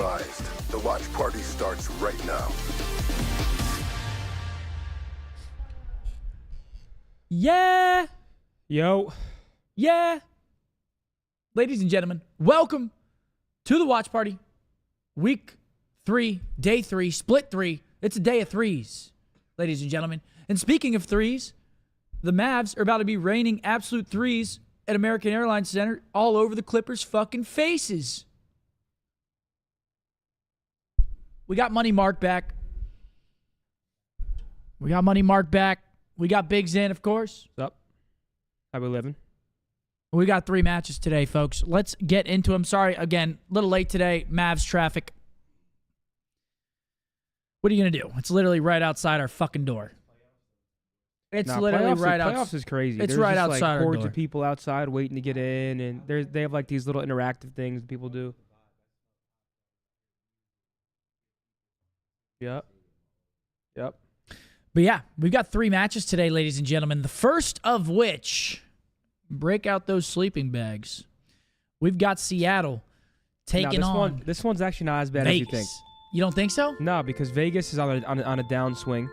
advised, the watch party starts right now. Yeah! Yo. Yeah. Ladies and gentlemen, welcome to the watch party. Week 3, day 3, split 3. It's a day of threes, ladies and gentlemen. And speaking of threes, the Mavs are about to be raining absolute threes at American Airlines Center all over the Clippers' fucking faces. We got Money Mark back. We got Biggs in, of course. What's up? How we living? We got 3 matches today, folks. Let's get into them. Sorry, again, a little late today. Mavs traffic. What are you going to do? It's literally right outside our fucking door. It's literally right outside. Playoffs is crazy. It's There's right just outside like our hordes door. of people outside waiting to get in, and they have like these little interactive things that people do. Yep. But yeah, we've got 3 matches today, ladies and gentlemen. The first of which, break out those sleeping bags. We've got Seattle taking on This one's actually not as bad Vegas. as you think. You don't think so? No, because Vegas is on a downswing.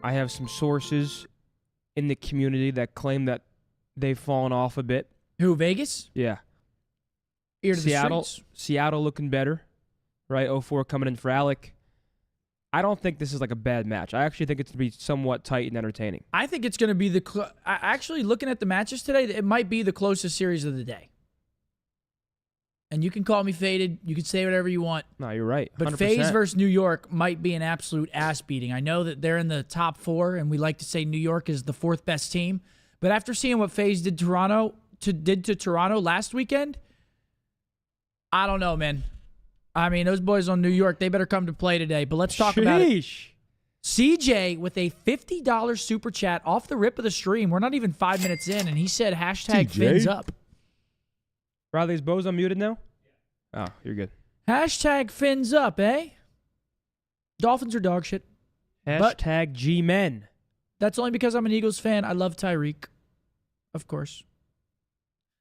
I have some sources in the community that claim that they've fallen off a bit. Who, Vegas? Yeah. Ear to the streets. Seattle looking better, right? 0-4 coming in for Alec. I don't think this is like a bad match. I actually think it's going to be somewhat tight and entertaining. I think it's going to be actually looking at the matches today, it might be the closest series of the day. And you can call me faded. You can say whatever you want. No, you're right. 100%. But FaZe versus New York might be an absolute ass beating. I know that they're in the top 4, and we like to say New York is the 4th best team. But after seeing what FaZe did to Toronto last weekend, I don't know, man. I mean, those boys on New York, they better come to play today. But let's talk about it. CJ with a $50 super chat off the rip of the stream. We're not even 5 minutes in, and he said hashtag fins up. Riley's Bo's unmuted now? Oh, you're good. Hashtag fins up, eh? Dolphins are dog shit. Hashtag G-Men. That's only because I'm an Eagles fan. I love Tyreek. Of course.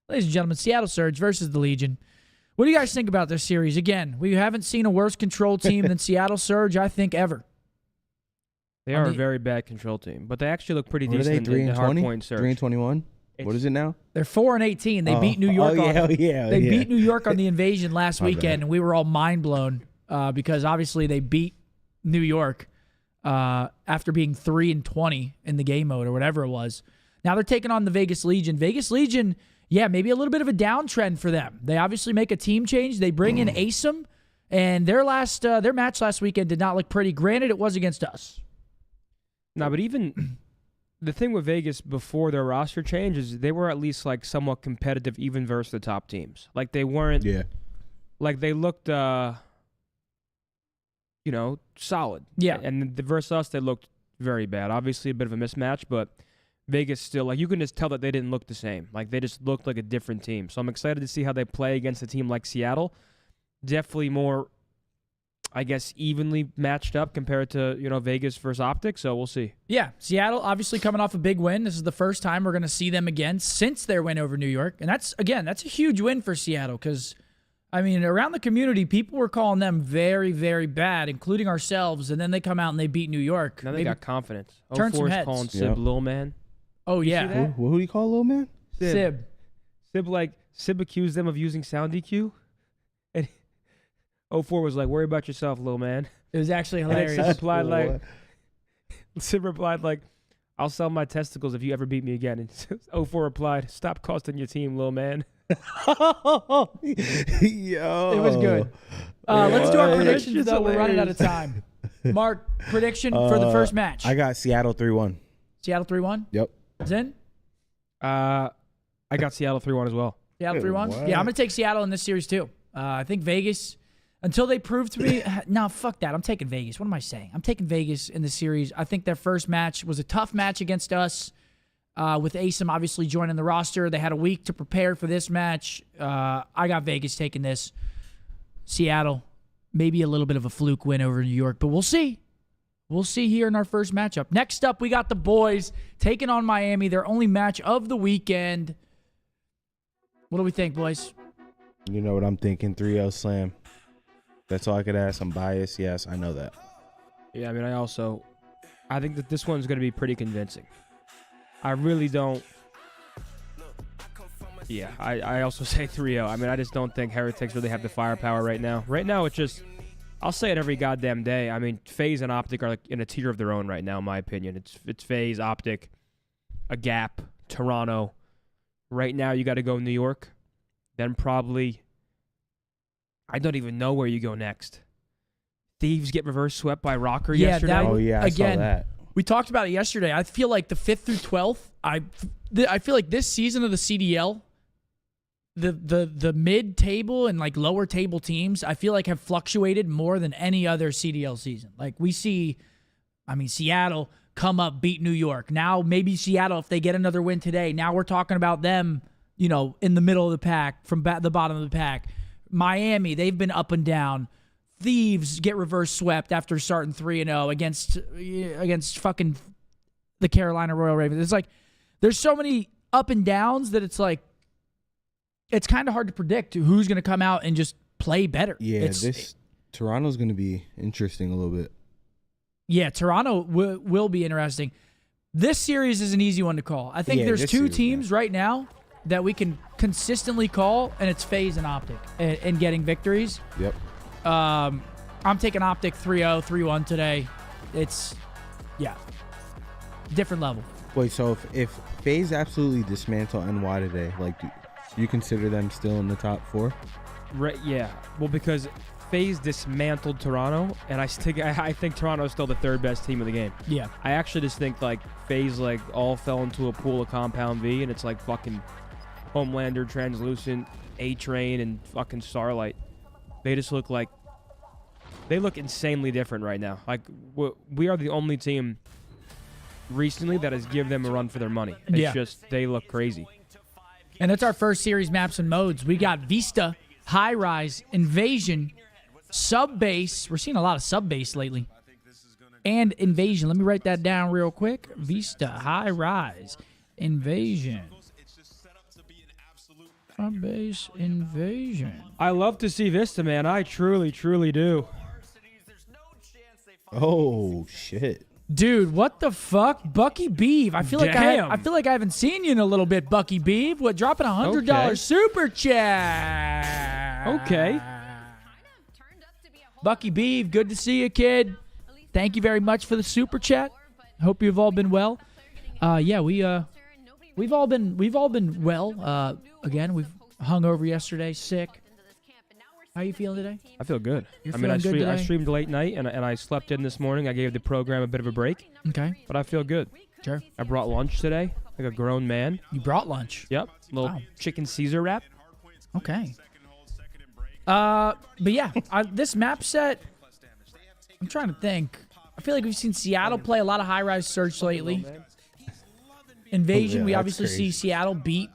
Ladies and gentlemen, Seattle Surge versus the Legion. What do you guys think about this series? Again, we haven't seen a worse control team than Seattle Surge, I think, ever. They are a very bad control team, but they actually look pretty What decent are they, in the 3-20? hardpoint search. 3-21? What is it now? They're 4-18. They beat New York. They beat New York on the invasion last weekend, and we were all mind blown because obviously they beat New York after being 3-20 in the game mode or whatever it was. Now they're taking on the Vegas Legion. Vegas Legion, yeah, maybe a little bit of a downtrend for them. They obviously make a team change. They bring in Asim, and their match last weekend did not look pretty. Granted, it was against us. No, but even the thing with Vegas before their roster change is they were at least like somewhat competitive even versus the top teams. Like they weren't like they looked solid. Yeah. And versus us they looked very bad. Obviously a bit of a mismatch, but Vegas still, like, you can just tell that they didn't look the same. Like they just looked like a different team. So I'm excited to see how they play against a team like Seattle. Definitely more, I guess, evenly matched up compared to, Vegas versus Optic, so we'll see. Yeah, Seattle obviously coming off a big win. This is the first time we're going to see them again since their win over New York. And that's a huge win for Seattle because, I mean, around the community, people were calling them very, very bad, including ourselves, and then they come out and they beat New York. Now they got confidence. Turn some 04's heads. calling Sib Lil Man. Oh, yeah. Who do you call little man? Sib. Sib accused them of using sound EQ. And 04 was like, worry about yourself, little man. It was actually And then hilarious. Sib replied like, I'll sell my testicles if you ever beat me again. And 04 replied, stop costing your team, little man. Yo. It was good. Let's do our predictions, though. We're running out of time. Mark, prediction for the first match. I got Seattle 3-1. Seattle 3-1? Yep. Zen? I got Seattle 3-1 as well. Seattle 3-1? What? Yeah, I'm going to take Seattle in this series, too. I think Vegas, until they prove to me, no, fuck that. I'm taking Vegas. What am I saying? I'm taking Vegas in the series. I think their first match was a tough match against us with Asim obviously joining the roster. They had a week to prepare for this match. I got Vegas taking this. Seattle, maybe a little bit of a fluke win over New York, but we'll see. We'll see here in our first matchup. Next up, we got the boys taking on Miami, their only match of the weekend. What do we think, boys? You know what I'm thinking, 3-0 slam. That's all I could ask. I'm biased. Yes, I know that. Yeah, I mean, I think that this one's going to be pretty convincing. I really don't Yeah, I also say 3-0. I mean, I just don't think Heretics really have the firepower right now. Right now, it's just, I'll say it every goddamn day. I mean, FaZe and Optic are like in a tier of their own right now, in my opinion. It's FaZe, Optic, a Gap, Toronto. Right now, you got to go New York. Then probably, I don't even know where you go next. Thieves get reverse swept by Rocker yesterday. That, Oh, yeah, I saw again, that. we talked about it yesterday. I feel like the 5th through 12th, I feel like this season of the CDL, the mid-table and like lower table teams, I feel like have fluctuated more than any other CDL season. Like we see, I mean, Seattle come up, beat New York. Now maybe Seattle, if they get another win today, now we're talking about them, you know, in the middle of the pack, from the bottom of the pack. Miami, they've been up and down. Thieves get reverse swept after starting 3-0 against fucking the Carolina Royal Ravens. It's like there's so many up and downs that it's like it's kind of hard to predict who's going to come out and just play better. Yeah, Toronto's going to be interesting a little bit. Yeah, Toronto will be interesting. This series is an easy one to call. I think there's two teams right now that we can consistently call, and it's FaZe and Optic and getting victories. Yep. I'm taking Optic 3-0, 3-1 today. It's, different level. Wait, so if FaZe absolutely dismantle NY today, like, do you consider them still in the top 4? Right, yeah. Well, because FaZe dismantled Toronto, and I think Toronto is still the 3rd best team in the game. Yeah. I actually just think, like, FaZe, like, all fell into a pool of Compound V, and it's like fucking Homelander, Translucent, A-Train, and fucking Starlight. They just look like they look insanely different right now. Like we are the only team recently that has given them a run for their money. It's just they look crazy. And that's our first series maps and modes. We got Vista, High Rise, Invasion, Sub Base. We're seeing a lot of Sub Base lately. And Invasion. Let me write that down real quick. Vista, High Rise, Invasion. Sub Base, Invasion. I love to see Vista, man. I truly, truly do. Oh, shit. Dude, what the fuck? Bucky Beeve. I feel like I haven't seen you in a little bit, Bucky Beeve. What, dropping a $100 super chat. Okay. Bucky Beeve, good to see you, kid. Thank you very much for the super chat. Hope you've all been well. We've all been well. Again, we've hung over yesterday, sick. How are you feeling today? I feel good. I streamed late night and I slept in this morning. I gave the program a bit of a break. Okay. But I feel good. Sure. I brought lunch today, like a grown man. You brought lunch? Yep. Little chicken Caesar wrap. Okay. But yeah, this map set, I'm trying to think. I feel like we've seen Seattle play a lot of high-rise search lately. Invasion, we obviously see Seattle beat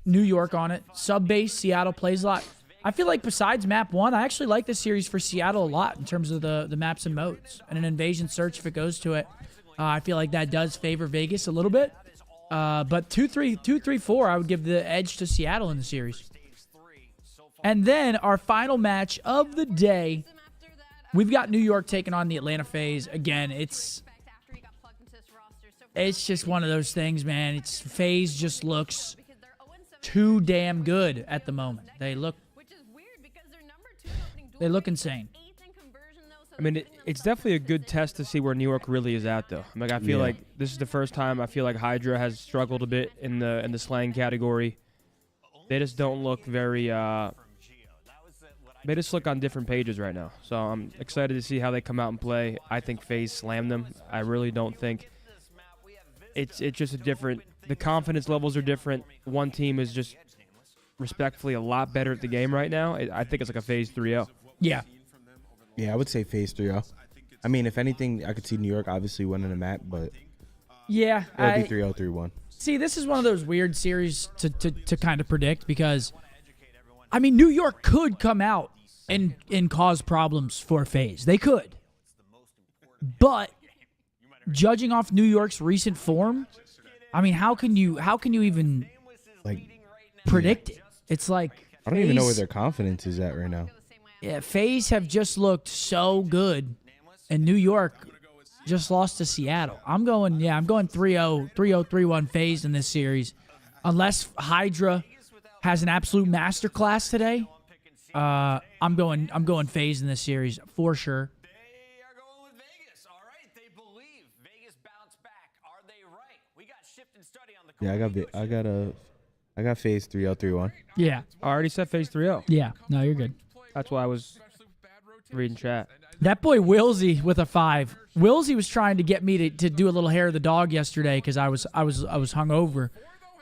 New York on it. Sub-base, Seattle plays a lot. I feel like besides map 1, I actually like this series for Seattle a lot in terms of the maps and modes. And an invasion search, if it goes to it, I feel like that does favor Vegas a little bit. But 2-3-4, I would give the edge to Seattle in the series. And then our final match of the day, we've got New York taking on the Atlanta FaZe. Again, it's just one of those things, man. FaZe just looks too damn good at the moment. They look insane. I mean, it's definitely a good test to see where New York really is at, though. Like, I feel like this is the first time I feel like Hydra has struggled a bit in the slang category. They just don't look very. They just look on different pages right now. So I'm excited to see how they come out and play. I think FaZe slammed them. I really don't think it's just a different. The confidence levels are different. One team is just respectfully a lot better at the game right now. I think it's like a FaZe 3-0. Yeah. Yeah, I would say FaZe 3-0. I mean, if anything, I could see New York obviously winning the map, but yeah, it'll be 3-0, 3-1. See, this is one of those weird series to kind of predict because, I mean, New York could come out and cause problems for FaZe. They could. But judging off New York's recent form, I mean, how can you even predict it? It's like I don't even know where their confidence is at right now. Yeah, FaZe have just looked so good, and New York just lost to Seattle. I'm going 3-0, 3-1 FaZe in this series, unless Hydra has an absolute masterclass today, I'm going FaZe in this series for sure. They are going with Vegas. All right, they believe Vegas bounced back. Are they right? We got shift and study on the Yeah, I got FaZe 3-0-3-1. Yeah, I already said FaZe 3-0. yeah. No, you're good. That's why I was reading chat. That boy Wilsey with a 5. Wilsey was trying to get me to do a little hair of the dog yesterday because I was hungover,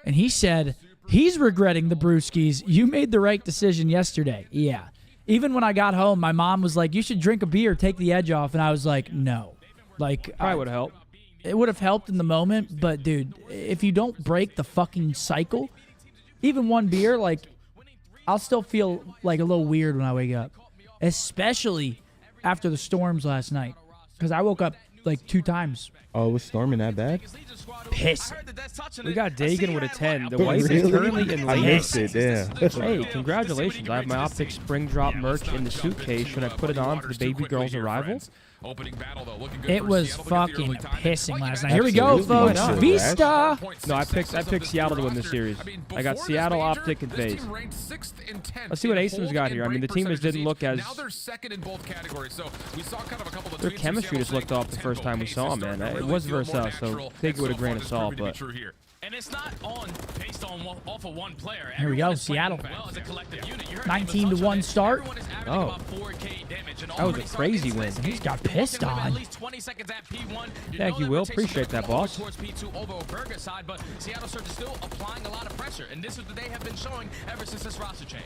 and he said he's regretting the brewskis. You made the right decision yesterday. Yeah. Even when I got home, my mom was like, "You should drink a beer, take the edge off," and I was like, "No." Like, Probably would have helped. it would have helped in the moment, but dude, if you don't break the fucking cycle, even one beer, like, I'll still feel like a little weird when I wake up, especially after the storms last night, because I woke up like 2 times. Oh, it was storming that bad? Pissed. We got Dagan with a 10. The But wife is really? currently in I Vegas. missed it, yeah. Hey, congratulations. I have my Optic Spring Drop merch in the suitcase. Should I put it on for the baby girl's arrival? It was fucking pissing last night. Here we go, Absolutely. folks. Why not? Vista. No, I picked Seattle to win this series. I got Seattle, Optic, and FaZe. Let's see what Asim's got here. I mean, the team just didn't look as... Their chemistry just looked off the first time we saw them, man. It was versus us, so take it with a grain of salt, but... And it's not based off of one player. Here we go, Seattle. 19-1 start. Oh. That was a crazy win. He's got pissed on. Thank you, Will. Appreciate that, boss. But Seattle Surge is still applying a lot of pressure, and this is what they have been showing ever since this roster change.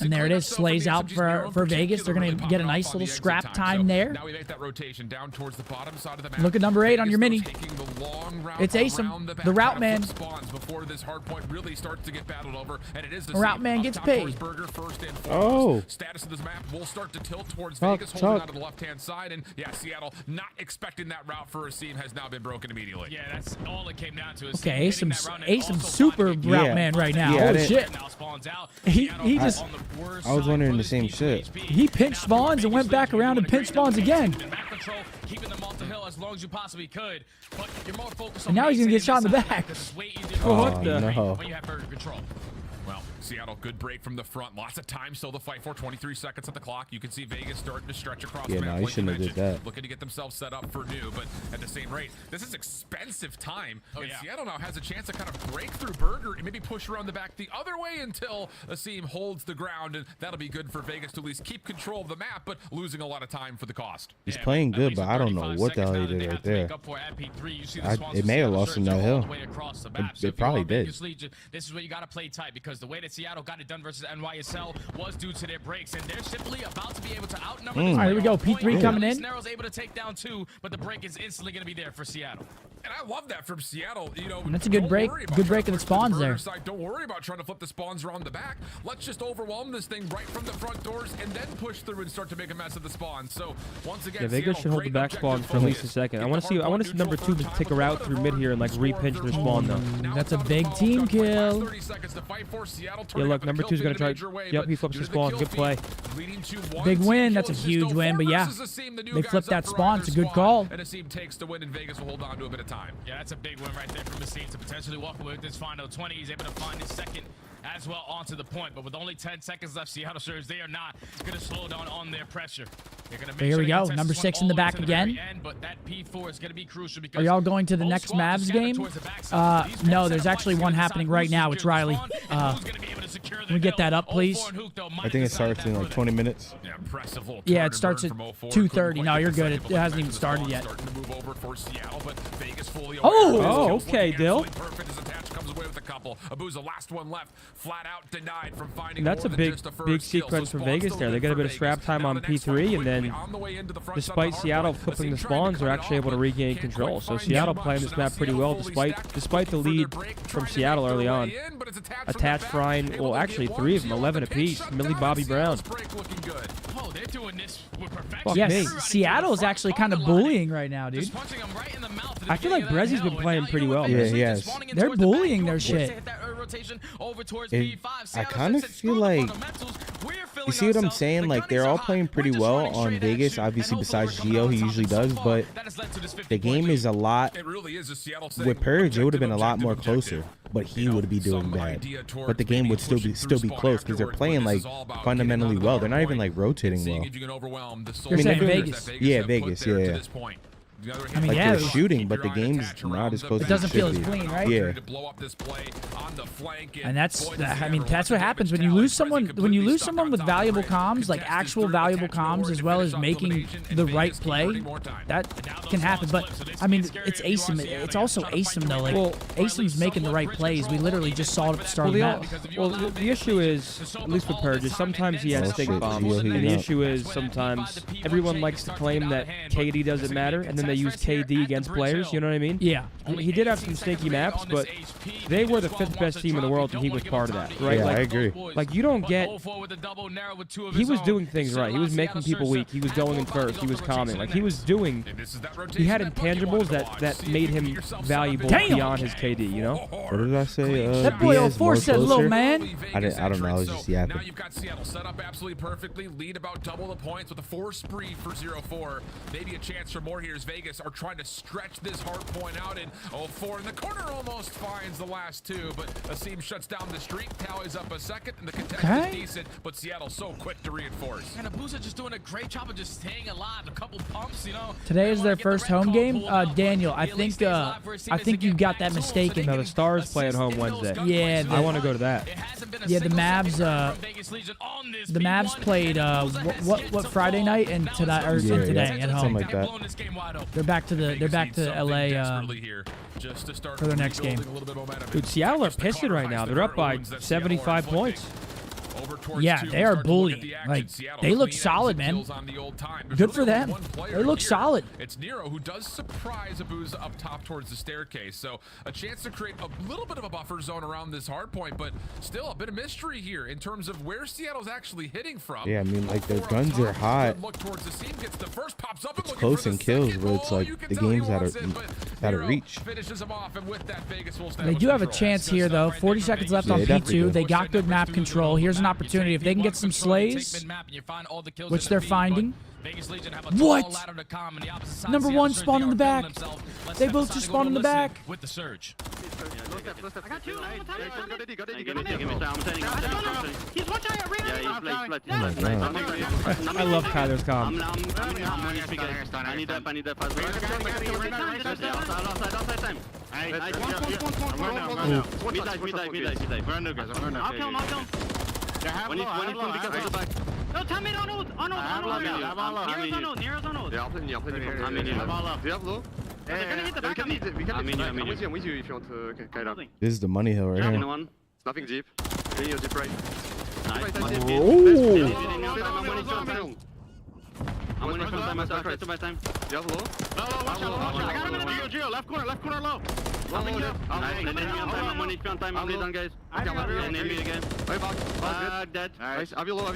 And there it is. Slay's out for Vegas. They're going to get a nice little scrap time there. Now we make that rotation down towards the bottom side of the map. Look at number 8 on your mini. Taking the long route It's Asim, around the back, the route trying to man. flip spawns before this hard point really starts to get battled over, and it is the Route same. man Up gets top paid. towards Burger first and Oh. foremost. Status of this map will start to tilt towards Vegas, holding out to the left-hand side, and yeah, Seattle not expecting that route for Asim has now been broken immediately. Yeah, that's all it came down to. Okay, Asim's super route man right now. Yeah, Holy shit. Now spawns out. He just... I was wondering the same shit. He pinched spawns and went back around and pinched spawns again. Keeping them off the hill as long as you possibly could. But you're more focused on And now he's gonna get shot in the back. What the? No. When you have Burger control. Well, Seattle, good break from the front. Lots of time still to fight for. 23 seconds at the clock. You can see Vegas starting to stretch across Yeah, the map. no, he like you shouldn't have did mentioned, that. looking to get themselves set up for new, but at the same rate, this is expensive time. And yeah. Seattle now has a chance to kind of break through Burger and maybe push around the back the other way until Asim holds the ground, and that'll be good for Vegas to at least keep control of the map, but losing a lot of time for the cost. He's playing good, but I don't know what the hell he did right there. It may have lost him that hill. It probably did. This is where you got to play tight, because the way that Seattle got it done versus NYSL was due to their breaks, and they're simply about to be able to outnumber this. All right, here we go. P3 coming in. Snarl's able to take down 2, but the break is instantly going to be there for Seattle. And I love that from Seattle. You know, And that's a good don't break. worry about Good trying break to of the push to spawns Burger there. side. Don't worry about trying to flip the spawns around the back. Let's just overwhelm this thing right from the front doors and then push through and start to make a mess of the spawns. So once again, Yeah, Vegas Seattle, should hold the great back spawn objective for at least a focus. second. I Get want the to see hard point number 2 neutral, take a route through mid here and like repinch their spawn though. Now That's a it's on big the ball. team Got 30 kill. seconds to fight for. Seattle Yeah, turning look, up the number kill 2's gonna feed in a try. major way, Yep, but he flips due the to spawn. kill Good play. feed, leading to one Big team win. kill That's a assist. huge No win, but yeah, versus Asim, the new they guys flipped up that for spawn. either It's a good squad, call. And Asim takes the win, and Vegas will hold on to a bit of time. Yeah, that's a big win right there from the scene to potentially walk away with this final 20. He's able to find his second as well onto the point, but with only 10 seconds left, Seattle Surge, they are not going to slow down on their pressure. They're going to make Here we sure they go. contest Number this 6 one in the all back way to the very again. end, but that P4 is going to be crucial because Are y'all going to the both next squads are Mavs scattered game? towards the backside. These No, guys there's set up actually lights one here happening inside. right Who's now. gonna It's secure the Riley. spawn, and who's gonna be able to secure the Can we get hill? that up, please? 04 and Hook, though, might I think it have decided starts in that like further. 20 minutes. Yeah, impressive little Yeah, turn it starts and at burn from 04. 2:30. Couldn't No, quite you're get good. the It second hasn't back even to the started spawn, yet. Starting to move over for Seattle, but Vegas fully Oh! aware. Oh, Skills okay, looking Dill. absolutely perfect. His attach comes away with a couple. Abu's the last one left. Flat out denied from finding That's more a than big, just a first big kill. sequence So for spawn Vegas still there. They good get a for bit of Vegas. scrap time Now on the next one P3, and quickly then on the way into the front side of the despite hard Seattle point. flipping the Asim trying to spawns, they're cut it actually off, able to but regain can't control. quite So find Seattle too playing much. this So now map pretty Seattle well, fully stacked, despite the looking for their lead break, from trying to Seattle make early their on. way in, but it's attached from the Attached back. Frying, Able well, to actually get 3 one of them, kill, 11 but the apiece. shut Millie down, Bobby and Brown. Seattle's break looking good. Oh, they're doing this with perfection. Fuck Yes, me. Seattle is actually kind of bullying right now, dude. Just punching him right in the mouth at the I feel like beginning of that Brezi's been hill, playing and now pretty you know well. what, Yeah, Vegas he is has. spawning in They're towards the back. bullying their You want to shit. hit that rotation over towards It- P5. I Seattle kind of said, feel "Screw the like fundamentals. We're filling you see what I'm ourselves. saying? The Like gun they're is all hot. playing We're pretty just well running on straight at Vegas. you, Obviously, and hopefully besides we're Gio, coming he out usually top does. so far. But That has led to this the 50-point game lead. is a lot. It really is a Seattle With Purge, it would have been a lot more closer. but he would be doing some bad. idea towards But the game maybe would still pushing be through spawn close because they're afterward, playing but like this is all about fundamentally getting well. on They're the not even point like rotating and seeing well. if you can overwhelm the You're sort saying of Vegas. that Yeah, have put Vegas, there yeah, to yeah. this point. The other I mean, hand, Like yeah, they're it- shooting, but keep the your eye game's attached around not as the close It as doesn't it feel should as be. clean, right? Yeah. To blow up this play on the flank, And that's, boy, does I he mean, ever that's want what to happens when damage you lose talent. someone. Prezi When you completely lose stuck someone on with top of the valuable grid. comms, like Contest actual is valuable attached to the comms, board as to well as finish off making domination, and the Vegas right keep play, earning more time. that can happen. But I mean, it's ASIM. It's also ASIM though. Like ASIM's making the right plays. We literally just saw it at the start of the match. The issue is, at least with Purge, is sometimes he has Oh, stink shit. bombs, Geo and heating the up. issue is sometimes everyone likes to claim that KD doesn't matter, and then they use KD against players. You know what I mean? Yeah. I mean, he did have some stinky maps, but they were the 5th best team in the world, and he was part of that, right? Yeah, like, I agree. Like, you don't get... He was doing things right. He was making people weak. He was going in first. He was calming. Like, he was doing... He had intangibles that made him valuable Damn. beyond his KD, you know? What did I say? That boy BS 04 more said, "Little closer? man." I don't know. I was just yapping. Now you've got Seattle set up absolutely perfectly, lead about double the points with a 4 spree for 0-4. Maybe a chance for more here as Vegas are trying to stretch this hard point out, and 04 in the corner almost finds the last 2, but Asim shuts down the streak, tallies up a second, and the contest Okay. is decent, but Seattle's so quick to reinforce. And Abusa just doing a great job of just staying alive. A couple pumps, you know. Today is their first home game. Daniel, I think you got that mistaken. No, the Stars play at home Wednesday. Yeah, I want to go to that. Yeah, the Mavs. The Mavs played what Friday night and tonight or Yeah, today yeah, at home. something like that. They're back to LA for their next game. Dude, Seattle are pissing right now. They're up by 75 points. Yeah, they are bullying. Like, they look solid, man. Good for them. They look solid. It's Nero who does surprise Abusa up top towards the staircase. So a chance to create a little bit of a buffer zone around this hard point, but still a bit of mystery here in terms of where Seattle's actually hitting from. Yeah, I mean, like, their 4 up guns are top, hot. good look towards the seam, gets the first, pops up and It's looking close for the in kills, second. but it's Oh, like you can the tell he game's out wants of it, but out of Nero reach. finishes him off, and with that, Vegas will They establish do have a control. chance here, though. 40 seconds left on Yeah, definitely P2. do. They got good map control. Here's an opportunity. If they can get some slays, which they're finding. What? Number 1 spawned in the back. They both just spawned in the back. With the surge. I love Kyler's calm. No, tell me on ult. On ult. Nero's on ult. Yeah, I'll play you. Do you have low? They're gonna hit the back of me. We can I'm with you if you want to. Okay, Kyla. This is the money hill right here. It's nothing deep. Then you deep right. I'm winning from time. I tried to buy time. Do you have low? I got him in the Geo. Left corner low. I'm winning from time. I'm lead on, guys. Enemy again. Dead. Nice. Have you low?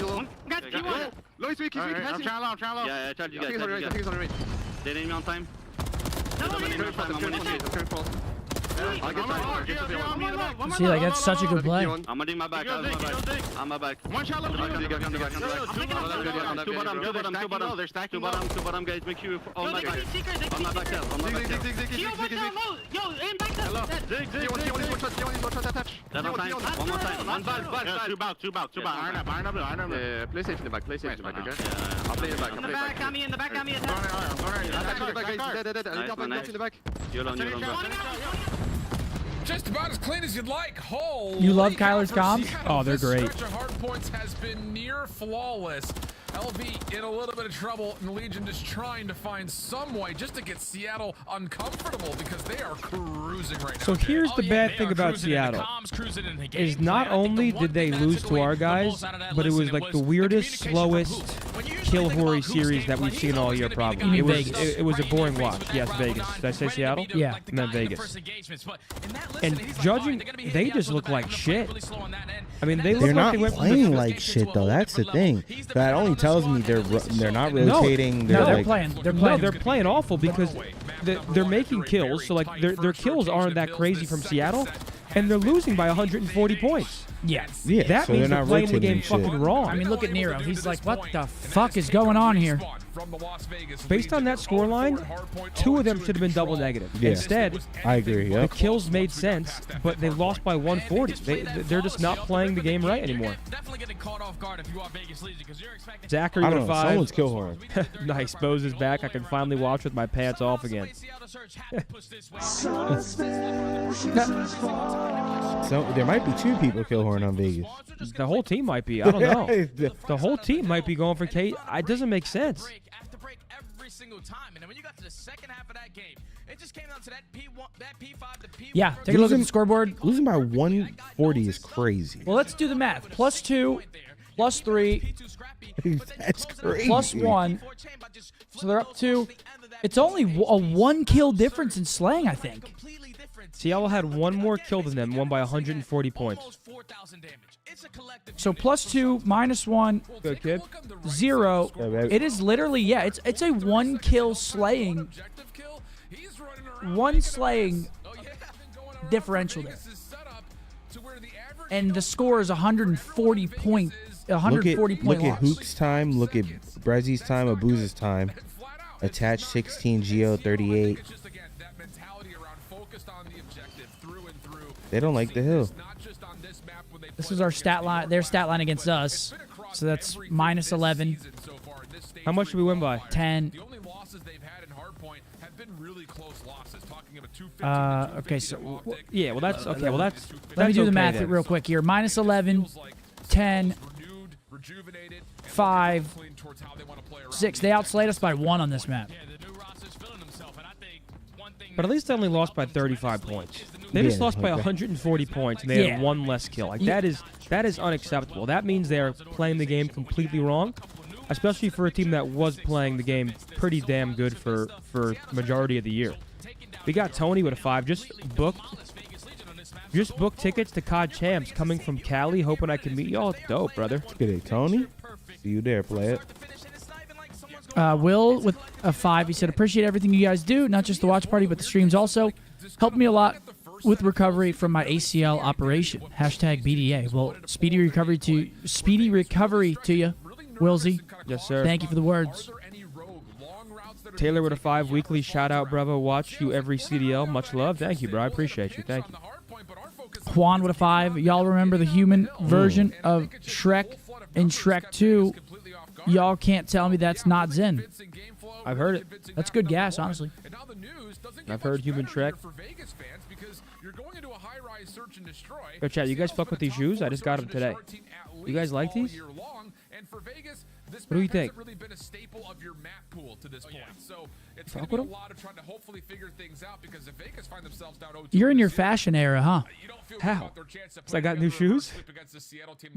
Got T1. Low is weak. I'm trying low. Yeah, I tried you I think it's on your right. I think it's on your right. They didn't on time. No, I'm carrying cross. I'll get time. See, like, that's such a good play. I'm gonna dig my back. I'm my back. One shot left. Two bottom, guys. Make sure on my back. On my back cell. On my back cell. Yo, aim back cell. One more time. One back. Two back. Yeah, play safe in the back. Okay? I'll play in the back. In the back, got me. Attack in the back, guys. Dead. Nice. In the back. You're Just about as clean as you'd like. Holy You love Kyler's cow, for comms? Seattle, Oh, they're this great. stretch of hard points has been near flawless. LV in a little bit of trouble, and Legion just trying to find some way just to get Seattle uncomfortable because they are cruising right now. So Jay. here's the bad thing about Seattle. Is not only did they lose to our guys, but it was like the weirdest, slowest kill Hori series that we've seen all year probably. mean It was Vegas? it was a boring watch. Yes, Vegas. Did I say Seattle? Yeah. I meant Vegas. And judging, they just look like shit. I mean, they look They're like not they went from playing the like shit though. That's the thing. That only tells me they're not No. rotating. No, they're like, playing. No, they're playing awful because they're making kills. So like their kills aren't that crazy from Seattle, and they're losing by 140 points. Yeah. That so means they're they're not playing the rotating game shit. fucking wrong. I mean, look at Nero. He's like, what the fuck is going on here? from the Las Vegas Based on that scoreline, 2 of them should have been double negative. Yeah. Instead, I agree. the Yep. kills made sense, but they lost by 140. They're just not playing the game right anymore. Definitely getting caught off guard if you are Vegas Legion because you're expecting Zachary I with don't a know. 5. Someone's kill horn. Nice. Bose is back. I can finally watch with my pants off again. So there might be 2 people kill horn on Vegas. The whole team might be. I don't know. The whole team might be going for Kate. It doesn't make sense. After break every single time, and then when you got to the second half of that game, it just came down to that P1, that P5, the P1. Yeah, take a look at the scoreboard. Losing by 140 is crazy. Well, let's do the math. +2, +3, That's crazy. +1. So they're up 2. It's only a 1 kill difference in slaying, I think. Seattle had 1 more kill than them, won by 140 points. So +2, -1, Good kid. 0. Yeah, baby. It is literally, yeah, it's a 1 kill slaying, 1 slaying differential there. And the score is 140 point, 140 point Look loss. at Hook's time. Look at Brezzy's time. Abuza's time. Attach 16, Geo 38. They don't like the hill. This is our stat line, their stat line against us. So that's -11, How much did we win by? 10. The only losses they've had in Hardpoint have been really close losses. Talking about 215 Okay, so Yeah, well that's okay. Well that's let me do the okay math then. real quick here. -11, 10, 5, 6. They outslayed us by 1 on this map. But at least they only lost by 35 points. They just lost by 140 points, and they had 1 less kill. Like that is unacceptable. That means they're playing the game completely wrong, especially for a team that was playing the game pretty damn good for majority of the year. We got Tony with a 5. Just book tickets to COD Champs coming from Cali, hoping I can meet y'all. Dope, brother. Look at it, Tony. See you there, play it. Will with a 5. He said, appreciate everything you guys do, not just the watch party, but the streams also. Helped me a lot with recovery from my ACL operation. #BDA. Well, speedy recovery to you, Willsy. Yes, sir. Thank you for the words. Taylor with a 5. Weekly shout out, brother. Watch you every CDL. Much love. Thank you, bro. I appreciate you. Thank you. Juan with a 5. Y'all remember the human version of Shrek in Shrek 2? Y'all can't tell me that's not Zen. I've heard it. That's good gas, honestly. I've heard Human Shrek. Yo, chat, you guys fuck with these shoes? I just got them today. You guys like these? What do you think? Fuck with them? You're in your fashion era, huh? How? So I got new shoes?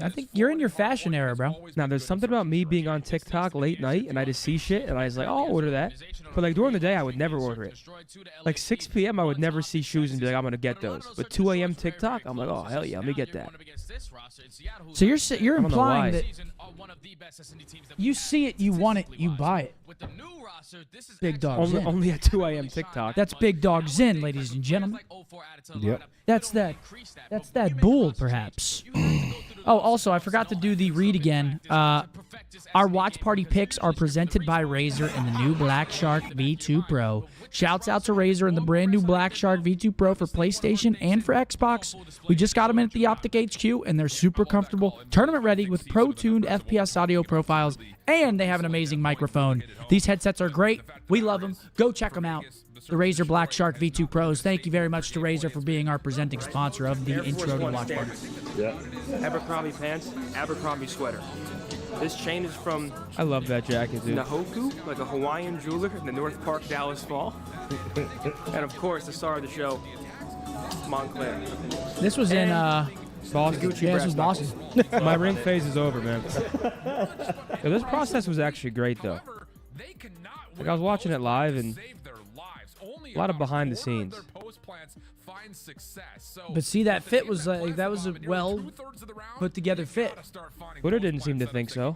I think you're in your fashion era, bro. Now, there's something about me being on TikTok late night, and I just see shit, and I was like, oh, I'll order that. But, like, during the day, I would never order it. Like, 6 p.m., I would never see shoes and be like, I'm going to get those. But 2 a.m. TikTok, I'm like, oh, hell yeah, let me get that. So you're I don't know why. implying that you see it, you want it, you buy it. Big dog Zen. Only at 2 a.m. TikTok. That's Big Dog Zen, ladies and gentlemen. Yep. That's that bull, perhaps. Oh, also, I forgot to do the read again. Our watch party picks are presented by Razer and the new Black Shark V2 Pro. Shouts out to Razer and the brand new Black Shark V2 Pro for PlayStation and for Xbox. We just got them in at the Optic HQ, and they're super comfortable, tournament ready with pro-tuned FPS audio profiles, and they have an amazing microphone. These headsets are great. We love them. Go check them out. The Razer Black Shark V2 Pros. Thank you very much to Razer for being our presenting sponsor of the intro to Watch Party. Yeah. Abercrombie pants, Abercrombie sweater. This chain is from I love that jacket, dude. Nahoku, like a Hawaiian jeweler in the North Park, Dallas Fall. And of course, the star of the show, Montclair. This was in Boston. yeah, this was Boston. My ring phase is over, man. Yeah, this process was actually great, though. Like, I was watching it live, and a lot of behind the scenes. But see, that fit was that was a well put together fit. Twitter didn't seem to think so.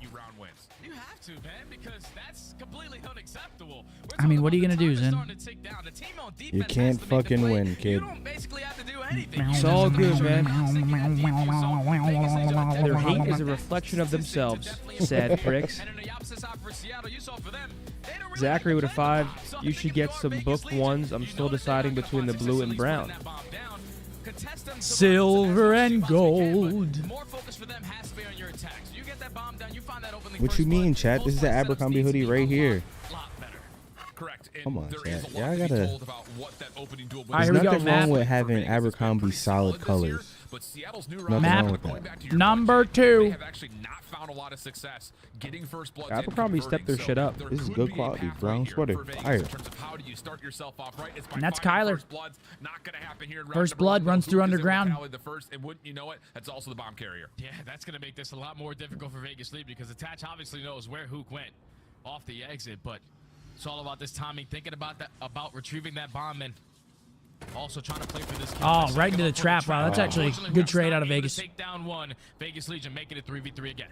You have to, man, because that's completely unacceptable. I mean, what are you gonna do, Zen? You can't fucking win, kid. You don't basically have to do It's all good, man. Their hate is a reflection of themselves. Sad pricks. Zachary with a 5. You should get some book ones. I'm still deciding between the blue and brown. Silver and gold. What you mean, chat? This is the Abercrombie hoodie right here. Correct. Come on, there is chat. a Yeah, lot I to be gotta. told about what that opening duel All right, There's here we go, nothing map. wrong with having Abercrombie solid colors. But Seattle's new Nothing Map wrong with that. number They 2. have actually not found a lot of success getting first bloods. Abercrombie stepped their shit up. This is good quality. Brown sweater. Fire. In terms of how do you start yourself off right? It's by And that's finding Kyler. First, blood's not gonna happen here in round First number blood one. runs through Who is able to underground. tally the first, and wouldn't you know it, that's also the bomb carrier. Yeah, that's going to make this a lot more difficult for Vegas Lead because Attach obviously knows where Hook went off the exit, but it's all about this timing, thinking about that, about retrieving that bomb, and also trying to play for this. Oh, right into the trap. Wow, that's actually a good trade out of Vegas. Take down one. Vegas Legion making it 3v3 again.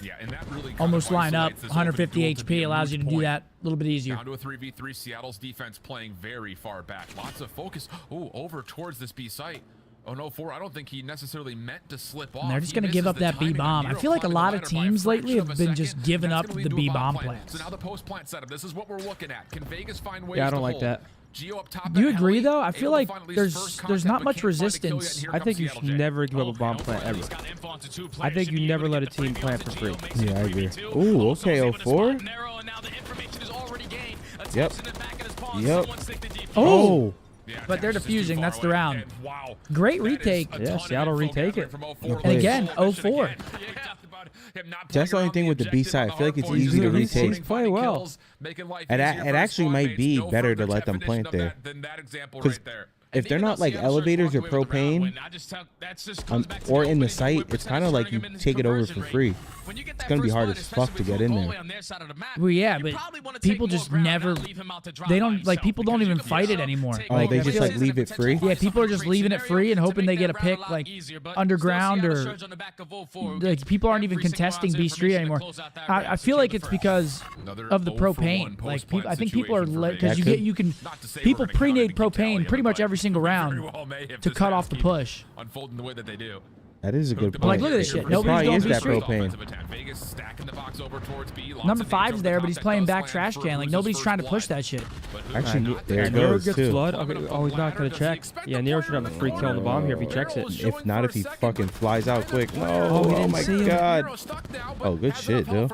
Yeah, and that really kind Almost of line up. isolates this 150 open duel to be HP a allows you to moot do point. that a little bit easier. Down to a 3v3. Seattle's defense playing very far back. Lots of focus. Oh, over towards this B site. Oh no, 4. I don't think he necessarily meant to slip off. And they're just He going to give misses up the that B timing on bomb. I Nero feel like a climbing lot the of ladder by a teams lately fraction have of a been just second. giving That's up gonna lead the to a B bomb bomb plant. plants. So now the post plant setup. This is what we're looking at. Can Vegas find ways Yeah, I to don't like hold? that. Geo up top. Do you at agree, Helly, though? I able feel to like find at least there's first not contact, much but can't find a kill yet, resistance. and here I comes think you Seattle should J. never give up a bomb no plant play. ever. He's got info onto 2 I players. think Should you be never able to let a get the team free plant kills for to free. Geo, makes it Yeah, I agree. 3v2. Ooh, Also okay, able to spot 04. Nero, and now the information is already gained. Yep. Attempts in the back of his pawn. Yep. Someone stick the DP. Oh! Yeah, But they're Attach is too defusing. far That's the away. round. And wow. Great That is retake. a Yeah, ton of Seattle info retake gathering it. from 04. No And play. again, Mission 04. again. We talked about him not That's the playing only thing around with the objective B-side. on I feel like the it's hard easy to point. retake. Finding Play well. kills, making life It easier for actually his might be squad better mates. to No let them further plant definition there. of that than that example 'Cause right there. if they're not like elevators or propane or in the site, it's kind of like you take it over for free. It's gonna be hard as fuck to get in there. Well, yeah, but people just never. They don't like. People don't even fight it anymore. Oh, they I just feel like leave it free? Yeah, people are just leaving it free and hoping they get a pick like underground or like people aren't even contesting B Street anymore. I feel like it's because of the propane. Like people, I think people are because you can people pre-nade propane pretty much every single round to cut off the push. Unfolding the way that they do. That is a good point. Like, look at this shit. It Nobody's probably going is B that Street. propane. Vegas stacking the box over towards B. Number 5's there, but he's playing back trash can. Like nobody's trying to push that shit. Actually, there it Nero goes gets too. blood. Okay, oh, he's not gonna check. Yeah, Nero should have a free kill on the bomb here if he checks it. If not, if he fucking flies out quick. No, Oh, he oh didn't my see him. god. Oh, good shit, dude.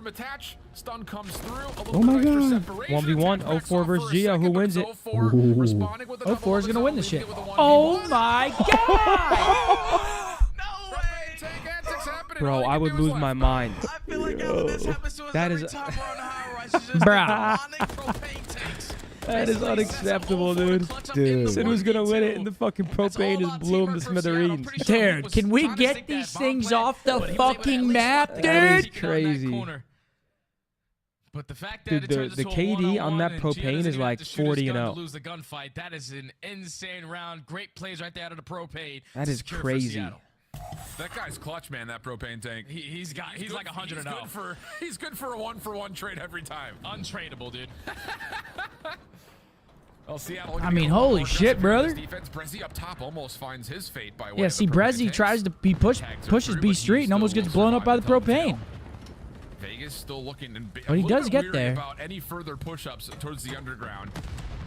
Oh my god. 1v1, 04 versus Geo. Who wins it? 04 is gonna win the shit. Oh my god! Bro, I would lose my mind. I feel like this happens to us That every is- time we're on high rise. It's just Bruh. propane tanks. That is unacceptable, dude. Dude. Said who's gonna win it, and the fucking propane just blew him to smithereens. Dude, can we get these things off the fucking map, That is dude? crazy. But the fact that Dude, it the- turns the into a KD on one-on-one that and propane Gio doesn't is even like have to shoot his 40 and gun to 0. lose the gunfight. That is an insane round. Great plays right there out of the propane. That is Secure for crazy. Seattle. That guy's clutch, man. That propane tank. He's like 100 and 0. He's good for a 1-for-1 trade every time. Untradeable, dude. Well, Seattle, I mean, holy shit, brother. Defense. Brezzy up top almost finds his fate by way Yeah, of the see, propane Brezzy tanks. tries to pushes Tags are B through, Street but and almost he gets still blown up by the survives top propane. tail. Vegas still looking and But he does get there. About any further push-ups towards the underground.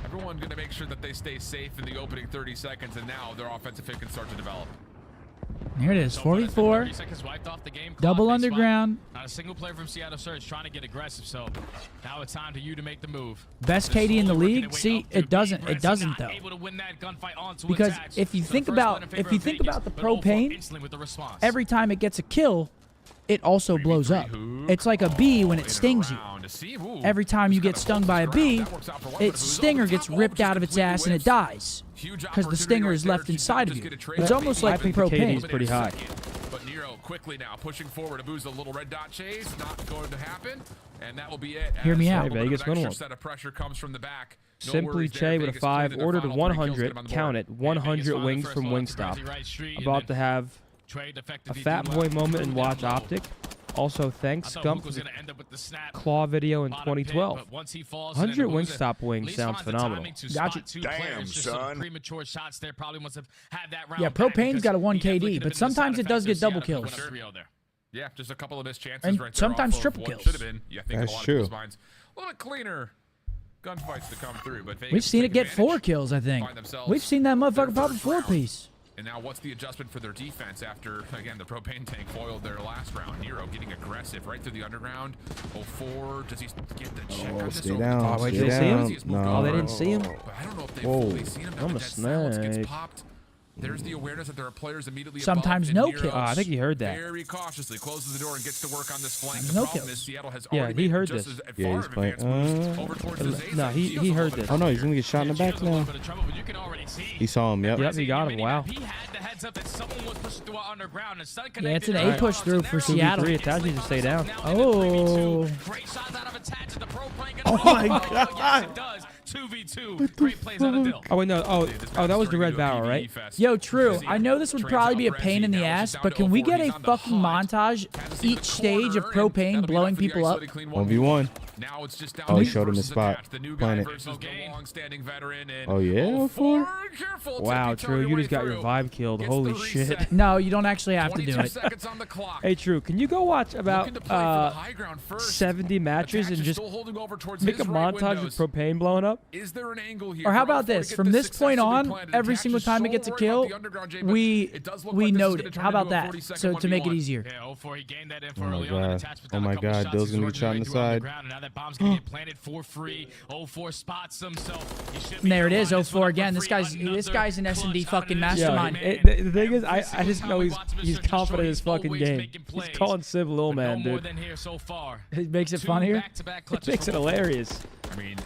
Everyone going to make sure that they stay safe in the opening 30 seconds, and now their offensive hit can start to develop. Here it is, 44. 30 seconds wiped off the game clock. Double They underground. spot. Not a single player from Seattle Surge trying to get aggressive. So now it's time for you to make the move. Best KD in the league. See, it doesn't though. Because if you think about the propane, every time it gets a kill, it also blows up. It's like a bee when it stings you. Every time you get stung by a bee, its stinger gets ripped out of its ass and it dies because the stinger is left inside of you. It's almost I like the think the KD is propane. pretty high. But Nero quickly now pushing forward. Abu's a little red dot chase, not going to happen, and that will be it. Hear me As out. a little bit of Vegas an extra win one. set of pressure comes from the back. No Simply worries Che there. with a Vegas 5, clearly their ordered final 3 kills, get 100, him on the count board. it, 100 wings from Wingstop. About to have a fat boy moment and watch Optic. Also, thanks I thought Scump Luke was for the gonna end up with the snap claw video in bottom pin, 2012. but once he falls and 100 then moves it, Wingstop wing at least sounds finds the phenomenal. timing to Gotcha. spot two Damn, players. Just some son. premature shots there. Probably wants to have that round Yeah, back Propane's because got a 1 he definitely KD, could but have been the sometimes side it does effect get of double Seattle kills. picking up 3-0 there. Yeah, just a couple of missed chances And right there. sometimes off of triple what kills. should have been. Yeah, I think That's a lot true. of people's minds. A little bit cleaner gunfights to come through, but Vegas We've seen it take get 4 advantage, kills, I think. find themselves We've seen that their motherfucker pop a first 4 round. piece. And now what's the adjustment for their defense after, again, the propane tank foiled their last round? Nero getting aggressive right through the underground. 04, does he get the check on this? Stay over the down. top? wait, Stay did they see him? down. He has moved No. Oh, they over. didn't see him? But I don't know if they've Whoa. fully seen him. Now I'm the a dead silence gets snake. popped. There's the awareness that there are players immediately Sometimes above, no and kills. Nero I think he heard that. very cautiously closes the door and gets to work on this flank. Sometimes The no problem kills. is Seattle has Yeah, already he made heard just this. as Yeah, far he's of playing- advanced moves over towards the Zaze. No, he heard this. Oh no, he's gonna get shot in the back now. He saw him. Yep. Yep, he got him. Wow. He had the heads up that someone was pushing through our underground and Sun Yeah, it's an connected. A push through for Seattle. 2v3 attached to stay down. Oh. Great shots out of attach to the pro playing. Oh my Yes, God. it does. 2v2. Great plays out of Dill. Oh wait, no. Oh, that was the red barrel, right? Yo, true. I know this would probably be a pain in the ass, but can we get a fucking montage each stage of Propane blowing people up? 1v1. Now it's just down Oh, he to showed him his versus spot. attached. The new Playing guy it. versus the long-standing veteran. And Oh, yeah? 04, careful, Wow, tippy-toe True, you your just way got your through. vibe killed. Gets Holy the shit. reset. No, you don't actually have to do 22 it. seconds on the clock. Hey, True, can you go watch about Looking to play for the high ground first. 70 matches Attach and is just still holding over towards make a his right montage windows. of Propane blowing up? Is there an angle here Or how for about 04 to this? get From this point successfully on, planted? every Attach single is time so it gets a worried kill, about the underground, Jay, but we it does look we like this is note gonna it. turn How about into a that? 40-second So to make it 1v1. easier. Yeah, 04, he gained that info Oh my early on and God. attached, but Oh then a my couple God. shots, Dill's he's gonna get working shot in right the through on side. ground, and now that bomb's gonna get planted for free. 04 spots him, so he should be And there it able to is, line this one 04 up again. for This free. guy's an Another S&D clutch fucking out of this mastermind. The thing is, I just know he's confident in his fucking game. He's calling Civ little man, no more dude. than here so far. It makes it Two funnier. back-to-back It clutches makes it from 04. hilarious. I mean,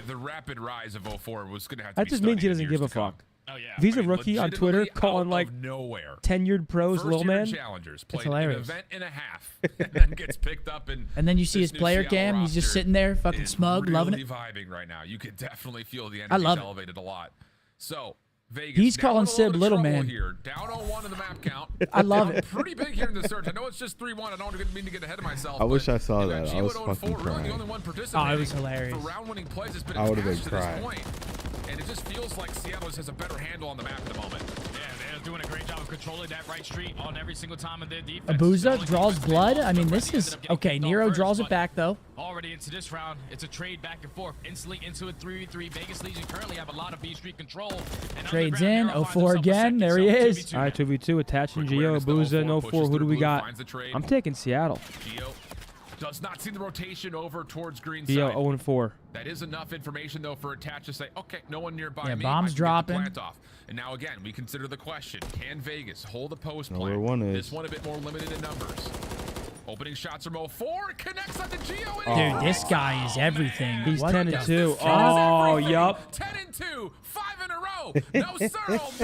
the rapid rise of 04 was going to have to That be just means he studied doesn't in give a years to come. fuck. Oh yeah. If he's a I mean, rookie on Twitter legitimately calling out like of nowhere. tenured pros little First-year man, challengers played hilarious. an event and a half, and then gets picked up and And then you see this his new player Seattle cam. He's just roster sitting there, fucking is smug, loving really it. vibing right now. You could definitely feel the I energy love it. elevated a lot. So Vegas. He's now calling in a little Sib bit of little trouble man. Here. Down 0-1 in the map count. I love Down it. Pretty big here in the search. I know it's just 3-1. I don't mean to get ahead of myself. I wish but I saw you got that. I Gio was at fucking 0-4, really crying. the only one participating. Oh, it was hilarious. For round-winning plays, it's been I would've attached been to this crying. point. And it just feels like Seattle just has a better handle on the map at the moment. Yeah, they're doing a great job of controlling that right street on every single time of their defense. Abuza draws blood. I mean, this is okay. Nero draws it back though. Already into this round, it's a trade back and forth. Instantly into a 3v3. Vegas Legion currently have a lot of B Street control. And Trades underground, in. Nero finds 04 himself a again. second, There he so is. 2v2 All right, 2v2, attaching Quick Gio, awareness to Abuza, 04, and 04. pushes Who do through we blue, got? finds the trade. I'm taking Seattle. Gio does not see the rotation over towards green Gio side. 0-4. That is enough information, though, for Attach to say, okay, no one nearby Yeah, me. bombs I can get the dropping. plant off. And now, again, we consider the question, can Vegas hold a post Know plant? where one is. This one a bit more limited in numbers. Opening shots from 04. Connects on the Gio. Dude, this guy is everything. He's What 10 the and 2. fuck? Oh, yup. 10 and 2. 5 in a row. No, sir, old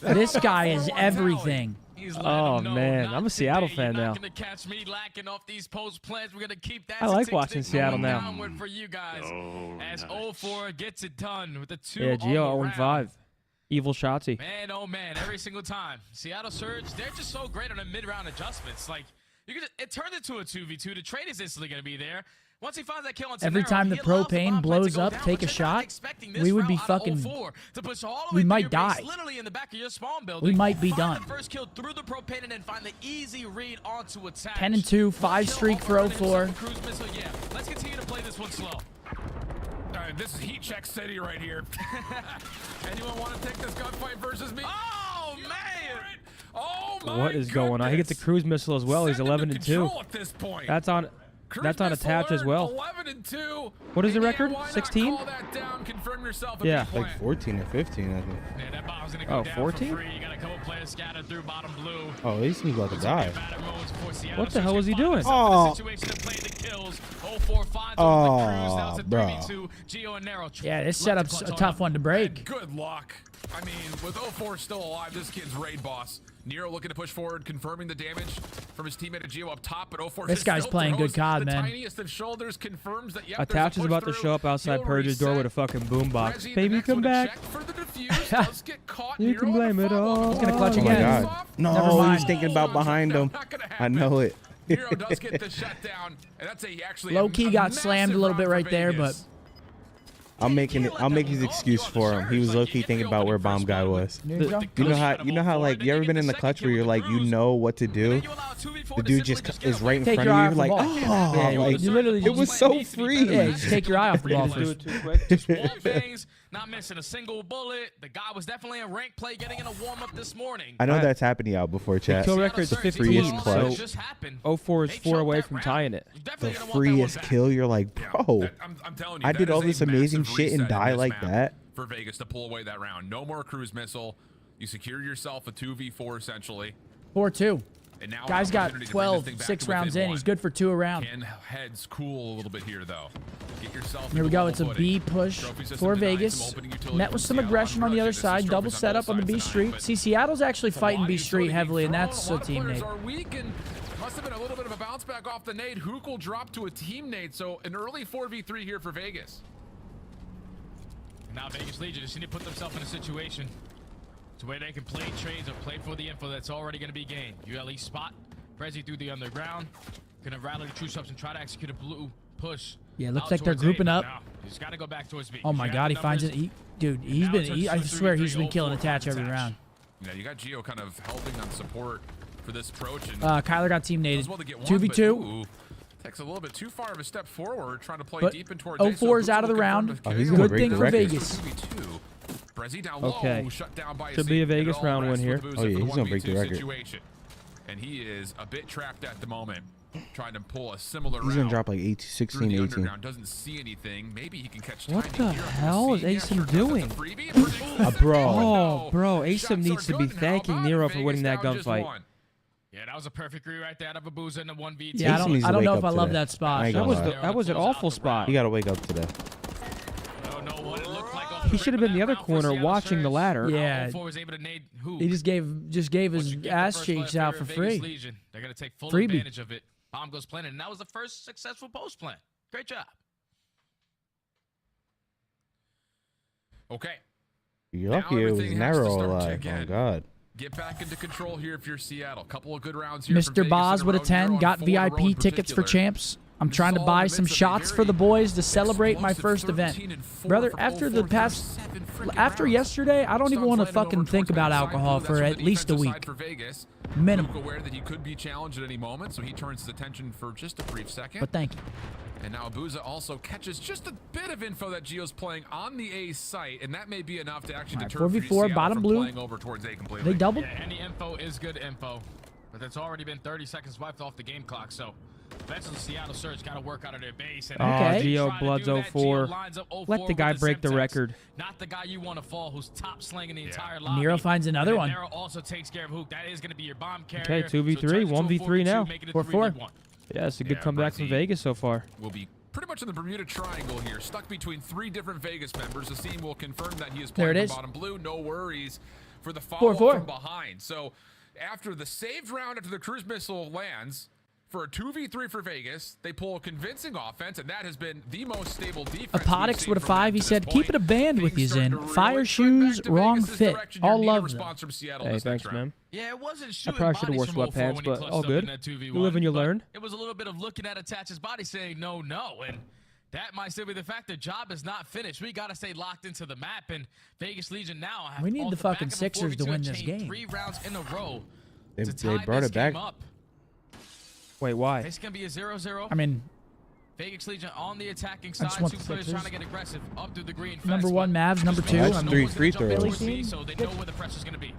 man. This guy is everything. Oh, man. I'm a Seattle fan now. Gonna catch me lacking off these post plans. We're gonna keep that I like statistic watching Seattle going now. downward for you guys. As 04 gets it done with the 2 Yeah, on Gio the 0-5. round. Evil Shotzi. Man, oh man, every single time. Seattle Surge, they're just so great on the mid-round adjustments. Like, it turned into a 2v2. The trade is instantly going to be there. Once he finds that kill on Every Tenero, time the he allows the propane bomb plant to blows go up, down, take but a you're not shot, expecting this we would be route out of fucking- 04 to push all the we way to might your die. base, literally in the back of your spawn building. We might be Find done. the first kill through the propane and then find the easy read onto attack. 10 and 2, 5 streak for 04. Cruise missile, yeah. Let's continue to play this one slow. All right, this is Heat Check City right here. Anyone want to take this gunfight versus me? Oh, man. Oh, my What is going on? He gets a goodness. cruise missile as well. He's Send him 11 to and 2. control at this point. That's on attach as well. 11 and 2. What is the And record? why not 16? call that down? Confirm yourself a Yeah. B Like 14 or 15, I think. Yeah, that bomb's gonna go Oh, down 14? for free. You got a couple players scattered through bottom blue. Oh, he's about to die. What the hell was he doing? Oh. Oh, bro. Yeah, this setup's a tough one to break. Good luck. I mean, with 04 still alive, this kid's raid boss. Nero looking to push forward, confirming the damage from his teammate Gio up top, but 04 This just guy's still playing throws good COD, the man. tiniest of shoulders, confirms that, yep, Attach there's is a about to push show up through. outside He'll Purge's door reset. with a fucking boombox. Reggie, the Baby, next come one to back. check for the defuse, does get caught. You Nero can on the blame it follow-up. all. He's gonna clutch Oh my again. god. Never No, mind. he's thinking about behind him. Not gonna I happen. know it. Hero does get the shutdown, and that's actually Low key got massive slammed a little bit round right for there, but Vegas. I'll make his excuse for him. He was low key thinking about where Bomb Guy was. there you go. You know how like you ever been in the clutch where you're like you know what to do. The dude just is right in Take front your eye of off you. the Like ball. oh, Yeah, like, you literally it was so free. Yeah, you just take your eye off the ball Just do first. it too quick. Just wall bangs, not missing a single bullet. The guy was definitely in rank play, getting in a warm up this morning. I know that's happened to y'all before, chat. Kill record's The 15, freest so clutch. 04 is 4 away from tying it. The freest kill. You're like, bro. I'm telling you, I that did is all a this amazing massive shit and reset in die this like map that. for Vegas to pull away that round. No more cruise missile. You secure yourself a 2v4 essentially. 4-2. And now Guy's an got opportunity to bring this 12, thing back 6 to within rounds in. one. He's good for 2 a round. Can heads cool a little bit here though. Get yourself Here we into go. level It's a footing. B push Trophy system for denied, Vegas. some opening utility Met from with some Seattle aggression on the other production. side. This Double trophy's on setup both on the B sides street. tonight, See, Seattle's actually but fighting a lot B of street utility heavily, and thrown. that's A a lot of team players nade. are weak and must have been a little bit of a bounce back off the nade. Hook will drop to a team nade, so an early 4v3 here for Vegas. Now Vegas Legion just need to put themselves in a situation to where they can play trades or play for the info that's already going to be gained. You at least spot Prezi through the underground. Gonna rally the true subs and try to execute a blue push. Yeah, looks out like they're towards grouping A, up. but no, he's got to go back towards B. Oh my God, he finds it. Dude, he's been. I swear he's been killing attach every round. You know, you got Gio kind of helping on support for this approach. And Kyler got team naded. does well to get one, 2v2. but, ooh, takes a little bit too far of a step forward, trying to play But deep in towards A, 04 is so out of the Boots will round. confirm Oh, he's the gonna Good break thing the for record. Vegas. 2v2. Brezzy down Okay. low, shut down by Should a be a seat, and Vegas all round rest win here. with Boozer Oh, yeah, for he's gonna break the 1v2 record. situation. And he is a bit trapped at the moment, trying to pull a similar He's gonna route drop like through 16, the 18. underground. Doesn't see anything. Maybe he can catch What timing the here. hell is Yeah, Asim sure, that's a doing? freebie. Bro. Oh, bro, Asim Shots needs are to be good. How thanking about Nero it? for winning that Vegas down just gunfight. one. Yeah, that was a perfect read right there out of a Boozer in the 1v2. Yeah, Asim needs to I don't wake know up if I love today. that spot. I ain't That gonna was lie. that was an awful spot. He gotta wake up today. I don't know what it looked like off He the should have rip been the of other that round for corner Seattle watching the Surge. ladder. Yeah. 04 was able to nade Hook. He just gave Once his you get the ass first cheeks blood out for Vegas free. Legion, they're going to take full Freebie. advantage of it. Bomb goes planted, and that was the first successful post plan. Great job. Okay. You're Now lucky it was everything has to Nero start to alive. Oh again. God. Get back into control here if you're Seattle. Couple of good rounds here. for Mr. Vegas Boz in with a row. 10. Nero Got on 4 in a row in VIP tickets for particular. champs. I'm This trying is to all buy in the some midst of a shots for the very boys to celebrate my explosive first event. 13 and 4 Brother, from after 04 the past, 7 freaking after rounds. yesterday, I don't even Stuns want to landed over fucking towards think about backside alcohol blue. for That's at from the least a defensive week. side for Vegas. Minimum. Luke aware that he could be challenged at any moment, so he turns his attention for just a brief second. But thank you. And now Abuza also catches just a bit of info that Gio's playing on the A site, and that may be enough to actually All right, deter 4v4, Seattle bottom from blue. playing over towards A completely. They doubled. Yeah, any info is good info. But that's already been 30 seconds wiped off the game clock, so eventually Seattle Surge got to work out of their base. And Okay. Gio try to Bloods do that. 04. Gio lines up 04 Let the guy with break the Semtex. record. Not the guy you want to fall, who's top slinging the entire lobby. Nero finds another And one. Nero also takes care of Hook. That is going to be your bomb carrier. Okay, 2v3, So it turns into a 1v3 now. 4v2, making it 4-4. 3v1. Yeah, it's a good Yeah, comeback from Brezzy. Vegas so far. Will be pretty much in the Bermuda Triangle here, stuck between 3 different Vegas members. Asim will confirm that he is There playing it from is. bottom blue. No worries for the follow 4-4. from behind. So after the saved round after the cruise missile lands, for a 2v3 for Vegas, they pull a convincing offense, and that has been the most stable defense. we've Apotix seen with a from 5. them He to said, this keep it a point. band with Things you, starting Zen. to really Fire click shoes, back to wrong Vegas' fit. direction. All Your neat love them. response from Seattle Hey, this next thanks, round. man. Yeah, it wasn't I shooting probably should have bodies wore from 04 when sweatpants, he but clutched all up good. in that 2v1, You live and you but learn. It was a little bit of looking at Attach's body saying no, and that might still be the fact. The job is not finished. We got to stay locked into the map, and Vegas Legion now have We need off the back fucking of a Sixers to 4v2 win have this chained game. 3 rounds in a row They to tie brought this it back. game up. Wait, why? It's going to be a 0-0. I mean, Vegas Legion on the attacking I side. just want 2 the players Sixers. trying to get aggressive up through the green. number fence, 1 but Mavs, number 2. That's no 3 one's free gonna jump throws. into B, so they know where the pressure's going to be.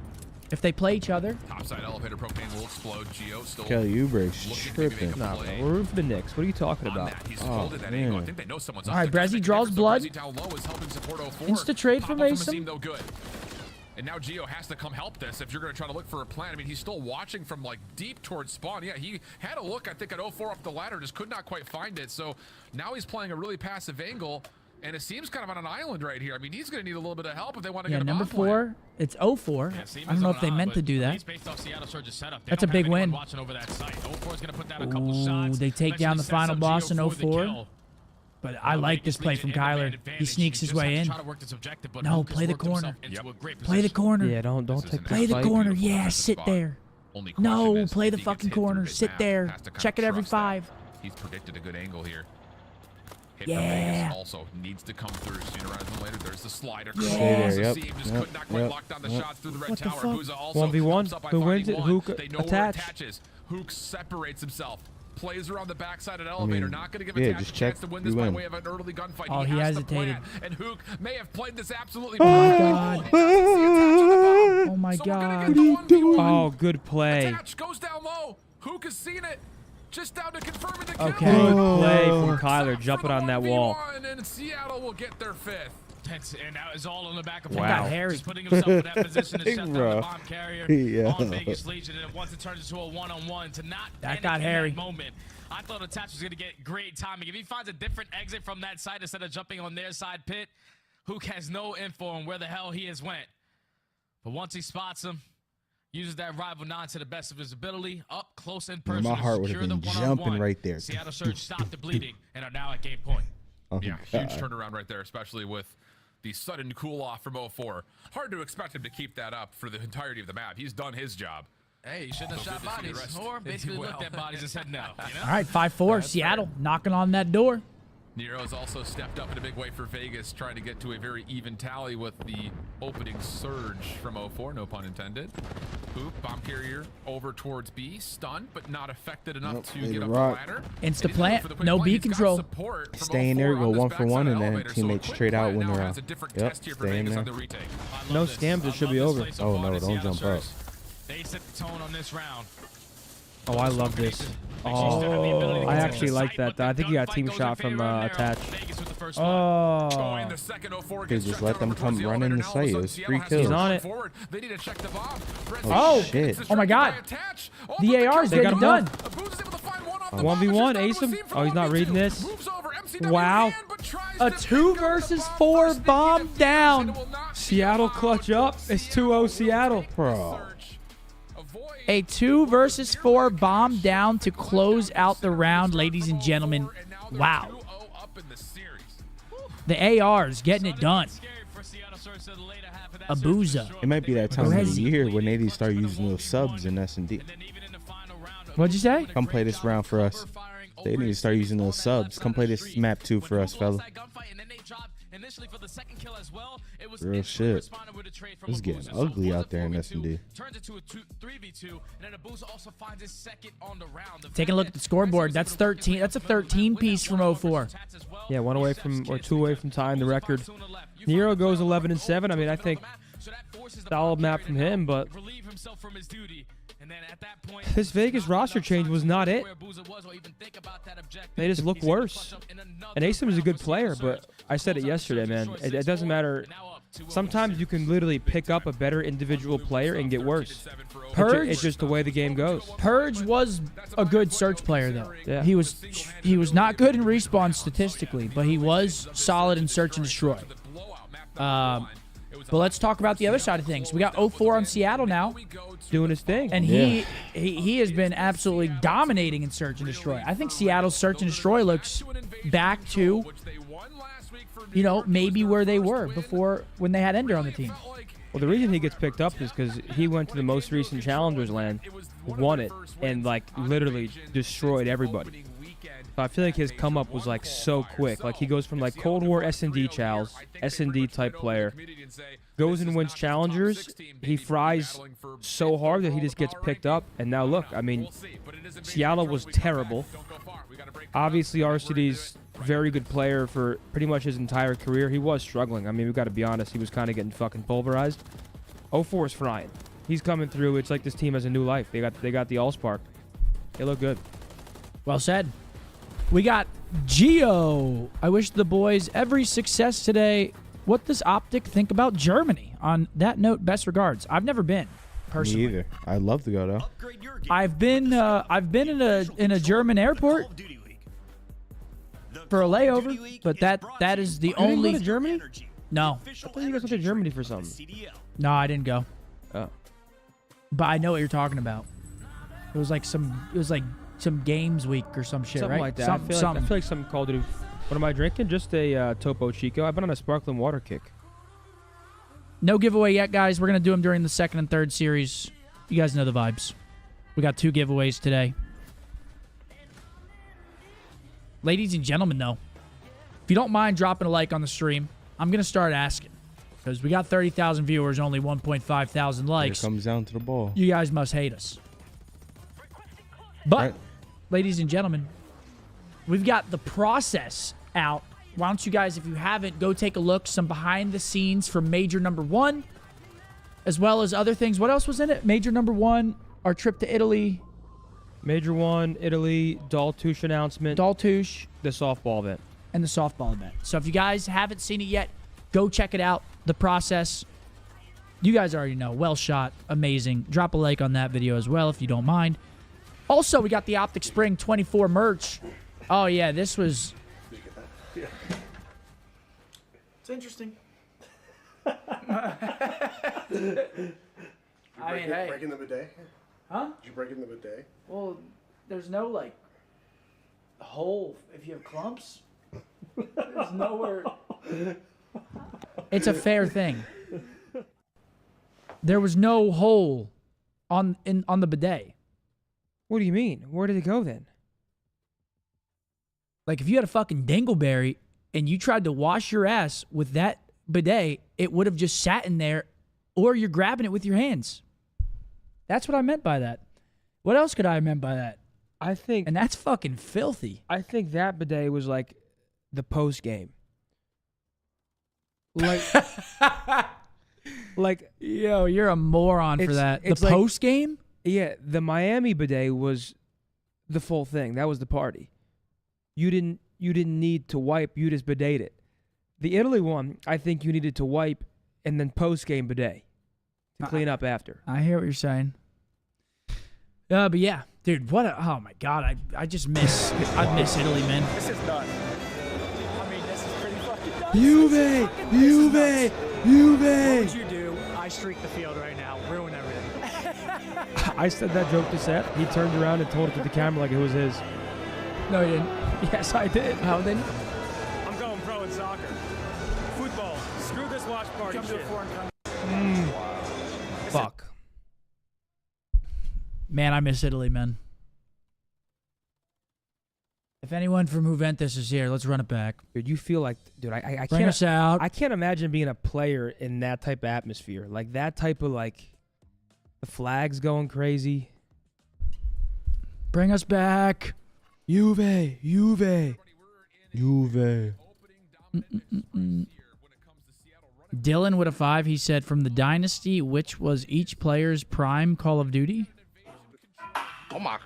If they play each other, Topside elevator propane will explode. Gio still Kelly Oubre's looking to maybe make tripping. a Nah, play. bro. We're rooting for the Knicks. What are you talking On about? that, he's Oh, folded that angle. I man. think they know someone's All up right, there. Brezzy draws So blood. Brezzy down low is helping support 04. Insta trade Pop from up Asim. Asim, though, good. And now Gio has to come help this if you're going to try to look for a plan. I mean, he's still watching from like deep towards spawn. Yeah, he had a look, I think, at 04 up the ladder, just could not quite find it. So now he's playing a really passive angle, and it seems kind of on an island right here. I mean, he's going to need a little bit of help if they want to yeah, get a number bomb plan. 4. It's 04. Yeah, Seaman's I don't know on if they high, meant but to do that. he's based off Seattle Surge's setup. They That's a don't have big anyone win. Watching over that site. 04's going to put down a couple Ooh, shots. they take down the eventually final sets up boss Gio in for the 04. kill. But I like this play from Kyler. He sneaks his way in. No, play the corner. Play the corner. Yeah, don't take Play this the fight. corner. Yeah, sit there. Only question No, is play if the he gets fucking hit through corner. his Sit map, there. has to kind Check of it every trust that. 5. He's predicted a good angle here. Hit Yeah. from Vegas also needs to come through sooner rather than later. There's the slider. Yeah. Stay there, Across the yep, seam, just yep, could not quite yep, lock down the yep. shots through the red What the tower. fuck? Booza also 1v1. comes up by Who wins finding it? one. Hook They know where attach. it attaches. Hook separates himself. Plays around the backside of the elevator. Not going to give yeah, Attach just a chance check, to win you this by win. way of an early gunfight. Oh, he has the hesitated. plan, and Hook may have played this absolutely. Oh, my God. Oh, my So we're gonna God. get the 1v1. Oh, good play. Attach goes down low. Hook has seen it. Just down to confirming the kill. Okay. Good play Oh. from Kyler jumping on that wall. And Seattle will get their 5th. And that is all on the back of Wow. Got Harry. Just putting himself in that position to shut down Bro. the bomb carrier Yeah. on Vegas Legion. And once it turns into a one-on-one, to not That panic got in Harry. that moment. I thought Attach was going to get great timing. If he finds a different exit from that side instead of jumping on their side pit, Hook has no info on where the hell he has went. But once he spots him, uses that rival 9 to the best of his ability, up close in person. My to heart would secure have the been one-on-one. jumping right there. Seattle Surge stopped the bleeding and are now at game point. Oh, Yeah, God. huge turnaround right there, especially with the sudden cool off from 0-4. Hard to expect him to keep that up for the entirety of the map. He's done his job. Hey, you shouldn't have So shot good to see the bodies. rest Or as basically well. looked at bodies and said no. You know? All right, 5-4. Seattle knocking on that door. Nero's also stepped up in a big way for Vegas, trying to get to a very even tally with the opening surge from 0-4, no pun intended. Boop, bomb carrier over towards B, stunned, but not affected enough Nope, to made get a up rock. the ladder. Insta plant, no B control. Stay in there, go 1 for 1, and then teammates straight out when they're out. Yep, stay in there. No scams, it should be over. Oh, no, don't jump up. They set the tone on this round. Oh, I love this. Oh, I actually like that. I think he got a team shot from Attach. Oh. Dude, just let them come run in the site. It was 3 kills. He's on it. Oh, shit. Oh, my God. The AR's They got getting him done. up. 1v1, ace him. Oh, he's not reading this. Wow. A 2 versus 4 bomb down. Seattle clutch up. It's 2-0 Seattle. Bro. A 2 versus 4 bomb down to close out the round, ladies and gentlemen. Wow. The AR's getting it done. Abuza. It might be that time of Crazy. the year when they need to start using those subs in S&D. What'd you say? Come play this round for us. They need to start using those subs. Come play this map too for us, fella. Real shit. It's getting ugly out there in S&D. Taking a look at the scoreboard. That's 13. That's a 13 piece from 0-4. Yeah, 1 away from, or 2 away from tying the record. Nero goes 11-7. I mean, I think solid map from him, but this Vegas roster change was not it. They just look worse. And Asim is a good player, but I said it yesterday, man. It doesn't matter. Sometimes you can literally pick up a better individual player and get worse. Purge. It's just the way the game goes. Purge was a good search player, though. Yeah. He was not good in respawn statistically, but he was solid in search and destroy. But let's talk about the other side of things. We got 0-4 on Seattle now, Doing his thing. and he has been absolutely dominating in search and destroy. I think Seattle's search and destroy looks back to, you know, maybe where they were before when they had Ender on the team. Well, the reason he gets picked up is because he went to the most recent Challengers LAN, won it, and like literally destroyed everybody. So I feel like his come up was like so quick. Like he goes from like Cold War S&D Chals, S&D type player, goes and wins Challengers. He fries so hard that he just gets picked up. And now look, I mean, Seattle was terrible. Obviously, RCD's very good player for pretty much his entire career. He was struggling. I mean, we got to be honest. He was kind of getting fucking pulverized. 0-4 is frying. He's coming through. It's like this team has a new life. They got the Allspark. They look good. Well said. We got Geo. I wish the boys every success today. What does Optic think about Germany? On that note, best regards. I've never been, personally. Me either. I'd love to go though. I've been in a German airport for a layover, but that is the You didn't only. go to Germany? No, I thought you guys went to Germany for something. no, I didn't go. Oh. But I know what you're talking about. It was like some games week or some shit, Something right? like that. I feel like something called it. What am I drinking? Just a Topo Chico. I've been on a sparkling water kick. No giveaway yet, guys. We're gonna do them during the second and third series. You guys know the vibes. We got 2 giveaways today. Ladies and gentlemen, though, if you don't mind dropping a like on the stream, I'm going to start asking. Because we got 30,000 viewers, only 1.5 thousand likes. It comes down to the ball. You guys must hate us. But, Right. ladies and gentlemen, we've got the process out. Why don't you guys, if you haven't, go take a look. Some behind the scenes from Major Number 1, as well as other things. What else was in it? Major Number 1, our trip to Italy. Major 1, Italy, Daltouche announcement. Daltouche. The softball event. And the softball event. So if you guys haven't seen it yet, go check it out. The process. You guys already know. Well shot. Amazing. Drop a like on that video as well if you don't mind. Also, we got the Optic Spring 24 merch. Oh, yeah. This was... It's interesting. I mean, hey. Break in the bidet? Huh? Did you break in the bidet? Well, there's no, like, hole if you have clumps. There's nowhere... It's a fair thing. There was no hole on the bidet. What do you mean? Where did it go then? Like, if you had a fucking dingleberry and you tried to wash your ass with that bidet, it would have just sat in there, or you're grabbing it with your hands. That's what I meant by that. What else could I have meant by that? I think... And that's fucking filthy. I think that bidet was like the post game. Like, yo, you're a moron for that. The it's like- post game? Yeah, the Miami bidet was the full thing. That was the party. You didn't need to wipe. You just bidet it. The Italy one, I think you needed to wipe and then post game bidet to clean up after. I hear what you're saying. But yeah, dude, what? Oh my God, I just miss. I miss Italy, man. This is nuts. I mean, this is pretty fucking nuts. Juve! Juve! Juve! What would you do? I streak the field right now. Ruin everything. I said that joke to Seth. He turned around and told it to the camera like it was his. No, you didn't. Yes, I did. How then? I'm going pro in soccer. Football. Screw this watch party shit. Fuck. Man, I miss Italy, man. If anyone from Juventus is here, let's run it back. Dude, you feel like, dude, I Bring can't. us out. I can't imagine being a player in that type of atmosphere, like that type of like, the flags going crazy. Bring us back. Juve, Juve, Juve. Dylan with a 5. He said, from the Dynasty, which was each player's prime Call of Duty? Oh my.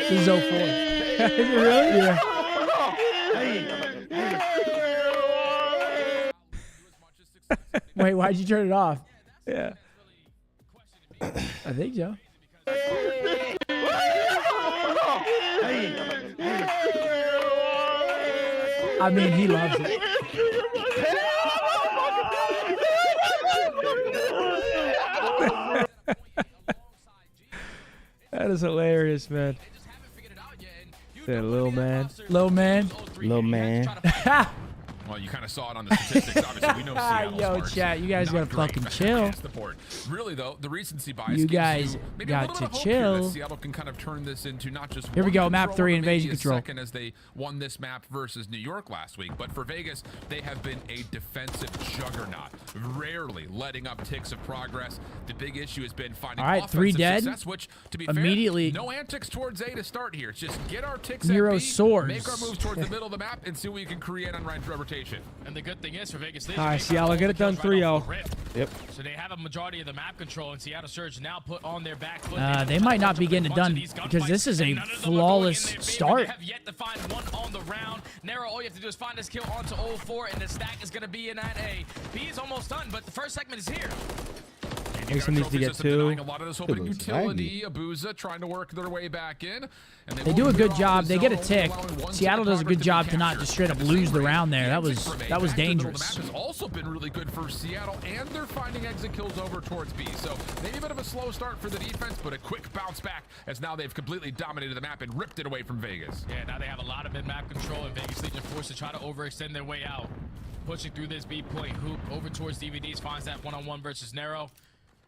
This is 04. Is it really? Yeah. Wait, why'd you turn it off? Yeah. I think so. I mean, he loves it. That is hilarious, man. That little man. Little man. Little man. Well, you kind of saw it on the statistics. Obviously, we know Seattle's Yo, marks chat, you guys not gotta great fucking chill. against the board. Really, though, the recency bias You gives guys you maybe got a little to bit of hope here chill. that Seattle can kind of turn this into not just Here we one go, map control, 3, but maybe invasion a control. second as they won this map versus New York last week. But for Vegas, they have been a defensive juggernaut, rarely letting up ticks of progress. The big issue has been finding All right, 3 offensive dead. success, which, to be Immediately. fair, no antics towards A to start here. It's just get our ticks Nero at B, swords. make our moves towards the middle of the map, and see what we can create on rotation. And the good thing is for Vegas, All right, Seattle, get it done 3-0. Yep. So they have a majority of the map control, and Seattle Surge now put on their back foot. They might not be getting it done because this is a flawless start. They have yet to find one on the round. Nero, all you have to do is find this kill onto 04, and the stack is going to be in at A. B is almost done, but the first segment is here. Mason needs to get 2. A lot of this opening utility. Abuza trying to work their way back in. And They do a good job. They get a tick. Seattle does a good job to not just straight up lose the round there. That was dangerous. The map has also been really good for Seattle, and they're finding exit kills over towards B. So maybe a bit of a slow start for the defense, but a quick bounce back as now they've completely dominated the map and ripped it away from Vegas. Yeah, now they have a lot of mid-map control, and Vegas Legion forced to try to overextend their way out. Pushing through this B point hoop over towards DVDs, finds that one-on-one versus Nero.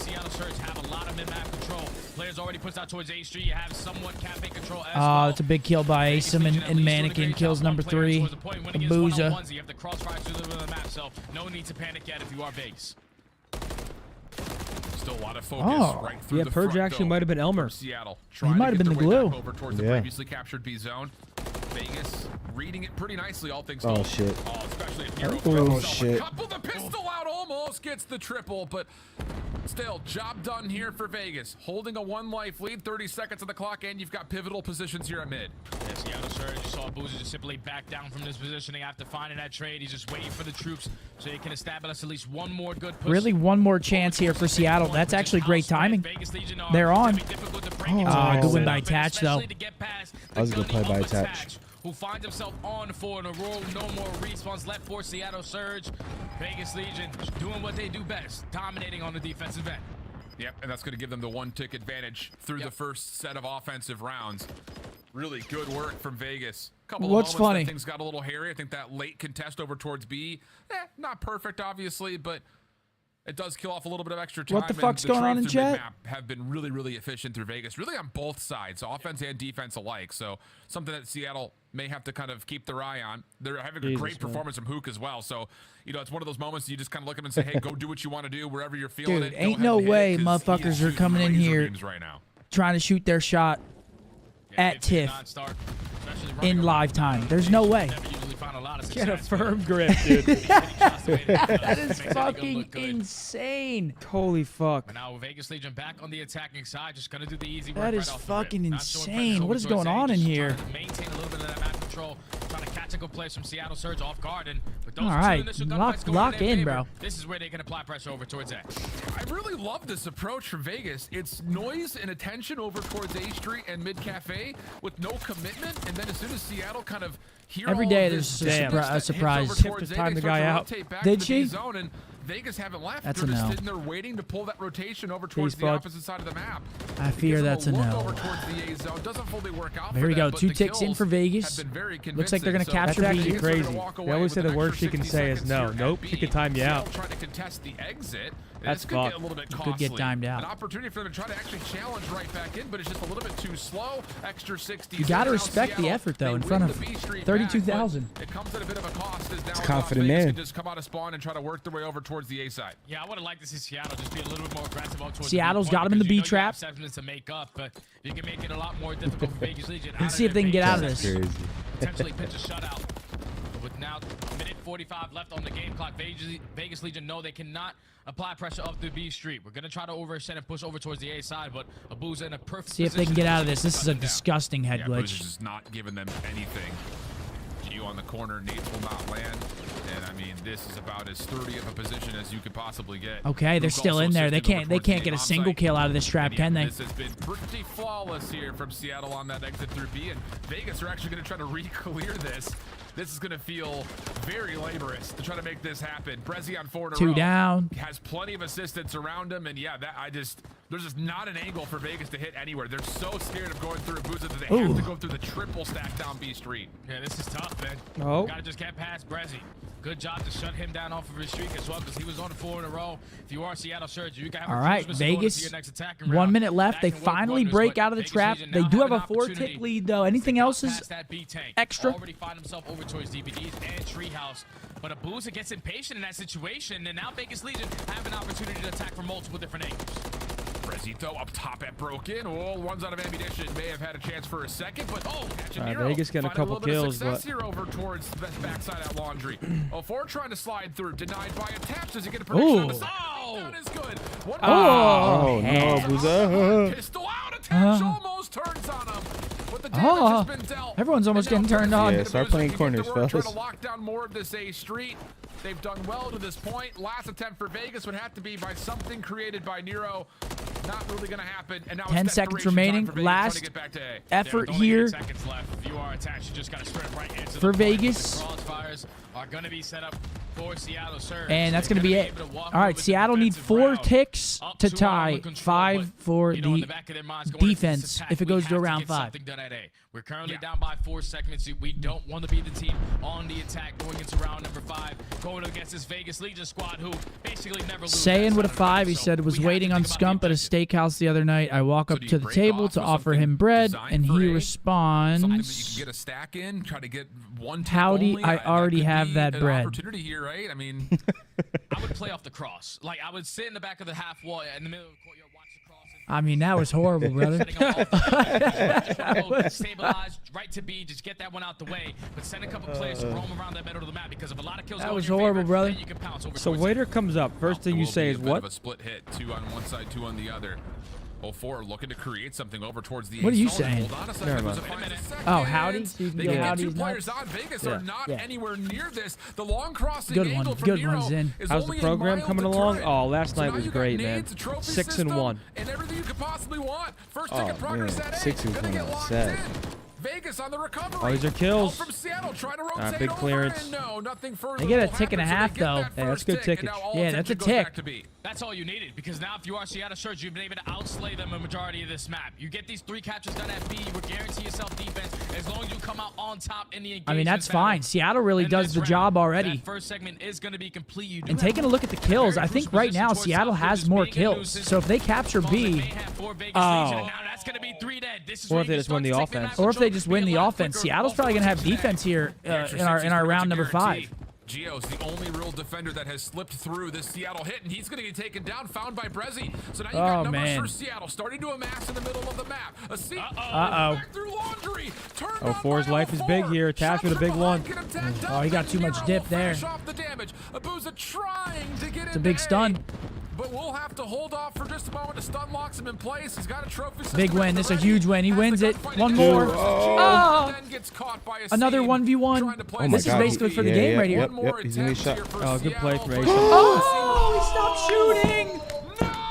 Seattle Surge have a lot of mid-map control. Players already pushed out towards A Street. You have somewhat cafe control as well. That's a big kill by Asim and Mannequin. Kills number 3. The Booza. You have the crossfire through the middle of the map, so no need to panic yet if you are Vegas. Still a lot of focus right through Yeah, the Purge front, actually though, might have been Elmer. for Seattle. He might have been the glue. Over towards the previously captured B zone. Vegas reading it pretty nicely, all things told. Oh shit. Oh, especially if Nero Oh, throws himself shit. a couple. The pistol out almost gets the triple, but still, job done here for Vegas. Holding a 1-life lead, 30 seconds on the clock, and you've got pivotal positions here at mid. Yes, Seattle Surge saw Boozer just simply back down from this positioning after finding that trade. He's just waiting for the troops so he can establish at least one more good push. Really, one more chance here for Seattle. That's actually great timing. They're on. Good win by Attach, though. That was a good play by Attach. Who finds himself on 4 in a row. No more respawns left for Seattle Surge. Vegas Legion doing what they do best, dominating on the defensive end. Yep, and that's going to give them the 1-tick advantage through the first set of offensive rounds. Really good work from Vegas. Couple of What's moments funny? that things got a little hairy. I think that late contest over towards B, not perfect, obviously, but it does kill off a little bit of extra time. What the fuck's and going on in trades through chat? mid-map have been really, really efficient through Vegas, really on both sides, offense and defense alike. So something that Seattle may have to kind of keep their eye on. They're having a great performance from Hook as well. So, you know, it's one of those moments you just kind of look at him and say, hey, go do what you want to do wherever you're feeling Dude, it. ain't Go no ahead and hit way it, 'cause he motherfuckers is are shooting coming in laser here beams right now. trying to shoot their shot at TIFF in live time. There's no way. Get a firm grip, dude. That is fucking insane. Holy fuck. But now Vegas Legion back on the attacking side, just gonna do the easy work. That is right off fucking the rip. Not showing insane. pressure What is over towards going on A, in just here? trying to maintain a little bit of that map control, trying to catch a good plays from Seattle Surge off guard. And with those All two right, initial lock- gunfights going lock their in, favor, bro. This is where they can apply pressure over towards A. I really love this approach from Vegas. It's noise and attention over towards A Street and Mid Cafe with no commitment, and then as soon as Seattle kind of hear Every all day of there's this a damage that hits surprise. over Tipped towards to A, time they the start guy to out. rotate back Did to the she? B zone, and Vegas haven't left. That's They're a just no. sitting there waiting to pull that rotation over towards the bud. opposite side of the map. I fear Gives them that's a look no. over towards the A zone. Doesn't fully work out Here for we them, go. but 2 the ticks in kills for Vegas. have been very Looks like they're gonna convincing. capture That's B. actually Vegas are gonna crazy. walk They away always with say an the worst extra she can 60 say is seconds no. here at Nope, B. she could time you Seattle out. trying to contest the exit. That's This could get fucked. a little bit Could costly. get timed out. An opportunity for them to try to actually challenge right back in, but it's just a little bit too slow. Extra 60. You gotta respect the effort, though, in front of 32,000. It comes at a bit of a cost as now It's Las confident Vegas man. can just come out of spawn and try to work their way over towards the A side. Yeah, I would have liked to see Seattle just be a little bit more aggressive out towards Seattle's the B got him in the because you B know you trap. have 7 minutes to make up, but you can make it a lot more difficult for Vegas Legion. Let's see if they can get out of That's this. crazy. Potentially pitch a shutout. But with now a minute 45 left on the game clock, Vegas Legion know they cannot apply pressure up the B street. We're gonna try to overextend and push over towards the A side, but Abuza in a perfect See if they can position get out of to this. This is a shut them down. disgusting head Yeah, glitch. Booz is just not giving them anything. Q on the corner, nades will not land. And I mean, this is about as sturdy of a position as you could possibly get. Okay, they're Luke still also in there. They sifted over can't. They towards the can't get a bomb single site. kill out of this trap, And yeah, can they? This has been pretty flawless here from Seattle on that exit through B, and Vegas are actually going to try to re-clear this. This is going to feel very laborious to try to make this happen. Brezzy on 4 in a row. 2 down. Has plenty of assistants around him, and yeah, there's just not an angle for Vegas to hit anywhere. They're so scared of going through Abuza that they have to go through the triple stack down B Street. Yeah, this is tough, man. Oh. Gotta just get past Brezzy. Good job to shut him down off of his streak as well, because he was on 4 in a row. If you are Seattle Surge, you can have All a right, cruise missile going into Vegas. your next attacking 1 round. minute left. That They can work finally wonders, break but out of the Vegas trap. Legion They now do have an a 4-tick opportunity lead, though. Anything else is past that B tank. extra? Already find himself over towards DBDs and Treehouse. But Abuza gets impatient in that situation, and now Vegas Legion have an opportunity to attack from multiple different angles. Brezzy though up top at broken. Oh, runs out of ammunition. May have had a chance for a second, but catching Nero. Vegas getting a Finding couple little bit of kills, success but here over towards the backside at Laundry. 4 trying to slide through, denied by Attach. Does he get a prediction on the side? That is good. Oh, no, Booza. Pistol out. Attach almost turns on him. But the damage has been dealt. Everyone's almost And now getting turned on. Yeah, start playing corners, Trying fellas. to lock down more of this A Street. They've done well to this point. Last attempt for Vegas would have to be by something created by Nero. Not really going to happen. And now 10 it's seconds desperation remaining. time for Vegas trying Last to get back to A. effort with only 8 here seconds left. If you are attached, you just got to sprint right into for the point. Vegas. The crossfires are going to be set up for Seattle Surge. And that's They're going to be gonna it. able to walk All right, over Seattle the need defensive 4 round. ticks Up to 2-1 tie, with control, 5 but, for you know, in the back of their minds going into this defense attack, if it we goes have to to round get 5. something done at A. okay. We're currently down by 4 segments. We don't want to be the team on the attack going into round number 5, going against this Vegas Legion squad who basically never lose. Saying with a 5, he said, was waiting on Scump at a steakhouse the other night. I walk up to the table to offer him bread, and he responds, something that you can get a stack in, try to get one take howdy, only. I already have that an bread. Opportunity here, right? I mean, I would play off the cross. Like, I would sit in the back of the half wall in the middle of the courtyard, watch the cross. I mean, that was horrible, brother. Stabilize, right to B, just get that one out the way. But send a couple players to roam around the middle of the map, because if a lot of kills That go was in your horrible, favor, brother. then you can pounce over So towards waiter it. comes up. First thing you say is It will be a bit what? of a split hit, 2 on one side, 2 on the other. 04 looking to create something over towards the What are you zone. saying? Hold on a second. Never There's mind. a final second. Oh, howdy? So you can They go can get howdy's 2 players nuts? on. Vegas Yeah. are not Yeah. anywhere near this. The long crossing Good angle one. from Good Nero one's in. is How's the only a program mild coming along? deterrent. Oh, last So night now was you got great, man. nades, a trophy 6 and system, 1. and everything you could possibly want. First Oh, ticket progress man. at 6 and gonna 1 get on locked set. in. Vegas on the recovery. Oh, these are kills. Help from Seattle trying to rotate big over, clearance. and no, nothing further They get a will tick and a happen, so half, they get though. that Yeah, that's first good tick, and tickage. now all Yeah, that's a attention goes back tick. to B. That's all you needed, because now if you are Seattle Surge, you've been able to outslay them a majority of this map. You get these 3 captures done at B, you will guarantee yourself defense as long as you come out on top in the engagement. I mean, that's battle. fine. Seattle really In does this the round, job already. That first segment is going to be complete. You do And have taking a look at the kills, I think right now Seattle has more kills. So if they capture B, Now that's going to be 3 dead. This is Or where if they you just win start the to take offense. map or if they control, just be win a the lot offense, quicker, Seattle's probably going to have defense here in our round number 5. Gio's the only real defender that has slipped through this Seattle hit, and he's going to get taken down, found by Brezzy. So now you got numbers man. for Seattle starting to amass in the middle of the map. A seat back through laundry. Turned on 04's by life is big 04. here. Attached with a big one. Get him tagged Oh, he up, got and too much Nero dip will there. finish off the damage. Abuza trying to get It's a big stun. But we'll have to hold off for just a moment to stun locks him in place. He's got a trophy system Big win. at This the is a ready. huge win. He Has the wins it. gunfight One again more. versus Oh. Gio, then gets caught by a Another seam, 1v1. trying to play Oh my This is God. basically for the game right here. One more Yep, he's gonna be attempt shot. here for Oh, good play Seattle. from Mason. Oh, he stopped shooting.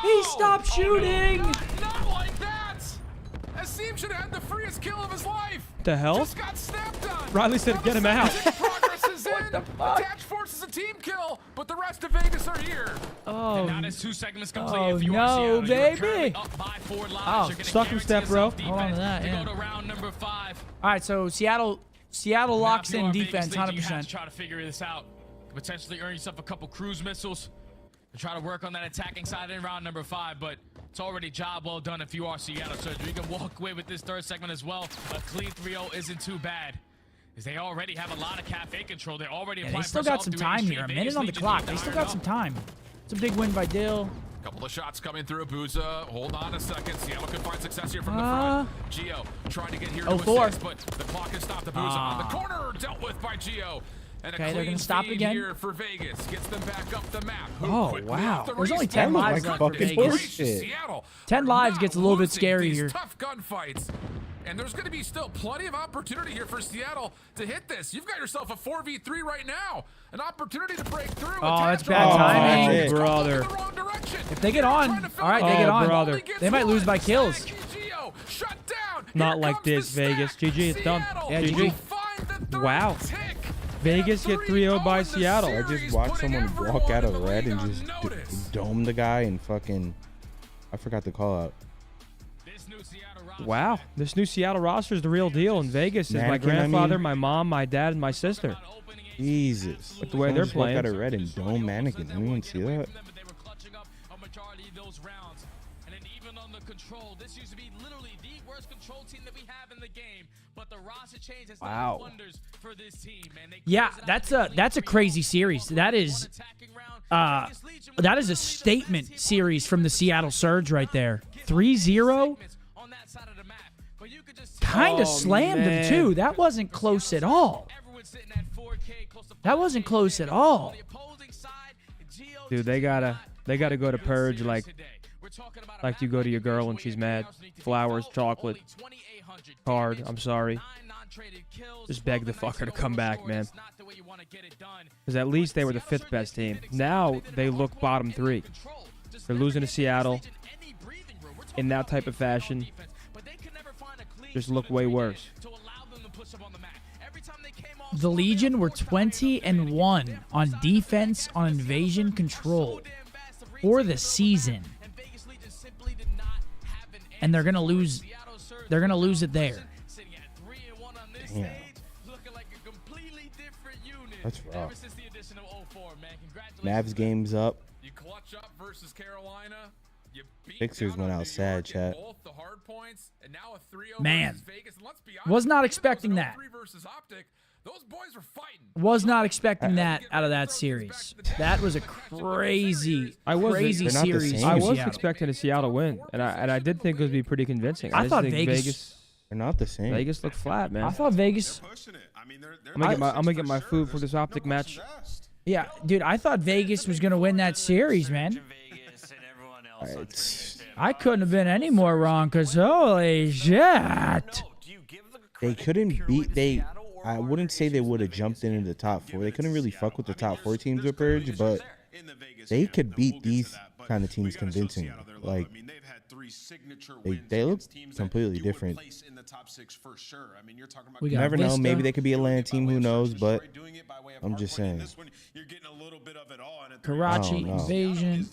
He stopped shooting. Not like that. Asim should have had the freest kill of his life. The hell? Just got snapped on. Riley said, "Get him out." Progress is in. Attach force is a team kill, but the rest of Vegas are here. Oh, Now there's 2 segments complete. Oh, if you no, are Seattle, you are currently baby. up by 4 lives. Oh, You're gonna suck him, guarantee step, bro. yourself Hold on to that, defense yeah. to go to round number 5. all right. So Seattle Now, locks if you in are Vegas defense, Legion, You have 100%. to try to figure this out. Potentially earn yourself a couple cruise missiles and try to work on that attacking side in round number 5. But it's already job well done if you are Seattle Surge. You can walk away with this 3rd segment as well. A clean 3-0 isn't too bad, as they already have a lot of cafe control. They're already Yeah, applying they still pressure got all some through time HV. here. A Vegas minute on the Legion clock. need They to still iron got some up. time. It's a big win by Dill. Couple of shots coming through Abuza. Hold on a second. Seattle could find success here from the Uh, front. Gio trying to get here 04. to assist, but the clock has stopped Abuza on the corner. Dealt with by Gio. And Okay, a they're clean gonna stop feed again. here for Vegas. Gets them back up the map. Oh, Quickly wow. off the There's only respawn. 10 lives like left for fucking Vegas. bullshit. Seattle 10 are lives not gets a little bit losing scary these here. Tough gunfights. And there's going to be still plenty of opportunity here for Seattle to hit this. You've got yourself a 4v3 right now. An opportunity to break through. Oh, that's Attach bad on. timing. that's it. Brother. In the wrong direction. If they get on, Trying to fill all right, the they gap. get on. brother. Only gets They might lose one. by kills. Gio shut down. Not Here like comes this, the Vegas. stack. GG, it's done. Seattle Yeah, will GG. find the third Wow. tick. Vegas get 3-0 by Seattle. I just watched someone walk out of red and just dome the guy and fucking. I forgot the call out. This new Seattle roster, Wow, this new Seattle roster is the real deal. In Vegas is my Mannequin, I grandfather, mean. my mom, my dad, and my sister. opening a Jesus. But the way they're Someone just walked playing. out of red and dome mannequin. Anyone see that? But they were clutching up a majority of those rounds. And then even on the control, this used to be literally the worst control team that we have in the game. But the roster change has Wow. done wonders for this team, man. They Yeah, closed that's out a that's a crazy series. That is that is a statement series from the Seattle Surge right there. 3-0. on that side of the map. But you could just Kind of Oh, slammed man. him too. That wasn't close at all. everyone sitting at 4K, close to That wasn't close at all. the opposing side. Gio Dude, they gotta go to Purge like you go to your girl when she's mad. Flowers, chocolate, card. I'm sorry. Just beg the fucker to come back, man. Because at least they were the 5th best team. Now they look bottom 3. They're losing to Seattle in that type of fashion. Just look way worse. The Legion were 20-1 on defense on invasion control for the season. And they're gonna lose. They're gonna lose it there. Damn. stage, looking like a completely different unit. That's rough. Ever since the addition of 04, man. Mavs Congratulations. game's up. You clutch up versus Carolina. You beat Sixers down went on out New sad, York in chat. both the hard points, and now a 3-0 Man. versus Vegas. And let's be honest, Was not even though expecting it was that. 0-3 versus Optic, those boys were fighting. Was not expecting that out of that series. That was a crazy, crazy They're not the series. same. for I was Seattle. expecting a Seattle win, and I did think it would be pretty convincing. I just thought think Vegas- They're not the same. Vegas looked flat, man. I thought Vegas. I'm gonna get my food for this Optic match. Yeah, dude, I thought Vegas was gonna win that series, man. Vegas and everyone else It's- I couldn't have been any more wrong, cause holy shit. They couldn't beat. I wouldn't say they would have jumped into the top 4. They couldn't really fuck with the top 4 teams with Purge, but they could beat these kind of teams convincingly. Like, they look completely different. We You got never know. Vista. Maybe they could be a land team. Who knows? But I'm just saying. Karachi Oh, no. invasion.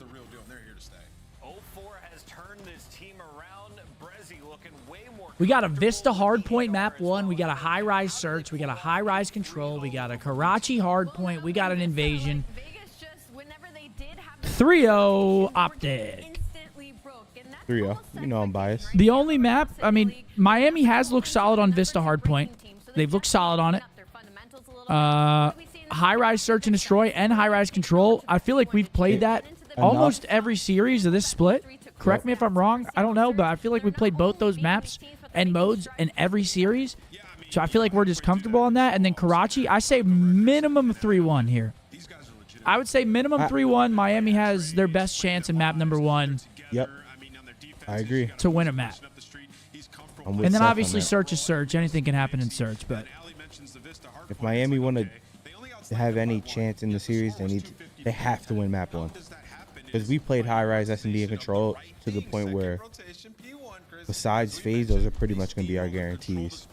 04 has turned this team around. Brezzy looking way more. We got a Vista hardpoint map 1. We got a high-rise search. We got a high-rise control. We got a Karachi hardpoint. We got an invasion. 3-0 Optic. 3-0. You know I'm biased. The only map, I mean, Miami has looked solid on Vista hardpoint. They've looked solid on it. High-rise search and destroy and high-rise control. I feel like we've played that almost every series of this split. Correct me if I'm wrong. I don't know, but I feel like we played both those maps and modes in every series. So I feel like we're just comfortable on that. And then Karachi, I say minimum 3-1 here. I would say minimum 3-1. Miami has their best chance in map number 1 Yep. I agree. to win a map. I'm with And then Seth on obviously that. search is search. Anything can happen in search, but If Miami want to have any chance in the series, they have to win map 1. Because we played high rise S&D and control to the point where, besides FaZe, those are pretty much going to be our guarantees.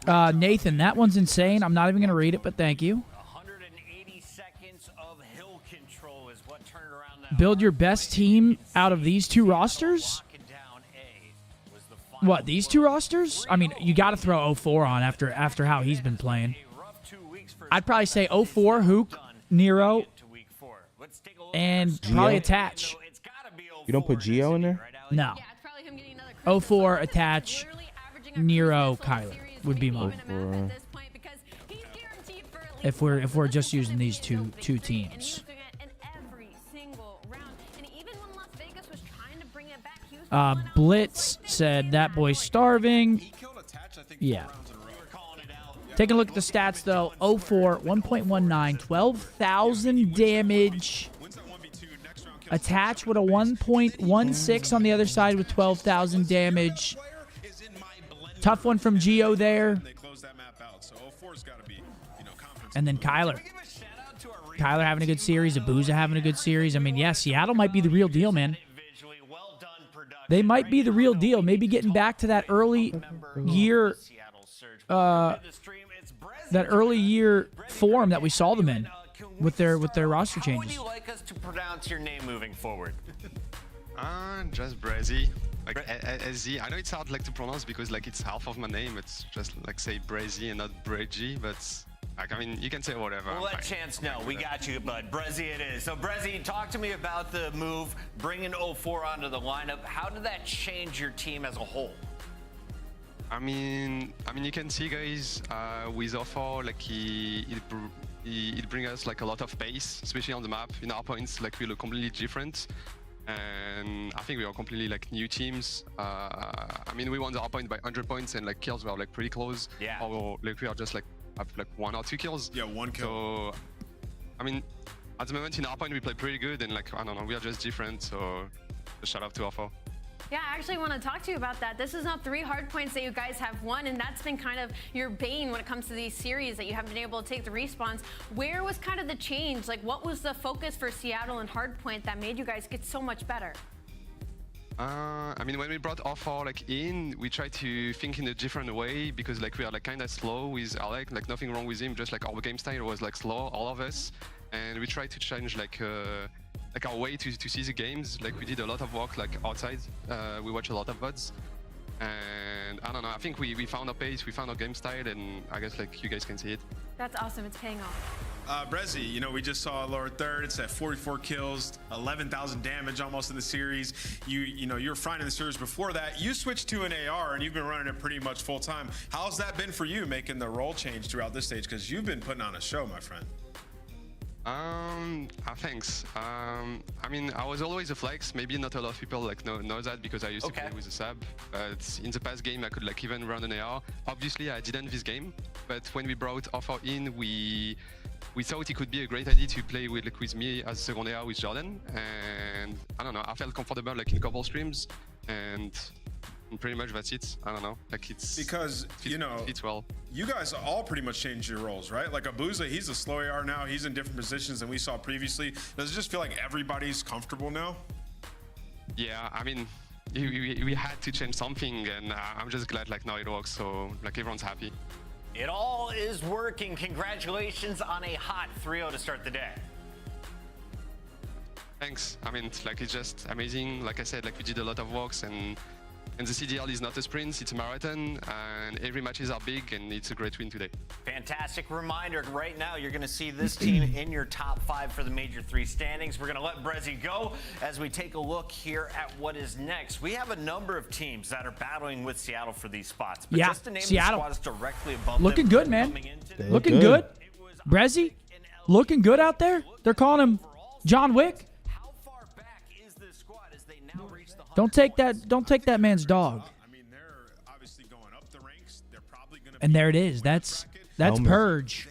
Nathan, that one's insane. I'm not even going to read it, but thank you. 180 seconds of hill control is what turned around that. Build your best team out of these two rosters? Locking down A was the final What, these two rosters? I mean, you got to throw 04 on after how he's been playing. rough 2 weeks for I'd probably say 04, Hook, Nero, to week 4. Let's take a look and probably Attach. It's gotta be You don't put Geo in there? No. 04, Attach, Nero, Kyler would be mine. If we're just using these two teams. Blitz said that boy's starving. Yeah. Taking a look at the stats though. 04, 1.19, 12,000 damage. Attach with a 1.16 on the other side with 12,000 damage. Tough one from Geo there. And then Kyler. Kyler having a good series. Abuza having a good series. I mean, yeah, Seattle might be the real deal, man. They might be the real deal. Maybe getting back to that early year, form that we saw them in with their roster How would changes. you like us to pronounce your name moving forward? Just Brezzy. Like SZ. I know it's hard like to pronounce because like it's half of my name. It's just like say Brezzy and not Breggy, but like I mean you can say whatever. We'll I'm let fine. Chance know. We got you, bud. Brezzy it is. So Brezzy, talk to me about the move, bringing 04 onto the lineup. How did that change your team as a whole? I mean you can see guys with Offer like it brings us like a lot of pace, especially on the map. In our points, like we look completely different. And I think we are completely like new teams. I mean, we won the point by 100 points, and like kills were like pretty close. Yeah. Or like we are just like have like 1 or 2 kills. Yeah, 1 kill. So, I mean, at the moment in our point we play pretty good, and like I don't know, we are just different. So, just shout out to Offer. Yeah, I actually want to talk to you about that. This is now 3 hard points that you guys have won, and that's been kind of your bane when it comes to these series that you haven't been able to take the respawns. Where was kind of the change? Like, what was the focus for Seattle and hardpoint that made you guys get so much better? I mean, when we brought Offer like in, we tried to think in a different way because like we are like kind of slow with Alec. Like nothing wrong with him, just like our game style was like slow, all of us. and we try to change like our way to see the games. Like we did a lot of work like outside. We watch a lot of VODs, and I don't know. I think we found our pace, we found our game style, and I guess like you guys can see it. That's awesome. It's paying off. Brezzy, you know, we just saw a lower third. It's at 44 kills, 11,000 damage almost in the series. You know, you were frying in the series before that. You switched to an AR, and you've been running it pretty much full time. How's that been for you, making the role change throughout this stage? Because you've been putting on a show, my friend. Thanks. I mean, I was always a flex. Maybe not a lot of people like know that because I used to play with a sub. But in the past game, I could like even run an AR. Obviously, I didn't this game. But when we brought Offer in, we thought it could be a great idea to play with me as second AR with Jordan. And I don't know, I felt comfortable like in couple streams, and pretty much that's it. I don't know, like it's because you know it's well. You guys all pretty much changed your roles, right? Like Abuza, he's a slow AR now. He's in different positions than we saw previously. Does it just feel like everybody's comfortable now? Yeah, I mean, we had to change something, and I'm just glad like now it works. So like everyone's happy. It all is working. Congratulations on a hot 3-0 to start the day. Thanks. I mean, like it's just amazing. Like I said, like we did a lot of works, and the CDL is not a sprint, it's a marathon, and every matches are big, and it's a great win today. Fantastic reminder. Right now, you're going to see this team in your top 5 for the Major 3 standings. We're going to let Brezzy go as we take a look here at what is next. We have a number of teams that are battling with Seattle for these spots. But just to name Seattle. the squads directly above looking them, good, man. Looking good. Brezzy, looking good out there. They're calling him John Wick. Don't take that man's dog. I mean, they're obviously going up the ranks. They're probably going to. And there it is. That's Elmer. Purge.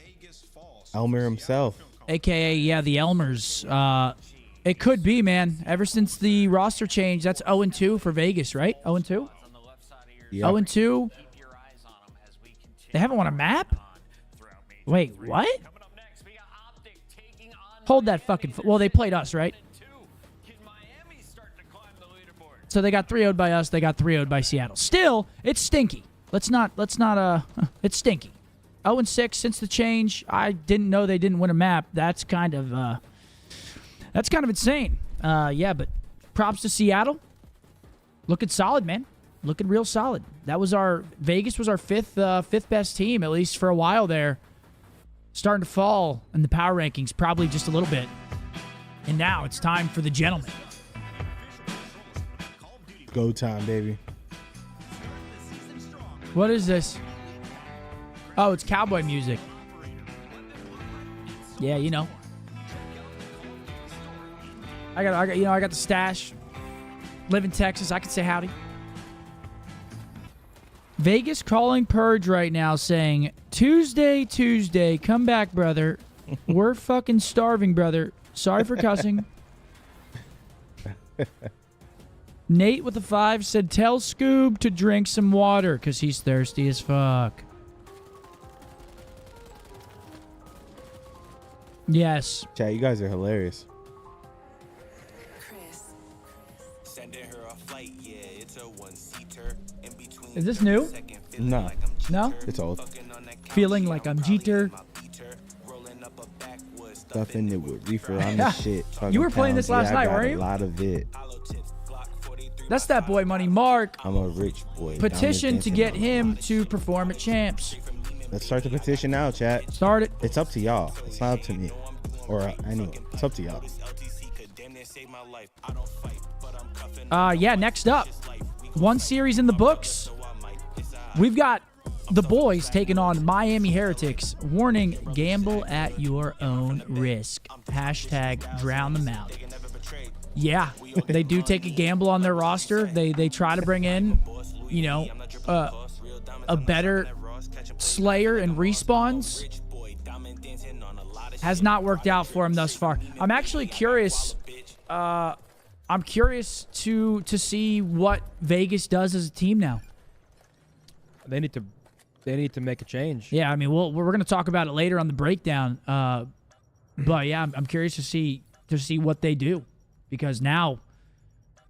Elmer himself. AKA, yeah, the Elmers. It could be, man. Ever since the roster change, that's 0-2 for Vegas, right? 0-2? Yeah. 0-2. They haven't won a map? Wait, what? Hold that fucking... Well, they played us, right? So they got 3-0'd by us. They got 3-0'd by Seattle. Still, it's stinky. Let's not, it's stinky. 0-6 since the change. I didn't know they didn't win a map. That's kind of insane. Yeah, but props to Seattle. Looking solid, man. Looking real solid. Vegas was our fifth best team, at least for a while there. Starting to fall in the power rankings, probably just a little bit. And now it's time for the gentlemen. Go time, baby. What is this? Oh, it's cowboy music. Yeah, you know. I got the stash. Live in Texas. I can say howdy. Vegas calling Purge right now saying, Tuesday, come back, brother. We're fucking starving, brother. Sorry for cussing. Nate with a 5 said, tell Scoob to drink some water because he's thirsty as fuck. Yes. Chat, you guys are hilarious. Is this new? No. No? It's old. Feeling like I'm Jeter. Stuffing it with reefer on the shit. You were playing this last night, weren't you? A lot of it. That's that boy money, Mark. I'm a rich boy. Petition to get him to perform at Champs. Let's start the petition now, chat. Start it. It's up to y'all. It's not up to me. Or anyone. It's up to y'all. Yeah, next up. One series in the books. We've got the boys taking on Miami Heretics. Warning, gamble at your own risk. Hashtag drown them out. Yeah, they do take a gamble on their roster. They try to bring in, a better Slayer and respawns. Has not worked out for him thus far. I'm actually curious. I'm curious to see what Vegas does as a team now. They need to make a change. Yeah, I mean, we're gonna talk about it later on the breakdown. But yeah, I'm curious to see what they do, because now,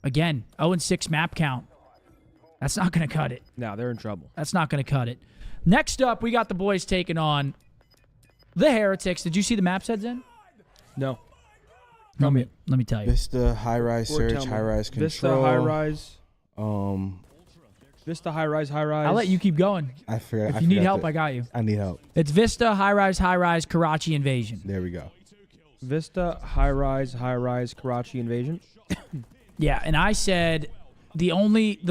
again, 0-6 map count. That's not gonna cut it. No, they're in trouble. That's not gonna cut it. Next up, we got the boys taking on the Heretics. Did you see the maps, heads in? No. Let me tell you. Vista, high rise Or search, tell me. high rise control. Vista, high rise. Vista, high rise. I'll let you keep going. I forgot. If you need help, I got you. I need help. It's Vista, high rise, Karachi invasion. There we go. Vista, high rise, Karachi invasion. Yeah, and I said the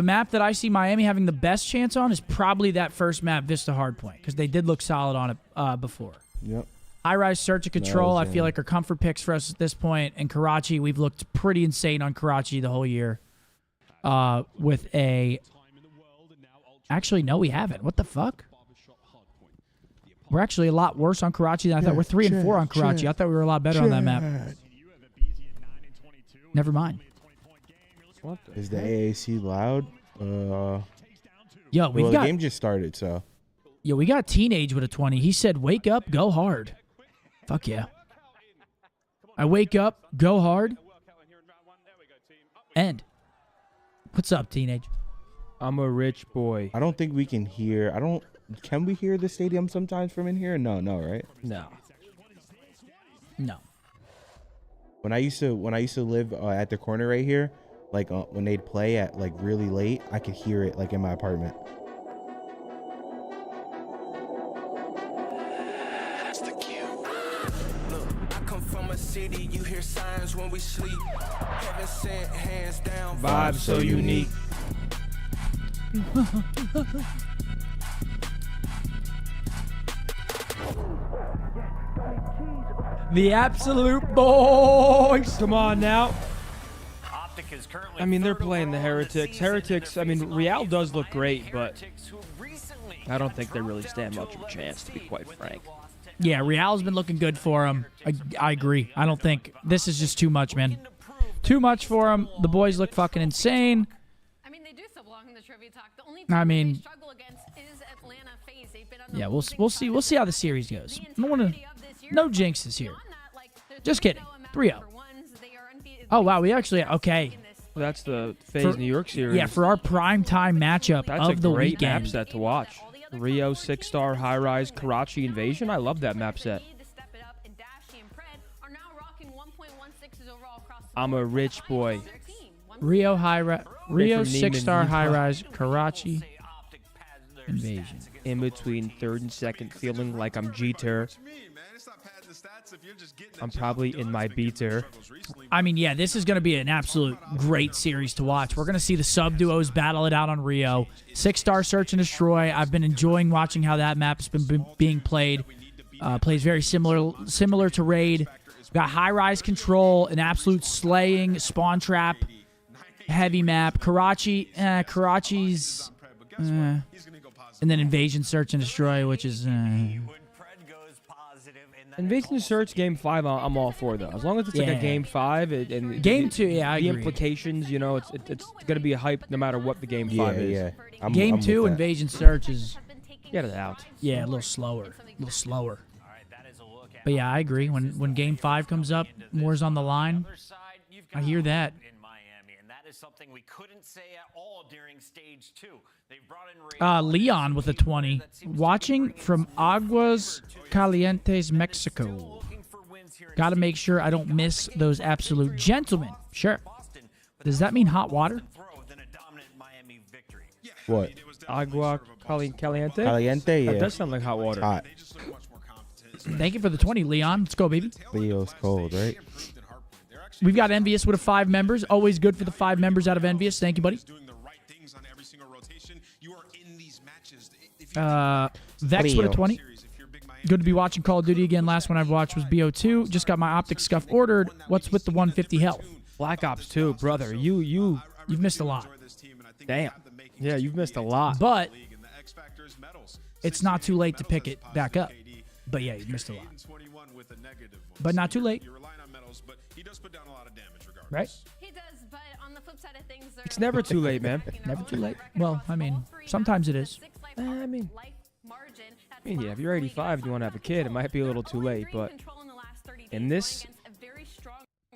map that I see Miami having the best chance on is probably that first map, Vista Hardpoint, because they did look solid on it before. Yep. High rise search and control, I was, feel like are comfort picks for us at this point. And Karachi, we've looked pretty insane on Karachi the whole year. With a... Actually, no, we haven't. What the fuck? We're actually a lot worse on Karachi than I thought. We're 3 and 4 on Karachi. I thought we were a lot better on that map. Never mind. What Is the AAC loud? Yo, the game just started, so. Yo, we got Teenage with a 20. He said, wake up, go hard. Fuck yeah. I wake up, go hard, end. What's up, Teenage? I'm a rich boy. I don't think we can hear. Can we hear the stadium sometimes from in here? No, right? No. When I used to live at the corner right here, like when they'd play at like really late, I could hear it like in my apartment. That's the cue. Look, I come from a city, you hear signs when we sleep. Heaven sent, hands down. Vibes so unique. The absolute boys. Come on now. Optic is currently I mean, they're playing the Heretics. Heretics, I mean, Real does look great, but I don't think they really stand much of a chance, to be quite frank. Yeah, Real's been looking good for him. I agree. I don't think this is just too much, man. Too much for him. The boys look fucking insane. I mean, they do still belong in the trivia talk. The only I team mean, they struggle against is Atlanta FaZe. They've been on the yeah, we'll see how the series goes. I don't want to. No jinxes here. Just kidding. 3-0. Oh wow, we actually okay. Well, that's the FaZe New York series. Yeah, for our primetime matchup that's of the a great weekend. map set to watch. Rio 6-star high rise Karachi invasion. I love that map set. I'm a rich boy. Rio 6-star Neiman, high rise Karachi invasion. In between third and second, feeling like I'm Jeter. I'm probably in my beater. I mean, yeah, this is going to be an absolute great series to watch. We're going to see the sub-duos battle it out on Rio. 6-star search and destroy. I've been enjoying watching how that map has been being played. Plays very similar to Raid. Got high-rise control, an absolute slaying spawn trap, heavy map. Karachi's... and then invasion search and destroy, which is... Invasion Search Game 5, I'm all for, though. As long as it's like a Game 5. And Game 2, yeah, I agree. The implications, you know, it's going to be a hype no matter what the Game 5 is. Yeah, Game 2, Invasion Search is... Get it out. Yeah, a little slower. But yeah, I agree. When Game 5 comes up, more's on the line. I hear that. Something we couldn't say at all during stage 2. They've brought in Leon with a 20. Watching from Aguas Calientes, Mexico. Got to make sure I don't miss those absolute gentlemen. Sure. Does that mean hot water? What? Agua Caliente? Caliente, yeah. That does sound like hot water. Hot. Thank you for the 20, Leon. Let's go, baby. Leo's cold, right? We've got Envious with a 5 members. Always good for the 5 members out of Envious. Thank you, buddy. Vex with a 20. Good to be watching Call of Duty again. Last one I've watched was BO2. Just got my Optic Scuff ordered. What's with the 150 health? Black Ops 2, brother. You've missed a lot. Damn. Yeah, you've missed a lot. But it's not too late to pick it back up. But yeah, you missed a lot. But not too late. Right? He does, but on the flip side of things, it's never too late, man. Never too late. Well, I mean, sometimes it is. I mean, yeah, if you're 85 and you want to have a kid, it might be a little too late, but in this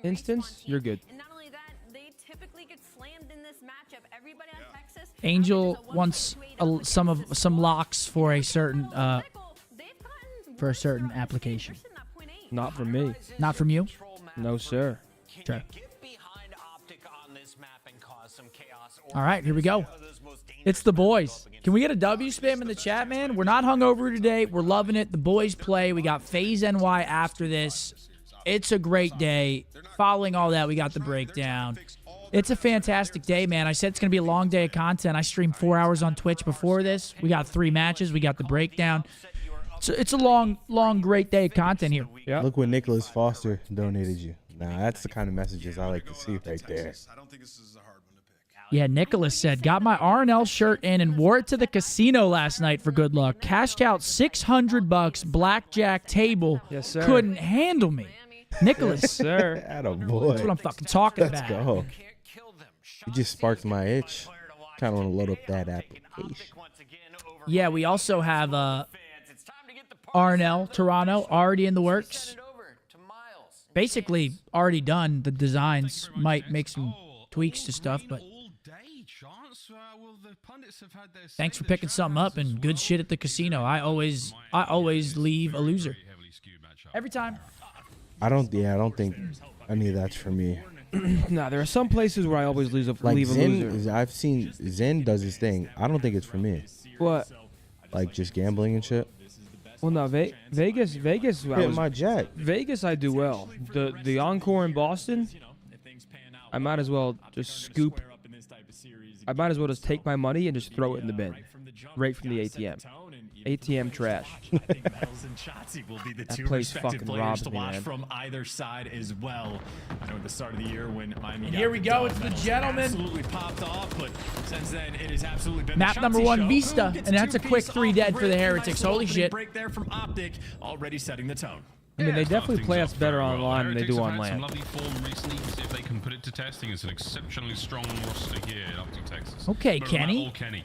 instance, you're good. Angel wants some locks for a certain application. Not from me. Not from you? No, sir. Sure. All right, here we go. It's the boys. Can we get a W spam in the chat, man? We're not hungover today. We're loving it. The boys play. We got FaZe NY after this. It's a great day. Following all that, we got the breakdown. It's a fantastic day, man. I said it's going to be a long day of content. I streamed 4 hours on Twitch before this. We got 3 matches. We got the breakdown. So it's a long, great day of content here. Yeah. Look what Nicholas Foster donated you. Nah, that's the kind of messages I like to see right there. Yeah, Nicholas said, got my RNL shirt in and wore it to the casino last night for good luck. Cashed out $600, blackjack table. Yes, sir. Couldn't handle me. Nicholas. Yes, sir. Attaboy. That's what I'm fucking talking Let's about. go. You just sparked my itch. Kind of want to load up that application. Yeah, we also have RNL Toronto already in the works. Basically already done. The designs might make some tweaks to stuff, but thanks for picking something up and good shit at the casino. I always leave a loser. Every time. I don't think any of that's for me. Nah, there are some places where I always leave a loser. I've seen Zen does his thing. I don't think it's for me. What? Like just gambling and shit. Well, no, Vegas. Hit my jack. Vegas, I do well. The Encore in Boston, I might as well just scoop. I might as well just take my money and just throw it in the bin, right from the ATM. ATM trash. That place fucking robs me, man. From either side as well. I know at the start of the year when Miami. And here we go. It's the gentleman. Absolutely popped off, but since then it has absolutely been map number 1, Vista, and that's a quick 3 dead for the Heretics. Holy shit! Break there from Optic, already setting the tone. I mean, they definitely play us better online than they do on land. Some lovely form recently. See if they can put it to testing. It's an exceptionally strong roster here in Optic, Texas. Okay, Kenny. Kenny.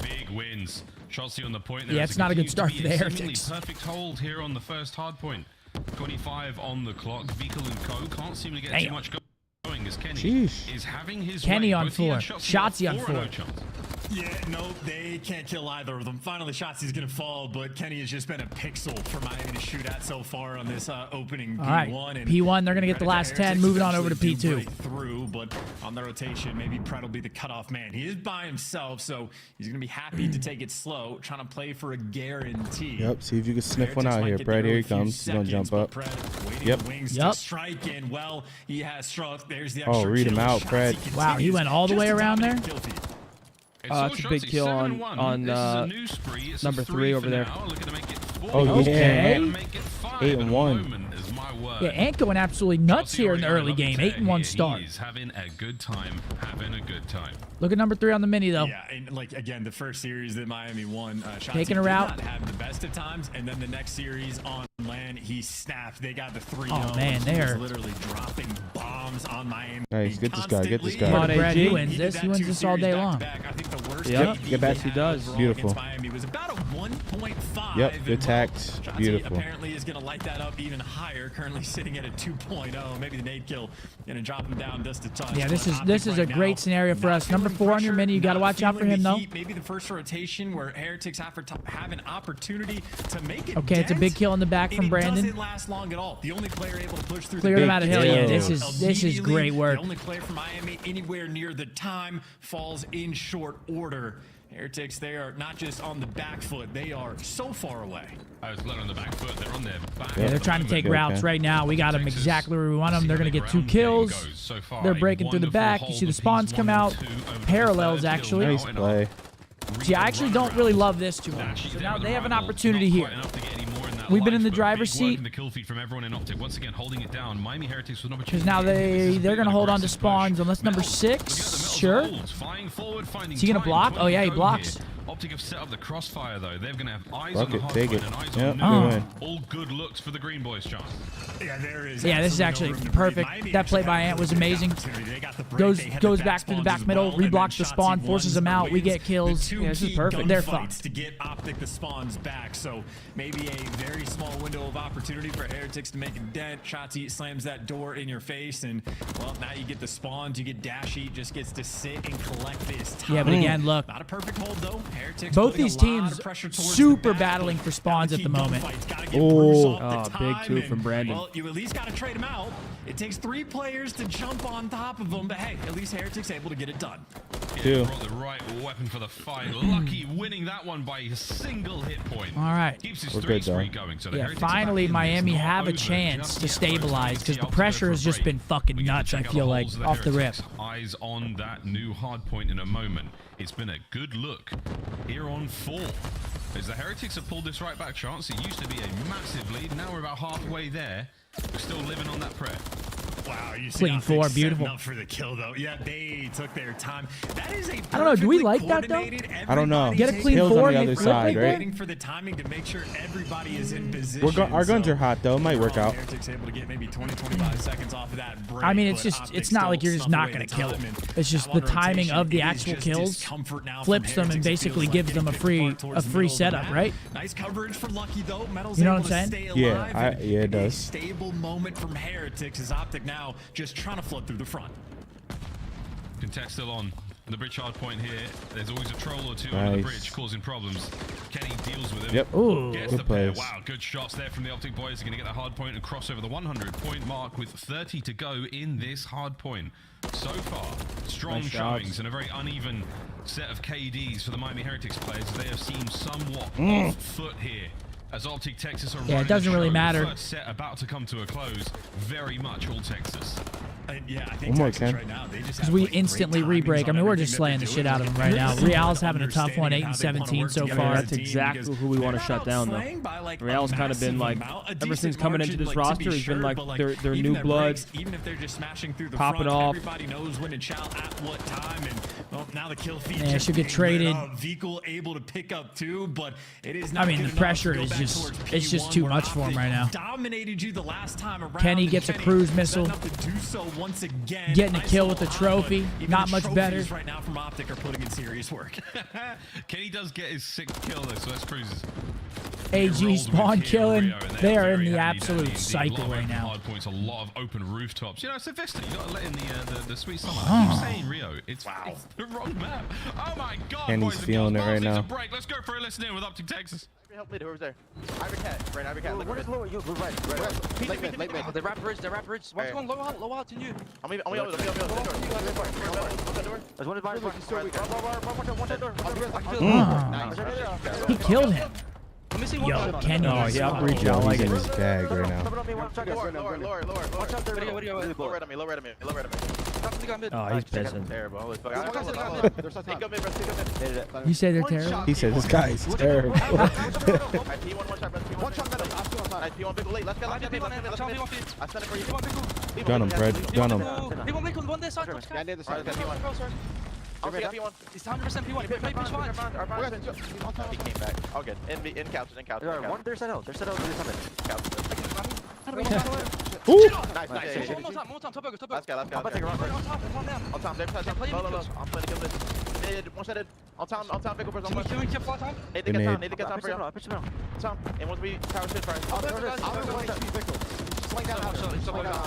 Big wins. Shotzi on the point. Yeah, it's not a good start for the Heretics. Perfect hold here on the first hard point. 25 on the clock. Vehicle and Co. Can't seem to get too much going as Kenny is having his Kenny way. on 4. Shotzi on 4. Yeah, no, they can't kill either of them. Finally, Shotzi's going to fall, but Kenny has just been a pixel for Miami to shoot at so far on this opening P1. All right, P1, they're going to get the last 10, moving on over to P2. Through, but on the rotation, maybe Pret will be the cutoff man. He is by himself, so he's going to be happy to take it slow, trying to play for a guarantee. Yep, see if you can sniff one out here. Pret, here he comes. He's going to jump up. Yep. Strike in. Well, he has struck. There's the extra read him out, Pret. Wow, he went all the way around there? It's a big kill on number 3 over there. Oh, yeah. Okay. 8-1. Yeah, Ant going absolutely nuts here in the early game. 8-1 start. He's having a good time. Look at number 3 on the mini, though. Yeah, and like again, the first series that Miami won, taking her out. Have the best of times, and then the next series on land, he snapped. They got the 3-0. Oh man, they're literally dropping bombs on Miami. Nice, get this guy, get this guy. Come on, Brad, he wins this. He wins this all day long. I think the worst yep, yes, he does. Beautiful. Miami was about a 1.5. Yep, good tact. Beautiful. Apparently is going to light that up even higher. Currently sitting at a 2.0. Maybe the nade kill going to drop him down just a touch. Yeah, this is a great scenario for us. Number 4 on your mini, you got to watch out for him though. Maybe the first rotation where Heretics have an opportunity to make it. Okay, it's a big kill in the back from Brandon. It doesn't last long at all. The only player able to push through. Cleared him out of hill. Yeah, this is great work. The only player from Miami anywhere near the time falls in short order. Heretics, they are not just on the back foot, they are so far away. I was on the back foot, they're on their back. Yeah, they're trying to take routes right now. We got them exactly where we want them. They're going to get 2 kills. They're breaking through the back. You see the spawns come out. Parallels, actually. Nice play. See, I actually don't really love this too much. So now they have an opportunity here. We've been in the driver's seat. Because now they're going to hold on to spawns unless number 6. Sure. Is he going to block? Oh, yeah, he blocks. Optic have set up the crossfire though. They're going to have eyes Fuck on the it, hard take point it. and eyes Yep, on good win. all good looks for the green boys, John. Yeah, there is. Yeah, this is actually perfect. That play by Ant was amazing. Goes back through the back middle, reblocks the spawn, forces them out. We get kills. Yeah, this is perfect. They're fucked. To get Optic the spawns back, so maybe a very small window of opportunity for Heretics to make a dent. Shotzi slams that door in your face, and well, now you get the spawns. You get Dashy just gets to sit and collect this time. Yeah, but again, look. Not a perfect hold though. Both these teams super battling for spawns at the moment. Oh, big two from Brandon. Well, you at least got to trade them out. It takes 3 players to jump on top of them, but hey, at least Heretic's able to get it done. Yeah, brought the right weapon for the fight. Lucky winning that one by a single hit point. All right. Keeps his 3 streak going. So yeah, finally Miami have a chance to stabilize because the pressure has just been fucking nuts, I feel like, off the rip. Eyes on that new hard point in a moment. It's been a good look here on 4. As the Heretics have pulled this right back chance, it used to be a massive lead. Now we're about halfway there. We're still living on that prayer. Wow, you see Clean 4, beautiful. Up for the kill though. Yeah, they took their time. That is a I don't know. Do we like that though? I don't know. Get a clean Hills 4 on the other side, right? Waiting for the timing to make sure everybody is in position. Our guns are hot though. It might work out. Heretics able to get maybe 20-25 seconds off of that break. I mean, it's not like you're just not going to kill it. It's just the timing of the actual kills flips them and basically gives them a free setup, right? Nice coverage from Lucky though. Metal's you know able what I'm to stay saying? alive. Yeah, it does. Stable moment from Heretics as Optic now just trying to flood through the front. Contest still on the bridge hard point here. There's always a troll or two on the bridge causing problems. Kenny deals with him. Yep. Ooh, good plays. Wow, good shots there from the Optic boys. They're going to get that hard point and cross over the 100-point mark with 30 to go in this hard point. So far, strong showings and a very uneven set of KDs for the Miami Heretics players. They have seemed somewhat off foot here. As Optic Texas are it doesn't really matter. First set about to come to a close. Very much all Texas. Yeah, I think Texas right now, they just because we instantly re-break. I mean, we're just slaying the shit out of them right now. Real's having a tough one, 8-17 so far. That's exactly who we want to shut down, though. Real's kind of been like, ever since coming into this roster, has been like their new blood, even if they're just smashing through the popping front, off. Everybody knows when to chow at what time, and well, now the kill feed yeah, should get traded. Vikul able to pick up 2, but it is. I mean, the pressure is just—it's just too much for him right now. Dominated you the last time around. Kenny gets a cruise missile. Getting a kill with the trophy, not much better. Right now from Optic are putting in serious work. Kenny does get his 6th kill though, so that's cruises. AG spawn killing. They are in the absolute cycle right now. Hard points, a lot of open rooftops. You know, it's a Vista. You got to let in the sweet summer. I keep saying Rio. It's the wrong map. Oh my God! Kenny's feeling it right now. Break. Let's go for a listen in with Optic Texas. Help me, whoever's there. Ivory cat, right, Ivory cat. What is lower? You, right. Late mid. The rap bridge, One's going low out to you. I'm leaving. There's one in bar. He killed him. Yo, Kenny. Oh, he outbreached out like in his bag right now. Oh, he's pissing. You say they're terrible? He said this guy is terrible. Gun him, Fred. Gun him. He's 100% P1. He came back. All good. In couches. They're set out. Ooh! Nice. One more time. Top go. Let's go. I'm about to take a run. On time. Low. I'm playing kill this. Mid. One shotted. On time. Big overs on one. Need to get time. Bring him. Time. And once we tower shit first. Sling down.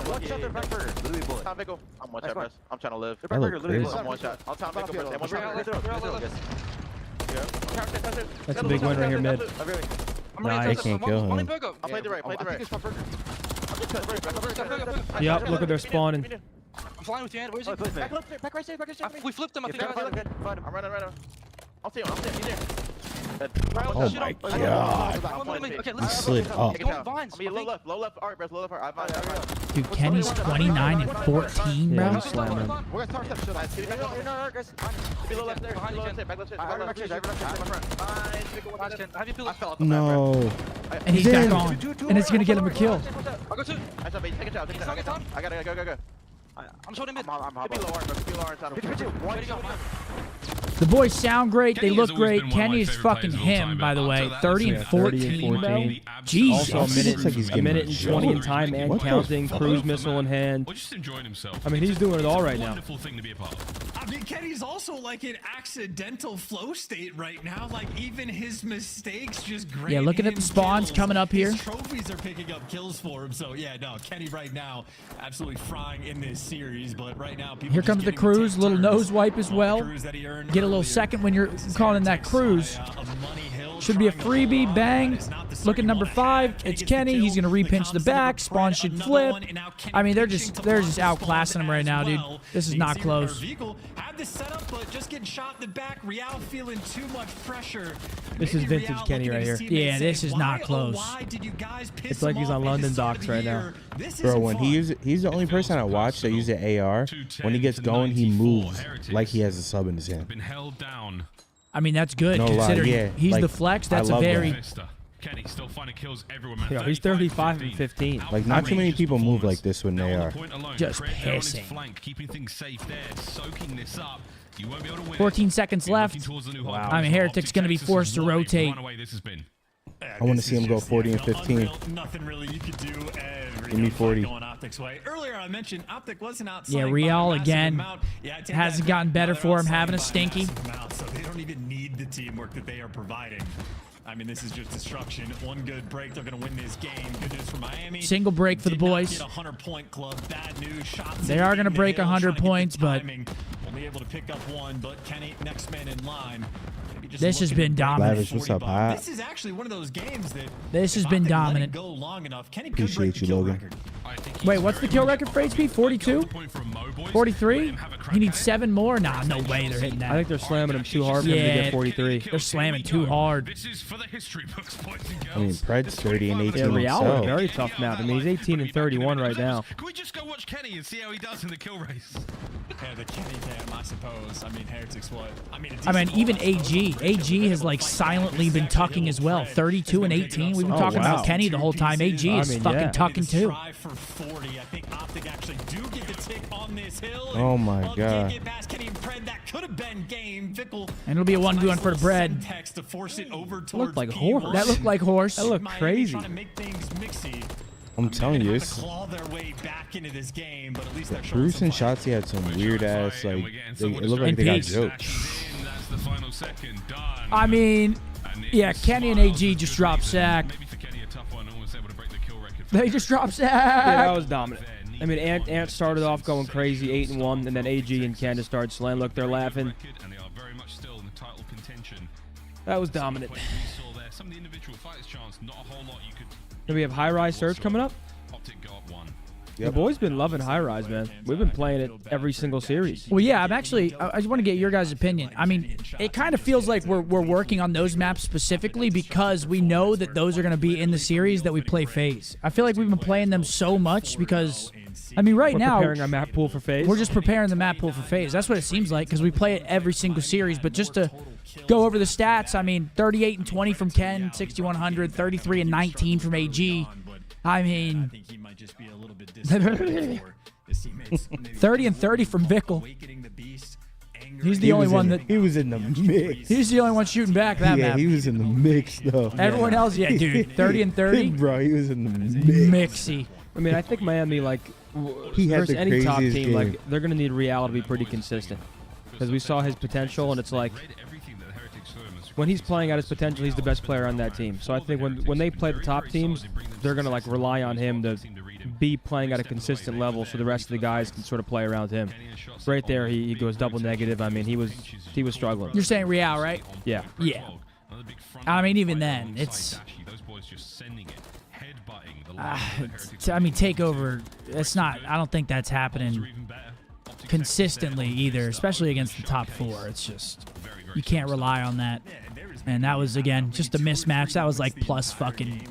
One shot there, Becker. Literally bullet. Time, Vickle. I'm one shot, bro. I'm trying to live. I look crazy. I'm one shot. On time, Vickle. And one shot. That's a big win right here, mid. I can't kill him. I'll play the right. Yep, look at their spawning. I'm flying with you, Ant. Where's he? Back right side. We flipped him. I think I'm running. I'll see him. He's there. Oh my God. He slid up. Low left. All right, bro. Low left. All right. Dude, Kenny's 29 and 14, bro. Yeah, he's slamming. We're gonna start step. Be low left there. Back left. No. And he's back on. And it's gonna get him a kill. I'll go two. I gotta go. I'm showing him. The boys sound great. They look great. Kenny is fucking him, by the way. 30 and 14, bro. Jesus. Also a minute and 20 in time and counting. Cruise missile in hand. Just enjoying himself. I mean, he's doing it all right now. Wonderful thing to be a part of. I mean, Kenny's also like an accidental flow state right now. Like even his mistakes just grant Yeah, looking at the spawns coming up here. His trophies are picking up kills for him. So yeah, no, Kenny right now absolutely frying in this series. But right now, people here comes the cruise, little nose wipe as well. Get a a little second when you're calling in that cruise. Should be a freebie. Bang. Look at number 5. It's Kenny. He's gonna repinch the back. Spawn should flip. I mean, they're just outclassing him right now, dude. This is not close. Had this set up, but just getting shot in the back. Real feeling too much pressure. This is vintage Kenny right here. Yeah, this is not close. It's like he's on London docks right now. Bro, when he's the only person I watch that uses AR. When he gets going, he moves like he has a sub in his hand. Been held down. I mean, that's good No considering lie, yeah. he's Like, the flex. That's I a love very that. Kenny still finding kills everywhere, man. Yo, he's 35 and 15. Like, not too many people move like this when they are. just pissing. Flank, keeping things safe there, soaking this up. You won't be able to win. 14 seconds left. Wow. I mean, Heretic's going to be forced to rotate. I want to see him go 40 and 15. Nothing really you could do. Give me 40. Going Optic's way. Earlier I mentioned Optic wasn't outside. Yeah, Real again hasn't gotten better for him, having a stinky. So they don't even need the teamwork that they are providing. I mean, this is just destruction. One good break, they're going to win this game. Good news for Miami. Single break for the boys. They are going to break 100 points, but only able to pick up one. But Kenny, next man in line. This has been dominant. Lavish, what's up, Hot? This is actually one of those games that this has been dominant. go long enough, Kenny could Appreciate break you, the kill Logan. record. Wait, what's the kill record for HP? 42? 43? He needs 7 more? Nah, no way they're hitting that. I think they're slamming him too hard for him to get 43. They're slamming too hard. This is for the history books, boys and girls. I mean, Pred's 30 and 18 Yeah, Real is himself. a very tough map. I mean, he's 18 and 31 right now. Can we just go watch Kenny and see how he does in the kill race? Yeah, the Kenny Dam, I suppose. I mean, Heretic's what? I mean, even AG. AG has like silently been tucking as well. 32 and 18. We've been talking about Kenny the whole time. AG is fucking tucking too. Try for 40. I think Optic actually do get the tick on this hill. Oh my God. Get past Kenny and Pred. That could have been game. Vickle. And it'll be a 1v1 for the bread. To force it over Looked like horse. That looked like horse. That looked crazy. Trying to make things mixy. I'm telling you, this. Claw their way back into this game, but at least they're Bruce and Shotzi had some weird ass, like, it looked like they got joked. I mean, yeah, Kenny and AG just dropped sack. They just dropped sack. Yeah, that was dominant. I mean, Ant started off going crazy, 8-1, and then AG and Ken just started slaying. Look, they're laughing. That was dominant. Do we have high-rise surge coming up? The boys been loving high-rise, man. We've been playing it every single series. Well, yeah, I just want to get your guys' opinion. I mean, it kind of feels like we're working on those maps specifically because we know that those are going to be in the series that we play FaZe. I feel like we've been playing them so much because, I mean, right now, preparing our map pool for FaZe. We're just preparing the map pool for FaZe. That's what it seems like because we play it every single series. But just to go over the stats, I mean, 38 and 20 from Ken, 6,100, 33 and 19 from AG. I mean, 30 and 30 from Vickle. He's the only one that he was in the mix. He's the only one shooting back that map. Yeah, he was in the mix though. Everyone else, yeah, dude, 30 and 30. Bro, he was in the mix. Mixy. I mean, I think Miami, like, he had versus the any top craziest team, game. like, they're gonna need Real to be pretty consistent because we saw his potential, and it's like when he's playing at his potential, he's the best player on that team. So I think when they play the top teams, they're gonna like rely on him to be playing at a consistent level, so the rest of the guys can sort of play around him. Right there, he goes double negative. I mean, he was struggling. You're saying Real, right? Yeah. Yeah. I mean, even then, it's. I mean, takeover. It's not. I don't think that's happening consistently either, especially against the top 4. It's just you can't rely on that. And that was again just a mismatch. That was like plus fucking.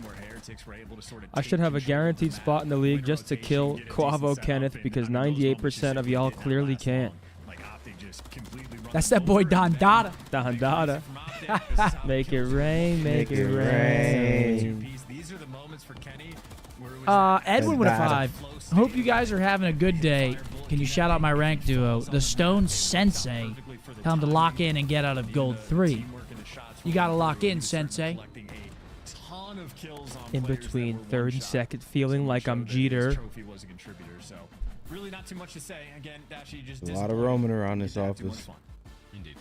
I should have a guaranteed spot in the league just to kill Quavo Kenneth because 98% of y'all clearly can't. That's that boy Don Dada. Don Dada. Make it rain, make it rain. These are the moments for Kenny. Edwin with a 5. Hope you guys are having a good day. Can you shout out my rank duo, the Stone Sensei? Tell him to lock in and get out of Gold 3. You got to lock in, Sensei. In between 3rd and 2nd, feeling like I'm Jeter. Really not too much to say. Again, Dashy just a lot of roaming around this office. Indeed.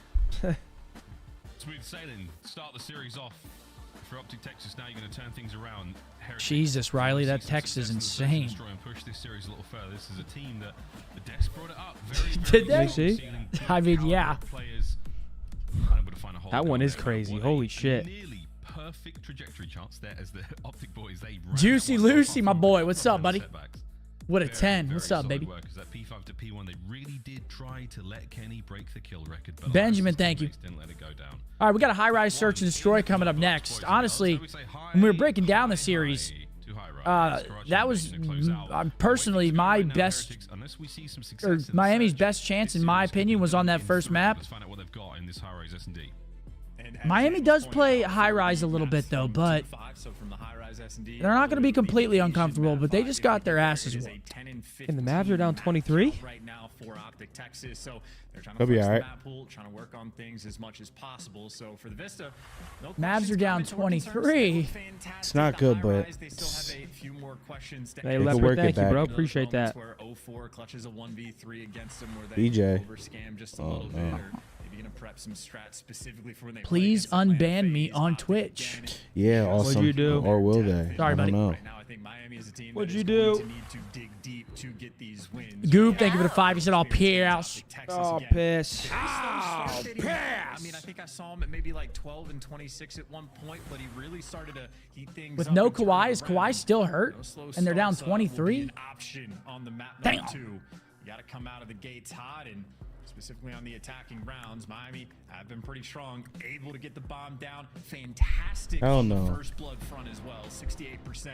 Smooth sailing. Start the series off for Optic Texas. Now you're going to turn things around. Jesus, Riley, that text is insane. Push this series a little further. This is a team that the Dex brought it up. Did they? See? I mean, yeah. to find a hole. That one down is there. crazy. What Holy a shit. Nearly perfect trajectory charts there as the Optic boys, they ran Juicy that one Lucy, off my on boy. What's up, buddy? setbacks. What a Very, 10. very What's up, solid baby? work, 'cause that P5 to P1, they really did try to let Kenny break the kill record. But Benjamin, thank you. Didn't let it go down. All right, we got a high-rise search and destroy coming up next. Honestly, when we were breaking down the series, that was personally my best, or Miami's best chance, in my opinion, was on that first map. Let's find out what they've got in this high-rise S&D. Miami does play high-rise a little bit, though, but they're not going to be completely uncomfortable, but they just got their asses whooped. And the Mavs are down 23? Right now for Optic Texas, so they're trying They'll to be flex all the right. map pool, trying to work on things as much as possible. So for the Vista, no Mavs are down questions, 23. It's not good, but they still have a few more questions to Hey, answer. Leopard, work it thank you, back. bro. Appreciate that. Where 04 clutches a 1v3 against them, where they BJ. overscam just a little bit, or maybe gonna prep some strats specifically for when they play Please against Atlanta unban me FaZe, on Optic Twitch. again. Yeah, awesome. What'd you do? Or will they? Sorry, I buddy. don't know. Right now, I think Miami is a team What'd that you is going do? to need to dig deep to get these wins. Goop, thank you for the 5. He said, "I'll Pierce." Oh, piss. I mean, I think I saw him at maybe like 12 and 26 at one point, but he really started to heat things With up no and turn Kawhi, is it around. Kawhi still hurt? No slow And they're down starts, will be 23? an option on the map Damn. number 2. You got to come out of the gates hot, and specifically on the attacking rounds, Miami have been pretty strong, able to get the bomb down. Fantastic Hell on the no. first blood front as well, 68%.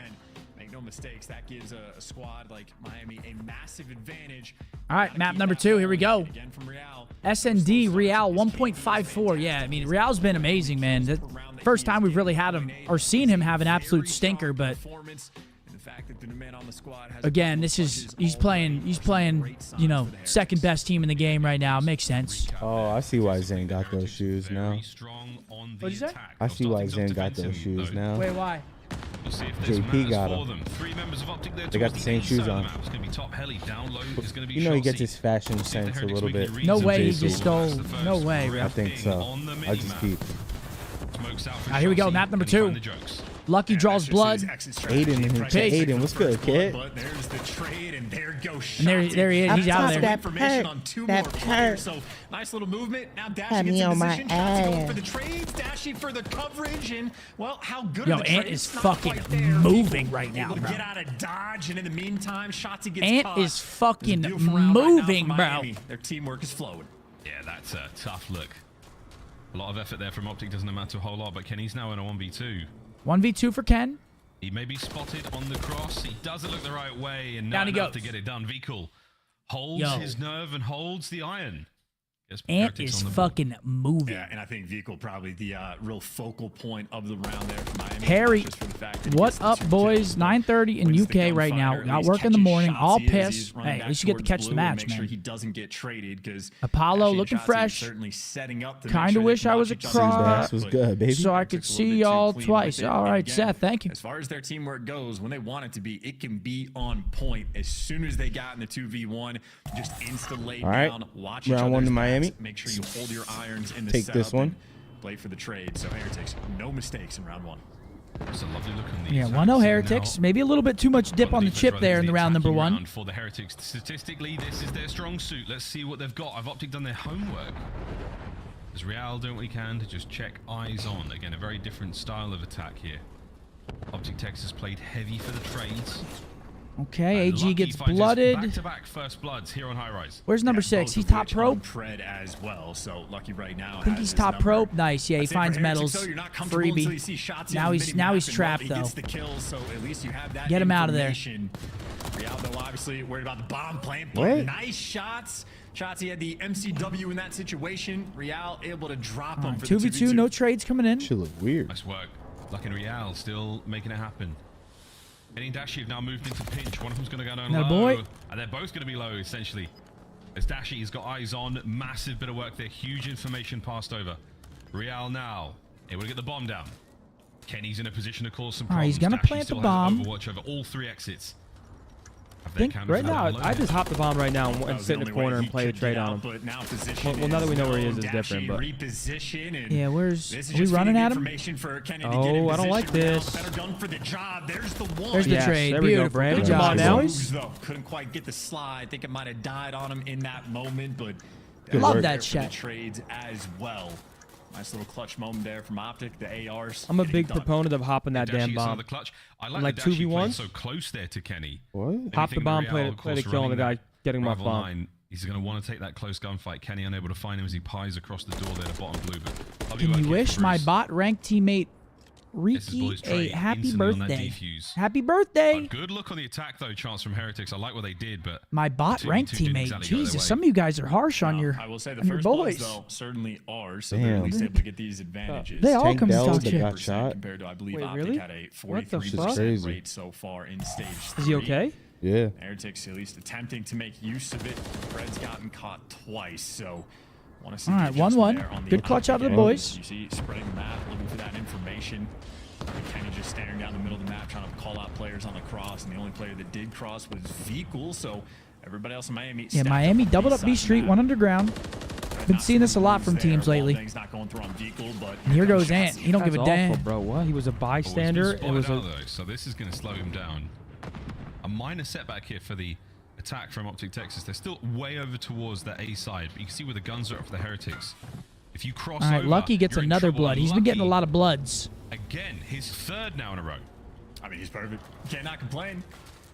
Make no mistakes, that gives a squad like Miami a massive advantage. All right, map number 2. Here we go. Again from Real. SND Real 1.54. Yeah, I mean, Real's been amazing, man. The first time we've really had him or seen him have an absolute stinker, but again, this is he's playing, you know, second best team in the game right now. Makes sense. Oh, I see why Zane got those shoes now. What'd you say? I see why Zane got those shoes now. Wait, why? We'll see if there's JP got matters for them. them. 3 members of Optic there They got the towards same east shoes side of on. the map. It's going to be top heli. Down low is going to be You know he Shotzi. gets his fashion See if the sense a Heretics little weekly bit. reads No and way he JP. just stole. That's the first No way, real I think thing so. on the I just mini-map. keep. Smokes out for All right, here we go. Shotzi. Map number Can he 2. find the jokes? Lucky draws blood. Aiden, Aiden, what's good, kid? But there's the trade, and there goes And there he is. He's out of there. Information on 2 more players. So nice little movement. Now Dashy gets in position. Shots going for the trades. Dashy for the coverage. And well, how good Yo, are the Ant trades? is Not fucking quite there. moving right now, Able to bro. get out of dodge, and in the meantime, Shotzi gets Ant caught. is fucking There's a beautiful round right now moving, for bro. Miami. Their teamwork is flowing. Yeah, that's a tough look. A lot of effort there from Optic. Doesn't amount to a whole lot, but Kenny's now in a 1v2. 1v2 for Ken. He may be spotted on the cross. He doesn't look the right way, and Down not he enough goes. to get it done. Vikul holds Yo. his nerve and holds the iron. Gets Ant Heretics is on the board. fucking moving. Yeah, and I think Vikul probably the real focal point of the round there for Miami. Harry, Just for the fact that he what gets the up, 2 boys? kills, but 9:30 in wins the UK right now. gunfighter, at Got least work in the catches morning. All Shotzi as pissed. he's running Hey, at back least you get to towards catch blue the and match, make sure man. he doesn't get traded because Apollo looking fresh. Certainly setting up to Kinda make sure wish they I can was watch each across- other's backs, Bass was but good, baby. So I could Heretics a see little bit too y'all clean twice. with it. All And right, again, Seth, thank you. As far as their teamwork goes, when they want it to be, it can be on point. As soon as they got in the 2v1, just insta-lay All right. down, watch Round each one other's to Miami. backs, make sure you hold your irons in the Take setup this one. and play for the trade. So Heretics, no mistakes in round 1. It's a lovely look on the Yeah, attack 1-0 scene Heretics. now. Maybe a little bit too much dip Well, on the defense chip rather there is in the the round number attacking 1. round for the Heretics. Statistically, this is their strong suit. Let's see what they've got. Have Optic done their homework? Is Real doing what he can to just check eyes on? Again, a very different style of attack here. Optic Texas played heavy for the trades. Okay, AG Lucky gets finds his blooded. back-to-back first bloods here on High Rise. Where's number 6? He's top pro. Pred as well. So Lucky right now. I think he's top pro. Nice. Yeah, he finds medals. Freebie. Now he's trapped though. Gets the kills, so at least you have that Get him out of there. information. Real, though, obviously worried about the bomb plant, but What? nice shots. Shotzi had the MCW in that situation. Real able to drop him for 2v2, the 2v2. no trades coming in. Should look weird. Nice work. Lucky and Real still making it happen. Kenny and Dashi have now moved into pinch. One of them's going to go down Another low. boy. And they're both going to be low, essentially. As Dashi has got eyes on. Massive bit of work there. Huge information passed over. Real now able to get the bomb down. Kenny's in a position to cause some All right, problems. he's gonna Dashi plant the still has bomb. Overwatch over all 3 exits. Have I their think cameras right now, down low I here. just hop the bomb right now and sit in the corner and play a trade on him. But now position Well, now that we know where he is known, different, but... reposition and Yeah, where's... this is Are we just running feeding at him? information for Kenny to Oh, get in I don't like position. Real this. better done for the job. There's the one. There's the Yes, trade. there we go, Beautiful. Brandon. Good Come job, on, boys. boys. Though couldn't quite get the slide. I think it might have died on him in that moment, but Good Love work. that there for the shot. trades as well. Nice little clutch moment there from Optic. The ARs. I'm a big proponent of hopping that damn bomb. The clutch. I like, like that Dashi 2v1. so close there to Kenny. What? Pop the bomb, play the kill on the guy getting him off rival bomb. line. He's going to want to take that close gunfight. Kenny unable to find him as he pies across the door there to bottom blue. But Can you wish my bot ranked teammate Riki a happy birthday? Happy birthday! Good look on the attack though, chance from Heretics. I like what they did, but my bot ranked teammate. Jesus, some of you guys are harsh on your. I will say the first boys though certainly are, so they're at least able to get these advantages. They all come to talk got shot. Compared to, I believe, Wait, Optic really? had a What the 43% rate so far in stage 3. Is he okay? Yeah. Heretics at least attempting to make use of it. Fred's gotten caught twice, so. Want to see all right, 1-1. Good clutch out of the boys. You see, spreading the map, looking for that information. Kenny just staring down the middle of the map, trying to call out players on the cross, and the only player that did cross was Vikul, so everybody else in Miami. Yeah, Miami doubled up B Street, one underground. Been seeing this a lot from teams lately. And here goes Ant. He don't give a damn. Bro, what? He was a bystander. It was so this is going to slow him down. A minor setback here for the attack from Optic Texas. They're still way over towards the A side, but you can see where the guns are up for the Heretics. If you cross over, Lucky gets another blood. He's been getting a lot of bloods. Again, his third now in a row. I mean, he's perfect. Cannot complain.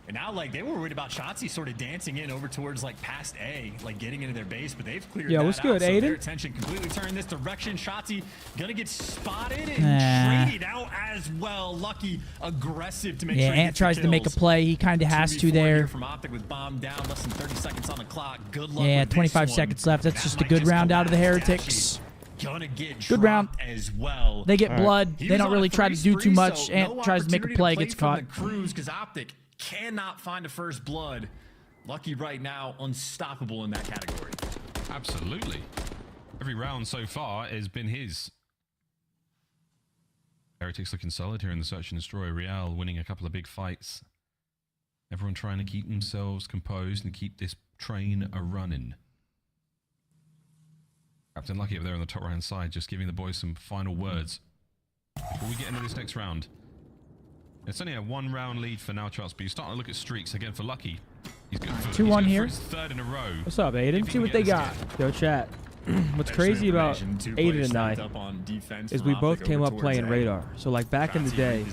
And now, like, they were worried about Shotzi sort of dancing in over towards, like, past A, like, getting into their base, but they've cleared that what's out. good, So Aiden? their attention completely turned this direction. Shotzi gonna get spotted and traded out as well. Lucky aggressive to make sure he Ant gets tries the to make a kills. play. He kind of has to 2v4 there. here from Optic with bomb down, less than 30 seconds on the clock. Good luck Yeah, with 25 this seconds one. left. That's just a good round out of the Heretics. Gonna get Good round. as well. They get blood. He They was don't on a really try to do 3-3, too much. so Ant no tries to make a opportunity play, to gets from caught. the Cruise because Optic cannot find a first blood. Lucky right now, unstoppable in that category. Absolutely. Every round so far has been his. Heretics looking solid here in the Search and Destroy. Real winning a couple of big fights. Everyone trying to keep themselves composed and keep this train a-running. Captain Lucky up there on the top right-hand side, just giving the boys some final words before we get into this next round. It's only a 1-round lead for now, Charles, but you're starting to look at streaks again for Lucky. He's good for 2-1 here. his third in a row. What's up, Aiden? See what they got. Yo, chat. What's crazy about Aiden and I is we both came up playing radar. So like back in the day,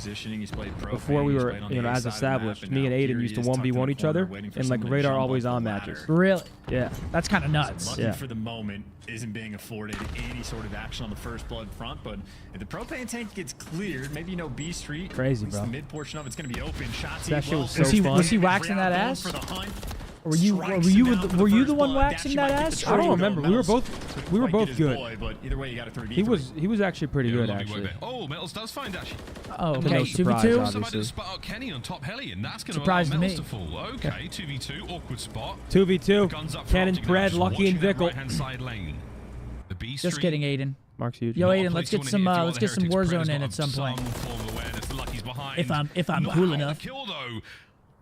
before we were as established, me and Aiden used to 1v1 each other in like radar always on matches. Really? Yeah. That's kind of nuts. Lucky for the moment isn't being afforded any sort of action on the first blood front, but if the propane tank gets cleared, maybe B Street. Crazy, at least bro. the mid portion of it's going to be open. Shotzi, That shit was so fun. Was he waxing that ass? Or were you the one waxing that ass? I don't remember. We were both good. But either way, you got a 3v3. He was actually pretty good lovely work actually. there. Oh, Methodz does find Dashi. Oh, No okay. surprise, 2v2. Somebody obviously. to spot out Kenny on top heli, and that's going to allow Surprised Methodz me. to fall. Okay, 2v2, awkward spot. 2v2. Guns up for Cannon Optic spread, now, Lucky and watching that Vickle. right-hand side lane. The B Just Street, kidding, Aiden. Mark's huge. Yo, not a Aiden, place let's you get wanna some hit if you're let's the get some Heretics. Warzone Brenner's in got at some point. Some form of awareness. The Lucky's behind. If I'm Wow, cool the enough. kill though.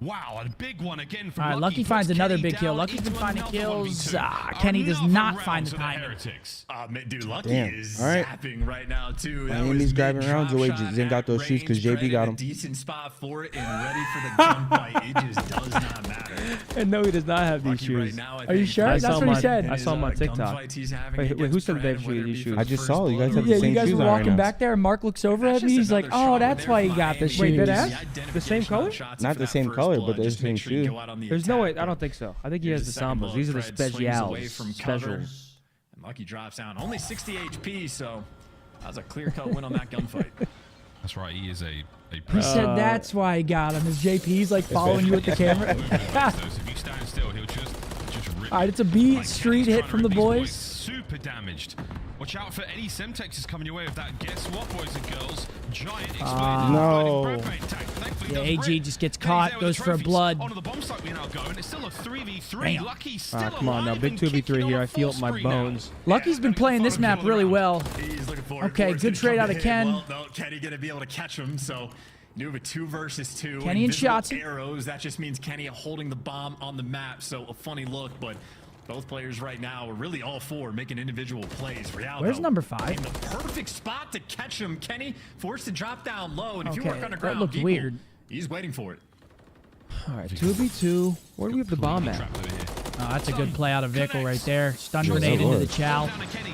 Wow, a big one again from All right, Lucky. Lucky finds Puts another Kenny big kill. down Lucky's been into finding another kills. 1v2. Kenny does Another not round find the to timing. Heretics. Dude, Lucky Damn. is All right. zapping right now too. That Miami's was driving rounds away. mid-drop Just didn't got those shot shoes at 'cause JP range, got Fred in them. a decent spot for it and ready for the gunfight. It just does not matter. And no, he does not have these Lucky right shoes. now, I Are you think, sure? I That's saw what he mine. said. I saw him on TikTok. gunfights he's having Wait, who against said Fred, they've whether it these be shoes? for I the just first saw you guys blood have Yeah, the same you guys shoes were on right walking now. back there, and Mark looks over That's at me. just He's like, another "Oh, shot that's there why from you got the Miami. shoes." Wait, dead ass? Identification The same color? on Shotzi Not for the that same first color, blood. but they're the Just make same sure you shoe. go out on the There's no attack, way. I but don't think so. I think he here's has the second Sambas. blow. These are the Fred swings away specials. from cover, Specials. and Lucky drops down. Only 60 HP, so that was a clear-cut win on that gunfight. That's right, he is a He said that's why he got him. Is JP's like following you with the camera? If you stand still, he'll just rip All right, you. it's a B Right, Street Kenny's hit trying from to the rip these boys. Super damaged. Watch out for any Semtex coming your way with that. Guess what, boys and girls? Giant exploded. No. Yeah, AG just gets caught, goes for a blood. Onto the bomb site we now go, and it's still a 3v3. Damn. Lucky still Come on now, alive big and 2v3 kicking here. on I a feel it in my full screen now. bones. Lucky's been playing this map really well. He's looking forward Okay, to it. good It's gonna trade come out to of him. Ken. Well, no, Kenny gonna be able to catch him, so you have a 2 versus 2. Kenny and Invisible Shotzi. arrows. That just means Kenny holding the bomb on the map. So a funny look, but both players right now are really all 4 making individual plays. Real, Where's though, number 5? in the perfect spot to catch him. Kenny forced to drop down low, and if you Okay, work that underground, looked Geekle, weird. He's waiting for it. All right, 2v2. Where do we have the bomb at? Oh, that's a good play out of Vickle right there. Stun Sure, grenade that into the works. chow. Down to Kenny.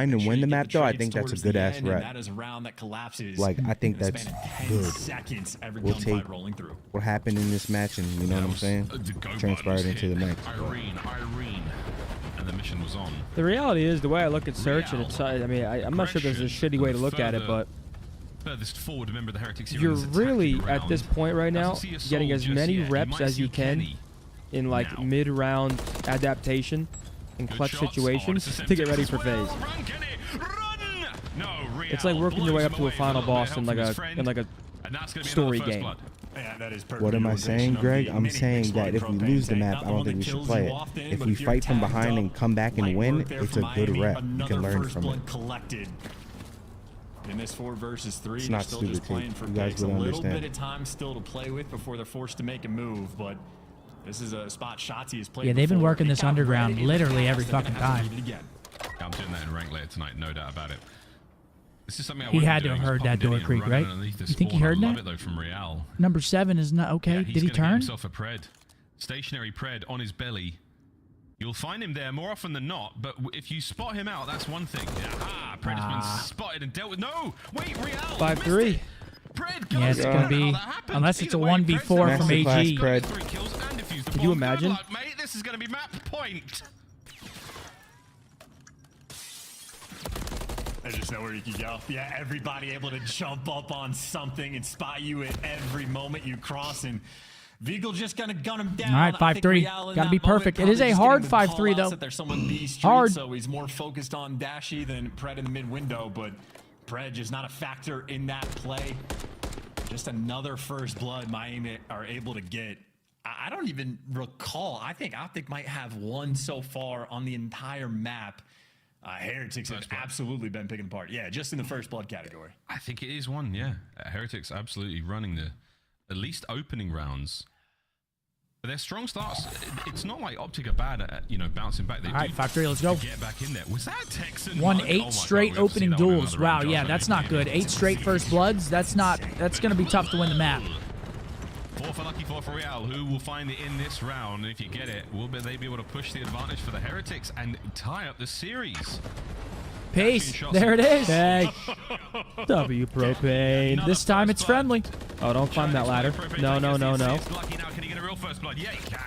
find and win the map, though, I think that's a good ass rep. That is a round that collapses. Like, I think that's good. Seconds, every We'll take rolling through. what happened in this match, and you know what I'm saying, transpired into the next. Irene, and the mission was on. The reality is, the way I look at Search, and it's, I mean, I'm not sure there's a shitty way to look at it, but furthest forward member of the Heretics here You're is really attacking at around. this point right now Doesn't see a soul getting as just many yet. You reps might as you see can Kenny in like now. mid-round adaptation and Good clutch shots. situations Oh, to get ready for FaZe. Run, Kenny, run! No, It's like working your way up to a final boss in like a story game. Yeah, that is What am I saying, Greg? I'm saying that if we lose the map, I don't think we should play it. If we fight from behind and come back and win, it's a good rep. You can learn from it. Collected. In this 4 versus 3, It's they're not still just stupid, playing Pete. for You guys picks. A would little understand. bit of time still to play with before they're forced to make a move, but this is a spot Shotzi has played. Yeah, they've been before. working They this got underground ready in literally the every past, they're fucking gonna have time. to do it again. I'm doing that in ranked later tonight, no doubt about it. This is something I He wouldn't had be to have doing, heard is that popping door Denny and creak, running right? underneath this You think he spawn. heard I love that? it though from Real. Number 7 is not okay. Yeah, Did he gonna get turn? himself a pred. Stationary pred on his belly. You'll find him there more often than not, but if you spot him out, that's one thing. Aha, pred has been spotted and dealt with. No, wait, Real. 5-3. Pred, Yeah, it's gonna be unless it's a 1v4 from AG. Pred. Could you imagine? Good luck, mate. This is gonna be map point. There's just nowhere you can go. Yeah, everybody able to jump up on something and spot you at every moment you cross, and Vigal just gonna gun him down. All right, 5-3. Gotta be perfect. It is a hard 5-3 though. There's someone B street, Hard. so he's more focused on Dashy than Pred in the mid window, but Pred is not a factor in that play. Just another first blood Miami are able to get. I don't even recall. I think Optic might have one so far on the entire map. Heretics have absolutely been picking apart. Yeah, just in the first blood category. I think it is one, yeah. Heretics absolutely running the at least opening rounds. But their strong starts, it's not like Optic are bad at, bouncing back. They All right, 5-3, let's go. Get back in there. Was that Texan? Won Mug? 8 Oh my straight God, we have to see opening that one in duels. another Wow, round. yeah, Josh, that's I not mean, good. 8 straight first bloods. That's gonna be tough to win the map. 4 for Lucky, 4 for Real. Who will find it in this round? And if you get it, will they be able to push the advantage for the Heretics and tie up the series? Peace. There it is. Hey. W propane. This time it's friendly. Oh, don't climb that ladder. No, no, no, no. Lucky now, can he get a real first blood? Yeah, he can.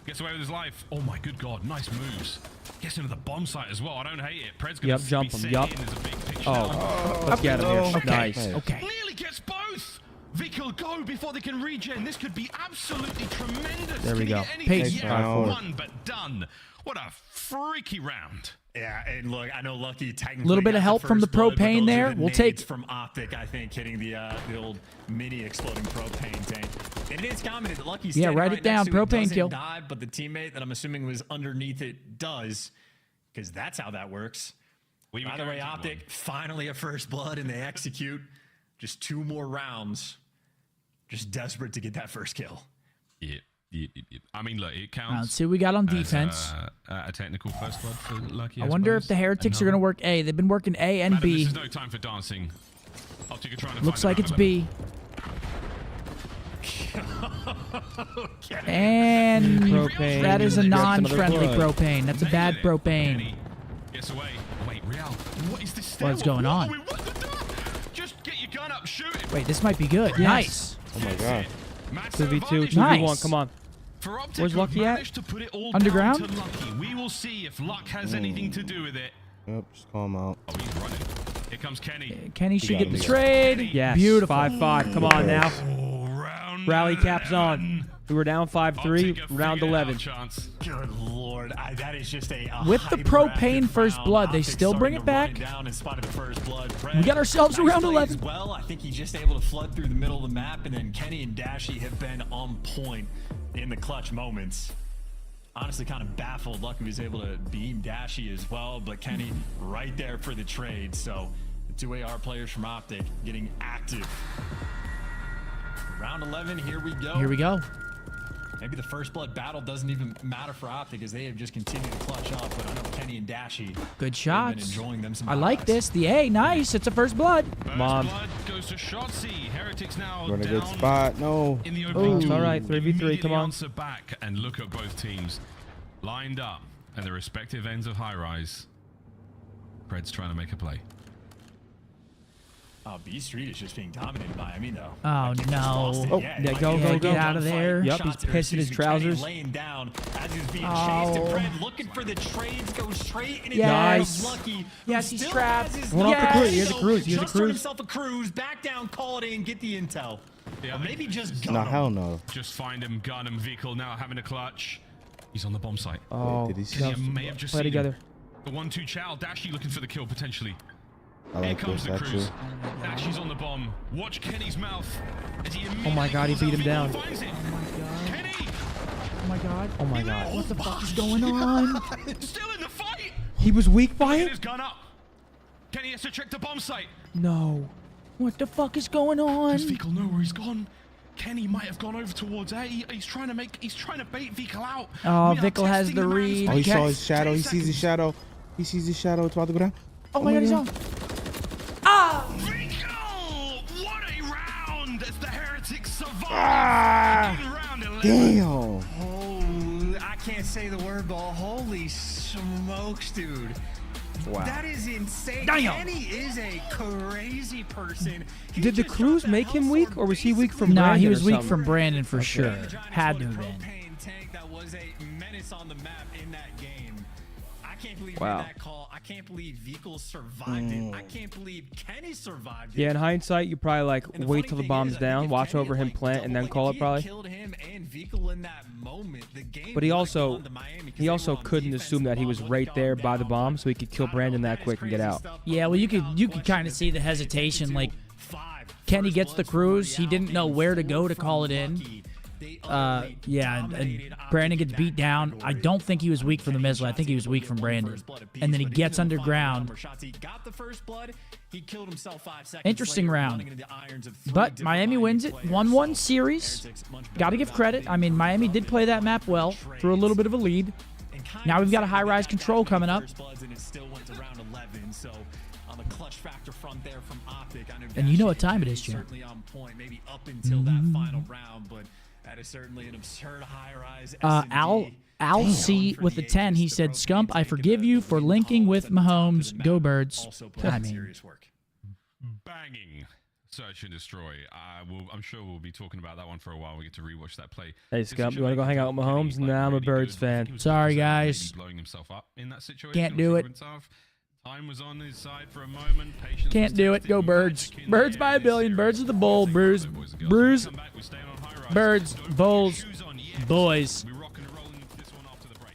Gets away with his life. Oh my good God, nice moves. Gets into the bomb site as well. I don't hate it. Pred's gonna Jump be him. set Yup. in as a big picture. Oh, let's get him here. Okay. Nice. Okay. Nearly gets both. Vical go before they can regen. This could be absolutely tremendous. There we Can he go. get anything? Pace. Yeah, one but done. What a freaky round. Yeah, and look, I know Lucky technically Little bit of got help from the first blood, but propane those there. are the We'll nades take- from Optic, I think, hitting the old mini exploding propane tank. And it is commented that Lucky's Yeah, standing write right it down. next to it, Propane doesn't kill. die, but the teammate that I'm assuming was underneath it does, because that's how that works. We By the way, Optic finally a first blood, and they execute just 2 more rounds. Just desperate to get that first kill. Yeah. I mean, look, it counts. Let's see what we got on as, defense. a technical first blood for Lucky. I wonder if the Heretics are going to work A. They've been working A and Madam, B. This is no time for dancing. Optic are trying to Looks find like it's another B. And Propane. that is a Grabs another non-friendly blood. propane. That's a bad propane. Kenny gets away. Wait, Real. What is this? What's going on? Just get your gun up, shoot it. Wait, this might be good. Nice. Oh my God. 2v2, 2v1. Nice. Come on. For Optic, Where's Lucky who've at? managed to put it all Underground? down to Lucky. We will see if luck has anything to do with it. Yep, just call him out. Oh, he's running. Here comes Kenny. Kenny should get the him. trade. Yes. Beautiful. 5-5. Come on now. Oh, round Rally caps 11. on. We were down Optic 5-3. have Round figured it out, 11. Chance. Good Lord, that is just a With the propane first round. blood, they Optic still bring starting it to run back. Down in spot of the first blood. We got ourselves a round play 11. as well, I think he's just able to flood through the middle of the map, and then Kenny and Dashy have been on point in the clutch moments. Honestly, kind of baffled. Lucky was able to beam Dashy as well, but Kenny right there for the trade. So the 2 AR players from Optic getting active. Round 11, here we go. Here we go. Maybe the first blood battle doesn't even matter for Optic as they have just continued to clutch up, but I know Kenny and Dashy Good have been shots. enjoying them some I like highs. this. The A. Nice. It's a first blood. First Mom. blood goes to Shotzi. Heretics now We're in a down good spot. No. in the Oh, opening it's duel. all right. 3v3. Come Immediately on. answer back and look at both teams lined up at the respective ends of high rise. Pred's trying to make a play. Oh, B Street is just being dominated by Miami, though. Oh, no. Oh, yeah, go. Get out of there. Yep, he's pissing his trousers. Laying down as he's being chased, and Fred looking for the trades, goes straight, and Nice. lucky. Yes, he's trapped. One off the cruise. He has a cruise. He has a Just earned cruise. himself a cruise. Back down, call it in, get the intel. Yeah, Or maybe just gun No, him. hell no. Just find him, gun him. Vehicle now having a clutch. He's on the bomb site. Oh, Did he see Kenny him? may have just play seen him. together. The 1-2 chow. Dashy looking for the kill potentially. I Here like comes this, the actually. cruise. Dashy's on the bomb. Watch Kenny's mouth. As he Oh my God, he beat him down. Finds it. Kenny! Oh, my God. Oh my God. What the fuck is going on? Still in the fight! He was weak by Get it? his gun up. Kenny has to check the bomb site. No. What the fuck is going on? Does Vehicle know where he's gone? Kenny might have gone over towards A. He's trying to bait Vehicle out. Oh, We are Vickle has testing the man's read. Oh, he patience. saw his shadow. He 10 sees his seconds. shadow. He sees his shadow. It's about to go down. Oh my God, he's on. Vehicle! What a round! As the Heretics survive. In round 11. Damn. Oh, I can't say the word, but holy smokes, dude. Wow. That is insane. Damn. Kenny is a crazy person. Did the cruise make him weak, or was he weak from Nah, Brandon he or was weak something? from Brandon for sure. Had to have been. Propane tank that was a menace on the map in that game. I can't believe he Wow. made that call. I can't believe Vehicle survived it. I can't believe Kenny survived it. Yeah, in hindsight, you probably like And the wait funny till the thing bomb's is, I down, think if watch Kenny over had, him like, plant, and then doubled, call like, it if he had probably. killed him and Vehicle in that moment, the game But he would have also gone to Miami 'cause he they also were on couldn't defense. assume that he The was bomb right would've there gone by the down. bomb, so he could kill Brandon that quick and get out. Yeah, well, you could kind of see the hesitation. Like, Kenny gets the cruise. He didn't know where to go to call it in. Yeah, and Brandon gets beat down. I don't think he was weak from the missile. I think he was weak from Brandon. And then he gets underground. Interesting round. But Miami wins it. 1-1 series. Got to give credit. I mean, Miami did play that map well. Threw a little bit of a lead. Now we've got a high-rise control coming up. And you know what time it is, Jim. Certainly on point, maybe up until that final round, but that is certainly an absurd high-rise. Al C with the 10. He said, "Scump, I forgive you for linking with Mahomes. Go Birds." I mean, Banging. Search and destroy. I'm sure we'll be talking about that one for a while. We get to rewatch that play. Hey, Scump, you want to go hang out with Mahomes? Nah, I'm a Birds fan. Sorry, guys. Blowing himself up in that situation. Can't do it. Time was on his side for a moment. Patience Can't was do it. tested. Go Birds. Magic in Birds the by air a this billion. series. Birds of the bowl. Bruise. Boys and girls. Bruise. Come back. We're staying on high rise. Birds. Don't Bulls. put your shoes on yet. Boys. We rock and roll into this one after the break.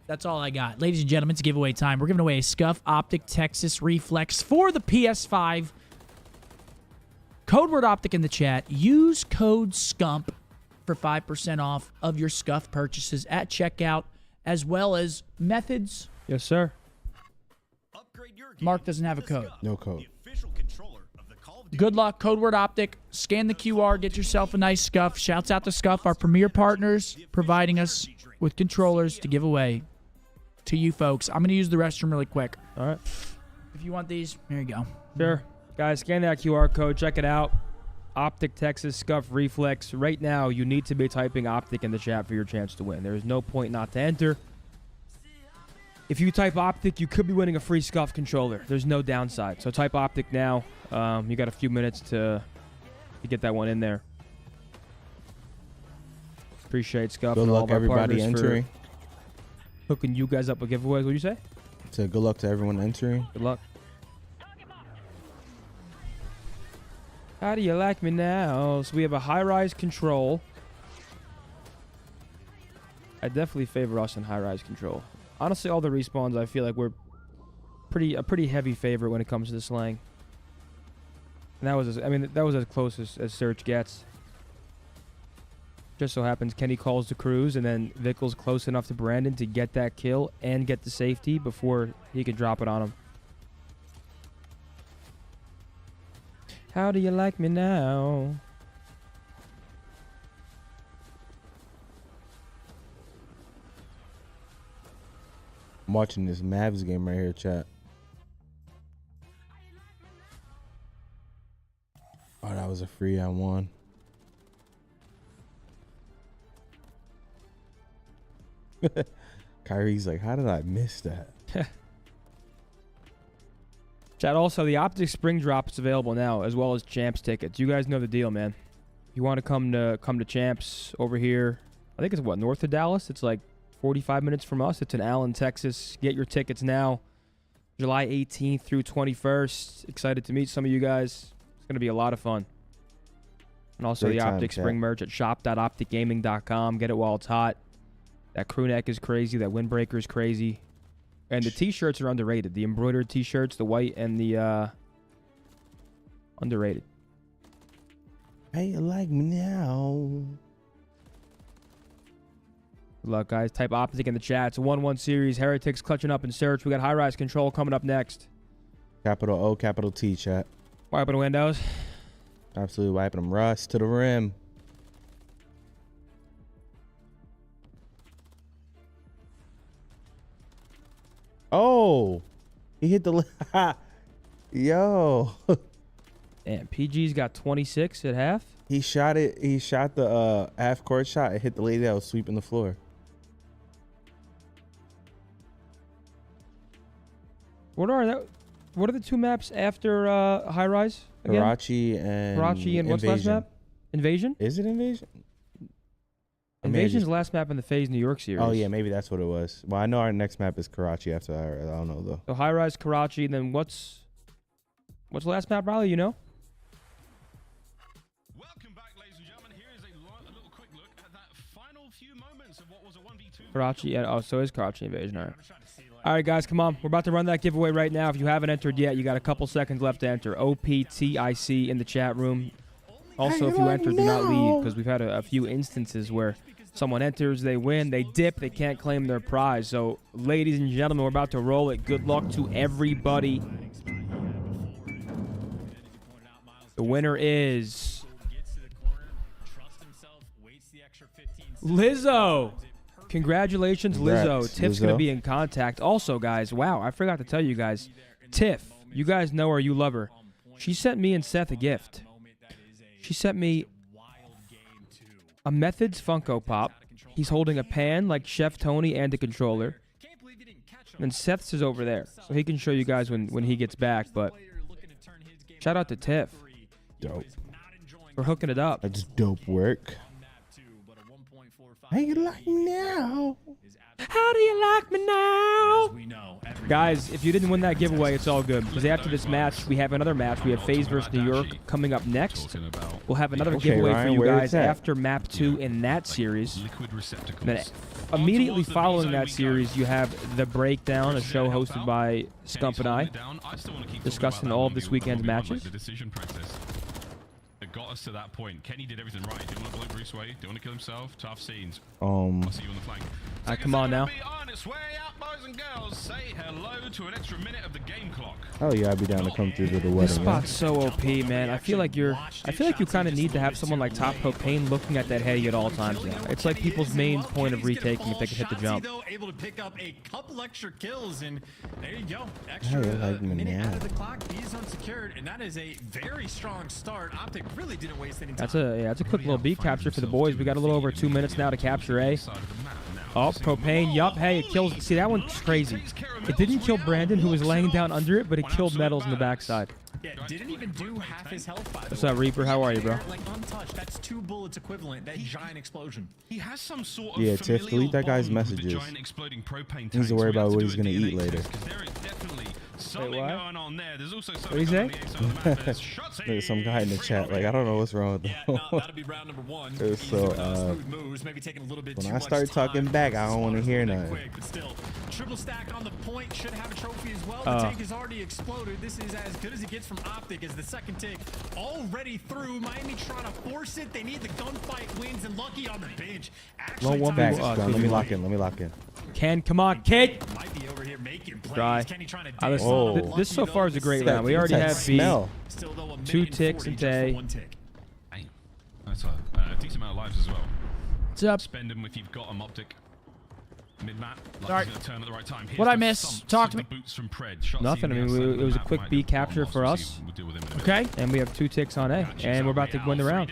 That's all I got. Ladies and gentlemen, it's giveaway time. We're giving away a Scump Optic Texas Reflex for the PS5. Code word Optic in the chat. Use code SCUMP for 5% off of your Scump purchases at checkout, as well as Methodz. Yes, sir. Mark doesn't have a code. No code. Good luck. Code word Optic. Scan the QR. Get yourself a nice Scump. Shouts out to Scump, our premier partners, providing us with controllers to give away to you folks. I'm going to use the restroom really quick. All right. If you want these, here you go. Sure. Guys, scan that QR code. Check it out. Optic Texas Scuff Reflex. Right now, you need to be typing Optic in the chat for your chance to win. There is no point not to enter. If you type Optic, you could be winning a free Scuff controller. There's no downside. So type Optic now. You got a few minutes to get that one in there. Appreciate Scuff. Good and all luck, of our everybody partners, for entering. hooking you guys up with giveaways. What do you say? So good luck to everyone entering. Good luck. How do you like me now? So we have a high-rise control. I definitely favor us in high-rise control. Honestly, all the respawns, I feel like we're a pretty heavy favorite when it comes to the slang. And that was as close as Search gets. Just so happens Kenny calls the cruise, and then Vickle's close enough to Brandon to get that kill and get the safety before he can drop it on him. How do you like me now? I'm watching this Mavs game right here, chat. Oh, that was a free on one. Kyrie's like, how did I miss that? Chat, also, the Optic Spring Drop is available now, as well as Champs tickets. You guys know the deal, man. If you want to come to Champs over here, I think it's, what, north of Dallas? It's like 45 minutes from us. It's in Allen, Texas. Get your tickets now. July 18th through 21st. Excited to meet some of you guys. It's going to be a lot of fun. And also the Optic Spring merch at shop.opticgaming.com. Get it while it's hot. That crew neck is crazy. That windbreaker is crazy. And the T-shirts are underrated. The embroidered T-shirts, the white and the underrated. Hey, you like me now? Good luck, guys. Type Optic in the chat. It's a 1-1 series. Heretics clutching up in search. We got high-rise control coming up next. Capital O, capital T, chat. Wiping the windows. Absolutely wiping them. Rust to the rim. Oh, he hit the yo. Damn, PG's got 26 at half. He shot it. He shot the half court shot. It hit the lady that was sweeping the floor. What are the two maps after high rise? Again? Karachi and what's last map? Invasion? Is it Invasion? Invasion's the last map in the FaZe New York series. Oh yeah, maybe that's what it was. Well, I know our next map is Karachi after that. I don't know though. So high rise, Karachi, and then what's the last map, Riley? You know? Welcome back, ladies and gentlemen. Here is a little quick look at that final few moments of what was a 1v2. Karachi, and oh, so is Karachi Invasion. All right. All right, guys, come on. We're about to run that giveaway right now. If you haven't entered yet, you got a couple seconds left to enter. OPTIC in the chat room. Also, if you enter, do not leave, because we've had a few instances where someone enters, they win, they dip, they can't claim their prize. So, ladies and gentlemen, we're about to roll it. Good luck to everybody. The winner is Lizzo. Congratulations, Lizzo. Tiff's going to be in contact. Also, guys, wow, I forgot to tell you guys. Tiff, you guys know her, you love her. She sent me and Seth a gift. She sent me a Methodz Funko Pop. He's holding a pan like Chef Tony and a controller. And Seth's is over there, so he can show you guys when he gets back. But shout out to Tiff. Dope. We're hooking it up. That's dope work. How you like me now? How do you like me now? Guys, if you didn't win that giveaway, it's all good. Because after this match, we have another match. We have FaZe versus New York coming up next. We'll have another giveaway for you guys after map 2 in that series. Then immediately following that series, you have The Breakdown, a show hosted by Scump and I, discussing all of this weekend's matches. Got us to that point. Kenny did everything right. Do you want to blow Bruce Wayne? Do you want to kill himself? Tough scenes. I'll see you on the flank. Come on now. On its way out, boys and girls. Say hello to an extra minute of the game clock. Oh yeah, I'd be down to come through to the wedding. This spot's so OP, man. I feel like you kind of need to have someone like Top Propane looking at that hay at all times now. It's like people's main point of retaking if they can hit the jump. Able to pick up a couple extra kills, and there you go. Extra minute out of the clock. B is unsecured, and that is a very strong start. Optic really didn't waste any time. That's a quick little B capture for the boys. We got a little over 2 minutes now to capture A. Oh, Propane, yup. Hey, it kills. See, that one's crazy. It didn't kill Brandon, who was laying down under it, but it killed Methodz in the backside. Yeah, didn't even do half his health, by the way. What's up, Reaper? How are you, bro? Like untouched. That's 2 bullets equivalent. That giant explosion. He has some sort of Tiff, delete that guy's messages. He needs to worry about what he's gonna eat later. Something going on there. There's also what do you say? There's some guy in the chat. Like, I don't know what's wrong with them. That'll be round number 1. So, when I start talking back, I don't want to hear nothing. But still, triple stack on the point. Should have a trophy as well. The tank has already exploded. This is as good as it gets from Optic as the second take already through. Miami trying to force it. They need the gunfight wins, and Lucky on the bench. Actually, let me lock in. Let me lock in. Ken, come on, Kid. Might be over here making plays. Dry. Kenny trying to this so far is a great round. We already have B. 2 ticks into A. That's a decent amount of lives as well. What's up? Spend them if you've got them, Optic. Mid-map. Sorry. Turn at the right time. What'd I miss? Talk to me. Nothing. I mean, it was a quick B capture for us. Okay. And we have 2 ticks on A. And we're about to win the round.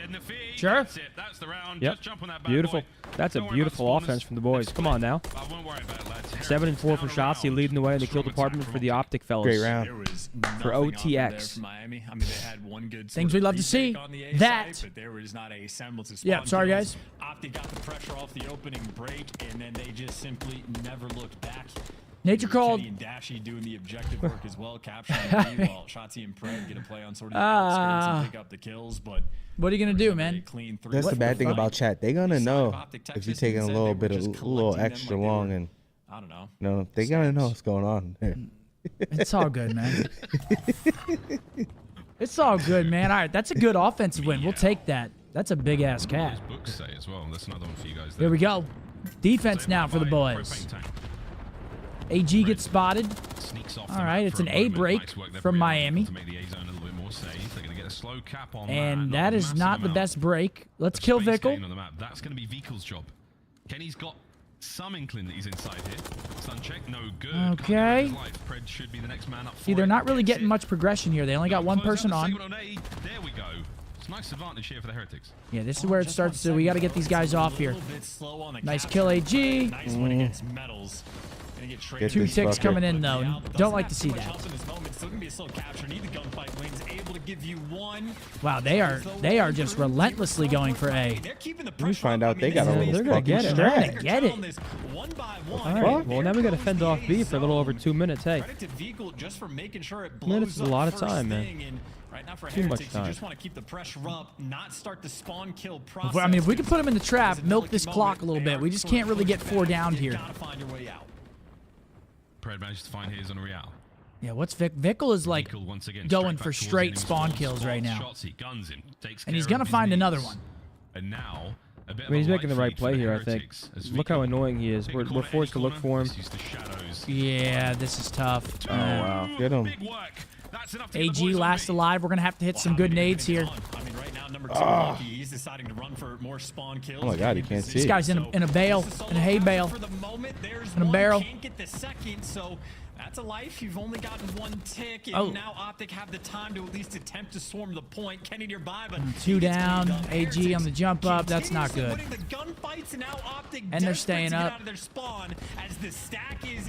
Sure. That's the round. Yep. Just jump on that bad Beautiful. boy. That's a Don't worry beautiful about spawners. offense from the boys. Come on now. I won't worry about it, lads. 7 and 4 for Shotzi, leading the way in the kill department for the Optic fellas. Great round. There was For nothing offered there OTX. from Miami. I mean, they had one good Things sort we'd of love to see. retake on the A That. side, but there was not a semblance of Yeah, spawn sorry, kills. guys. Optic got the pressure off the opening break, and then they just simply never looked back. Nature called. Kenny and Dashy doing the objective work as well, capturing the lead while Shotzi and Pred get a play on sort of the outskirts and pick up the kills. But what are you gonna do, man? That's the bad thing about chat. They're gonna know if you're taking a little extra long, and I don't know. No, they gotta know what's going on there. It's all good, man. It's all good, man. All right, that's a good offensive win. We'll take that. That's a big ass cat. Books say as well. That's another one for you guys. Here we go. Defense now for the boys. AG gets spotted. All right, it's an A break from Miami. And that is not the best break. Let's kill Vickle. That's going to be Vickle's job. Kenny's got some inkling that he's inside here. Sun check, no good. Okay. Pred should be the next man up. See, they're not really getting much progression here. They only got one person on. There we go. It's a nice advantage here for the Heretics. Yeah, this is where it starts to. We got to get these guys off here. Nice kill, AG. Nice one against Metals. Get 2 this ticks fucker. coming in though. Don't like to see that. Wow, they are just relentlessly going for A. We find out they got a little They're gonna fucking get it. They're strat. gonna get it. All right. Well, now we got to fend off B for a little over 2 minutes. Hey, minutes is a lot of time, man. Right now for Too much Heretics, time. you just want to keep the pressure up, not start the spawn kill process. I mean, if we can put them in the trap, milk this clock a little bit. We just can't really get 4 down here. Gotta find your way out. Pred managed to find his on Real. Yeah, what's Vic? Vickle is like Vickle once again going straight for back towards straight enemies. spawn kills right now. Shotsy guns him, takes And he's care gonna of his find another needs. one. And now, a bit I mean, he's of a making the light right feed for play the here, I think. Heretics as Look how Vickle annoying he is. take a We're corner, forced to any look corner. for him. This is the shadows. Yeah, this is tough. Oh wow, get him. Big work. That's enough to get the AG boys on last B. alive. We're gonna have to hit some good nades here. I mean, right now, number 2, Lucky, he's deciding to run for more spawn kills. Oh my god, he can't see This it. guy's in a bale, in a hay bale, For the moment, there's in a one, barrel. can't get the second, so that's a life. You've only gotten 1 tick, and Oh. now Optic have the time to at least attempt to swarm the point. Kenny nearby, but 2 down. AG on the jump up. That's not good. And they're staying up.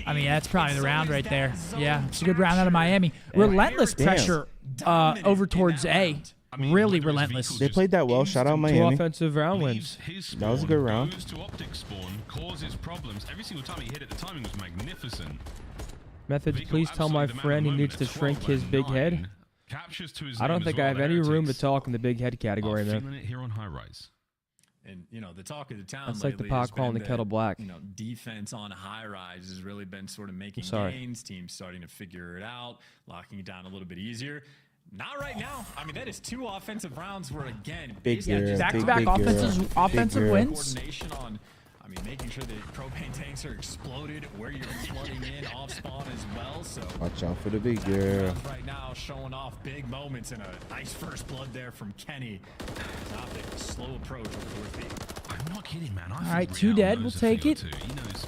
I mean, that's probably the round right there. Yeah, it's a good round out of Miami. Relentless Damn. pressure over towards A. Really relentless. They played that well. Shout out 2 Miami. offensive round wins. That was a good round. Goes to Optic spawn, causes problems. Every single time he hit it, the timing was magnificent. Methodz, Vickle please tell my absolutely the man friend of he the needs to moment at shrink his 12 big and head. 9. Captures to his I don't name think as I well, have the any room to Heretics talk in the big head category, are man. feeling it here on High Rise. And, you know, the talk of the town That's like the lately has pot calling been the kettle black. You know, defense on high rise has really been sort of making sorry. gains. Teams starting to figure it out, locking it down a little bit easier. Not right now. I mean, that is 2 offensive rounds where, again, Big basically girl, Back-to-back big girl, offensive big girl. wins. coordination on, I mean, making sure that propane tanks are exploded where you're flooding in off spawn as well. So Watch out for the big girl. right now showing off big moments and a nice first blood there from Kenny. Optic, slow approach over North B. I'm not kidding, man. All right, 2 dead. We'll take it.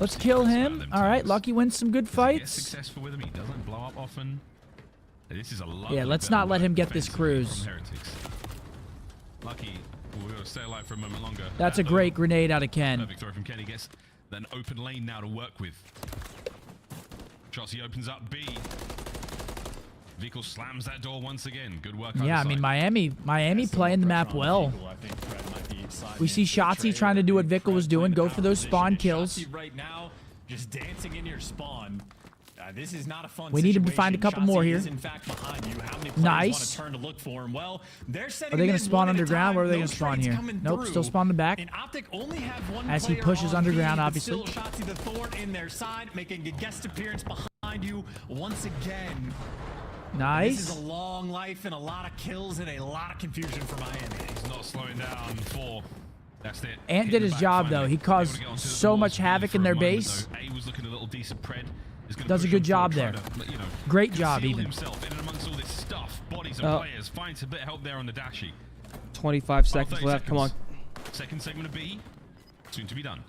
Let's kill him. All right, Lucky wins some good He's fights. successful with him. He doesn't blow up often. This is a Yeah, let's not let him get this cruise. Lucky, we'll stay alive for a moment longer. That's a great grenade out of Ken. Perfect throw from Kenny. Gets an open lane now to work with. Shotzi opens up B. Vickle slams that door once again. Good work. Yeah, I mean, Miami playing the map well. We see Shotzi trying to do what Vickle was doing, go for those spawn kills. Right now, just dancing in your spawn. This is not a fun We need him to find a couple more here. Is in fact behind you. How many players Nice. want to turn to look for him? Well, they're Are setting they going in to spawn one at a underground? time. Where are they No going to spawn trades here? coming Nope, through. still spawning back. And Optic only have one As he player pushes on underground, B, but obviously. Still Shotzi the Thorn in their side, making a guest appearance behind you once again. Nice. This is a long life and a lot of kills and a lot of confusion for Miami. He's not slowing down. 4. That's it. Ant Hit did the his back job, finally. though. He caused Able to get onto the so walls. much havoc For in a their moment, base. though, A was looking a little decent. Pred is gonna Does a push good him job through, there. try to, you know, Great job, conceal even. himself in and amongst all this stuff. Bodies and players. Finds a bit of help there on the dashy. 25 Oh, seconds 30 left. Come on. Second segment of B. Soon to be done.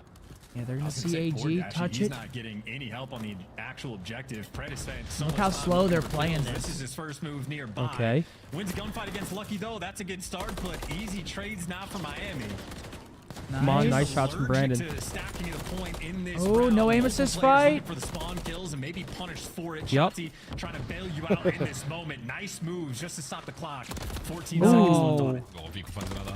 Yeah, they're going I to was gonna see say, poor AG Dashy, touch he's it. not getting any help on the actual objective. Pred is spent so Look much how time slow they're looking for playing kills. this. This is his first move nearby. Okay. Wins a gunfight against Lucky, though. That's a good start, but easy trades now for Miami. Come on, nice shots from Brandon. Oh, no aim assist fight. For the spawn kills and maybe punished for it. Yep. Shotzi trying to bail you out in this moment. Nice moves just to stop the clock. 14 Ooh. seconds left on it. Vehicle finds another.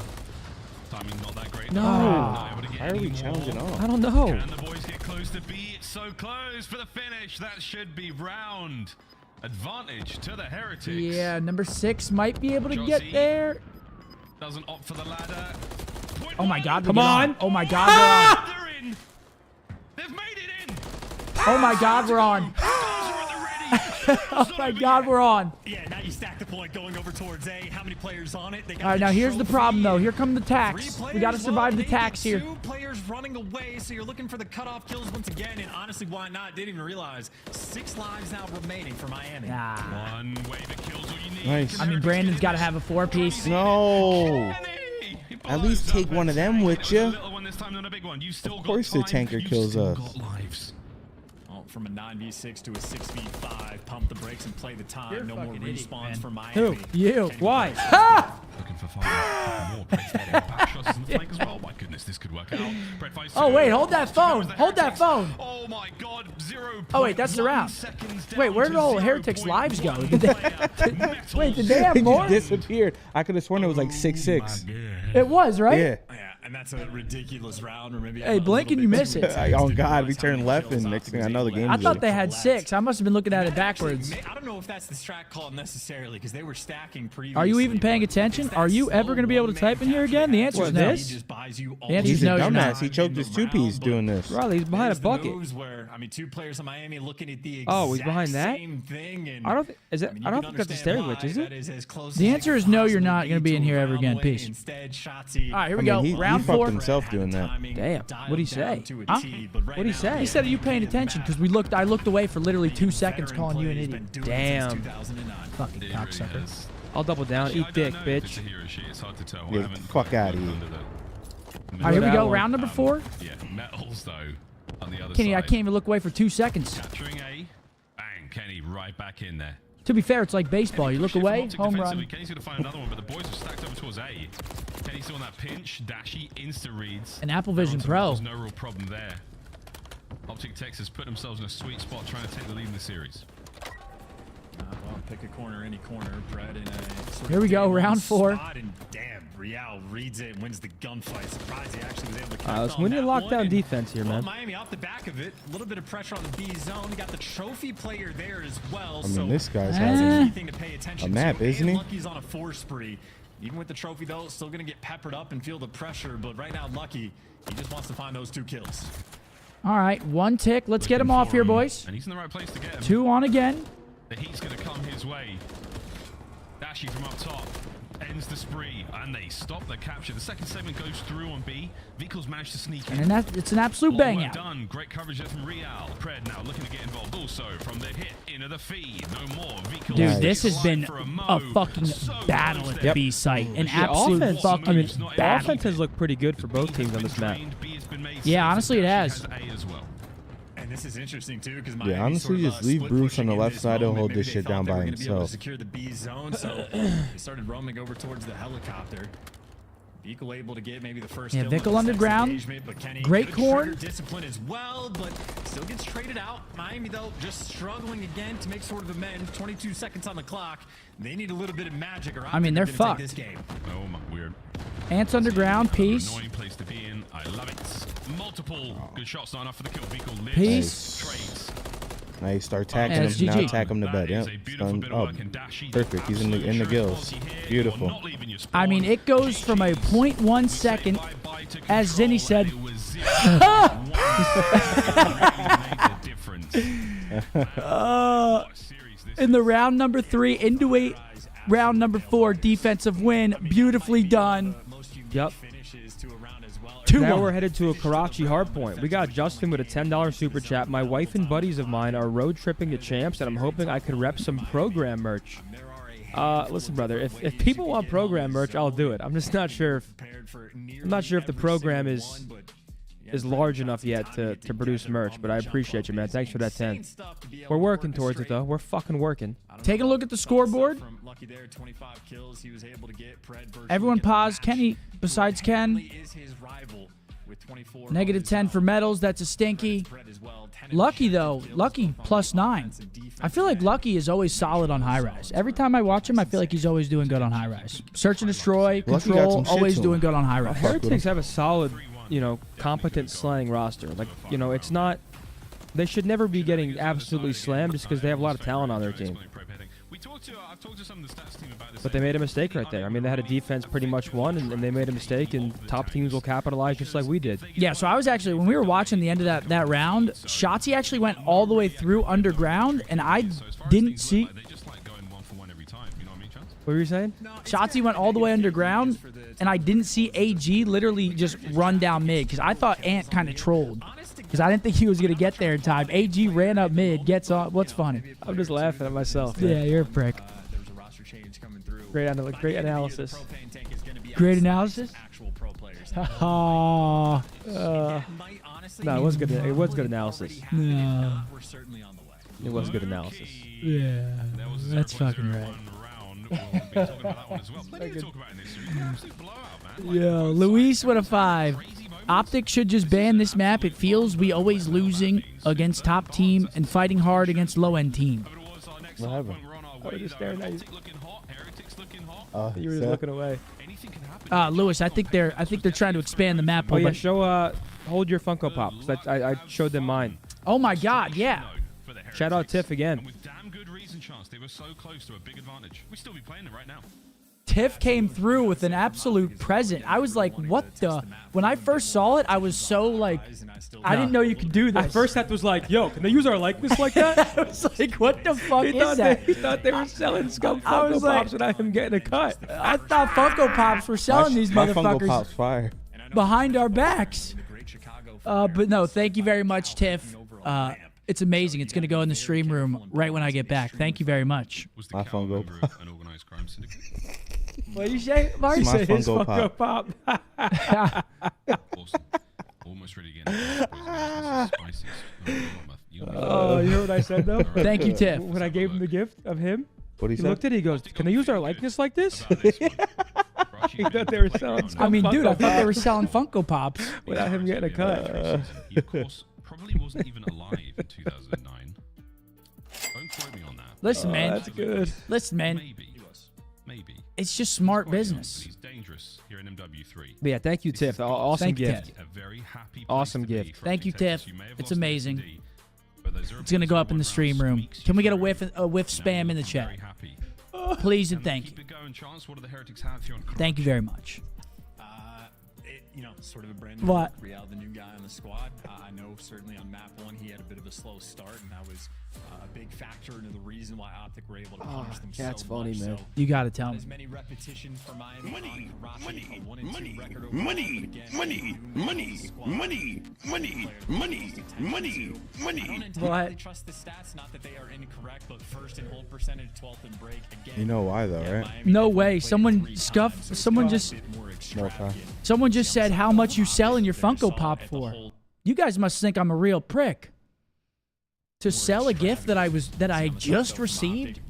Timing not that great. No. Why are we challenging off? I don't know. Can the boys get close to B? It's so close for the finish. That should be round. Advantage to the Heretics. Yeah, number 6 might be able to get Josie there. doesn't opt for the ladder. Oh my God! Come on. Oh my God! We're on. They're in. They've made it in. Oh my God! We're on. Oh my God! We're on. Yeah, now you stack the point going over towards A. How many players on it? They got All right, now here's the problem though. Here come the tax. We got to survive the tax here. 2 players running away, so you're looking for the cutoff kills once again. And honestly, why not? Didn't even realize 6 lives now remaining for Miami. Nah. One wave that kills all you need. Nice. I mean, Brandon's got to have a 4-piece. No. At least take one of them with you. Of course the tanker kills us. From a 9v6 to a 6v5, pump the brakes and play the time. You're no more idiot, respawns man. for Miami. Who? You. Why? Ha! Looking for 5 more. Brett's getting back shots in the flank as well. My goodness, this could work out. Brett finds Oh wait, 2. hold that phone. Hold that phone. Oh my God, 0. Oh wait, that's the round. Seconds Wait, down where did to all Heretics' lives go? 0.1 Did they, player. wait, did they have It more? just disappeared. I could have sworn it was like 6-6. It was, right? Yeah. Yeah, and that's a ridiculous round. Or maybe Hey, blink and you miss it. Oh God, we turned left and next thing I know the game. I thought they had 6. I must have been looking at it backwards. I don't know if that's the strat call necessarily because they were stacking previously. Are you even paying attention? Are you ever going to be able to type in here again? The answer is no. The answer He's is a no, you're dumbass. not. He choked his 2-piece doing this. Riley, he's behind a bucket. Where, I mean, 2 players in Miami looking at the Oh, he's behind that? same thing. And, I don't think is it. I don't think that's a stereo glitch, is it? The answer is no, you're not going to be in here ever again. Peace. All right, here we go. He Round fucked 4. himself doing that. Damn. What'd he say? Huh? What'd he say? He said, "Are you paying attention?" Because I looked away for literally 2 seconds, calling you an idiot. Damn. Fucking cocksucker. I'll double down. Eat dick, bitch. Get the fuck out of here. All right, here we go. Round number 4. Yeah, Methodz though on the other Kenny, side. I can't even look away for 2 seconds. Capturing A. Bang, Kenny right back in there. To be fair, it's like baseball. You look away, home run. Kenny's going to find another one, but the boys are stacked over towards A. Kenny's still on that pinch. Dashy insta reads. An Apple Vision Pro. There's no real problem there. Optic Texas put themselves in a sweet spot trying to take the lead in the series. Well, pick a corner, any corner. Brett in a sort Here we of go, game round 4. spot, and damn, Real reads it and wins the gunfight. Surprised he actually was able to catch Let's on win your that one, lockdown and, defense here, well, man. Miami off the back of it. A little bit of pressure on the B zone. You got the trophy player there as well. I mean, so this guy's that's having a key thing to pay attention a map, to. isn't he? Lucky's on a 4 spree. Even with the trophy, though, still going to get peppered up and feel the pressure. But right now, Lucky, he just wants to find those 2 kills. All right, 1 tick. Let's get him off here, boys. And he's in the right place to get him. 2 on again. The heat's going to come his way. Dashy from up top ends the spree, and they stop the capture. The second segment goes through on B. Vehicles managed to sneak in. And it's an absolute bang out. Done. Great coverage there from Real. Pred now looking to get involved also from the hit into the feed. No more. Vehicles Dude, this has been a fucking battle at the B site. An absolute fucking battle. The offense has looked pretty good for both teams on this map. Yeah, honestly, it has. And this is interesting too, because Yeah, honestly, just leave Bruce on the left side. He'll hold this shit down by himself. Secure the B zone, so they started roaming over towards the helicopter. Vickle able to get maybe the first kill. Vickle underground. Great corn. Discipline as well, but still gets traded out. Miami, though, just struggling again to make sort of amends. 22 seconds on the clock. They need a little bit of magic, or I mean, they're fucked. this game. Oh, my, weird. Ants underground. Peace. Annoying place to be in. I love it. Multiple good shots, not enough for the kill. Vickle lives. Peace. Trades. Now you start attacking And him. it's Now GG. attack him to bed. Yep. Stun. Oh, perfect. He's in the gills. Beautiful. I mean, it goes from a 0.1 second, as Zinni said. In the round number 3 into a round number 4 defensive win. Beautifully done. Yep. 2-1. Now we're headed to a Karachi hardpoint. We got Justin with a $10 super chat. My wife and buddies of mine are road tripping to Champs, and I'm hoping I could rep some program merch. Listen, brother, if people want program merch, I'll do it. I'm just not sure if the program is large enough yet to produce merch, but I appreciate you, man. Thanks for that 10. We're working towards it, though. We're fucking working. Taking a look at the scoreboard. Everyone pause. Kenny, besides Ken. Negative 10 for Methodz. That's a stinky. Lucky, though. Lucky +9. I feel like Lucky is always solid on high rise. Every time I watch him, I feel like he's always doing good on high rise. Search and destroy, control, always doing good on high rise. Heretics have a solid, competent slaying roster. Like, it's not... They should never be getting absolutely slammed just because they have a lot of talent on their team. But they made a mistake right there. I mean, they had a defense pretty much won, and they made a mistake, and top teams will capitalize just like we did. Yeah, so I was actually, when we were watching the end of that round, Shotzi actually went all the way through underground, and I didn't see... What were you saying? Shotzi went all the way underground, and I didn't see AG literally just run down mid, because I thought Ant kind of trolled. Because I didn't think he was going to get there in time. AG ran up mid, gets on. What's funny? I'm just laughing at myself. Yeah, you're a prick. Great analysis. Great analysis? No, it was good. It was good analysis. No. It was good analysis. Yeah, that's fucking right. Yo, Luis with a 5. Optic should just ban this map. It feels we always losing against top team and fighting hard against low-end team. What happened? I was just staring at you. You were just looking away. Lewis, I think they're trying to expand the map. Oh yeah, hold your Funko Pop. I showed them mine. Oh my God, yeah. Shout out Tiff again. With damn good reason, chance they were so close to a big advantage. We still be playing it right now. Tiff came through with an absolute present. I was like, what the? When I first saw it, I was so like, I didn't know you could do this. At first, that was like, yo, can they use our likeness like that? I was like, what the fuck is that? He thought they were selling Scump Funko Pops without him getting a cut. I thought Funko Pops were selling these my motherfuckers Funko Pops fire. behind our backs. But no, thank you very much, Tiff. It's amazing. It's going to go in the stream room right when I get back. Thank you very much. My Funko Pop. What you say? Mark My said his Funko Funko Pop. Awesome. Almost ready again. Oh, you know what I said though? Thank you, Tiff. When I gave him the gift of him, What he he said? looked at it. He goes, "Can they use our likeness like this?" He thought they were selling. I mean, dude, I Funko thought they were Pops selling Funko Pops without him getting a cut. He, of course, probably wasn't even alive in 2009. Don't quote me on that. Listen, man. That's good. Listen, man. Maybe. It's just smart business. He's dangerous here in MW3. But yeah, thank you, Tiff. Awesome Thank you, gift. Tiff. A very happy Awesome place to be gift. for Thank you, Texas. Tiff. You may have It's lost amazing. D, but those are It's going to go up in the one stream round room. speaks Can we get a for whiff spam in the chat? very happy. Please and thank Keep you. it going, Chance. What do the Heretics have here on Thank you very much. Sort of a brand new What? Real, the new guy on the squad. I know certainly on map 1 he had a bit of a slow start, and that was a big factor into the reason why Optic were able to punish them that's so funny, much. man. So You got to tell me. as many repetitions for Miami Money, on Karachi, money, a 1-2 money, record money, overall, but again, money, new money, members of the squad, money, money, money, money, I money. don't entirely trust the stats, not that they are incorrect, but first in hold percentage, 12th in break. Again, You know why though, right? Miami No definitely way. played Someone three scuffed. times, so it's Someone a just. bit more More extravagant. Someone just said how much you selling your Funko Pop for. You guys must think I'm a real prick. To sell a gift that I just received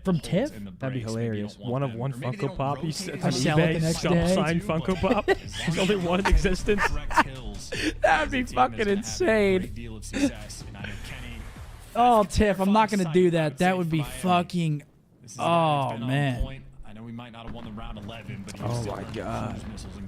from Tiff? That'd be hilarious. One of one Funko Pop. You said on sell it the eBay, next Scump day. signed Funko Pop. There's only one in existence. That'd be fucking insane. Oh, Tiff, I'm not gonna do that. That would be fucking. Oh man. I know we might not have won the round 11, but Oh my God,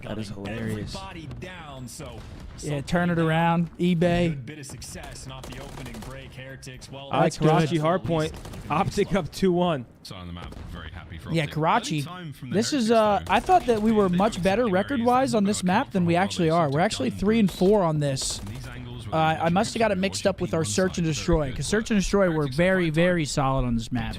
that is hilarious. Down, so Yeah, turn it around. eBay. bit of success, not the opening break. Heretics, well, I like That's Karachi good. Hardpoint. Optic up 2-1. So on the map, very happy for Yeah, Optic. Karachi. Early time from the This is Heretics, though. I thought that we were much better record-wise on this map than we actually are. We're actually 3-4 on this. I must have got it mixed up with our Search and Destroy, because Search and Destroy were very, very solid on this map.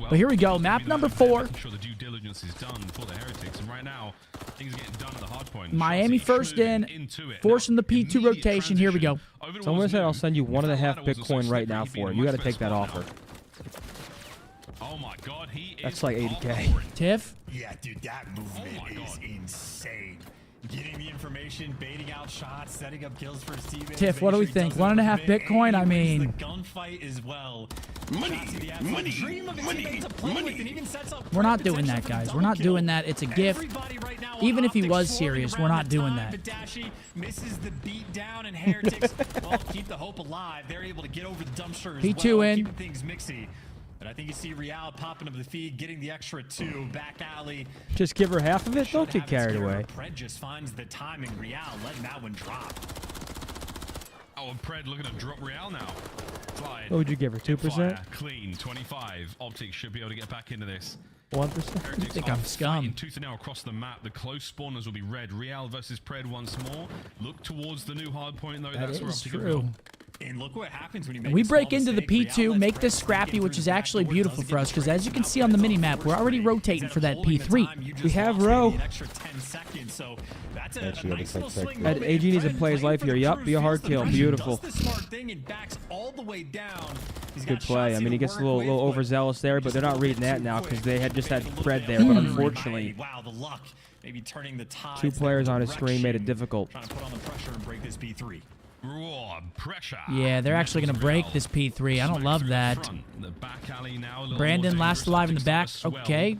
But here we go, map number 4. Making sure the due diligence is done for the Heretics, and right now things are getting done at the hard point. Miami Shots first moving in, into it. forcing Now, the P2 immediate rotation. Here we go. transition over to Someone what's said I'll new. send you In fact, 1.5 Ladder was also Bitcoin right slippery. now He'd be for in it. a You got much to take that better spot offer. now. Oh my God, he is That's like 80K. offering. Tiff? Yeah, dude, that movement is insane. getting the information, baiting out shots, setting up kills for his teammates. Tiff, what do we think? 1.5 Bitcoin? I mean, the gunfight as well. We're not doing that, guys. We're not doing that. It's a gift. Even if he was serious, we're not doing that. Dashy misses the beat down, and Heretics well, keep the hope alive. They're able to get over the dumpster as P2 well, in. keeping things mixy. But I think you see Real popping up the feed, getting the extra 2 back alley. Just give her half of it. Don't get carried away. Pred just finds the timing. Real letting that one drop. Oh, and Pred looking to drop Real now. Slide. What would you give her? 2%? Fire, clean, 25. Optic should be able to get back into this. 1%? I think I'm scum. Tooth and nail across the map. The close spawners will be red. Real versus Pred once more. Look towards the new hard point, though. That That's where is Optic true. And look what happens when you make We a break small into the mistake. P2, Real make lets this Pred scrappy, get which through is the back actually door, beautiful doesn't for get us, because the as you can trades see on the now, mini-map, we're already rotating for that P3. You have row. An extra 10 seconds, so that's a Actually, nice little swing That moment. AG needs to Pred play his playing life for here. the Yup, crew, be a hard feels the kill. pressure, Beautiful. does the smart thing and backs all the way down. He's got Good play. shots I mean, he to gets a work little with, overzealous there, but they're not reading that now because they had just had Pred there. but But unfortunately, wow, the luck maybe turning the tides 2 players their on his screen made it direction. difficult. Trying to put on the pressure and break this P3. Raw pressure. Yeah, they're actually going to break this P3. I don't love that. Brandon last alive in the back. Okay.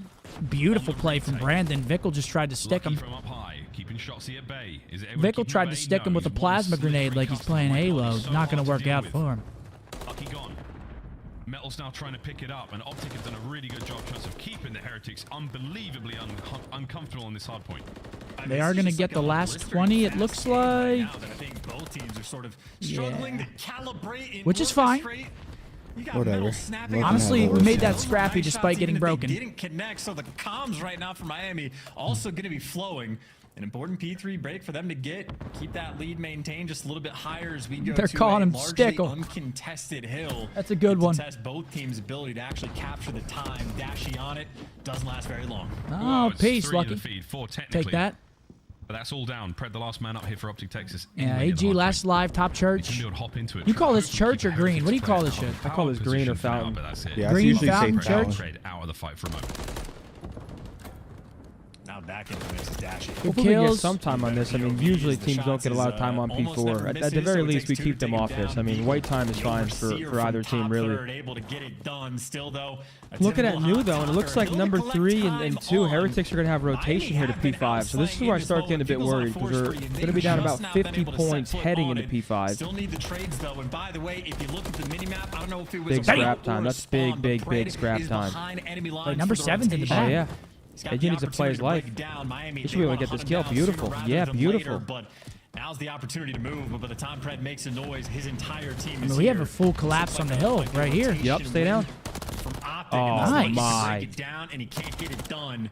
Beautiful play from Brandon. Vickle just tried to stick him. Vickle tried to stick him with a plasma grenade like he's playing Halo. Not going to work out for him. Lucky gone. Metal's now trying to pick it up, and Optic have done a really good job of keeping the Heretics unbelievably uncomfortable on this hard point. They are going to get the last 20, it looks like. I think both teams are sort of struggling to calibrate. Which is fine. Whatever. Honestly, we made that scrappy despite getting broken. Didn't connect, so the comms right now for Miami also going to be flowing. An important P3 break for them to keep that lead maintained just a little bit higher as we go. They're to calling a him largely Stickle. uncontested hill. That's a good one. Test both teams' ability to actually capture the time. Dashy on it doesn't last very long. Oh, it's peace, 3 to Lucky. the feed, 4 Take technically. that. But that's all down. Pred the last man up here for Optic Texas. Yeah, Anyway, AG last live, top church. hop into it. You call this church or green? What do you call this shit? I call this green or fountain. But that's it. Yeah, I Green usually say fountain, fountain. church. Pred out of the fight for a moment. Now back into the mix is Dashy. Hopefully we get kills. some time on this. I mean, usually teams don't get a lot of time on P4. At the very least, we keep them off this. I mean, white time is fine for either team, really. Able to get it done still, though. Looking at new, though, and it looks like number 3 and 2, Heretics are going to have rotation here to P5. So this is where I start getting a bit worried because we're going to be down about 50 points heading into P5. Still need the trades, though. And by the way, if you look at the mini-map, I don't know if it was Big a scrap or time. a That's spawn, big but Pred scrap is time. behind enemy lines Wait, number for the 7's in the rotation. back. Oh, yeah. He's got AG the needs to play his opportunity life. break down. Miami, He should they be able to wanna get this hunt kill. him down sooner Beautiful. rather Yeah, than beautiful. later, but now's the opportunity to move. But by the time Pred makes a noise, his entire team I is mean, we have here. a full collapse on the hill right here. Yep, stay down. From Optic, Oh, and nice. my. Break it down, and he can't get it done.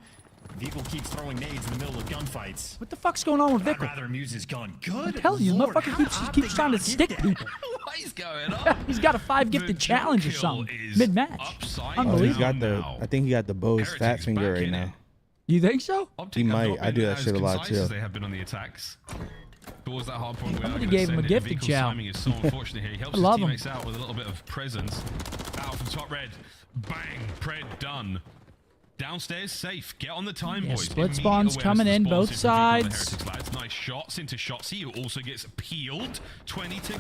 Vickle keeps throwing nades in the middle of gunfights. What the fuck's going on with I'd Vickle? rather him use his gun. Good. I'm telling you, Lord, motherfucker keeps trying to stick people. What is going on? He's got a 5 gifted challenge or something mid-match. Oh, he's got the. I think he got the Bo's fat finger right now. You think so? Optic He have might. not I been do that as shit a lot, concise as too. They have been on the attacks. Towards that hard point, we are Somebody gonna gave him a send it. gifted Vehicle's chow. timing is so unfortunate here. He helps I love his him. teammates out with a little bit of presence. Out from top red. Bang. Pred done. Downstairs safe. Get on the time, Yeah, boys. split Immediate spawns awareness coming of in, spawns both here from Vehcle on the sides. Heretics lads. Nice shots into Shotsy, who also gets peeled. 20 to go.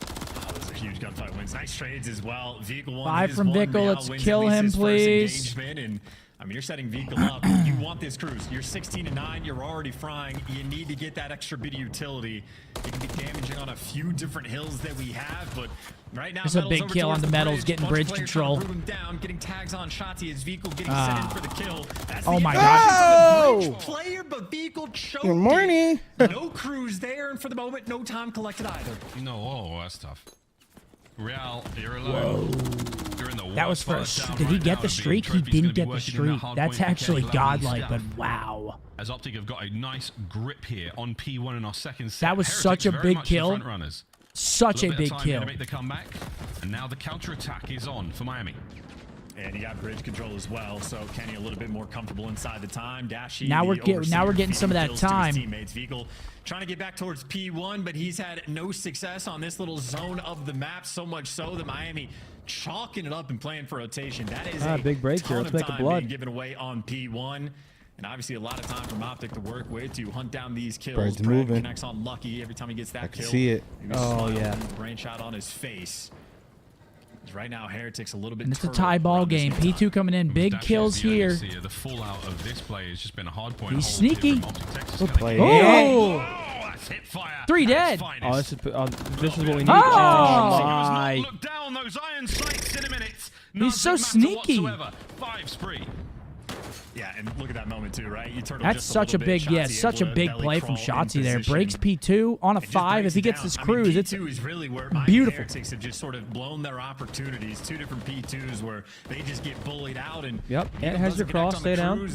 Oh, those are huge gunfight wins. Nice trades as well. Vehcle won 5 his from one. Vickle. Real Let's wins kill at least him, his first please. engagement, and I mean, you're setting Vehcle up. You want this cruise. You're 16-9. You're already frying. You need to get that extra bit of utility. It can be damaging on a few different hills that we have, but right now, It's a Methodz big over kill on towards the Methodz, bridge. getting Bunch bridge of players control. trying to root him down, getting tags on Shotsy as Vehcle getting set in for the kill. That's Oh the my advantage God. of the bridge player, but Vehcle choked Good morning. it. No cruise there, and for the moment, no time collected either. No, oh, that's tough. Real, you're alone. You're in the That was for a worst part of did town he right get now, the and streak? He Trophy's didn't gonna be get the working in that streak. hard That's point for actually K11 godlike, stuff. but wow. As Optic have got a nice grip here on P1 in our second set. That was Heretics such a very big much the kill. front runners. Such a Little bit big of time here kill. to make the comeback, and now the counter-attack is on for Miami. And you got bridge control as well, so Kenny a little bit more comfortable inside the time. Dashy, Now we're the getting some of that overseer, feeding kills to his time. Teammates. Vehcle trying to get back towards P1, but he's had no success on this little zone of the map. So much so that Miami chalking it up and playing for rotation. That is a big break here. ton Let's of make a time blood. being given away on P1. And obviously a lot of time from Optic to work with to hunt down these kills. Bird's Pred moving. connects on Lucky every time he gets that I can kill. see it. Oh, yeah. Brain shot on his face. Right now, Heretic's a little bit. And it's a tie ball game. P2 coming in. Big kills here. The fallout of this play has just been a hard point. He's sneaky. Good play. Oh! That's hip fire. 3 dead. Oh, this is what we need. Oh, my. Look down those iron sights in a minute. He's so sneaky. 5 spree. Yeah, and look at that moment too, right? You turtle That's just such a little bit, big, yeah, Shotzzy such a able to big belly play from crawl in Shotzzy there. position. Breaks P2 on a It just 5. breaks If he it gets down. this I mean, cruise, it's P2 is really where my beautiful. Heretics have just sort of blown their opportunities. 2 different P2s where they just get bullied out. And Yep, and has your cross. Stay down.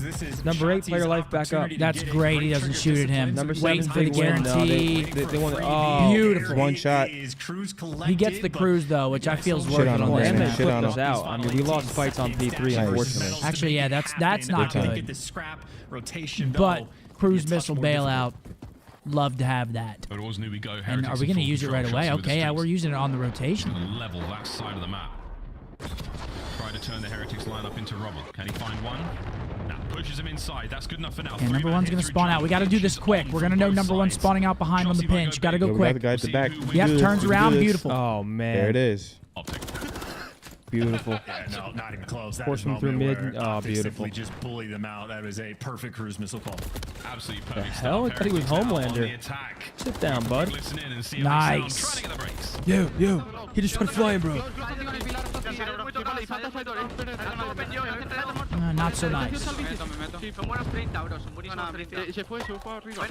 Number 8, player life back up. That's great. He doesn't shoot at him. Number 7, Waiting for the big win. No, guarantee. they won. Oh, Beautiful. One shot. He gets the cruise though, which I feel is worth Shit it on on him, this man. match. Shit on him. us out. I mean, we lost fights on P3, unfortunately. Actually, yeah, that's not Get good. the scrap rotation, But though, cruise gets much missile more bailout, love to have that. But it was new we go. And are we going to use it right away? Okay, yeah, we're using it on the rotation. Level that side of the map. Try to turn the Heretics lineup into rubble. Can he find one? Now pushes him inside. That's good enough for now. And number 1's going to spawn out. We got to do this quick. We're going to know number 1 spawning out behind on the pinch. Got to go Yo, we got the quick. guy at the back. Yep, turns around. Beautiful. Oh, man. There it is. Optic. Beautiful. Yeah, no, not even close. That Force is a him through moment mid. where Oh, Optic beautiful. simply just bully them out. That was a perfect cruise missile call. Absolutely The perfect. hell? I thought he was Homelander. Sit down, bud. Listen in and see Nice. how they sound. Trying to get the brakes. Yo. He just started flying, bro. Not so nice. Se fue arriba.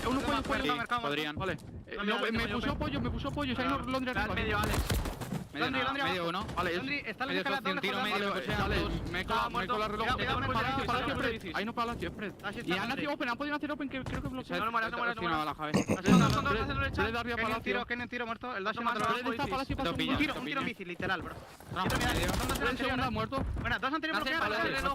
Uno puede podrían. Vale. Me puso pollo. Se ha ido Londres arriba. Medio uno. Vale, está la tiro medio. Me cola reloj. Ahí no palacio, Fred. Y han nacido open, han podido hacer open que creo que bloquea. No mueras. A la cabeza. Se le da arriba palacio. Tiro muerto. El dash mata. Está palacio para un tiro en bici, literal, bro. Segunda muerto. Bueno, dos han tenido bloqueados.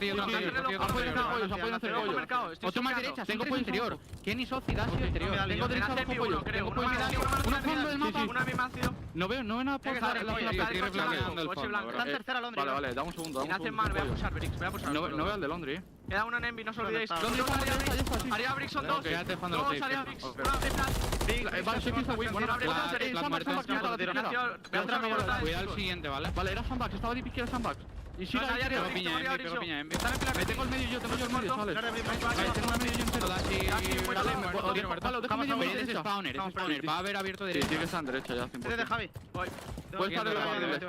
Pueden hacer pollo. Otro más derecha, tengo pollo interior. Kenny Soci, dash interior. Tengo derecha con pollo. Tengo pollo uno fondo del mapa. No veo nada por la está en tercera Londres. Vale, dame un segundo. Si hacen mal, voy a pushar, Brix. No veo al de Londres, Queda una en Envy, no os olvidéis. Londres, Aria Brix son 2. Quédate jugando los Aria Brix. Vale, soy Pizza Win. Cuidado el siguiente, ¿vale? Vale, era Sandbags, estaba de izquierda Sandbags. Y sigue ahí, tengo piña, me tengo el medio yo, tengo el medio, ¿sabes? Vale, tengo el medio yo entero. Vale, déjame yo medio derecha. Va a haber abierto derecha. Sí, que está en derecha ya, 100%. De Javi. Puede estar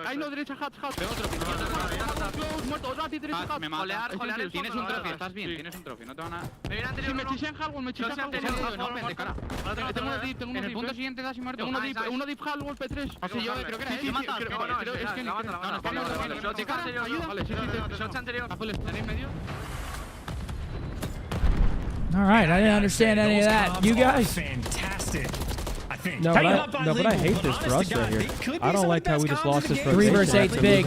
ahí no, derecha, Hatch. Muerto, otra derecha, Hatch. Jolear, tienes un trofeo, estás bien, tienes un trofeo, no te van a... Si me chisé en Hallwall, me chisé en Hallwall. No, de cara. Tengo una dip, En el punto siguiente das y muerto. Tengo una dip Hallwall P3. Así yo creo que era él. Es que no, ayuda. Vale, sí, shot anterior. ¿Tenéis medio? All right, I didn't understand any of that. You guys? Fantastic. No, but I hate this for us right here. I don't like how we just lost this for 3 versus 8's big.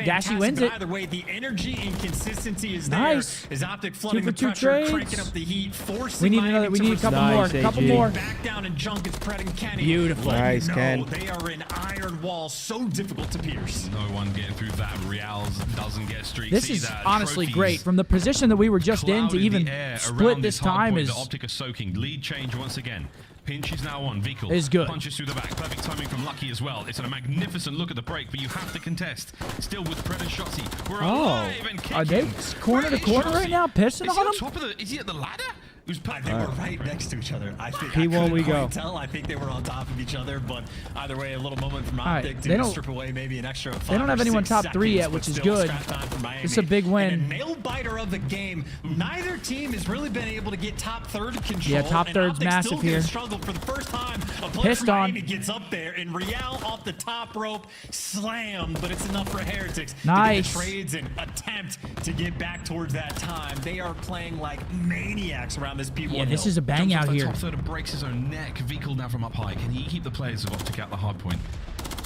Dashy wins it. Either way, the energy and consistency is Nice. there. Is Optic 2 flooding for the 2 pressure, trades. cranking up the heat, forcing We need Miami another. We to need a couple respond. more. Couple more. Back down and junk is Pred and Kenny. Beautiful. Nice, Ken. They are an iron wall so difficult to pierce. No one getting through that. Reals doesn't get streaks. This is either. honestly Trophies great. From the position that we were just in to cloud even the air split around this hard time point is that Optic are soaking. Lead change once again. Pinch is now on. Vehicle is good. Punches through the back. Perfect timing from Lucky as well. It's a magnificent look at the break, but you have to contest. Still with Pred and Shotzzy. We're alive and kicking. Are they corner to corner right now, pissing Is he on on him? top of the? Is he at the ladder? They were right next to each other. I think P1 we go. Tell. I think they were on top of each other, but either way, a little moment from Optic they to don't- strip away maybe an extra 5 They don't have or anyone 6 top 3 seconds, yet, but which is still good. scrap time for Miami. It's a big win. And a nail biter of the game. Neither team has really been able to get top third control. Yeah, top and third's Optic massive still gonna here. struggle for the first time. A player Pissed from on. Miami gets up there, and Real off the top rope slammed, but it's enough for Heretics Nice. to get the trades and attempt to get back towards that time. They are playing like maniacs around this P1 Yeah, this hill. is a bang Jumps out off the here. top third and breaks his own neck. Vehicle now from up high. Can he keep the players of Optic at the hard point?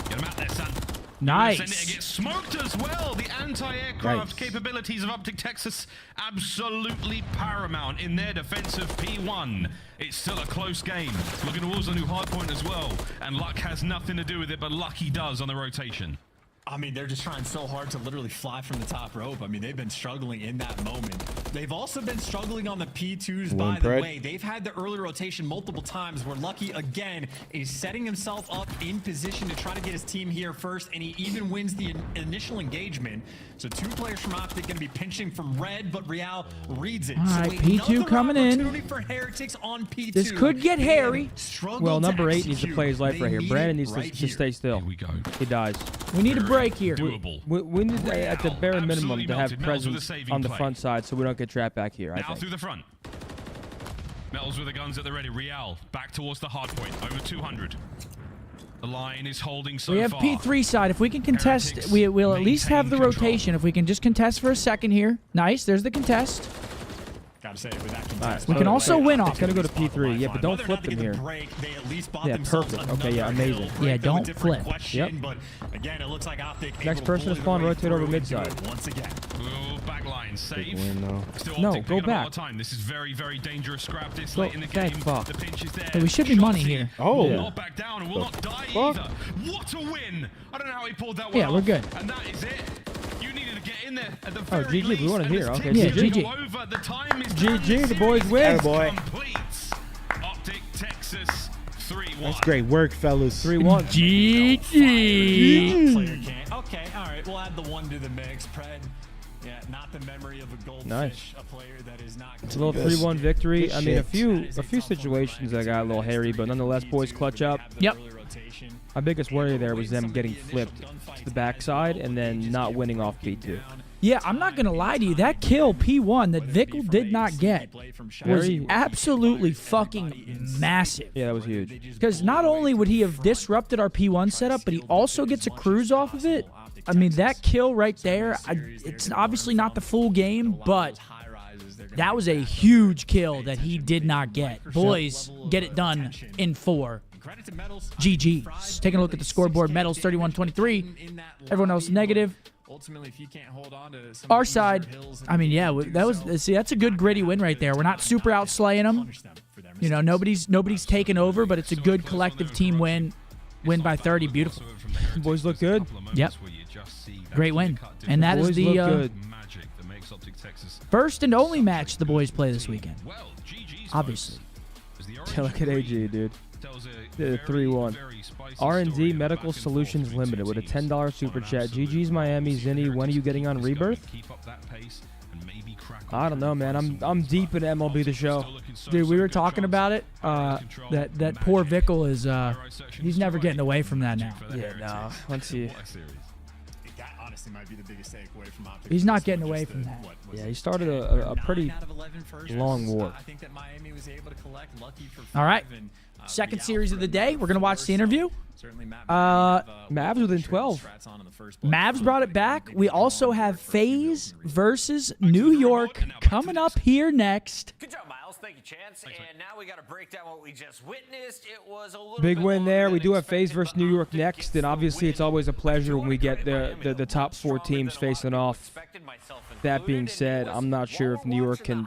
Get him out there, son. Nice. Send it and get smoked as well. The anti-aircraft Nice. capabilities of Optic Texas absolutely paramount in their defensive P1. It's still a close game. Looking towards the new hard point as well. And luck has nothing to do with it, but Lucky does on the rotation. I mean, they're just trying so hard to literally fly from the top rope. I mean, they've been struggling in that moment. They've also been struggling on the P2s, by the way. They've had the early rotation multiple times where Lucky, again, is setting himself up in position to try to get his team here first, and he even wins the initial engagement. So 2 players from Optic going to be pinching from red, but Real reads it. All right, P2 coming in. For Heretics on P2. This could get hairy. Well, number 8 needs to play his life right here. Brandon needs to stay still. Here we go. He dies. We need a break here. We need, at the bare minimum, to have presence on the front side so we don't get trapped back here, I Now think. through the front. Metals with the guns at the ready. Real back towards the hard point. Over 200. The line is holding so far. We have P3 side. If we can contest, we'll at least have the rotation. If we can just contest for a second here. Nice. There's the contest. Gotta say, with that contest, we can also win off. It's going to go to P3. Yeah, but don't flip them here. Yeah, perfect. Okay, yeah, amazing. Yeah, don't flip. Yep. But again, it looks like Optic Next person to spawn, rotate over mid side. Once again. Ooh, back line, safe. No, go back. This is very, very dangerous. Grab this Go, late in the game. fuck. The pinch is there. Hey, we should be money here. Will not back down and will not die either. What a win! I don't know how he pulled that one Yeah, we're good. And that is it. You needed to get in there at the Oh, very GG, least. we want to hear. Okay, Yeah, GG. Over. The time is GG, the boys win. Boy. Completes. Optic, Texas, 3-1. That's great work, fellas. 3-1. GG. Player can't. Okay, all right. We'll add the 1 to the mix. Pred, yeah, not the memory of a goldfish. Nice. A player that is not. It's a little 3-1 victory. Good I mean, a shit. few situations that got a little hairy, but nonetheless, boys clutch up. Yep. My biggest worry there was them getting flipped to the backside and then not winning off P2. Yeah, I'm not going to lie to you. That kill, P1, that Vickle did not get was absolutely fucking massive. Yeah, that was huge. Because not only would he have disrupted our P1 setup, but he also gets a cruise off of it. I mean, that kill right there, it's obviously not the full game, but that was a huge kill that he did not get. Boys, get it done in 4. GG. Taking a look at the scoreboard, Methodz 31-23. Everyone else negative. Ultimately, if you can't hold on to some Our side, I mean, yeah, that's a good gritty win right there. We're not super outslaying them. You know, nobody's taken over, but it's a good collective team win. Win by 30, beautiful. Boys look good. Yep. Great win. And that is the first and only match the boys play this weekend. Obviously. Look at AG, dude. 3-1. R&D Medical Solutions Limited with a $10 super chat. GG's Miami. Zinni, when are you getting on Rebirth? I don't know, man. I'm deep in MLB The Show. Dude, we were talking about it. That poor Vickle is he's never getting away from that now. Yeah, no. Let's see. That honestly might be the biggest takeaway from Optic. He's not getting away from that. Yeah, he started a pretty long war. I think that Miami was able to collect Lucky for 5. All right. Second series of the day. We're going to watch the interview. Mavs within 12. Mavs brought it back. We also have FaZe versus New York coming up here next. Good job, Miles. Thank you, Chance. And now we got to break down what we just witnessed. It was a little Big bit win there. We do have FaZe unexpected, versus New York next, and obviously it's always a pleasure when we get the top 4 teams facing off. That being said, I'm not sure if New York can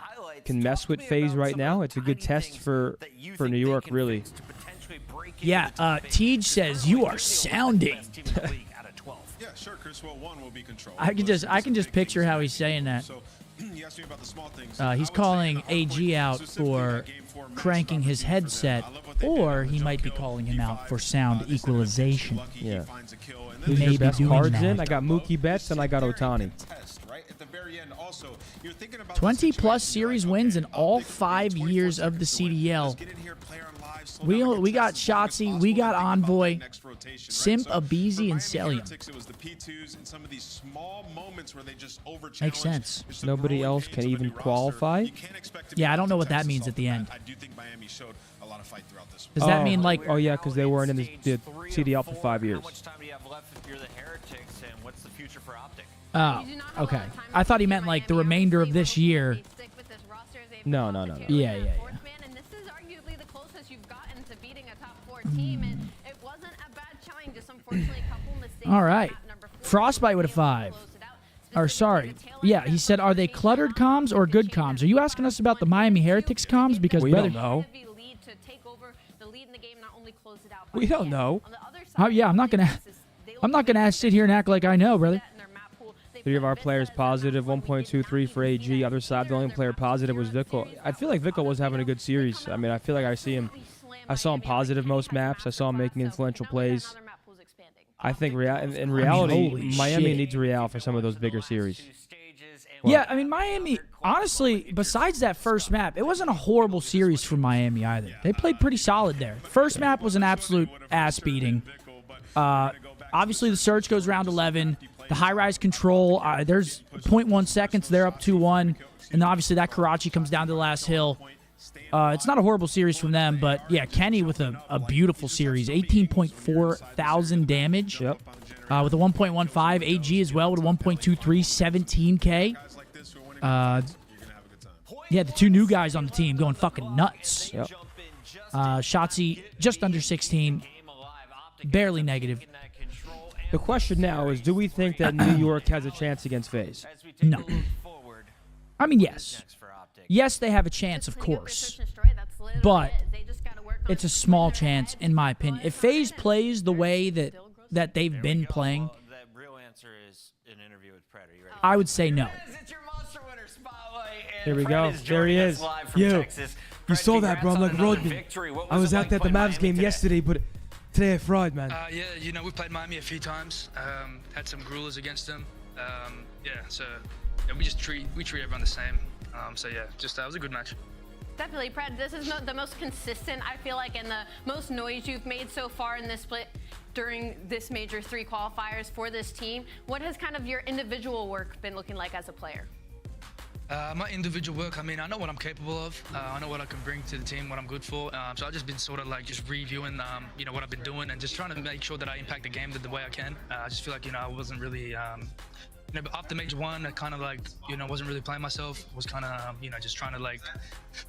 mess with FaZe right now. It's a good test for New York, really. Yeah, Tej says you are sounding. Yeah, sure, Chris. Well, 1 will be controlled. I can just picture how he's saying that. He's calling AG out for cranking his headset, or he might be calling him out for sound equalization. Yeah. He Who's may your be best doing cards that. in? I got Mookie Betts and I got Ohtani. 20-plus series wins in all 5 years of the CDL. We got Shotzi, we got Envoy, Simp, Abizi, and Celium. Makes sense. Nobody else can even qualify? Yeah, I don't know what that means at the end. Does that mean like... Oh, yeah, because they weren't in the CDL for 5 years. Oh, okay. I thought he meant like the remainder of this year. No. Yeah. And this is arguably the closest you've gotten to beating a top 4 team, and it wasn't a bad showing, just unfortunately a couple mistakes. All right. Frostbite with a 5. Or sorry. Yeah, he said, are they cluttered comms or good comms? Are you asking us about the Miami Heretics comms? Because we don't know. To take over the lead in the game, not only close it out, We don't know. Yeah, I'm not going to... I'm not gonna sit here and act like I know, brother. 3 of our players positive, 1.23 for AG. Other side, the only player positive was Vickle. I feel like Vickle was having a good series. I mean, I feel like I saw him positive most maps. I saw him making influential plays. I think in reality, Miami needs Real for some of those bigger series. Yeah, I mean, Miami, honestly, besides that first map, it wasn't a horrible series for Miami either. They played pretty solid there. First map was an absolute ass-beating. Obviously, the Surge goes round 11. The high-rise control, there's 0.1 seconds. They're up 2-1. And obviously, that Karachi comes down to the last hill. It's not a horrible series from them, but, yeah, Kenny with a beautiful series. 18.4 thousand damage with a 1.15. AG as well with a 1.23, 17K. Yeah, the 2 new guys on the team going fucking nuts. Shotzi just under 16, barely negative. The question now is, do we think that New York has a chance against FaZe? No. I mean, yes. Yes, they have a chance, of course. But it's a small chance, in my opinion. If FaZe plays the way that they've been playing, I would say no. Here we go. There he is. Yo, you saw that, bro. I'm like, Rodman. I was out there at the Mavs game yesterday, but today I fried, man. Yeah, you know, we played Miami a few times. Had some gruelers against them. Yeah, so yeah, we treat everyone the same. So yeah, just that was a good match. Definitely, Pred. This is the most consistent, I feel like, and the most noise you've made so far in this split during this Major 3 qualifiers for this team. What has kind of your individual work been looking like as a player? My individual work, I mean, I know what I'm capable of. I know what I can bring to the team, what I'm good for. So I've just been sort of like just reviewing, you know, what I've been doing and just trying to make sure that I impact the game the way I can. I just feel like, you know, I wasn't really, you know, after Major 1, I kind of like, you know, wasn't really playing myself. Was kind of, you know, just trying to like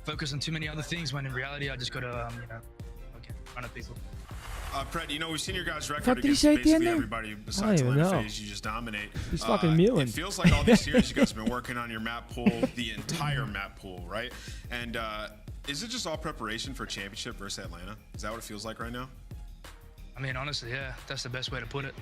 focus on too many other things when in reality I just got to, you know, okay, run at people. Pred, you know, we've seen your guys' record against basically everybody besides FaZe. You just dominate. He's fucking mewing. It feels like all these series you guys have been working on your map pool, the entire map pool, right? And is it just all preparation for championship versus Atlanta? Is that what it feels like right now? I mean, honestly, yeah, that's the best way to put it.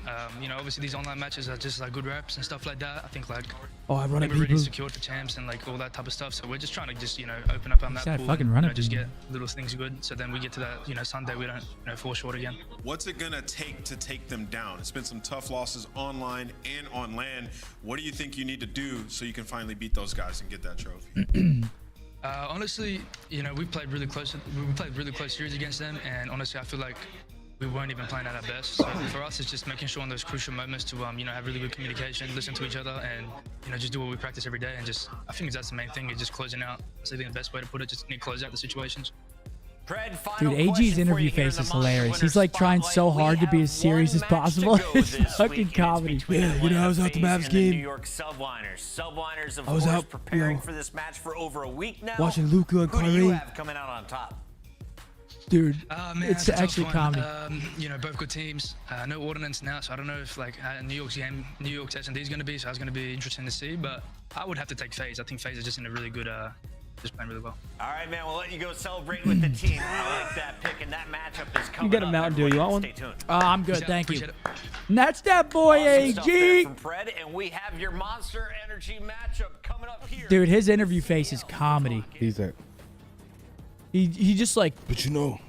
You know, obviously these online matches are just like good reps and stuff like that. I think like I run we're really secured for champs and like all that type of stuff. So we're just trying to just, you know, open up our map pool and, you know, just get little things good. So then we get to that, you know, Sunday we don't, you know, fall short again. What's it gonna take to take them down? It's been some tough losses online and on land. What do you think you need to do so you can finally beat those guys and get that trophy? Honestly, you know, we played really close series against them, and honestly, I feel like we weren't even playing at our best. So for us, it's just making sure in those crucial moments to, you know, have really good communication, listen to each other, and, you know, just do what we practice every day. And just, I think that's the main thing, is just closing out. That's, I think, the best way to put it, just need to close out the situations. Dude, AG's interview face is hilarious. He's like trying so hard to be as serious as possible. It's fucking comedy. Yeah, you know, I was out the Mavs game. New York Subliners, of I was course, out, preparing for this match for over a week now. Watching Luka and Who do you Kyrie. have coming out on top? Dude, Man, it's that's a actually tough comedy. one. You know, both good teams. No ordinance now, so I don't know if like New York's S&D is going to be. So it's going to be interesting to see. But I would have to take FaZe. I think FaZe is just in a really good, just playing really well. All right, man. We'll let you go celebrate with the team. I like that pick, and that matchup is coming. You got a Mountain Dew. You want one? Stay tuned. I'm good, thank you. Appreciate it. And that's that boy, Awesome stuff there AG. from Pred, and we have your Monster Energy matchup coming up here. Dude, his interview face is comedy. He's like, He just like, but you know.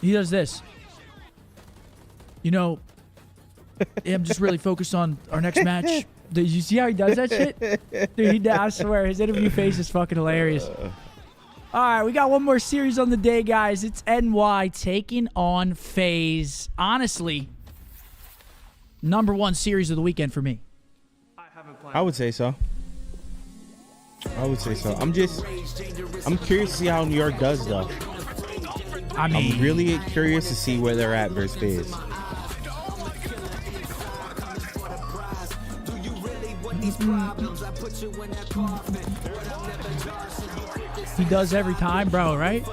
he does this. You know, I'm just really focused on our next match. Did you see how he does that shit? Dude, I swear, his interview face is fucking hilarious. All right, we got one more series on the day, guys. It's NY taking on FaZe. Honestly, #1 series of the weekend for me. I would say so. I'm curious to see how New York does, though. I mean, I'm really curious to see where they're at versus FaZe. He does every time, bro, right?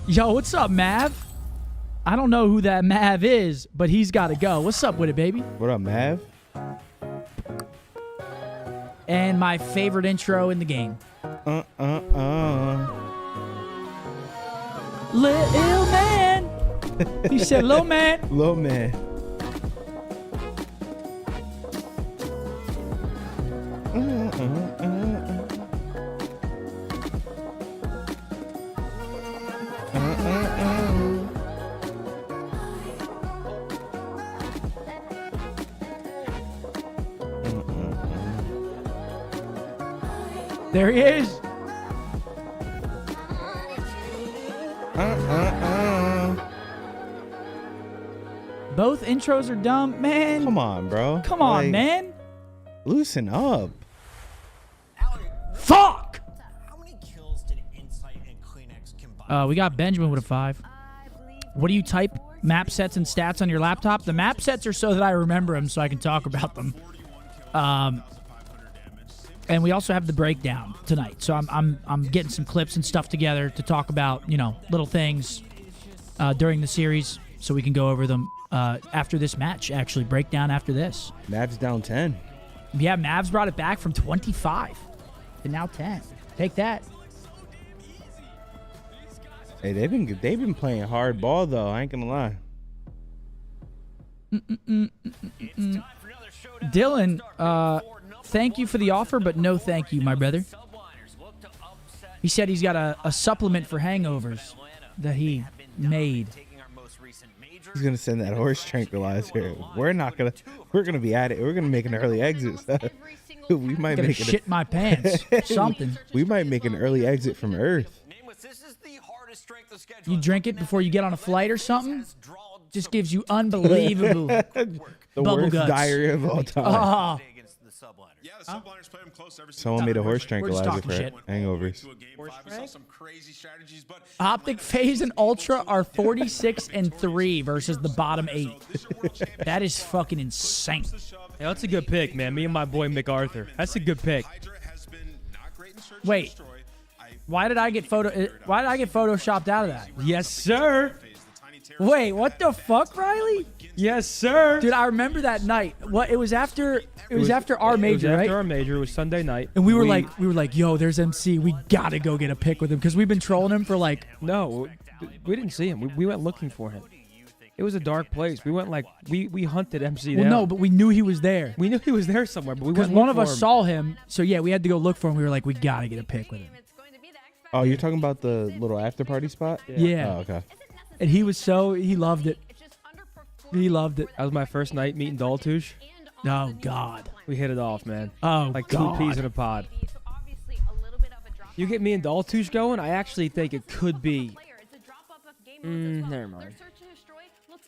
Yo, what's up, Mav? I don't know who that Mav is, but he's got to go. What's up with it, baby? What up, Mav? And my favorite intro in the game. Lil man. He said, "Lil man." Lil man. There he is. Both intros are dumb, man. Come on, bro. Come on, man. Loosen up. Fuck. We got Benjamin with a 5. What do you type? Map sets and stats on your laptop? The map sets are so that I remember them so I can talk about them. And we also have the breakdown tonight. So I'm getting some clips and stuff together to talk about, you know, little things during the series so we can go over them after this match, actually. Breakdown after this. Mavs down 10. Yeah, Mavs brought it back from 25 to now 10. Take that. Hey, they've been playing hard ball though. I ain't gonna lie. Dylan, thank you for the offer, but no thank you, my brother. He said he's got a supplement for hangovers that he made. He's gonna send that horse tranquilizer. We're gonna be at it. We're gonna make an early exit. We might Gonna make shit my pants. Something. We might make an early exit from Earth. You drink it before you get on a flight or something? Just gives you unbelievable The bubble worst guts. diarrhea of all time. Oh. Yeah, the subliners played him close every Someone made a horse tranquilizer talking for shit. hangovers. Optic, FaZe, and Ultra are 46-3 versus the bottom 8. That is fucking insane. Yeah, that's a good pick, man. Me and my boy MacArthur. That's a good pick. Wait, why did I get photoshopped out of that? Yes, sir. Wait, what the fuck, Riley? Yes, sir. Dude, I remember that night. What? It was after our major, it was right? after our major. It was Sunday night. And we were like, yo, there's MC. We gotta go get a pic with him because we've been trolling him for like. No, we didn't see him. We went looking for him. It was a dark place. We went we hunted MC down. Well, no, but we knew he was there. We knew he was there somewhere, but we Because went one look of for us him. saw him. So yeah, we had to go look for him. We were like, we gotta get a pic with him. Oh, you're talking about the little after party spot? Yeah. Oh, okay. And he loved it. He loved it. That was my first night meeting Daltouche. Oh God. We hit it off, man. Oh like God. 2 peas in a pod. You get me and Daltouche going, I actually think it could be. Never mind.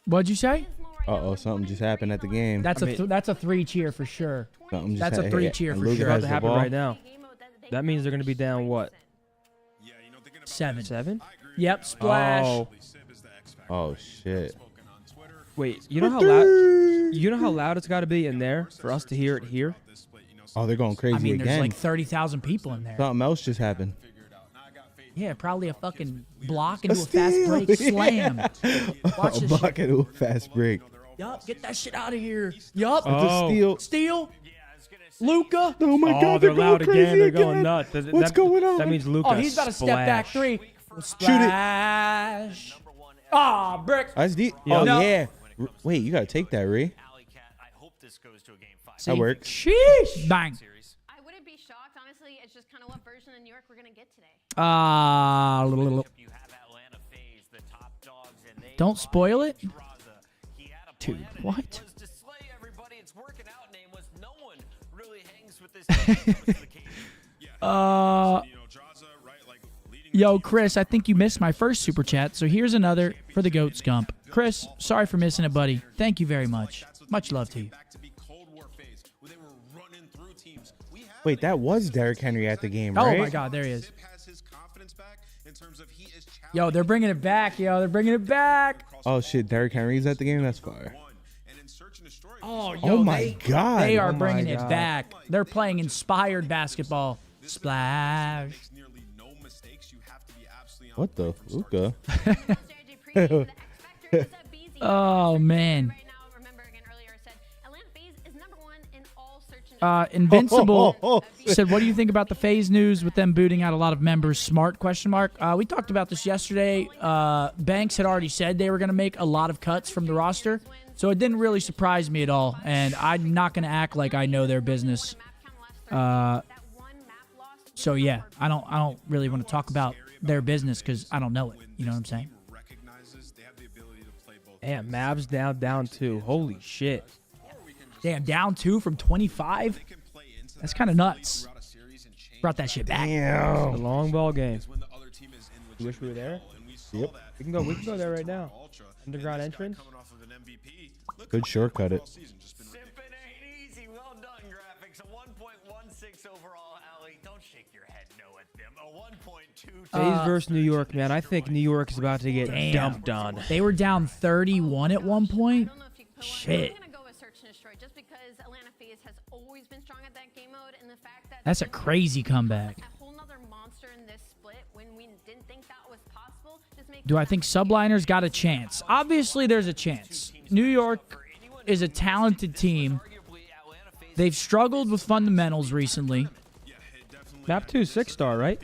What'd you say? Uh-oh, something just happened at the game. That's a 3 cheer for sure. Something just That's a 3 cheer for sure. About to happen right now. That means they're going to be down what? 7. 7? Yep. Splash. Oh shit. Wait, you know how loud it's got to be in there for us to hear it here? Oh, they're going crazy I mean, again. there's like 30,000 people in there. Something else just happened. Yeah, probably a fucking block into a fast break slam. Watch A this block shit. into a fast break. Yup, get that shit out of here. Yup. It's a steal. Steal. Luca. Oh my God, they're they're loud going crazy again. They're going nuts. What's going on? That means Luca. Oh, he's about to step back 3. Splash. Ah, brick. That's deep. Yeah. Oh No. yeah. Wait, you gotta take that, Ree. See? That works. Sheesh. Bang. I wouldn't be shocked, honestly. It's just kind of what version of New York we're going to get today. Don't spoil it. Dude, what? Yo, Chris, I think you missed my first super chat, so here's another for the GOAT Scump. Chris, sorry for missing it, buddy. Thank you very much. Much love to you. Wait, that was Derrick Henry at the game, right? Oh my God, there he is. Yo, they're bringing it back, yo. They're bringing it back. Oh shit, Derrick Henry's at the game. That's fire. Oh, yo, Oh my God. They are Oh my bringing it God. back. They're playing inspired basketball. Splash. What the Luka? Oh man. Invincible said, what do you think about the FaZe news with them booting out a lot of members? Smart, question mark. We talked about this yesterday. Banks had already said they were going to make a lot of cuts from the roster, so it didn't really surprise me at all, and I'm not going to act like I know their business. So yeah, I don't really want to talk about their business because I don't know it. You know what I'm saying? Damn, Mavs now down 2. Holy shit. Damn, down 2 from 25? That's kind of nuts. Brought that shit back. Damn. A long ball game. You wish we were there? Yep. We can go there right now. Underground entrance. Good shortcut it. Well done, graphics. A 1.16 overall, Allie. Don't shake your head no at them. A 1.2. FaZe versus New York, man. I think New York is about to get dumped on. They were down 31 at one point. Shit. Just because Atlanta FaZe has always been strong at that game mode, and the fact that That's a crazy comeback. a whole nother monster in this split when we didn't think that was possible. Just makes Do I think Subliners got a chance? Obviously, there's a chance. New York is a talented team. They've struggled with fundamentals recently. Map 2 6-star, right?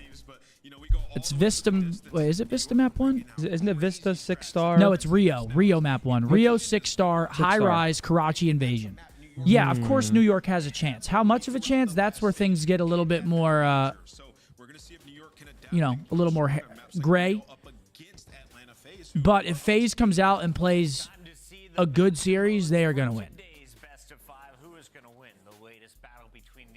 It's Vista. Wait, is it Vista Map 1? Isn't it Vista 6-star? No, it's Rio. Rio Map 1. Rio 6-star, high-rise, Karachi invasion. Yeah, of course New York has a chance. How much of a chance? That's where things get a little bit more, a little more gray. But if FaZe comes out and plays a good series, they are going to win.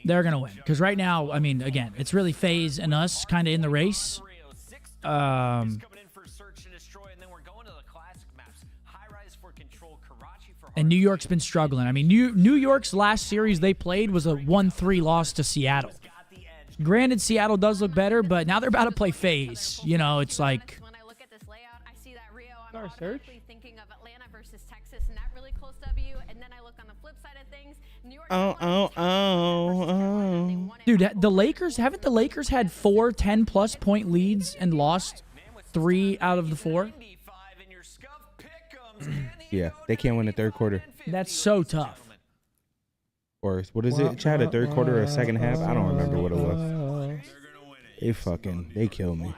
They're going to win. Because right now, I mean, again, it's really FaZe and us kind of in the race. And New York's been struggling. I mean, New York's last series they played was a 1-3 loss to Seattle. Granted, Seattle does look better, but now they're about to play FaZe. You know, it's like... When I look at this layout, I see that Rio. I'm Our automatically thinking of Atlanta versus Texas, and that really close W. And then I look on the flip side of things. New York. Dude, the Lakers, haven't the Lakers had 4 10-plus point leads and lost 3 out of the 4? Yeah, they can't win the third quarter. That's so tough. Or what is it, Chad? A third quarter or a second half? I don't remember what it was. They killed me.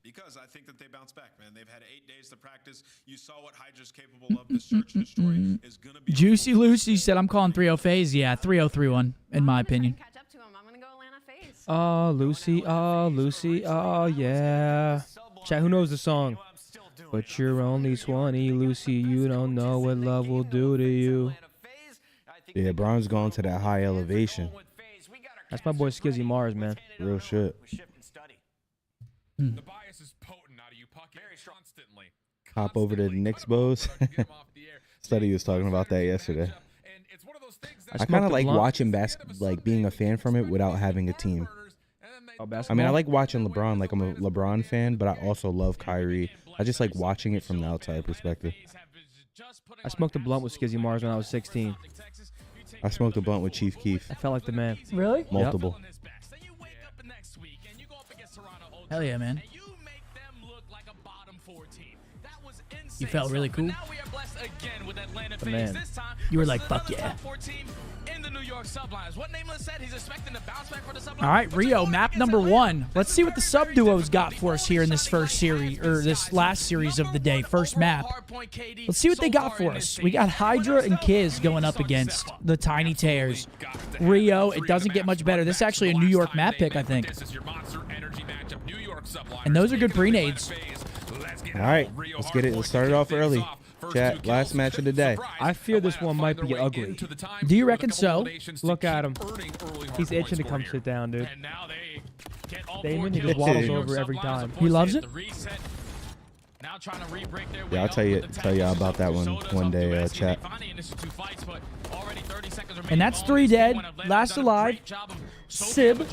Because I think that they bounce back, man. They've had 8 days to practice. You saw what Hydra's capable of. The search and destroy is going to be... Juicy Lucy said, I'm calling 3-0 FaZe. Yeah, 3-0-3-1, in my opinion. Oh, Lucy. Oh, Lucy. Oh, yeah. Chat, who knows the song? But you're only 20, Lucy. You don't know what love will do to you. Yeah, Braun's going to that high elevation. That's my boy Skizzy Mars, man. Real shit. The bias is potent out of you, Puck, constantly. Hop over to the Knicks bows. Study was talking about that yesterday. I kind of like watching like being a fan from it without having a team. I mean, I like watching LeBron. Like, I'm a LeBron fan, but I also love Kyrie. I just like watching it from the outside perspective. I smoked a blunt with Skizzy Mars when I was 16. I smoked a blunt with Chief Keef. I felt like the man. Really? Multiple. Hell yeah, man. You felt really cool? The man. You were like, fuck yeah. All right, Rio, map number 1. Let's see what the sub duos got for us here in this first series, or this last series of the day, first map. Let's see what they got for us. We got Hydra and Kiz going up against the Tiny Tears. Rio, it doesn't get much better. This is actually a New York map pick, I think. And those are good pre-nades. All right, let's get it. Let's start it off early. Chat, last match of the day. I fear this one might be ugly. Do you reckon so? Look at him. He's itching to come sit down, dude. Damon, he just waddles over every time. He loves it? Yeah, I'll tell y'all about that one day, chat. And that's 3 dead. Last alive. Sib.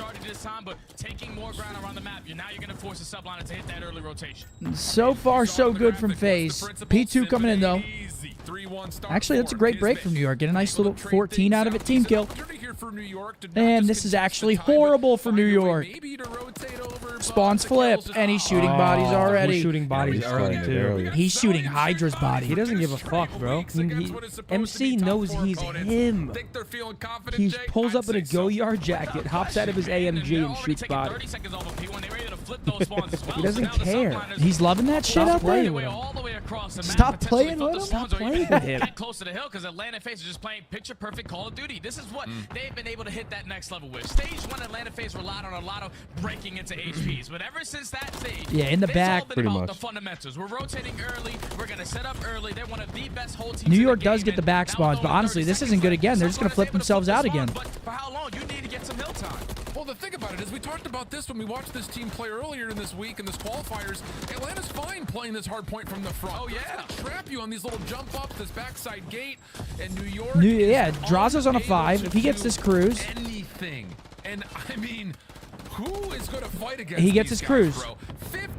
So far, so good from FaZe. P2 coming in, though. Actually, that's a great break from New York. Get a nice little 14 out of it. Team kill. And this is actually horrible for New York. Spawns flip, and he's shooting bodies already. He's shooting bodies early, too. He's shooting Hydra's body. He doesn't give a fuck, bro. MC knows he's him. He pulls up in a go-yard jacket, hops out of his AMG, and shoots bodies. He doesn't care. He's loving that shit up there. Stop playing with him. Stop playing with him. Close to the hill because Atlanta FaZe are just playing picture-perfect Call of Duty. This is what they've been able to hit that next level with. Stage 1, Atlanta FaZe relied on a lot of breaking into HPs, but ever since that stage, yeah, in the back, pretty much. The fundamentals. We're rotating early. We're gonna set up early. They're one of the best whole teams. New York does get the back spawns, but honestly, this isn't good again. They're just gonna flip themselves out again. But for how long? You need to get some hill time. Well, the thing about it is we talked about this when we watched this team play earlier in this week in this qualifiers. Atlanta's fine playing this hard point from the front. Oh, yeah. It's gonna trap you on these little jump ups, this backside gate, and New York. Yeah, Draza's on a 5. If he gets this cruise. Anything. And I mean, who is going to fight against He gets these his guys, cruise. bro?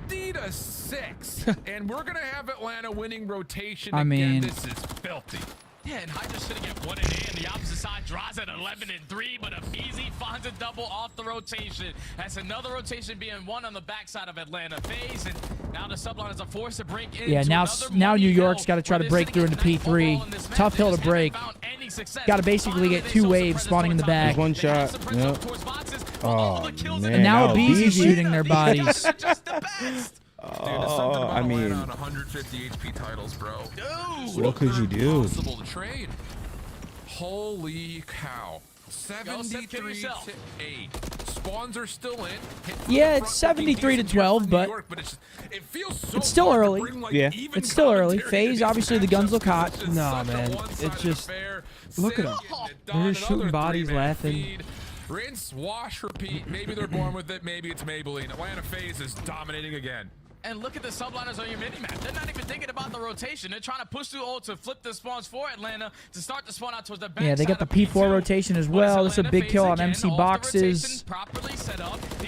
50-6. And we're going to have Atlanta winning rotation I again. mean, This is filthy. Yeah, and Hydra's sitting at 1 and 8, and the opposite side draws at 11 and 3, but Easy finds a double off the rotation. That's another rotation being won on the backside of Atlanta FaZe, and now the subliners are forced to break in. Yeah, now New York's got to try to break through into P3. Tough hill to break. Got to basically get 2 waves spawning in the back. One shot. Yep. Oh, man. And now Abeezy's shooting their bodies. Oh, I mean, 150 HP titles, bro. Dude, what could you do? Possible to trade. Holy cow. 73 to 8. Spawns are still in. Yeah, it's 73 to 12, but it feels so it's still early. Yeah, it's still early. FaZe, obviously, the guns look hot. No, man. It's just, look at them. They're just shooting bodies, laughing. Rinse, wash, repeat. Maybe they're born with it. Maybe it's Maybelline. Atlanta FaZe is dominating again. And look at the subliners on your mini-map. They're not even thinking about the rotation. They're trying to push through ult to flip the spawns for Atlanta to start the spawn out towards the back. Yeah, they got the P4 rotation as well. This is a big kill on MC Boxes.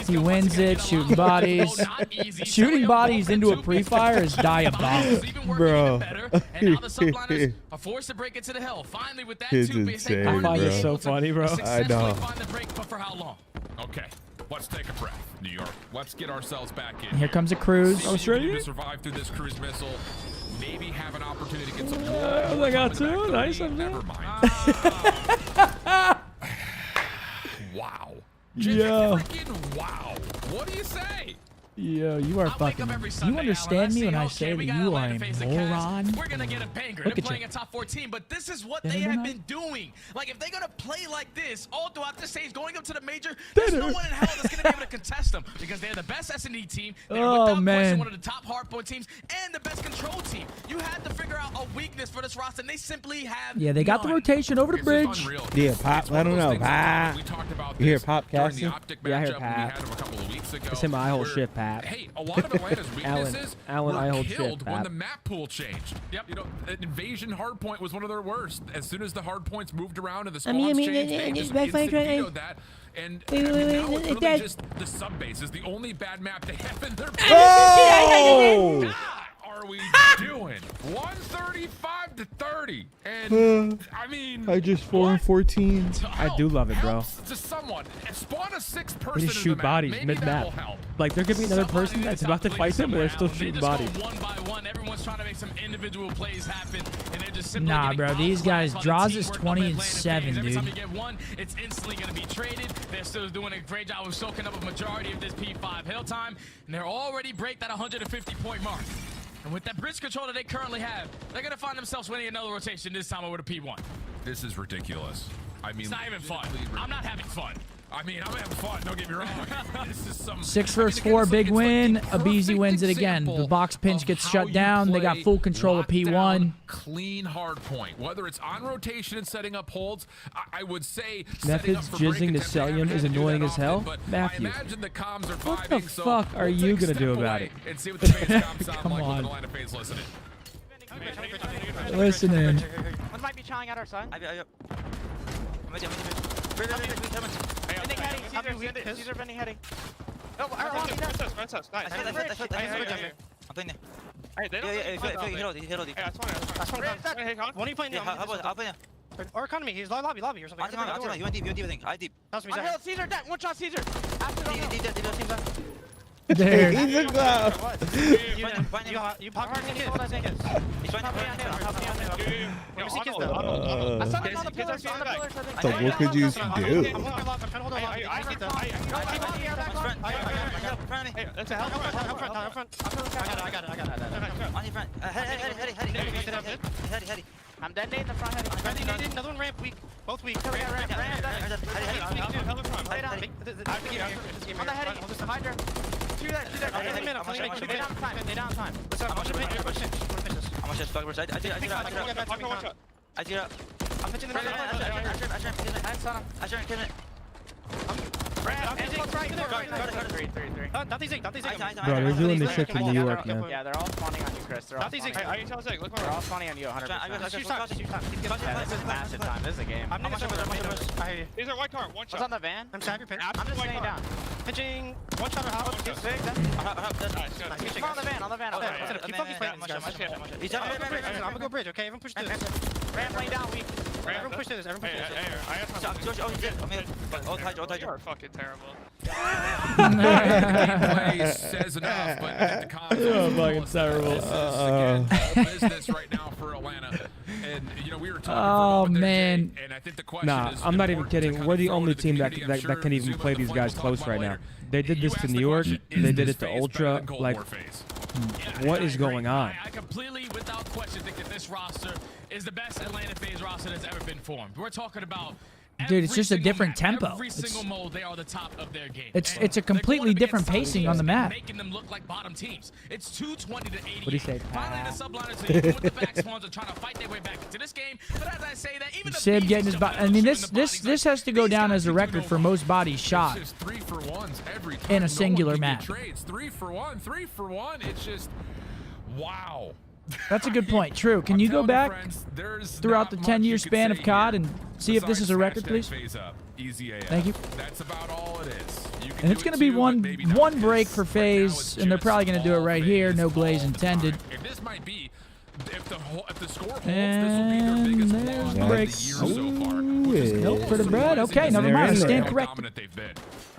He wins it, shooting bodies. Shooting bodies into a pre-fire is diabolical. Bro. And now the subliners are forced to break into the hill. Finally, with that It's 2 base, insane, I find it bro. so funny, bro. I know. find the break, but for how long? Okay, let's take a breath, New York. Let's get ourselves back in. Here comes a cruise. Oh, sure. To survive through this cruise missile. Maybe have an opportunity to get some. I got 2. Nice. Never mind. Wow. Yo. Freaking wow. What do you say? Yo, you are fucking. You understand me when I say that you are a moron? We're gonna get a banger. They're playing a top 14, but this is what they have been doing. Like, if they're gonna play like this all throughout the stage, going up to the major, there's no one in hell that's gonna be able to contest them because they're the best S&D team. They're without question one of the top hardpoint teams and the best control team. You had to figure out a weakness for this roster, and they simply have. Yeah, they got the rotation over the bridge. Yeah, Pop. I don't know. Pop. You hear Pop casting? Yeah, I hear Pop. It's him. I hold shit, Pat. Hey, a lot of Atlanta's weaknesses Alan, I were hold killed shit, when Pat. the map pool changed. Yep. You know, invasion hardpoint was one of their worst. As soon as the hardpoints moved around and the spawns changed, they just vetoed that. And now it's really just the sub base is the only bad map they have in their Oh! What are we doing? 135 to 30. And I mean, I just 4 and 14. I do love it, bro. to someone and spawn a 6th person. They just shoot bodies mid-map. Like, there could be another person that's about to fight them, but they're still shooting bodies. One by one, everyone's trying to make some individual plays happen, and they're just simply Nah, bro, these guys. Draws is 20 and 7, Every time you dude. get one, it's instantly going to be traded. They're still doing a great job of soaking up a majority of this P5 hill time, and they're already break that 150-point mark. And with that bridge control that they currently have, they're going to find themselves winning another rotation this time over the P1. This is ridiculous. I mean, It's not even fun. I'm not having fun. I mean, I'm having fun. Don't get me wrong. This is some 6 versus 4, big win. Abeezy wins it again. The box pinch gets shut down. They got full control of P1. Clean hard point. Whether it's on rotation and setting up holds, I would say Methodz jizzing to Cellium is annoying as hell. Matthew, what the fuck are you gonna do about it? Come on. Listening. One might be chowing at our side. Caesar bending heading. Oh, One you playing or economy, he's lobby or something. Caesar dead, one shot Caesar. There. He's a clown. So what could you do? I'm dead in the front head. Another one ramp weak. Both weak. On the head. Hydra. Two there. They down time. Let's go. I'm pitching the middle. Bro, they're doing this shit from New York, man. Yeah, they're all spawning on you, Chris. They're all spawning on you 100%. Yeah, this is massive time. This is a game. These are white car. One shot. What's on the van? I'm just staying down. Pitching. One shot or house. Come on the van. Keep focused playing these guys. I'm gonna go bridge, okay? Everyone push this. Ram lane down weak. Everyone push this. You are fucking terrible. Gameplay says enough, but the cons Oh, fucking terrible. Again, all business right now for Atlanta. And you know, we were talking Oh, for man. and I think the question Nah, is I'm not even important to kidding. kind We're of the throw only it to team that community. I'm can even sure play Zuma these guys will close talk right about now. later. They did this You to asked New the York. question, They is did this it to phase better Ultra. than Cold Like, War phase? what is going on? I completely, without question, think that this roster is the best Atlanta FaZe roster that's ever been formed. We're talking about Dude, it's just a different tempo. Every single mode, they are the top of their game. It's a completely different pacing on the map. Making them look like bottom teams. It's 220 to 80. What do you say? Finally, the subliners are with the back spawns are trying to fight their way back into this game. But as I say that, even Sib getting his body. I mean, this has to go down as a record for most bodies shot It's just 3-for-1s every time. in No a singular one can map. get trades. 3-for-1. It's just wow. That's a good point. True. Can you go back throughout the 10-year span of COD and see if this is a record, please? Thank you. That's about all it is. And it's going to be one break for FaZe, and they're probably going to do it right here. No glaze intended. And this might be, if the score holds, And this will be their biggest there's blowout the of the year so far. Nope, for the bread. Okay, never mind. I stand corrected.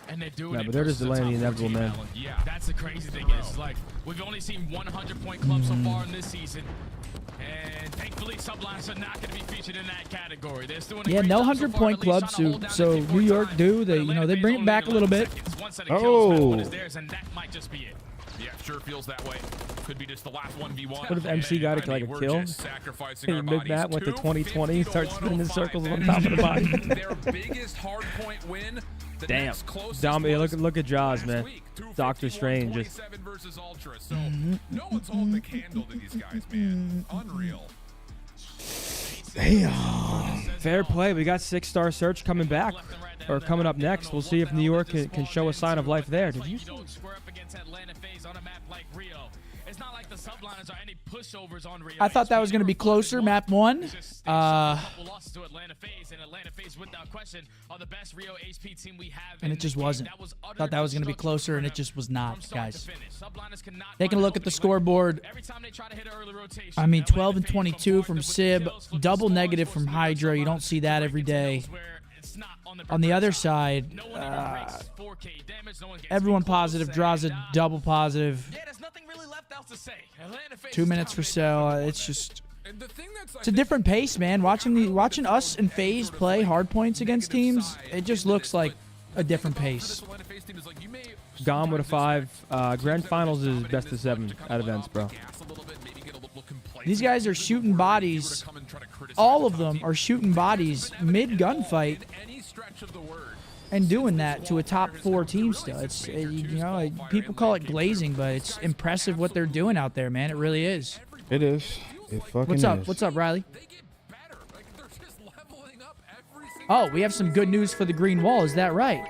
And they're doing Yeah, it but they're just versus delaying the top 14 inevitable, man. talent. Yeah, that's the crazy thing is, like, we've only seen 100-point clubs so far in this season. And thankfully, sublines are not going to be featured in that category. They're still Yeah, no 100-point clubs. So New York do. They bring it back a little bit. Oh. And that might just be it. Yeah, sure feels that way. Could be just the last 1v1. What if MC got it like a kill? Hey, mid-bat went to 2020, starts spinning in circles on top of the body. Their biggest hard point win. Damn. Look at Jaws, man. Doctor Strange. Just versus Ultra. So no one's holding a candle to these guys, man. Unreal. damn. Fair play. We got 6-star search coming back. Or coming up next. We'll see if New York can show a sign of life there. Did you see? I thought that was going to be closer, map 1. And it just wasn't. Thought that was going to be closer, and it just was not, guys. Taking a look at the scoreboard. I mean, 12 and 22 from Sib. Double negative from Hydra. You don't see that every day. On the other side, everyone positive. Draws a double positive. 2 minutes for sale. It's just, it's a different pace, man. Watching us and FaZe play hard points against teams, it just looks like a different pace. Gone with a 5. Grand Finals is best of 7 at events, bro. These guys are shooting bodies. All of them are shooting bodies mid-gunfight and doing that to a top 4 team still. It's, people call it glazing, but it's impressive what they're doing out there, man. It really is. It is. It fucking What's up? is. What's up, Riley? Oh, we have some good news for the green wall. Is that right?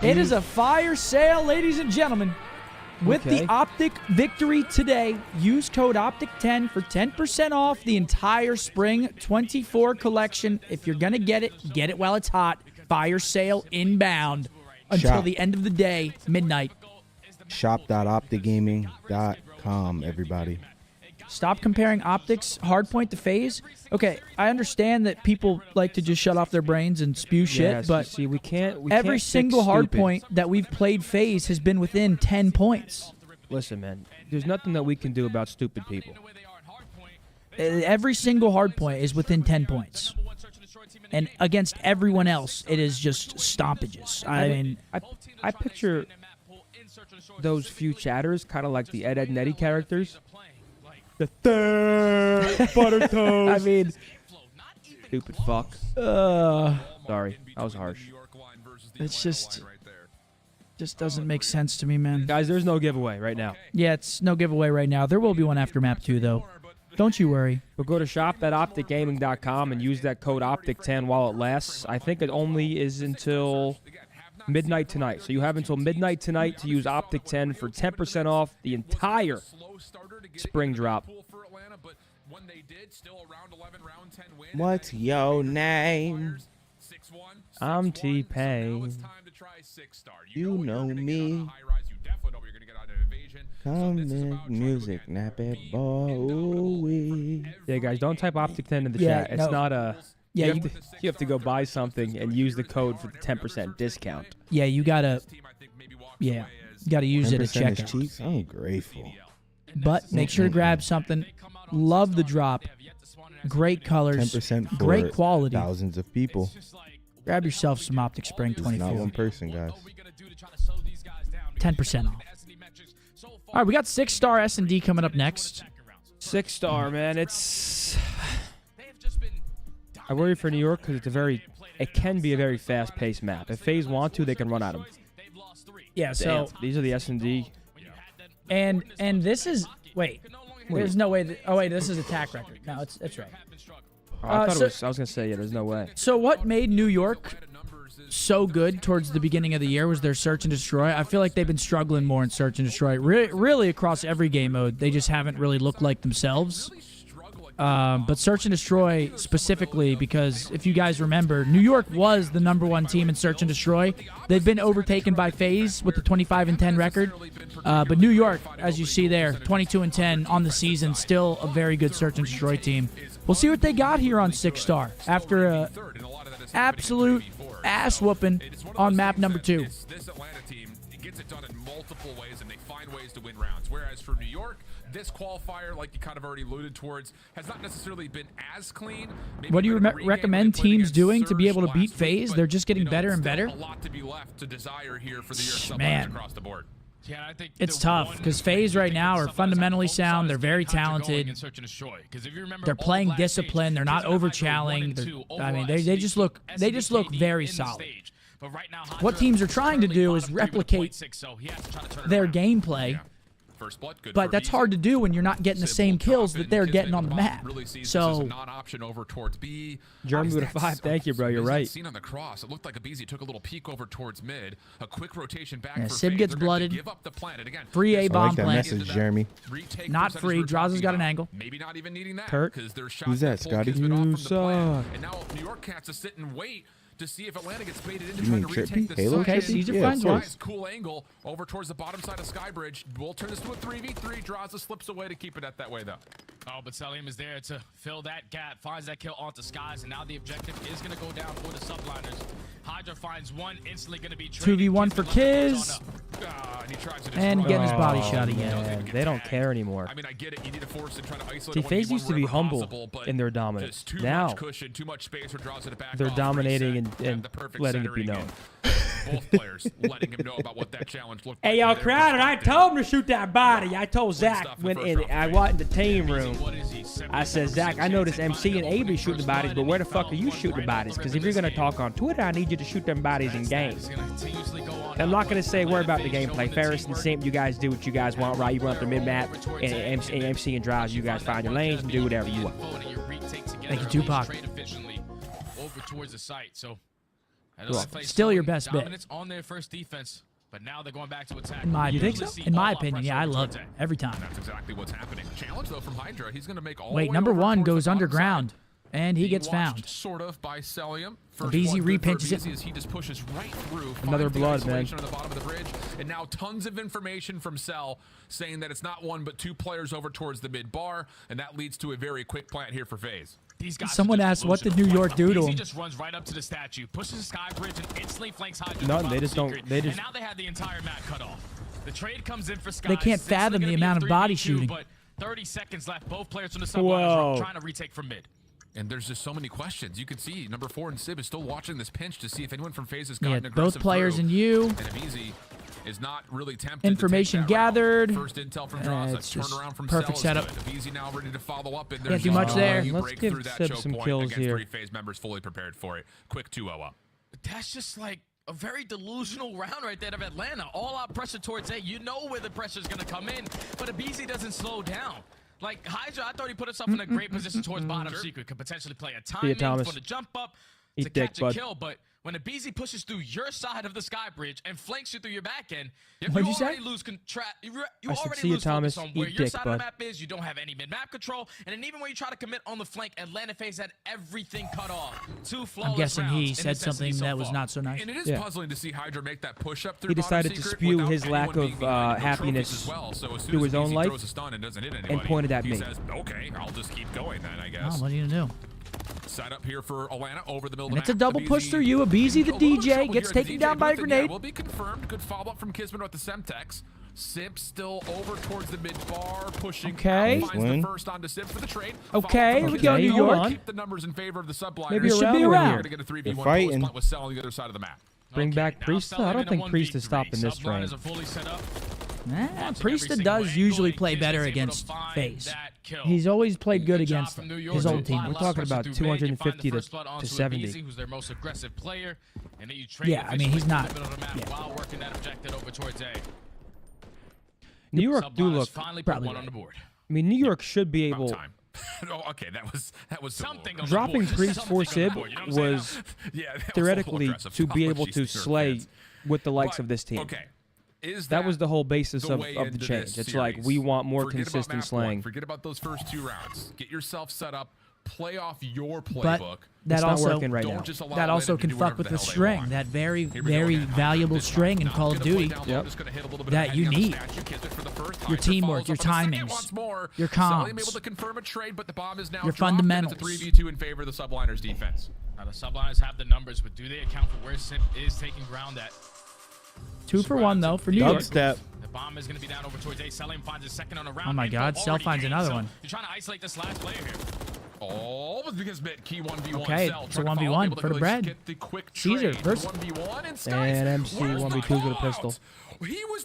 It is a fire sale, ladies and gentlemen. With the Optic victory today, use code OPTIC10 for 10% off the entire Spring 24 collection. If you're going to get it while it's hot. Fire sale inbound until the end of the day, midnight. Shop.opticgaming.com, everybody. Stop comparing Optic's hardpoint to FaZe. Okay, I understand that people like to just shut off their brains and spew shit, Yes, but see, we can't every fix single stupid. hardpoint that we've played FaZe has been within 10 points. Listen, man, there's nothing that we can do about stupid people. Every single hardpoint is within 10 points. And against everyone else, it is just stoppages. I mean, I picture those few chatters kind of like the Ed, Ed, and Eddie characters. The third butter toast. I mean, stupid fuck. Sorry, that was harsh. It's just doesn't make sense to me, man. Guys, there's no giveaway right now. Yeah, it's no giveaway right now. There will be one after map 2, though. Don't you worry. But go to shop.opticgaming.com and use that code OPTIC10 while it lasts. I think it only is until midnight tonight. So you have until midnight tonight to use OPTIC10 for 10% off the entire spring drop. What's your name? I'm T-Pain. You know me. Come make music, nap it, boy. Yeah, guys, don't type Optic10 in the chat. It's not a... Yeah, you have to go buy something and use the code for the 10% discount. Yeah, you gotta... Yeah, you gotta use it at checkout. Cheeks? I'm grateful. But make sure to grab something. Love the drop. Great colors. 10% for great quality. Thousands of people. Grab yourself some Optic Spring 24. Not one person, guys. 10% off. All right, we got 6-star S&D coming up next. 6-star, man. It's... I worry for New York because it can be a very fast-paced map. If FaZe want to, they can run at them. Yeah, so... Damn, these are the S&D. And this is... Wait. There's no way... this is attack record. No, it's right. Oh, I was going to say, yeah, there's no way. So what made New York so good towards the beginning of the year was their search and destroy. I feel like they've been struggling more in search and destroy. Really across every game mode, they just haven't really looked like themselves. But search and destroy specifically, because if you guys remember, New York was the #1 team in search and destroy. They've been overtaken by FaZe with the 25-10 record. But New York, as you see there, 22-10 on the season, still a very good search and destroy team. We'll see what they got here on 6-star after a absolute ass whooping on map number 2. This Atlanta team gets it done in multiple ways, and they find ways to win rounds. Whereas for New York, this qualifier, like you kind of already alluded towards, has not necessarily been as clean. Maybe what do you recommend teams doing to be able to beat FaZe? They're just getting better and better. A lot to be left to desire here for the year. Man, across the board. Yeah, I think it's tough because FaZe right now are fundamentally sound. They're very talented. They're playing discipline. They're not over-challing. I mean, they just look very solid. What teams are trying to do is replicate their gameplay. But that's hard to do when you're not getting the same kills that they're getting on the map. So, Jeremy with a 5. Thank you, bro. You're right. Seen on the cross, it looked like Abizi took a little peek over towards mid. A quick rotation back. Yeah, for Sib FaZe. gets They're gonna blooded. Give up the planet again. Free A bomb like that plant. message, Jeremy. Not free. Draza's got an angle. Maybe not even needing that. Kurt. Who's that, Scotty? You suck. And now New York has to sit and wait to see if Atlanta gets baited into trying to retake the Halo side. Caesar finds one. Cool angle over towards the bottom side of Skybridge. We'll turn this to a 3v3. Draza slips away to keep it at that way, though. Oh, but Salim is there to fill that gap, finds that kill onto Skies, and now the objective is going to go down for the subliners. Hydra finds one, instantly going to be 2v1 for Kiz. And getting his body shot again. Man, they don't care anymore. I mean, I get it. You need to force and try to isolate. See, FaZe used to be humble in their dominance. Now, too much space for Draza to back they're off, dominating reset, and letting it be known. Both players letting him know about what that challenge looked like. Hey, yo, Crowder, I told him to shoot that body. I told Zach when I walked in the team room. I said, Zach, I noticed MC and AB shooting the bodies, but where the fuck are you shooting the bodies? Because if you're going to talk on Twitter, I need you to shoot them bodies in game. I'm not going to say worry about the gameplay. Ferris and Simp, you guys do what you guys want, right? You run up the mid-map, and MC and Drives, you guys find your lanes and do whatever you want. Thank you, Tupac. Over towards the site, so still your best bet. On their first defense, but now they're going back to attack. In my opinion, in my opinion, yeah, I love it every time. That's exactly what's happening. Challenge though from Hydra. He's going to make all. Wait, #1 goes underground, And he gets found. Sort of by Celium. BZ repinches it. As he just pushes right through. Another blood, man. On the bottom of the bridge, and now tons of information from Cell saying that it's not one but two players over towards the mid bar, and that leads to a very quick plant here for FaZe. These guys Someone asked, what did New York do to him? He just runs right up to the statue, pushes the sky bridge, and instantly flanks Hydra. Nothing. They just don't. They just. And now they have the entire map cut off. The trade comes in for Sky. They can't fathom the amount of body shooting. But 30 seconds left. Both players from the Subliners are trying to retake from mid. And there's just so many questions. You can see number 4 and Sib is still watching this pinch to see if anyone from FaZe has gotten aggressive. Both players and you. And Abizi is not really tempted. Information to take that gathered. First intel from Dross. It's Turn just around from perfect Cell setup. Abizi now ready to follow up. And Can't do much there. Let's give Sib some kills here. 3 FaZe members fully prepared for it. Quick 2-0 up. That's just like a very delusional round right there of Atlanta. All out pressure towards A. You know where the pressure is going to come in, but Abizi doesn't slow down. Like Hydra, I thought he put himself in a great position towards bottom secret. Could potentially play a timing for the jump up to catch a kill. But when Abizi pushes through your side of the sky bridge and flanks you through your back end, you already lose focus on where your side of the map is. You don't have any mid-map control. And then even when you try to commit on the flank, Atlanta FaZe had everything cut off. 2 flawless I'm guessing he rounds said something that was not so nice. And it is puzzling to see Hydra make that push up through. He decided to spew his lack of happiness through his own life and pointed at me. He says, okay, I'll just keep going then, I guess. Oh, what are you going to do? Set up here for Atlanta over the middle of the map. It's a double push through you. Abizi, the DJ, gets taken down by a grenade. Will be confirmed. Good follow-up from Kismet with the Semtex. Simp still over towards the mid-bar, pushing. Okay. Finds the first onto Simp for the trade. Okay, here we go, New York. Keep the numbers in favor of the Subliners. Maybe it should be around. Get a 3v1 post with Cell on the other side of the map. Bring back Priesta? I don't think Priesta stopped in this train. Priesta does usually play better against FaZe. He's always played good against his own team. We're talking about 250 to 70. Who's their most aggressive player, and then you yeah, I mean, he's not. While working that objective over towards A. New York do look probably on the board. I mean, New York should be able. Oh, okay, that was something. Dropping Priest for Sib was theoretically to be able to slay with the likes of this team. Okay. That was the whole basis of the change. It's like we want more consistent slaying. Forget about those first 2 rounds. Get yourself set up. Play off your playbook. That also working right now. That also can fuck with the string. That very, very valuable string in Call of Duty that you need. Your teamwork, your timings, your comms, your fundamentals. 3v2 in favor of the Subliners defense. Now the Subliners have the numbers, but do they account for where Simp is taking ground at? 2 for 1 though for New York. Dubstep. The bomb is going to be down over towards A. Celium finds his second on a round. Oh my God, Cell finds another one. You're trying to isolate this last player here. Oh, because key 1v1. Okay, it's a 1v1 for the bread. Caesar versus 1v1 and MC 1v2 with a pistol.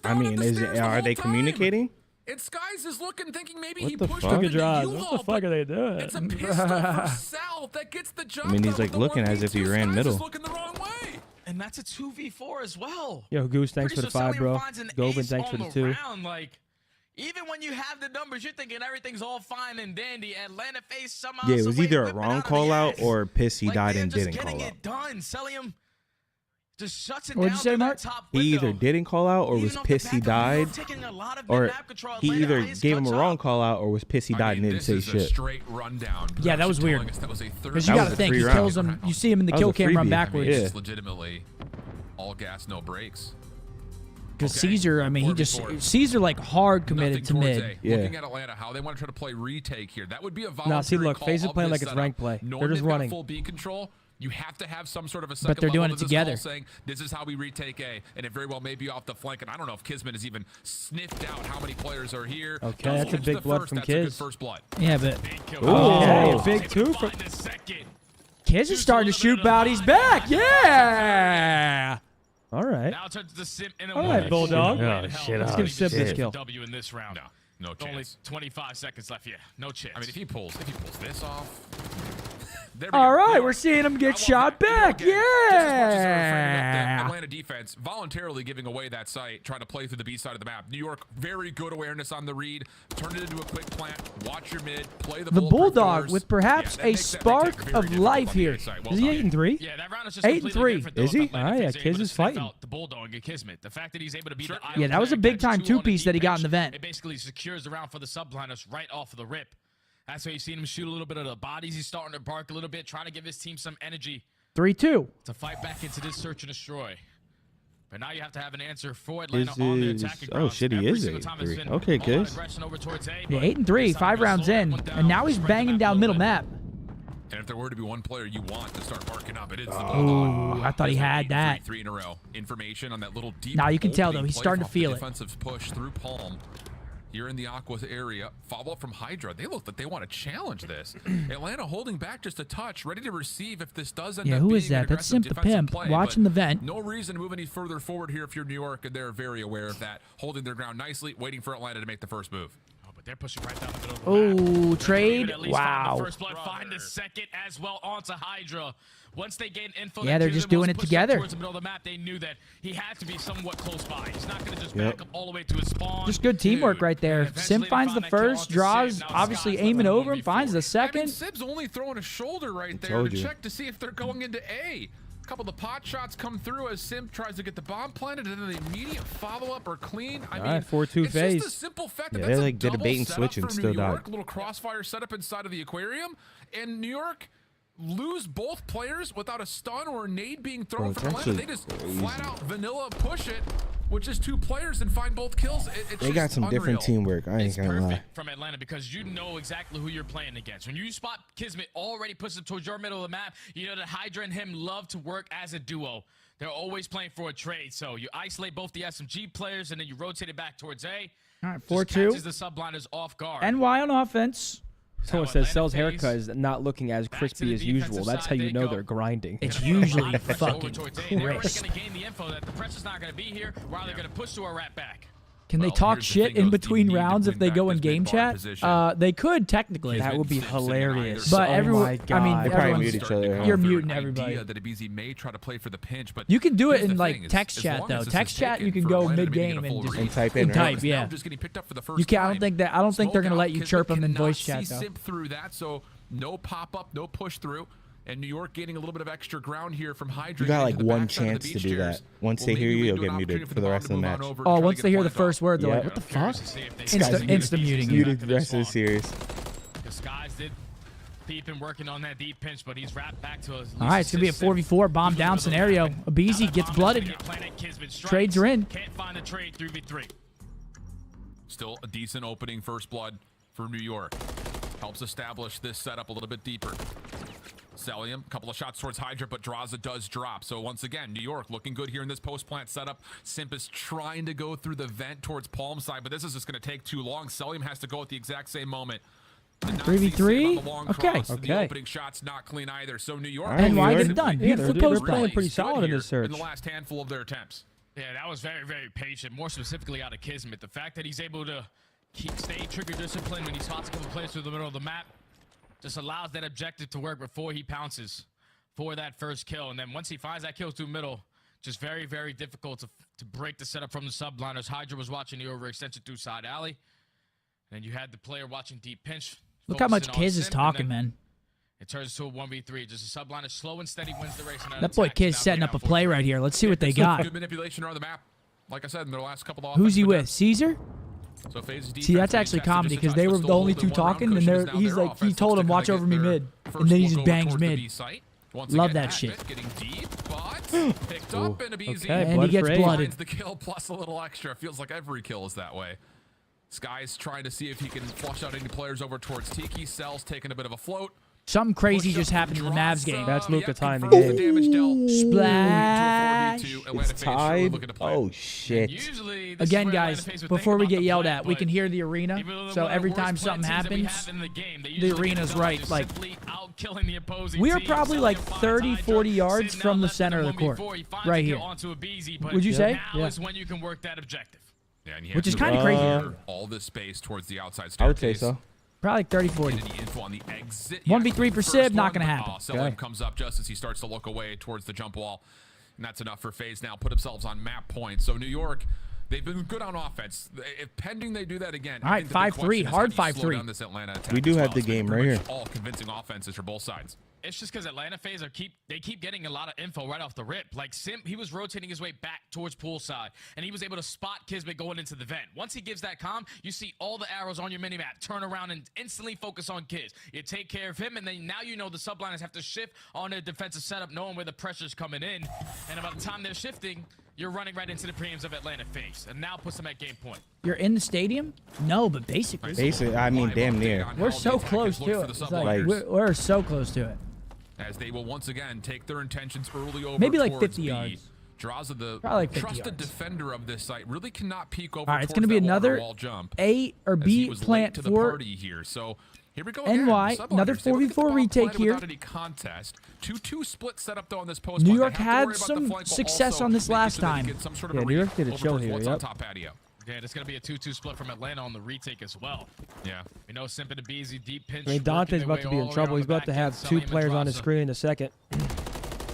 I mean, are they communicating? And Skies is looking, thinking maybe what he the pushed fuck? him. What the fuck are they doing? It's a pistol for Sal that gets the job. I mean, he's like looking as if he ran middle. Looking the wrong way. And that's a 2v4 as well. Yo, Goose, thanks for the 5, bro. Govan, thanks for the 2. Like, even when you have the numbers, you're thinking everything's all fine and dandy. Atlanta FaZe somehow. Yeah, it was either a wrong call out or piss he died and didn't call out. It done. Celium just shuts it What'd you say, Mark? He either didn't call out or was pissed he died, or he either gave him a wrong call out or was pissed he died and didn't say shit. Yeah, that was weird. Because you got to think, he kills him. You see him in the kill cam run backwards. Yeah. Legitimately, all gas, no brakes. Because Caesar, I mean, he just Caesar like hard committed to mid. Yeah. Looking at Atlanta, how they want to try to play retake here. That would be a voluntary Nah, see, look, FaZe is playing like it's rank play. They're just running. Full B control. You have to have some sort of a second but they're doing it level together. Saying this is how we retake A, and it very well may be off the flank. And I don't know if Kismet has even sniffed out how many players are here. Okay, that's a big blood from Kiz. First blood. Yeah, but okay, big 2 from Kiz is starting to shoot bodies back. Yeah. All right. Now turns to Simp in a all right, Bulldog. Oh, shit. Let's give Simp this kill. W in this round. No chance. Only 25 seconds left. Yeah, no chance. I mean, if he pulls this off. All right, we're seeing him get shot back. Yeah. Atlanta defense voluntarily giving away that site, trying to play through the B side of the map. New York, very good awareness on the read. Turn it into a quick plant. Watch your mid. Play the Bulldog with perhaps a spark of life here. Is he 8-3? Yeah, that round is just 8-3. Is he? All right, yeah, Kiz is fighting. The Bulldog and Kismet. The fact that he's able to beat yeah, that was a big time 2-piece that he got in the vent. It basically secures the round for the Subliners right off of the rip. That's why you've seen him shoot a little bit of the bodies. He's starting to bark a little bit, trying to give his team some energy 3-2 to fight back into this search and destroy. But now you have to have an answer for Atlanta on the attacking grounds. Oh shit, he is 8-3. Okay, good. Yeah, 8-3, 5 rounds in, and now he's banging down middle map. And if there were to be one player you want to start barking up, it is the Oh, I thought he had that. 3 in a row. Information on that little deep. Now you can tell though, opening he's play starting to off the feel it. Defensive push through Palm. Here in the Aqua area, follow up from Hydra. They look like they want to challenge this. Atlanta holding back just a touch, ready to receive if this does end up who being is that? an That's aggressive Simp the defensive Pimp play, watching but the vent. No reason to move any further forward here if you're New York, and they're very aware of that. Holding their ground nicely, waiting for Atlanta to make the first move. But they're pushing right down the middle of the map. Oh, trade. Find Wow. the first blood, find the second as well onto Hydra. Once they gain info, Yeah, they're just doing it together. Towards the middle of the map, they knew that he had to be somewhat close by. He's not going to just back up all the way to his spawn. Just good teamwork right there. Sim finds the first, draws, obviously aiming over him, finds the second. Sib's only throwing a shoulder right there to check to see if they're going into A. A couple of the pot shots come through as Sim tries to get the bomb planted, and then the immediate follow-up are clean. I mean, 4-2 it's FaZe. just a simple fact that Yeah, that's they a like did a double bait and setup switch and for still New York. died. Little crossfire setup inside of the aquarium, and New York lose both players without a stun or a nade being thrown from Atlanta. They just flat out vanilla push it with just 2 players and find both kills. They got some different teamwork. I ain't gonna lie. From Atlanta, because you know exactly who you're playing against. When you spot Kismet already puts him towards your middle of the map, you know that Hydra and him love to work as a duo. They're always playing for a trade. So you isolate both the SMG players, and then you rotate it back towards A. All right, 4-2. 4-2. Catches the subliners off guard. NY on offense. Someone says Cell's haircut is not looking as crispy as usual. That's how you know they're grinding. It's usually fucking They're crisp. going to gain the info that the pressure's not going to be here, while they're going to push to a rat back. Can they talk shit in between rounds if they go in game chat? They could technically. That would be hilarious. But oh everyone, my God. I mean, They probably everyone's- mute each other. You're muting everybody. That Ibiza may try to play for the pinch, but You can do it here's in the like thing, text as chat long though. as this Text is chat you taken can for go Atlanta to mid be getting game a and full just type in. and type. Now Yeah. just getting picked up for the first You can't. I time. don't think that. I don't think they're gonna let you Kismet chirp them in cannot voice see chat though. Simp through that, so no pop up, no push through. And New York gaining a little bit of extra ground here from Hydra. You got like getting to the one backside of the chance to beach do chairs. that. Once Will they maybe hear you, lead you'll to an get muted opportunity for the bomb rest to of the move on match. over, Oh, try to once get they a hear the flank off. first word, they're like, Yeah. "What the fuck?" Insta Insta-muting. Muted the rest of the series. The Skies did keep him working on that deep pinch, but he's wrapped back to us. All right, it's gonna be a 4v4 bomb down scenario. Abizi gets blooded. Trades are in. Can't find the trade 3v3. Still a decent opening first blood for New York. Helps establish this setup a little bit deeper. Celium, a couple of shots towards Hydra, but Draza does drop. So once again, New York looking good here in this post-plant setup. Simp is trying to go through the vent towards Palm side, but this is just going to take too long. Celium has to go at the exact same moment. 3v3? Okay. The opening shot's not clean either. So New York. And why get it done? Yeah, Beautiful they're post playing play. pretty solid in this search. In the last handful of their attempts. Yeah, that was very, very patient. More specifically out of Kismet. The fact that he's able to stay trigger disciplined when he spots a couple plays through the middle of the map just allows that objective to work before he pounces for that first kill. And then once he finds that kill through middle, just very, very difficult to break the setup from the subliners. Hydra was watching the overextension through side alley. And then you had the player watching deep pinch. Look how much focusing on Kiz is Simp, talking, and then man. It turns to a 1v3. Just a subliner slow and steady wins the race. That boy Kiz setting up a play right here. Let's see what they got. Good manipulation around the map. Like I said, in their last couple of Who's he offensive with? Caesar? So FaZe's See, that's actually comedy because they were the only two talking, and they're, he's like, he told him, watch over me mid, and then he just bangs mid. Love that shit. Getting deep, but picked up and Abizi. Okay, and he gets blooded. Finds the kill plus a little extra. Feels like every kill is that way. Sky's trying to see if he can flush out any players over towards Tiki. Cell's taking a bit of a float. Something crazy just happened in the Mavs game. That's Luka tying the game. Splash. It's tied. Oh, shit. Again, guys, before we get yelled at, we can hear the arena. So every time something happens, the arena's right. Like, we are probably like 30, 40 yards from the center of the court. Right here. Would you say? Now is when you can work that objective. Yeah, and he Which has is to kind of crazy. all this space towards the outside I would say staircase. so. Probably 30, 40. Any info on the exit? 1v3 for Sib, not going to happen. Selim comes up just as he starts to look away towards the jump wall. And that's enough for FaZe now. Put themselves on map point. So New York, they've been good on offense. If pending they do that again. All right, 5-3, hard 5-3. We do have the game right here. All convincing offenses for both sides. It's just because Atlanta FaZe they keep getting a lot of info right off the rip. Like Simp, he was rotating his way back towards poolside, and he was able to spot Kismet going into the vent. Once he gives that comm, you see all the arrows on your minimap turn around and instantly focus on Kiz. You take care of him, and then now you know the subliners have to shift on their defensive setup, knowing where the pressure's coming in. And by the time they're shifting, you're running right into the preams of Atlanta FaZe, and now puts them at game point. You're in the stadium? No, but basically. Basically, I mean, damn near. We're so close to it. It's like, we're so close to it. As they will once again take their intentions early over. Maybe like 50 yards. Draza, the like trusted defender of this site, really cannot peek over. All right, it's going to be another A or B plant for here. So here we go. NY, another 4v4 retake here. Without any contest. 2-2 split setup though on this post. New York had some success on this last time. Yeah, New York did a chill here. Yep. Yeah, it's going to be a 2-2 split from Atlanta on the retake as well. Yeah. We know Simp and the Beezy deep pinch. I mean, Dante's about to be in trouble. He's about to have 2 players on his screen in a second.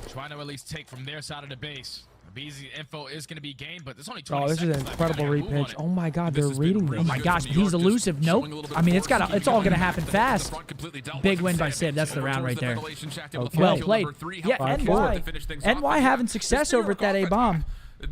Trying to at least take from their side of the base. Beezy info is going to be gained, but there's only 20 seconds. Oh, this is an incredible repinch. Oh my God, they're reading this. Oh my gosh, he's elusive. Nope. I mean, it's all going to happen fast. Big win by Sid. That's the round right there. Okay. Well played. Yeah, NY having success over at that A bomb.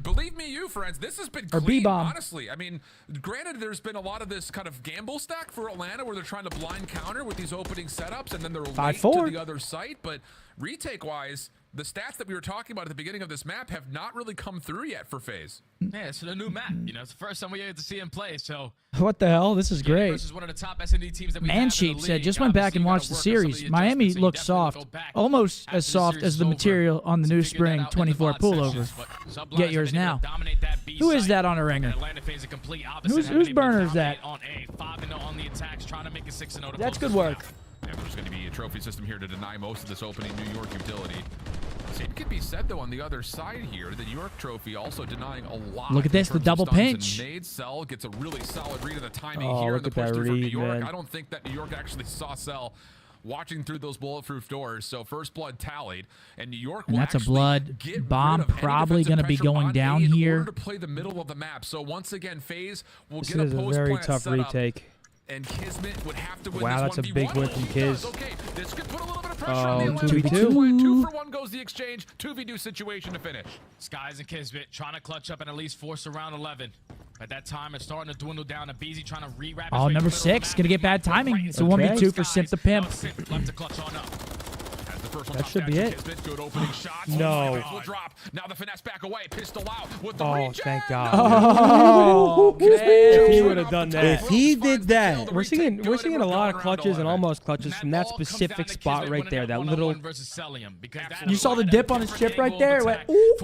Believe me, you friends, this has been clean, honestly. I mean, granted, there's been a lot of this kind of gamble stack for Atlanta where they're trying to blind counter with these opening setups, and then they're late to the other site. But retake-wise, the stats that we were talking about at the beginning of this map have not really come through yet for FaZe. Yeah, it's a new map. You know, it's the first time we get to see him play. So what the hell? This is great. Versus one of the top S&D teams that we Mansheep said, just went back and watched the series. Miami looks soft, almost as soft as the material on the new spring 24 pullover. Get yours now. Who is that on a ringer? Whose burner is that? That's good work. Yeah, there's going to be a trophy system here to deny most of this opening New York utility. Same could be said, though, on the other side here. The New York trophy also denying a lot. Look at this, the double pinch. Nade Cell gets a really solid read of the timing here in the push through from New York. I don't think that New York actually saw Cell watching through those bulletproof doors. So first blood tallied, and New York will that's a blood bomb probably going to be going down here. In order to play the middle of the map. So once again, FaZe will get a post plant. This is a very tough retake. And Kismet would have to win wow, this that's a big win from Kiz. Okay, this could put a little bit of pressure on the 2v2. 2-for-1 goes the exchange. 2v2 situation to finish. Skies and Kismet trying to clutch up and at least force around 11. At that time, it's starting to dwindle down. And Beezy trying to re-wrap. Oh, number 6 gonna get bad timing. It's a 1v2 for Simp the Pimp. Left to clutch on up. That should be it. Good opening shot. No. Now the finesse back away. Pistol out with the thank God. Oh, if he would have done that. If he did that. We're seeing a lot of clutches and almost clutches from that specific spot right there. That little. You saw the dip on his chip right there. It went, ooh.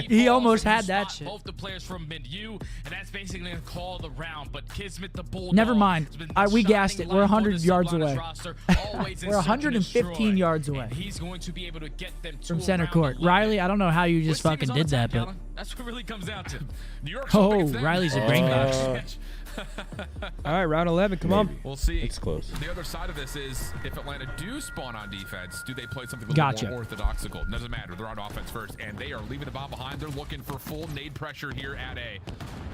He almost had that shit. Both the players from mid-U, and that's basically a call the round. But Kismet the Bulldog. Never mind. We gassed it. We're 100 yards away. We're 115 yards away he's going to be able to get them from center court. Riley, I don't know how you just fucking did that, but that's what it really comes down to. Oh, Riley's a brain box. All right, round 11, come on. We'll see. It's close. The other side of this is if Atlanta do spawn on defense, do they play something a little more orthodoxical? Doesn't matter. They're on offense first, and they are leaving the bomb behind. They're looking for full nade pressure here at A.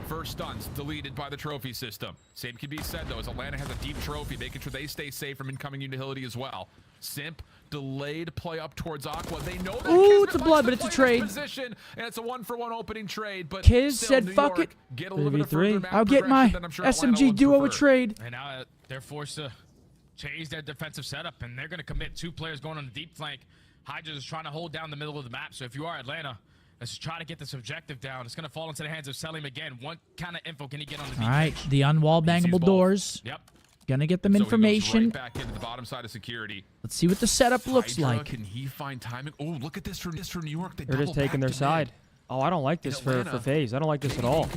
First stunts deleted by the trophy system. Same can be said, though, as Atlanta has a deep trophy, making sure they stay safe from incoming utility as well. Simp delayed play up towards Aqua. They know that. Ooh, it's a blood, but it's a trade. Position, and it's a 1-for-1 opening trade. But Kiz said, "Fuck it. Get a little bit of I'll get my SMG duo a trade." And now they're forced to change their defensive setup, and they're going to commit 2 players going on the deep flank. Hydra is trying to hold down the middle of the map. So if you are Atlanta, let's try to get this objective down. It's going to fall into the hands of Selim again. What kind of info can he get on the deep? All right, the unwall bangable doors. Yep. Gonna get them information. Right back into the bottom side of security. Let's see what the setup looks Hydra, like. Can he find timing? Oh, look at this for New York. They're just taking their side. Oh, I don't like this for FaZe. I don't like this at all.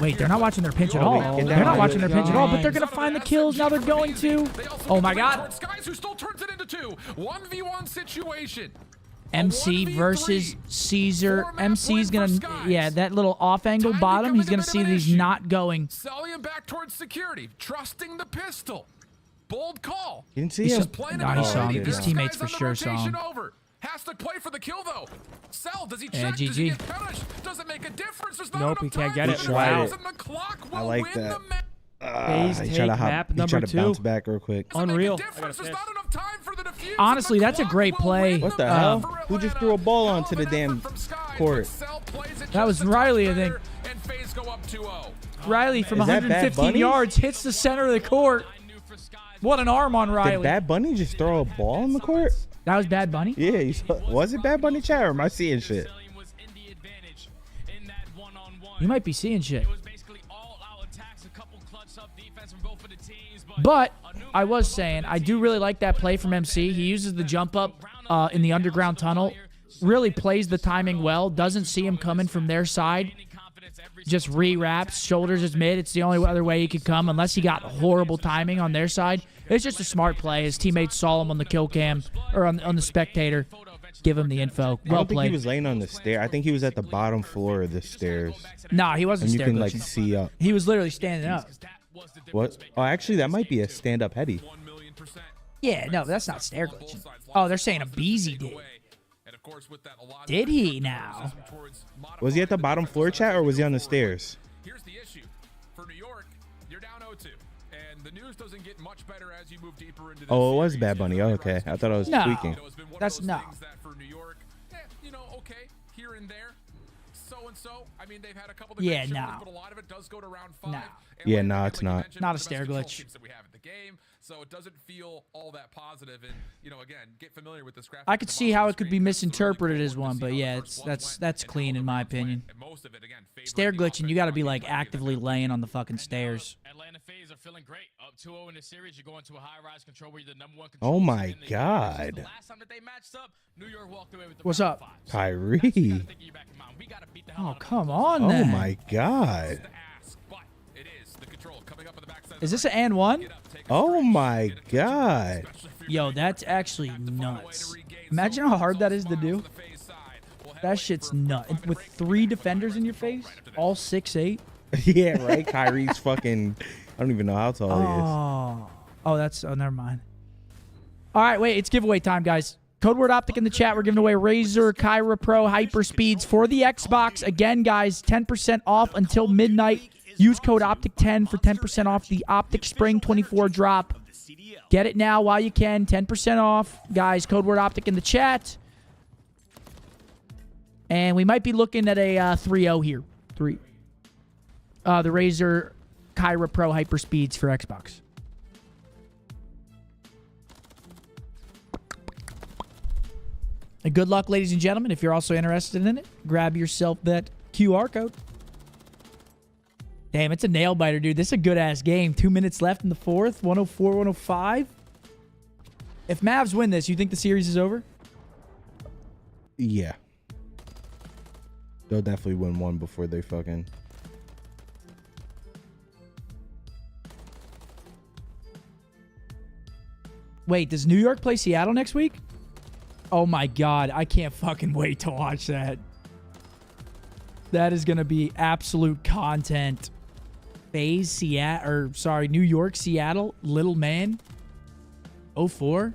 Wait, they're not watching their pinch at all. They're not watching their pinch at all, but they're gonna find the kills. Now they're going to. Oh my God. Skies who still turns it into 2. 1v1 situation. MC versus Caesar. MC's gonna, yeah, that little off-angle bottom. He's gonna see that he's not going. Selling back towards security, trusting the pistol. Bold call. You didn't see him. No, he saw him. His teammates for sure saw him. Has to play for the kill though. Cell, does he check? GG. Does he get punished? Does it make a difference? There's not nope, he can't get it. Wow. I like that. FaZe He take tried to map He number tried to 2. bounce back real quick. Unreal. Honestly, that's a great play. What the hell? Who just threw a ball onto the damn court? That was Riley, I think. Riley from Is that Bad 115 Bunny? yards hits the center of the court. What an arm on Riley. Did Bad Bunny just throw a ball in the court? That was Bad Bunny? Yeah, was it Bad Bunny chat or am I seeing shit? You might be seeing shit. But I was saying, I do really like that play from MC. He uses the jump up in the underground tunnel. Really plays the timing well. Doesn't see him coming from their side. Just re-wraps. Shoulders is mid. It's the only other way he could come unless he got horrible timing on their side. It's just a smart play. His teammates saw him on the kill cam or on the spectator. Give him the info. I Well don't think played. he was laying on the stair. I think he was at the bottom floor of the stairs. Nah, he wasn't And you stair can like glitching. see up. He was literally standing up. What? Oh, actually, that might be a stand-up heady. Yeah, no, that's not stair glitching. Oh, they're saying a Beezy did. Did he now? Was he at the bottom floor chat or was he on the stairs? Here's the issue. For New York, you're down 0-2. And the news doesn't get much better as you move deeper into this Oh, it was series. Bad Bunny. Oh, okay. I thought I was No, tweaking. that's no. For New York, you know, okay, here and there. So-and-so. I mean, they've had a couple of Yeah, great shows, no. but a lot of it does go to round 5. No. Yeah, no, it's not. Not a stair glitch. That we have at the game, so it doesn't feel all that positive. And you know, again, get familiar with this graphic. I could see how it could be misinterpreted as one, but yeah, that's clean in my opinion. Stair glitching, you got to be like actively laying on the fucking stairs. Atlanta FaZe are feeling great. Up 2-0 in the series. You're going to a high-rise control where you're the number 1 control. Oh my God. Last time that they matched up, New York walked away with the What's up? Kyrie. Oh, come on, Oh then. my God. Is this an and one? Oh my God. Yo, that's actually nuts. Imagine how hard that is to do. That shit's nuts. With 3 defenders in your face, all 6'8". Yeah, right. Kyrie's fucking. I don't even know how tall he is. Oh, that's. Oh, never mind. All right, wait. It's giveaway time, guys. Code word Optic in the chat. We're giving away Razer Kyra Pro Hyper Speeds for the Xbox. Again, guys, 10% off until midnight. Use code Optic10 for 10% off the Optic Spring 24 drop. Get it now while you can. 10% off. Guys, code word Optic in the chat. And we might be looking at a 3-0 here. The Razer Kyra Pro Hyper Speeds for Xbox. And good luck, ladies and gentlemen. If you're also interested in it, grab yourself that QR code. Damn, it's a nail biter, dude. This is a good-ass game. 2 minutes left in the fourth. 104-105. If Mavs win this, you think the series is over? Yeah. They'll definitely win one before they fucking. Wait, does New York play Seattle next week? Oh my God, I can't fucking wait to watch that. That is going to be absolute content. FaZe, Seattle, or sorry, New York, Seattle, little man, 04.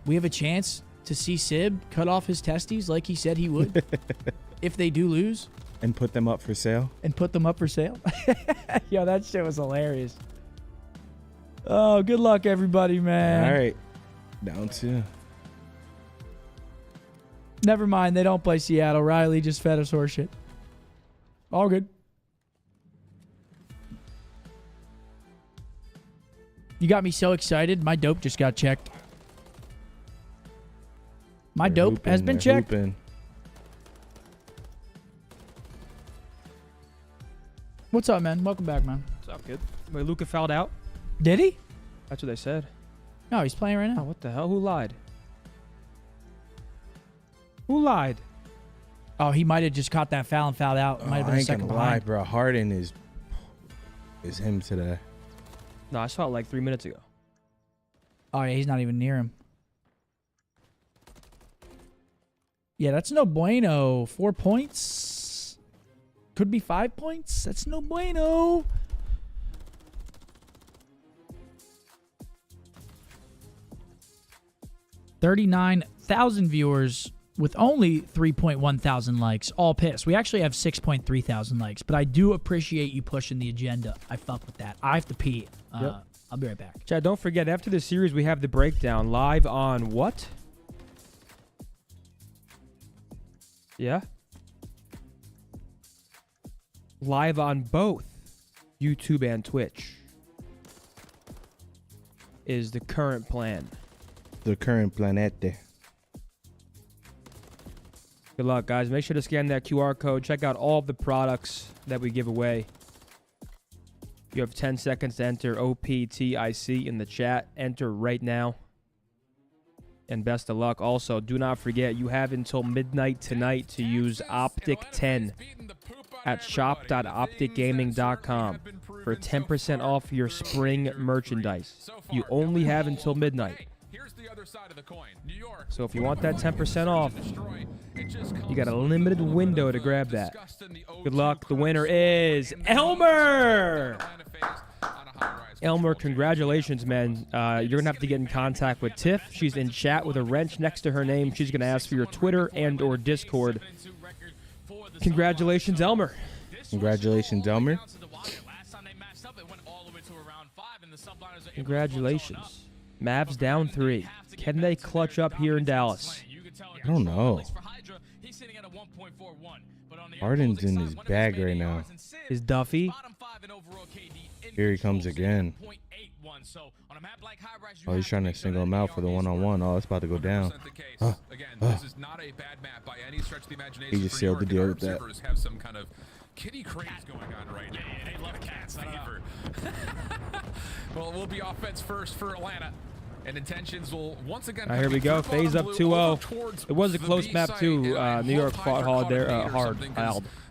We have a chance to see Sib cut off his testes like he said he would if they do lose. And put them up for sale. And put them up for sale. Yo, that shit was hilarious. Oh, good luck, everybody, man. All right. Down 2. Never mind. They don't play Seattle. Riley just fed us horseshit. All good. You got me so excited. My dope just got checked. My dope has been checked. Hooping. What's up, man? Welcome back, man. What's up, kid? Wait, Luka fouled out? Did he? That's what they said. No, he's playing right Oh, now. what the hell? Who lied? Who lied? Oh, he might have just caught that foul and fouled out. Might have been I a ain't second gonna lie, behind. bro. Harden is him today. No, I saw it like 3 minutes ago. Oh, yeah, he's not even near him. Yeah, that's no bueno. 4 points. Could be 5 points. That's no bueno. $39,000 viewers with only 3.1 thousand likes. All pissed. We actually have 6.3 thousand likes, but I do appreciate you pushing the agenda. I fuck with that. I have to pee. Yep. I'll be right back. Chad, don't forget, after the series, we have the breakdown live on what? Yeah? Live on both YouTube and Twitch is the current plan. The current planete. Good luck, guys. Make sure to scan that QR code. Check out all of the products that we give away. You have 10 seconds to enter OPTIC in the chat. Enter right now. And best of luck. Also, do not forget, you have until midnight tonight to use Optic 10 at shop.opticgaming.com for 10% off your spring merchandise. You only have until midnight. So if you want that 10% off, you got a limited window to grab that. Good luck. The winner is Elmer! Elmer, congratulations, man. You're going to have to get in contact with Tiff. She's in chat with a wrench next to her name. She's going to ask for your Twitter and or Discord. Congratulations, Elmer. Congratulations, Elmer. Congratulations. Mavs down 3. Can they clutch up here in Dallas? I don't know. Harden's in his bag right now. Is Duffy? Here he comes again. Oh, he's trying to single him out for the one-on-one. Oh, it's about to go down. He just sealed the deal with that. Have some kind of kitty craze going on right now. Yeah, they love cats. Well, it will be offense first for Atlanta. And intentions will once again. Here we go. FaZe up 2-0. It was a close map too. New York fought hard there. Hard.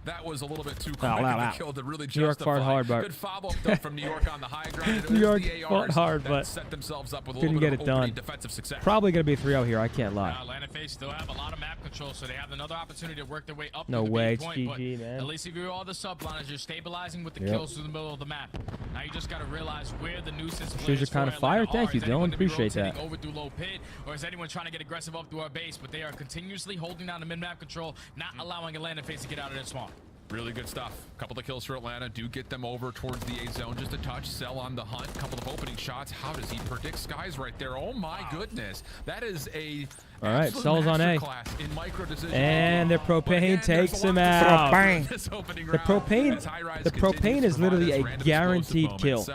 That was a little bit too quick of a kill to really New York fought hard, but good follow-up though from New York on the high ground. New York fought hard, but set themselves up with a couldn't little get bit it of done. Defensive success. Probably gonna be 3-0 here. I can't lie. Atlanta FaZe still have a lot of map control, so they have another opportunity to work their way up. No to the way, big it's point, GG, man. At least if you're all the subliners, you're stabilizing with the kills through the middle of the map. Now you just gotta realize where the nuisance Shoes are kind of fire. Thank you, Dylan. Appreciate that. Over through low pit, or is anyone trying to get aggressive up through our base? But they are continuously holding down the mid-map control, not allowing Atlanta FaZe to get out of their spawn. Really good stuff. A couple of kills for Atlanta. Do get them over towards the A zone. Just a touch. Cell on the hunt. Couple of opening shots. How does he predict skies right there? Oh my goodness. That is a all right. Cell's on A. In and the propane takes him out. The propane is literally a guaranteed kill.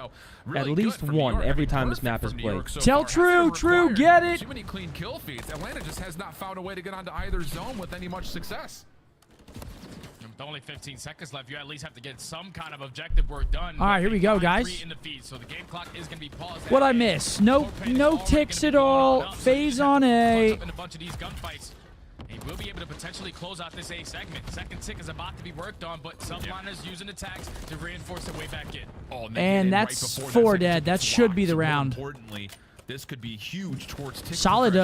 At least one every time this map is played. Tell True, get it. Too many clean kill feeds. Atlanta just has not found a way to get onto either zone with any much success. With only 15 seconds left, you at least have to get some kind of objective work done. All right, here we go, guys. In the feed, so the game clock is going to be paused. What I miss? No ticks at all. FaZe on A. In a bunch of these gunfights. He will be able to potentially close out this A segment. Second tick is about to be worked on, but subliners using attacks to reinforce their way back in. And that's 4 dead. That should be the round. Importantly, this could be huge towards solid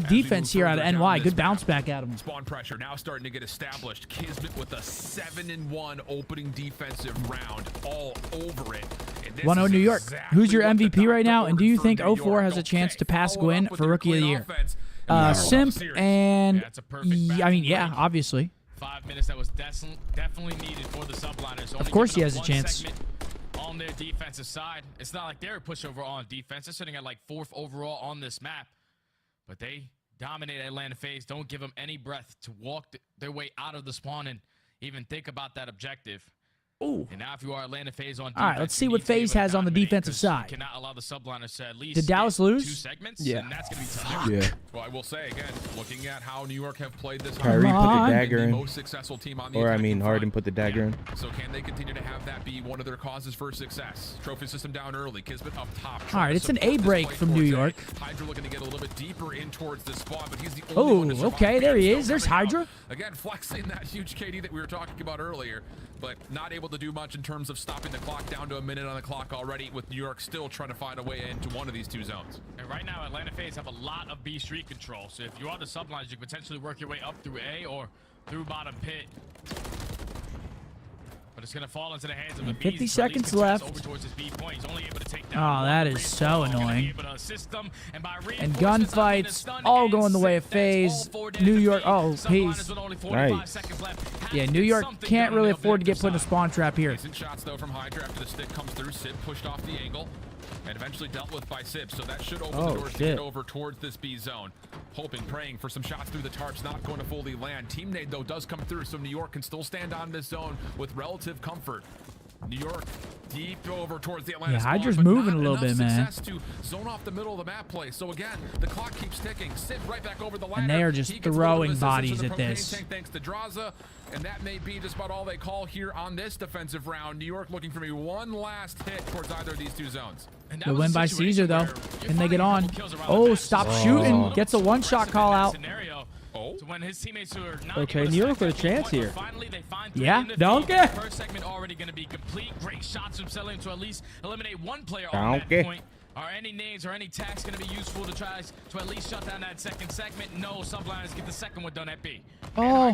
defense here out of NY. Good bounce back at him. Spawn pressure now starting to get established. Kismet with a 7-1 opening defensive round all over it. 1-0 New York. Who's your MVP right now? And do you think 04 has a chance to pass Gwyn for Rookie of the Year? Simp and I mean, yeah, obviously. 5 minutes that was definitely needed for the subliners. Of course he has a chance. On their defensive side, it's not like they're a pushover on defense. They're sitting at like 4th overall on this map, but they dominate Atlanta FaZe. Don't give them any breath to walk their way out of the spawn and even think about that objective. Ooh. And now if you are Atlanta FaZe on defense, all right, let's see what FaZe has on the defensive side. Cannot allow the subliners to at least did Dallas lose? 2 segments, yeah. And that's gonna be tough. Yeah. Well, I will say again, looking at how New York have played this, Kyrie put the dagger in, most successful team on the or I mean, Harden put the dagger in. So can they continue to have that be one of their causes for success? Trophy system down early. Kismet up top. All right, it's an A break from New York. Hydra looking to get a little bit deeper in towards the spawn, but he's the only one to okay, there he is. There's Hydra. Again, flexing that huge KD that we were talking about earlier, but not able to do much in terms of stopping the clock down to a minute on the clock already, with New York still trying to find a way into one of these 2 zones. And right now, Atlanta FaZe have a lot of B street control. So if you are the sublines, you can potentially work your way up through A or through bottom pit. But It's going to fall into the hands of 50 seconds left. Oh, that is so annoying. And gunfights all going the way of FaZe. New York, oh, peace. Nice. Yeah, New York can't really afford to get put in a spawn trap here. Decent shots, though, from Hydra after the stick comes through. Sib pushed off the angle and eventually dealt with by Sib, so that should open the doors to get over towards this B zone. Hoping, praying for some shots through the tarps, not going to fully land. Team nade, though, does come through, so New York can still stand on this zone with relative comfort. New York deep over towards the Atlanta. Yeah, Hydra's moving a little bit, man. To zone off the middle of the map play. So again, the clock keeps ticking. Sib right back over the ladder. And they are just throwing bodies at this. Thanks to Draza, and that may be just about all they call here on this defensive round. New York looking for maybe one last hit towards either of these two zones. The win by Caesar, though. Can they get on? Oh, stop shooting. Gets a one-shot call out. When his teammates who are not Okay, New York with a chance here. Yeah, Donkey. First segment already going to be complete. Great shots from Selling to at least eliminate one player on that point. Are any nades or any tags going to be useful to try to at least shut down that second segment? No, Subliners get the second one done at B. Oh,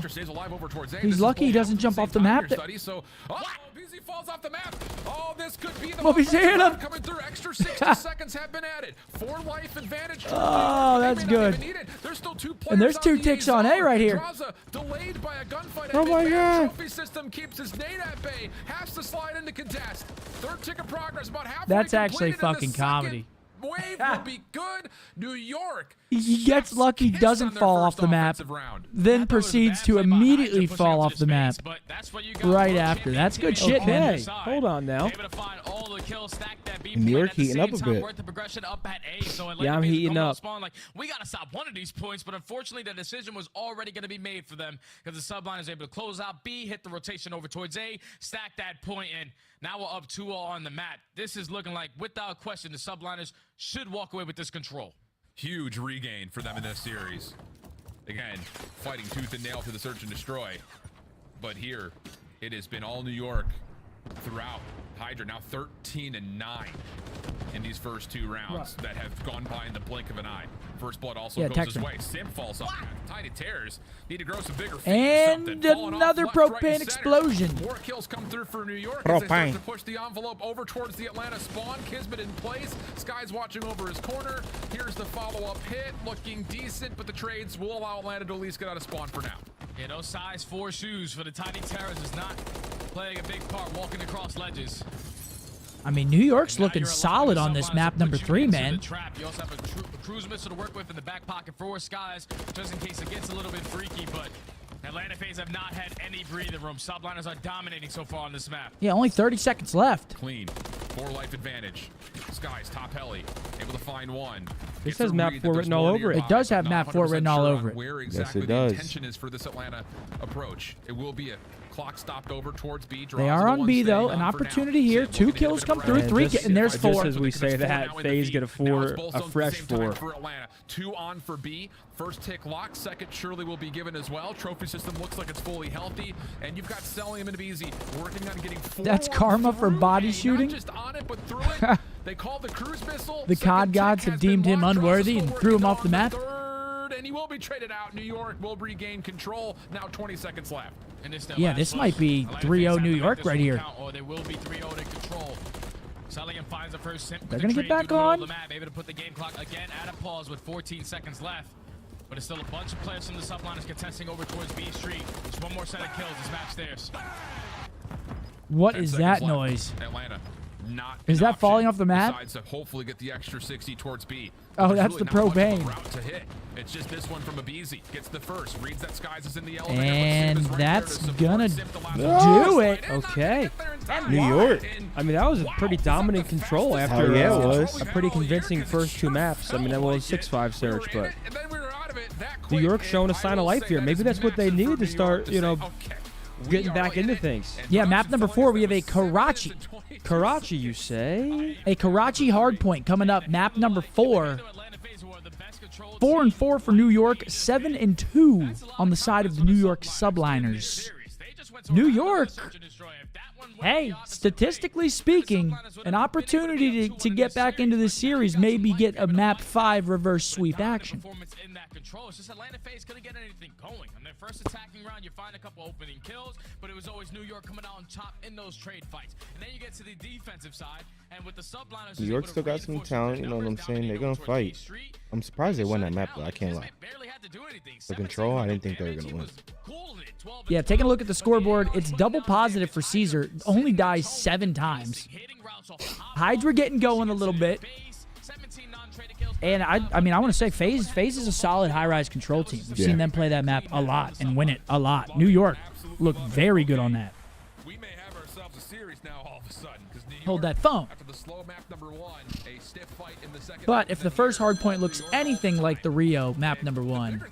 he's lucky he doesn't jump off the map. BZ falls off the map. Oh, this could be the Moby's hitting him. Coming through. Extra 60 seconds have been added. 4 life advantage. Oh, that's good. There's still 2 players. And there's 2 ticks on A right here. Delayed by a gunfight. Oh my God. Trophy system keeps his nade at bay. Has to slide into contest. 3rd tick of progress. About halfway. That's actually fucking comedy. Wave will be good. New York. He gets lucky, doesn't fall off the map, then proceeds to immediately fall off the map right after. That's good shit, man. Hold on now. New York heating up a bit. Yeah, I'm heating up. We got to stop one of these points, but unfortunately the decision was already going to be made for them because the Subline is able to close out B, hit the rotation over towards A, stack that point, and now we're up 2-0 on the mat. This is looking like, without question, the Subliners should walk away with this control. Huge regain for them in this series. Again, fighting tooth and nail for the search and destroy. But here, it has been all New York throughout. Hydra now 13-9 in these first 2 rounds that have gone by in the blink of an eye. First blood also goes his way. Sim falls off. Tiny tears. Need to grow some bigger feet. And another propane explosion. More kills come through for New York as they start to push the envelope over towards the Atlanta spawn. Kismet in place. Sky's watching over his corner. Here's the follow-up hit. Looking decent, but the trades will allow Atlanta to at least get out of spawn for now. Yeah, those size 4 shoes for the Tiny Terrors is not playing a big part walking across ledges. I mean, New York's looking solid on this map number 3, man. You also have a cruise missile to work with in the back pocket for Skies, just in case it gets a little bit freaky, but Atlanta FaZe have not had any breathing room. Subliners are dominating so far on this map. Yeah, only 30 seconds left. Clean. 4 life advantage. Skies, top heli. Able to find one. This has map 4 written all over it. It does have map 4 written all over it. Where exactly the intention is for this Atlanta approach. It will be a clock stopped over towards B. They are on B, though. An opportunity here. 2 kills come through. 3, and there's 4. Just as we say that, FaZe get a fresh 4. For Atlanta. 2 on for B. First tick lock. Second surely will be given as well. Trophy system looks like it's fully healthy. And you've got Sellium and Beezy working on getting 4. That's karma for body shooting. Not just on it, but through it. They called the cruise missile. The COD gods have deemed him unworthy and threw him off the map. And he will be traded out. New York will regain control. Now 20 seconds left. Yeah, this might be 3-0 New York right here. Or they will be 3-0 to control. Sellium finds the first simp. They're going to get back on. Able to put the game clock again at a pause with 14 seconds left. But it's still a bunch of players from the Subliners contesting over towards B Street. Just one more set of kills. This map's theirs. What is that noise? Atlanta. Not is that falling off the map? Decides to hopefully get the extra 60 towards B. Oh, that's the propane. Route to hit. It's just this one from Abizi. Gets the first. Reads that Skies is in the elevator. And that's gonna do it. Okay. New York. I mean, that was a pretty dominant control after a pretty convincing first 2 maps. I mean, that was 6-5 search, but New York showing a sign of life here. Maybe that's what they need to start, you know, getting back into things. Yeah, map number 4, we have a Karachi. Karachi, you say? A Karachi hardpoint coming up. Map number 4. 4-4 for New York. 7-2 on the side of the New York Subliners. New York. Hey, statistically speaking, an opportunity to get back into this series, maybe get a map 5 reverse sweep action. control. It's just Atlanta FaZe couldn't get anything going. On their first attacking round, you find a couple opening kills, but it was always New York coming out on top in those trade fights. And then you get to the defensive side, and with the subliners, New York still got some talent, you know what I'm saying? They're going to fight. I'm surprised they won that map, though. I can't lie. The control, I didn't think they were going to win. Yeah, taking a look at the scoreboard, it's double positive for Caesar. Only dies 7 times. Hydra getting going a little bit. And I mean, I want to say FaZe is a solid high-rise control team. We've seen them play that map a lot and win it a lot. New York looked very good on that. We may have ourselves a series now all of a sudden. Hold that phone. After the slow map number 1, a stiff fight in the second. But if the first hard point looks anything like the Rio map number 1,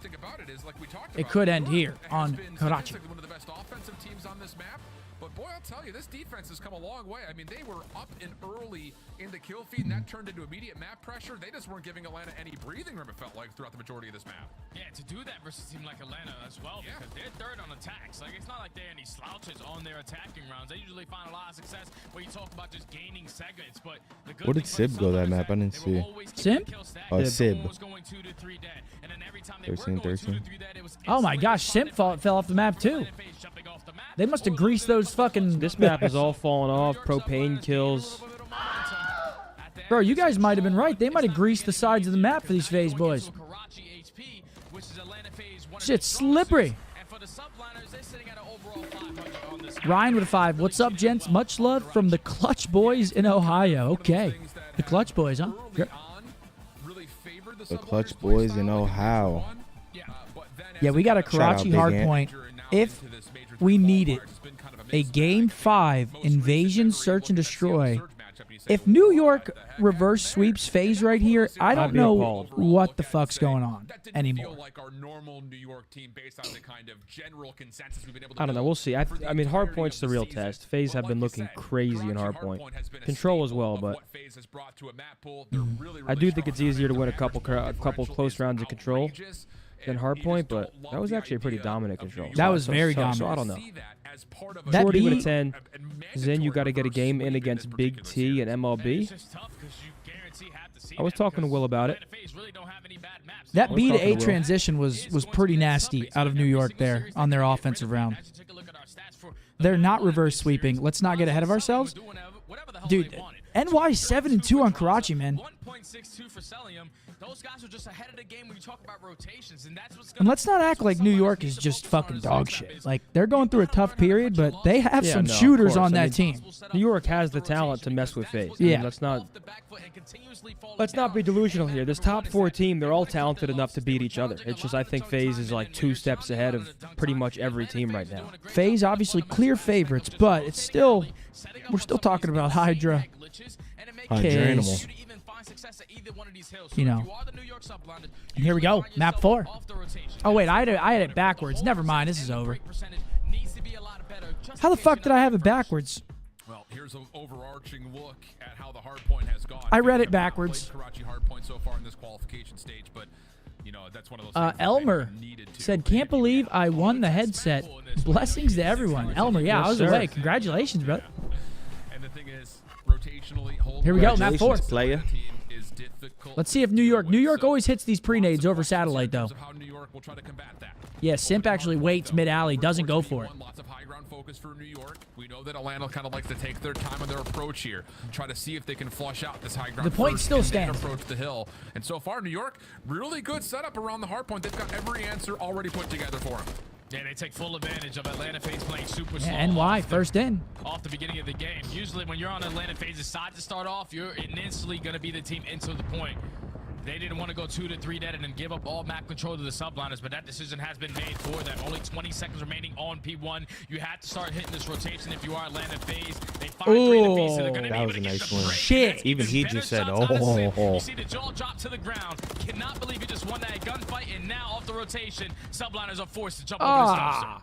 it could end here on Karachi. One of the best offensive teams on this map. But boy, I'll tell you, this defense has come a long way. I mean, they were up and early in the kill feed, and that turned into immediate map pressure. They just weren't giving Atlanta any breathing room, it felt like, throughout the majority of this map. Yeah, to do that versus a team like Atlanta as well, because they're third on attacks. Like, it's not like they're any slouches on their attacking rounds. They usually find a lot of success where you talk about just gaining segments, but the good What did Sib go that map? I didn't see. Sib? Oh, Sib. 13. Oh my gosh, Simp fell off the map too. They must have greased those fucking... This map is all falling off. Propane kills. Bro, you guys might have been right. They might have greased the sides of the map for these FaZe boys. Shit's slippery. Ryan with a 5. What's up, gents? Much love from the Clutch Boys in Ohio. Okay. The Clutch Boys, huh? The Clutch Boys in Ohio. Yeah, we got a Karachi hardpoint. If we need it, a Game 5 invasion, search, and destroy. If New York reverse sweeps FaZe right here, I don't know what the fuck's going on anymore. I don't know. We'll see. I mean, hardpoint's the real test. FaZe have been looking crazy in hardpoint. Control as well, but I do think it's easier to win a couple close rounds of control than hardpoint, but that was actually a pretty dominant control. That was very dominant. So I don't know. That 40 with a 10. Then you got to get a game in against Big T and MLB. I was talking to Will about it. That B to A transition was pretty nasty out of New York there on their offensive round. They're not reverse sweeping. Let's not get ahead of ourselves. Dude, NY 7-2 on Karachi, man. Those guys are just ahead of the game when you talk about rotations, and that's what's And let's not act like New York is just fucking dog shit. Like, they're going through a tough period, but they have some shooters on that team. New York has the talent to mess with FaZe. Yeah. I mean, let's not be delusional here. This top 4 team, they're all talented enough to beat each other. It's just I think FaZe is like 2 steps ahead of pretty much every team right now. FaZe obviously clear favorites, but it's still, we're still talking about Hydra. Animal. You know. And here we go, map 4. Oh wait, I had it backwards. Never mind, this is over. How the fuck did I have it backwards? Well, here's an overarching look at how the hardpoint has gone. I read it backwards. Karachi hardpoint so far in this qualification stage, but you know that's one of those. Elmer said, "Can't believe I won the headset. Blessings to everyone." Elmer, yeah, I was away. Congratulations, brother. And the thing is, rotationally, here we go, map 4. Player. Let's see if New York always hits these pre-nades over satellite, though. Yeah, Simp actually waits mid-alley, doesn't go for it. Lots of high ground focus for New York. We know that Atlanta kind of likes to take their time on their approach here, try to see if they can flush out this high ground. The point still stands. Approach the hill, and so far New York really good setup around the hard point. They've got every answer already put together for them. Yeah, they take full advantage of Atlanta FaZe playing super slow. Yeah, NY first in. Off the beginning of the game. Usually when you're on Atlanta FaZe's side to start off, you're instantly going to be the team into the point. They didn't want to go 2 to 3 dead and then give up all map control to the subliners, but that decision has been made for them. Only 20 seconds remaining on P1. You have to start hitting this rotation if you are Atlanta FaZe. They find 3 to feast, so they're going to be able to get the break. Shit. Even he just said, You see the jaw drop to the ground. Cannot believe you just won that gunfight, and now off the rotation, subliners are forced to jump over this dumpster.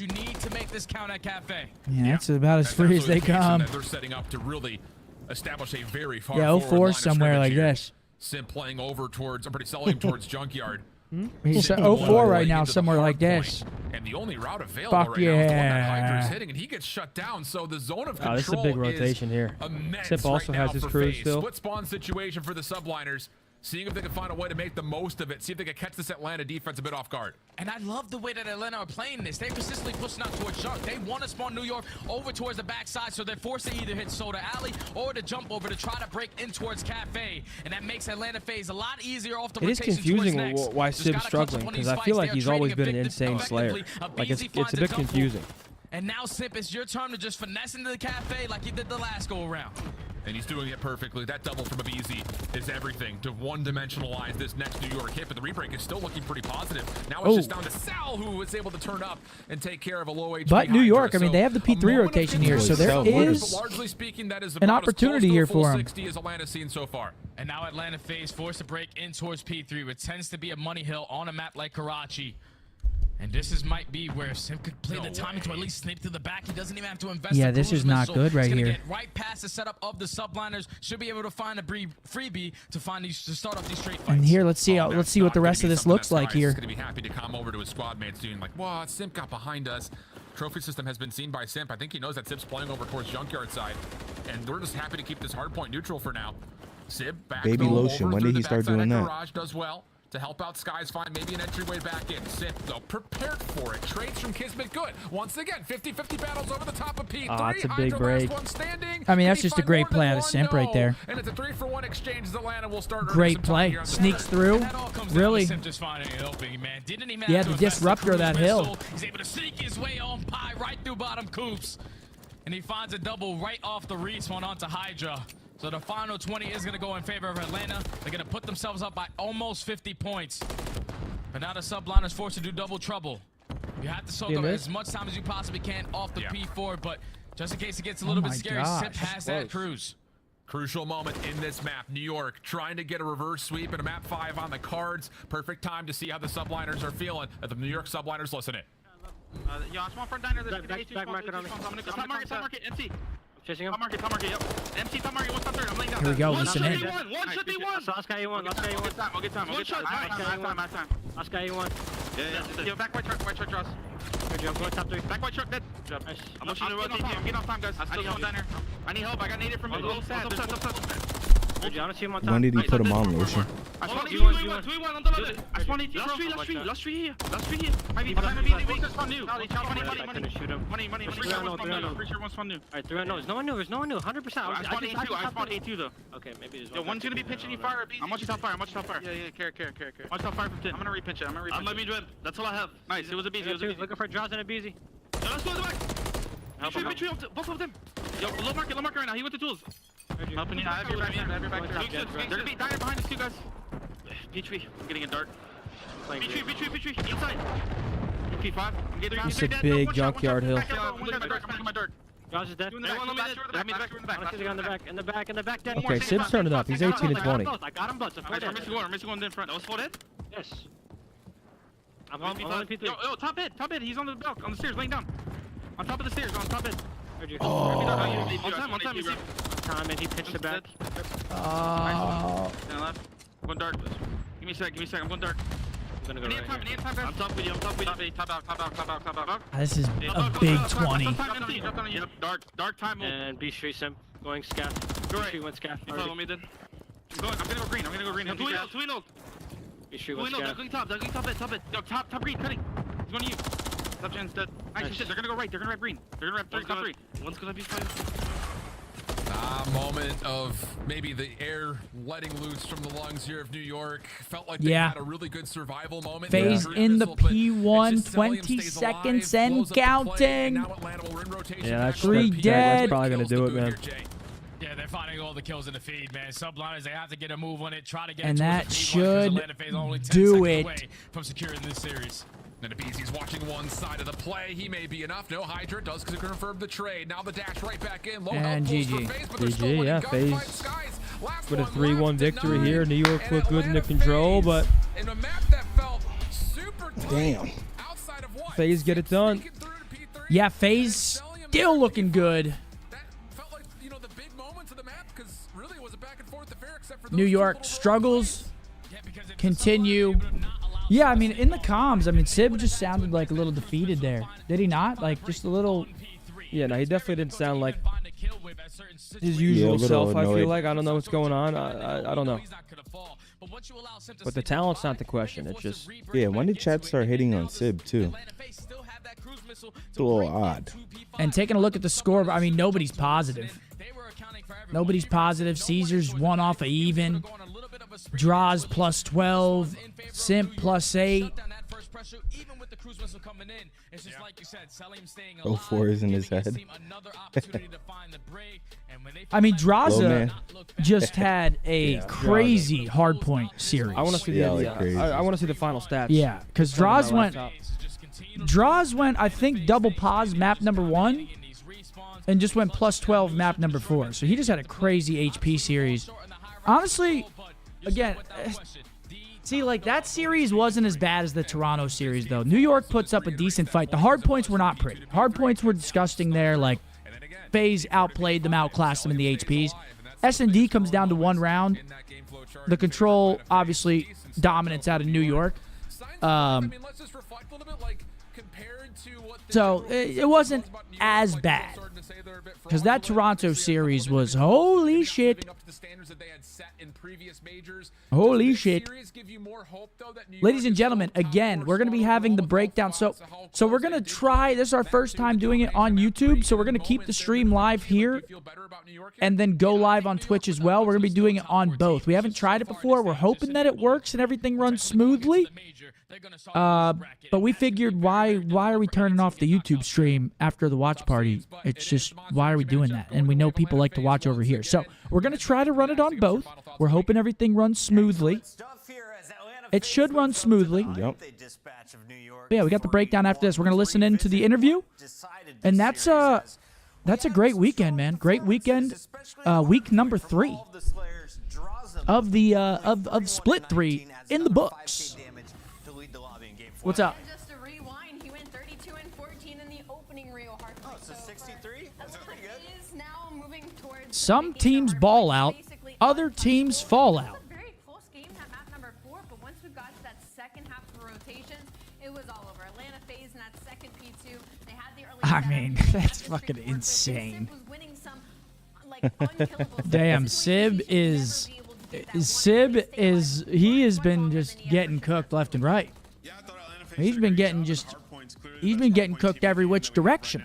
you need to make this count at Cafe. Yeah, that's about as free as they come. They're setting up to really establish a very far Yeah, 04 somewhere like this. Simp playing over towards, I'm pretty selling towards Junkyard. He's 04 right now, somewhere like this. And the only route available Fuck right now is the one that yeah. Hydra's hitting, and he gets shut down. So the zone of control this is a big rotation here. Sip also has his crew still. Split spawn situation for the subliners. Seeing if they can find a way to make the most of it. See if they can catch this Atlanta defense a bit off guard. And I love the way that Atlanta are playing this. They persistently pushing out towards Junk. They want to spawn New York over towards the backside, so they're forced to either hit Soda Alley or to jump over to try to break in towards Cafe. And that makes Atlanta FaZe a lot easier off the rotation. It is confusing why Sib's struggling, because I feel like he's always been an insane slayer. Like, it's a bit confusing. And now, Sip, it's your turn to just finesse into the Cafe like you did the last go-around. And he's doing it perfectly. That double from Abizi is everything to one-dimensionalize this next New York hit, but the rebreak is still looking pretty positive. Now it's just down to Sal, who was able to turn up and take care of a low HP But New York, Hydra. I mean, they have the P3 rotation here, so there is largely speaking, that is an opportunity here for him. 60 as Atlanta's seen so far. And now Atlanta FaZe forced to break in towards P3, which tends to be a money hill on a map like Karachi. And this might be where Simp could play the timing to at least sneak to the back. He doesn't even have to invest. Yeah, this is not good right here. Get right past the setup of the subliners. Should be able to find a freebie to start off these straight fights. And here, let's see what the rest of this looks like here. He's going to be happy to come over to his squad mates doing like, "What? Simp got behind us." Trophy system has been seen by Simp. I think he knows that Simp's playing over towards Junkyard side, and we're just happy to keep this hard point neutral for now. Sib back. Baby lotion. When did he start doing that? Garage does well to help out Skies, find maybe an entryway back in. Simp, though, prepared for it. Trades from Kismet, good. Once again, 50-50 battles over the top of P3. That's a big break. I mean, that's just a great play out of Simp right there. And it's a 3-for-1 exchange as Atlanta will start. Great play. Sneaks through. Really? Simp just finding an opening, man. Didn't even Yeah, have the to invest disruptor of that hill. He's able to sneak his way on Pie right through bottom coops. And he finds a double right off the respawn onto Hydra. So the final 20 is going to go in favor of Atlanta. They're going to put themselves up by almost 50 points. But now the subline is forced to do double trouble. You have to soak up as much time as you possibly can off the P4, but just in case it gets a little bit scary, Simp has that cruise. Crucial moment in this map. New York trying to get a reverse sweep and a map 5 on the cards. Perfect time to see how the subliners are feeling. The New York subliners listen it. Yeah, small front diner. Back market on me. Top market, MC. Chasing him. Top market, yep. MC, top market, one top third. I'm laying down. Here we go, listen in. One should be one. Last guy A1, I'll get time. One shot. Last guy A1. Yeah. Yo, back white truck, Ross. I'm going top 3. Back white truck, dead. Nice. I'm getting off time, guys. I need help diner. I need help. I got naded from you. When did he put him on, Lotion? I spawned 2v1 on the left. I spawned 2 last three here. Maybe spawn new. Money. Pretty sure one spawn new. Alright, 3 no, there's no one new. 100%. I spawned A2 though. Okay, maybe there's one. Yo, one's gonna be pitching you fire. I'm watching top fire. Yeah, care. Watch top fire from 10. I'm gonna repitch it. Let me drip. That's all I have. Nice, it was a BZ. Looking for draws and a BZ. Yo, let's go to the back. Retreat, both of them. Yo, low market right now. He went to tools. Helping you. I have your back. They're gonna be diner behind us too, guys. P3, I'm getting it dark. P3, inside. P5. I'm getting It's a big Junkyard hill. Josh is dead. In the back. Okay, Sib's turning it up. He's 18 to 20. I got him, but I'm missing one in front. That was full dead? Yes. I'm on P3. Yo, top head. He's on the belt, on the stairs, laying down. On top of the stairs, on top head. On time, you see. Time, and he pitched it back. Left. I'm going dark. Give me a sec. I'm going dark. I'm gonna go right here. I'm top with you. Top out. This is a big 20. Yep, dark time. And B Street Simp going scat. Go right. Went scat. You follow me then. I'm gonna go green. Two ult. B Street went scat. They're going top it. Yo, top green, cutting. He's going to you. Top gen's dead. Nice shit. They're gonna go right. They're gonna wrap green. They're gonna wrap top 3. One's gonna be fine. Moment of maybe the air letting loose from the lungs here of New York. Felt like they had a really good survival moment. FaZe in the P1, 20 seconds and counting. Yeah, that's 3 dead. That's probably going to do it, man. Yeah, they're finding all the kills in the feed, man. Subliners, they have to get a move on it, try to get and it that should do it. From securing this series. And Abizi's watching one side of the play. He may be enough. No, Hydra does confirm the trade. Now the dash right back in. Low and GG. GG, yeah, FaZe with a 3-1 victory here. New York looked good in the control, but in a map that felt super damn. FaZe get it done. Yeah, FaZe still looking good. That felt like, the big moments of the map because New York struggles continue. Yeah, I mean, in the comms, I mean, Sib just sounded like a little defeated there. Did he not? Like, just a little... Yeah, no, he definitely didn't sound like his usual self, I feel like. I don't know what's going on. I don't know. But the talent's not the question. It's just... Yeah, when did chat start hitting on Sib, too? It's a little odd. And taking a look at the score, I mean, nobody's positive. Nobody's positive. Caesar's one off of even. Draws plus 12. Simp plus 8. 04 is in his head. I mean, Draza just had a crazy hardpoint series. I want to see the I want to see the final stats. Yeah, because Draws went, I think, double pause map number 1, and just went plus 12 map number 4. So he just had a crazy HP series. Honestly, again, see, like, that series wasn't as bad as the Toronto series, though. New York puts up a decent fight. The hard points were not pretty. Hard points were disgusting there. Like, FaZe outplayed them, outclassed them in the HPs. S&D comes down to 1 round. The control, obviously, dominance out of New York. So it wasn't as bad, because that Toronto series was holy shit. Holy shit. Ladies and gentlemen, again, we're going to be having the breakdown. So we're going to try, this is our first time doing it on YouTube, so we're going to keep the stream live here and then go live on Twitch as well. We're going to be doing it on both. We haven't tried it before. We're hoping that it works and everything runs smoothly. But we figured, why are we turning off the YouTube stream after the watch party? It's just, why are we doing that? And we know people like to watch over here. So we're going to try to run it on both. We're hoping everything runs smoothly. It should run smoothly. Yep. But yeah, we got the breakdown after this. We're going to listen into the interview. And that's a great weekend, man. Great weekend. Week number 3 of the of Split 3 in the books. What's up? Just to rewind, he went 32 and 14 in the opening Rio hardpoint. Oh, so 63? That's pretty good. Is now moving towards Some teams ball out, other teams fall out. very close game at map number 4, but once we got to that second half of the rotations, it was all over. Atlanta FaZe in that second P2. They had the early I mean, that's fucking insane. Damn, Sib is he has been just getting cooked left and right. He's been getting cooked every which direction.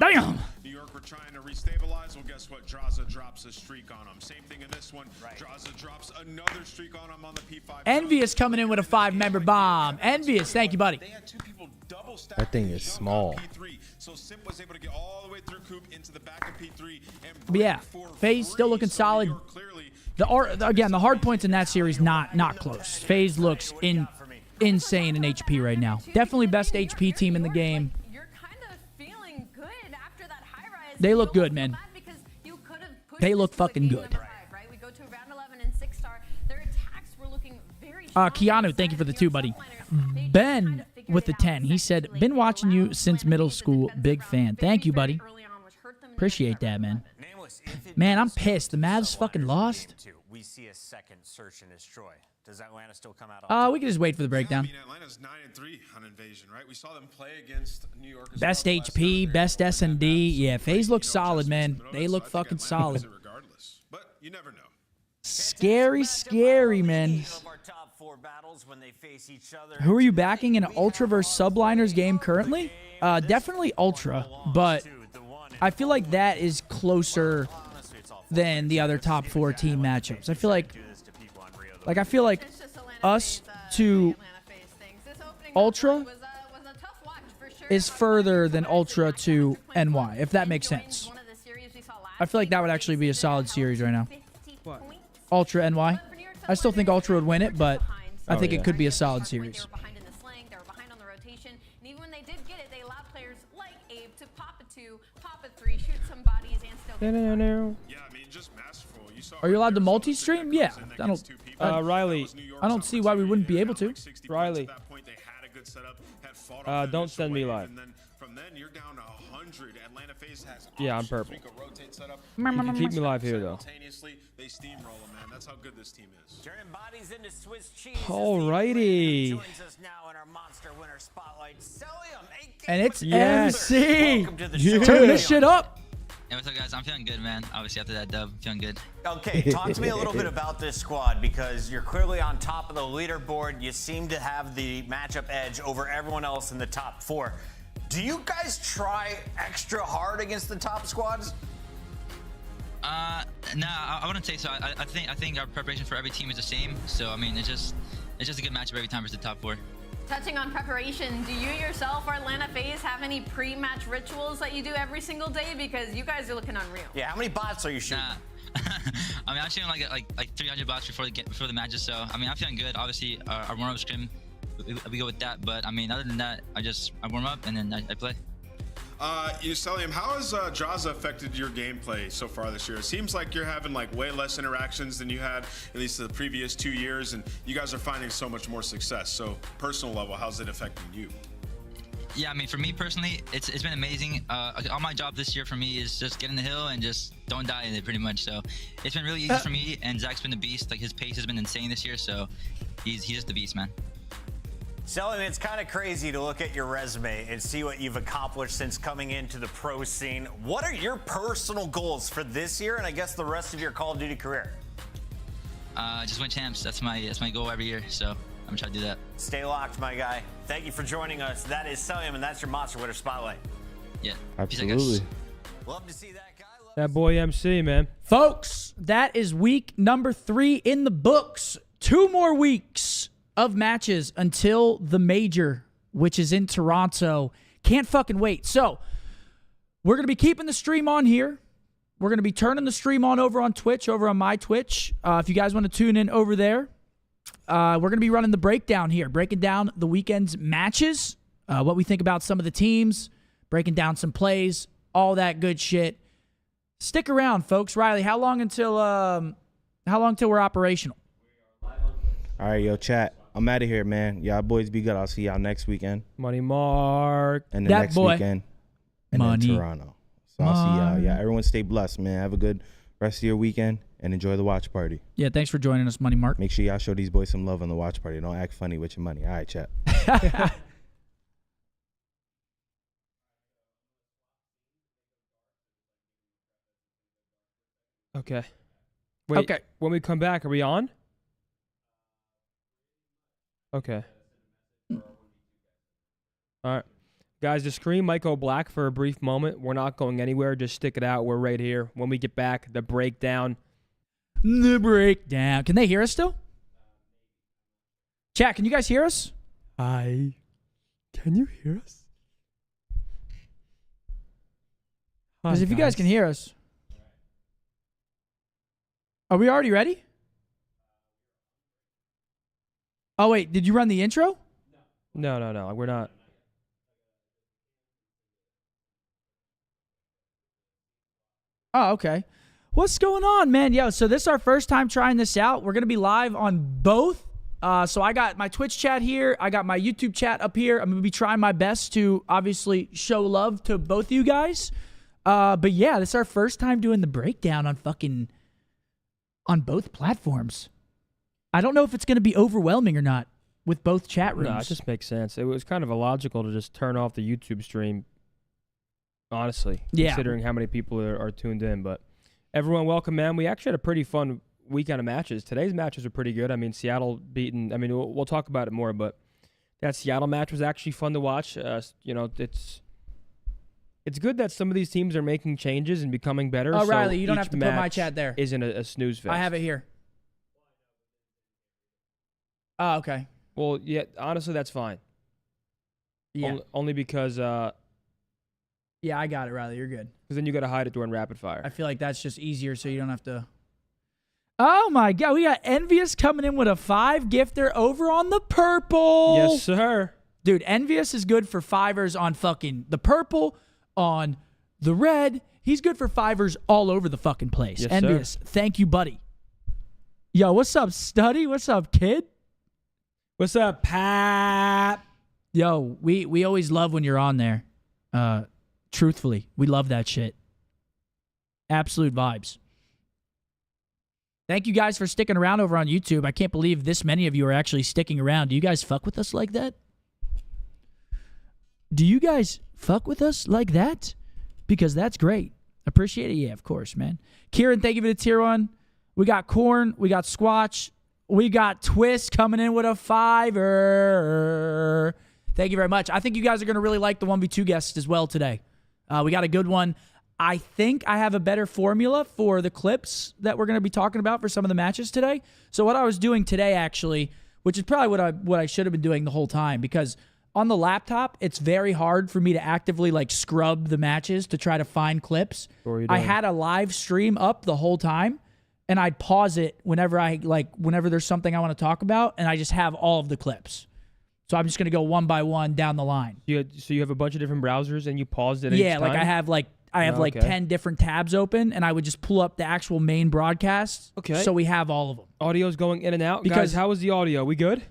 Damn! New York were trying to restabilize. Well, guess what? Draza drops a streak on him. Same thing in this one. Draza drops another streak on him on the P5. Envious coming in with a 5-member bomb. Envious, thank you, buddy. That thing is small. So Simp was able to get all the way through Coop into the back of P3. But yeah, FaZe still looking solid. Again, the hard points in that series not close. FaZe looks insane in HP right now. Definitely best HP team in the game. They look good, man. They look fucking good. Keanu, thank you for the 2, buddy. Ben with the 10. He said, been watching you since middle school. Big fan. Thank you, buddy. Appreciate that, man. Man, I'm pissed. The Mavs fucking lost. We see a second search and destroy. Does Atlanta still come out? We can just wait for the breakdown. I mean, Atlanta's 9-3 on Invasion, right? We saw them play against New York. Best HP, best S&D. Yeah, FaZe looks solid, man. They look fucking solid. But you never know. Scary, scary, man. Who are you backing in an Ultra versus Subliners game currently? Definitely Ultra, but I feel like that is closer than the other top 4 team matchups. I feel like us to Ultra is further than Ultra to NY, if that makes sense. I feel like that would actually be a solid series right now. What? Ultra NY. I still think Ultra would win it, but I think it could be a solid series. Are you allowed to multi-stream? Yeah. Riley. I don't see why we wouldn't be able to. Riley. Don't send me live. from then, you're down to 100. Atlanta FaZe has Yeah, I'm purple. Rico rotate setup. You can keep me live here, though. Simultaneously, they steamroll them, man. That's how good this team is. Turning bodies into Swiss cheese. Alrighty. Joins us now in our monster winner spotlight. And it's Yes. MC. Welcome to the show. Turn this shit up. Hey, what's up, guys? I'm feeling good, man. Obviously, after that dub, feeling good. Okay, talk to me a little bit about this squad, because you're clearly on top of the leaderboard. You seem to have the matchup edge over everyone else in the top 4. Do you guys try extra hard against the top squads? Nah, I wouldn't say so. I think our preparation for every team is the same. So I mean, it's just a good matchup every time versus the top 4. Touching on preparation, do you yourself or Atlanta FaZe have any pre-match rituals that you do every single day? Because you guys are looking unreal. Yeah, how many bots are you shooting? Nah. I mean, I'm shooting like 300 bots before the matches. So I mean, I'm feeling good. Obviously, our warm-up scrim, we go with that. But I mean, other than that, I warm up and then I play. Selim, how has Draza affected your gameplay so far this year? It seems like you're having like way less interactions than you had at least the previous 2 years, and you guys are finding so much more success. So personal level, how's it affecting you? Yeah, I mean, for me personally, it's been amazing. All my job this year for me is just get in the hill and just don't die in it, pretty much. So it's been really easy for me, and Zach's been the beast. Like, his pace has been insane this year, so he's just the beast, man. Selim, it's kind of crazy to look at your resume and see what you've accomplished since coming into the pro scene. What are your personal goals for this year and I guess the rest of your Call of Duty career? Just win champs. That's my goal every year. So I'm gonna try to do that. Stay locked, my guy. Thank you for joining us. That is Selim, and that's your Monster Winner Spotlight. Yeah. Absolutely. Love to see that guy. That boy MC, man. Folks, that is week number 3 in the books. 2 more weeks of matches until the major, which is in Toronto. Can't fucking wait. So we're going to be keeping the stream on here. We're going to be turning the stream on over on Twitch, over on my Twitch. If you guys want to tune in over there, we're going to be running the breakdown here, breaking down the weekend's matches, what we think about some of the teams, breaking down some plays, all that good shit. Stick around, folks. Riley, how long until we're operational? All right, yo, chat. I'm out of here, man. Y'all boys be good. I'll see y'all next weekend. Money Mark. And the next weekend. And then Toronto. So I'll see y'all. Yeah, everyone stay blessed, man. Have a good rest of your weekend and enjoy the watch party. Yeah, thanks for joining us, Money Mark. Make sure y'all show these boys some love on the watch party. Don't act funny with your money. All right, chat. Okay. Wait, okay. When we come back, are we on? Okay. All right. Guys, the screen might go black for a brief moment. We're not going anywhere. Just stick it out. We're right here. When we get back, the breakdown. The breakdown. Can they hear us still? Chat, can you guys hear us? Hi. Can you hear us? Because if you guys can hear us. Are we already ready? Oh, wait. Did you run the intro? No. We're not. Oh, okay. What's going on, man? Yo, so this is our first time trying this out. We're going to be live on both. So I got my Twitch chat here. I got my YouTube chat up here. I'm going to be trying my best to obviously show love to both of you guys. But yeah, this is our first time doing the breakdown on both platforms. I don't know if it's going to be overwhelming or not with both chat rooms. No, it just makes sense. It was kind of illogical to just turn off the YouTube stream, honestly, considering how many people are tuned in. But everyone, welcome, man. We actually had a pretty fun weekend of matches. Today's matches are pretty good. I mean, Seattle beating, I mean, we'll talk about it more, but that Seattle match was actually fun to watch. You know, it's good that some of these teams are making changes and becoming better. Oh, Riley, you don't have to put my chat there. Isn't a snooze fest. I have it here. Oh, okay. Well, yeah, honestly, that's fine. Yeah. Only because... yeah, I got it, Riley. You're good. Because then you got to hide it during rapid fire. I feel like that's just easier so you don't have to... Oh, my God. We got Envious coming in with a 5 gifter over on the purple. Yes, sir. Dude, Envious is good for 5ers on fucking the purple, on the red. He's good for 5ers all over the fucking place. Yes, Envious, sir. Thank you, buddy. Yo, what's up, Studdy? What's up, kid? What's up, Pat? Yo, we always love when you're on there. Truthfully, we love that shit. Absolute vibes. Thank you guys for sticking around over on YouTube. I can't believe this many of you are actually sticking around. Do you guys fuck with us like that? Do you guys fuck with us like that? Because that's great. Appreciate it. Yeah, of course, man. Kieran, thank you for the tier 1. We got Corn. We got Squatch. We got Twist coming in with a 5er. Thank you very much. I think you guys are going to really like the 1v2 guests as well today. We got a good one. I think I have a better formula for the clips that we're going to be talking about for some of the matches today. So what I was doing today, actually, which is probably what I should have been doing the whole time, because on the laptop, it's very hard for me to actively like scrub the matches to try to find clips. I had a live stream up the whole time, and I'd pause it whenever there's something I want to talk about, and I just have all of the clips. So I'm just going to go one by one down the line. So you have a bunch of different browsers, and you paused it. Yeah, like I have 10 different tabs open, and I would just pull up the actual main broadcast. Okay. So we have all of them. Audio's going in and out. Because Guys, how was the audio? We good?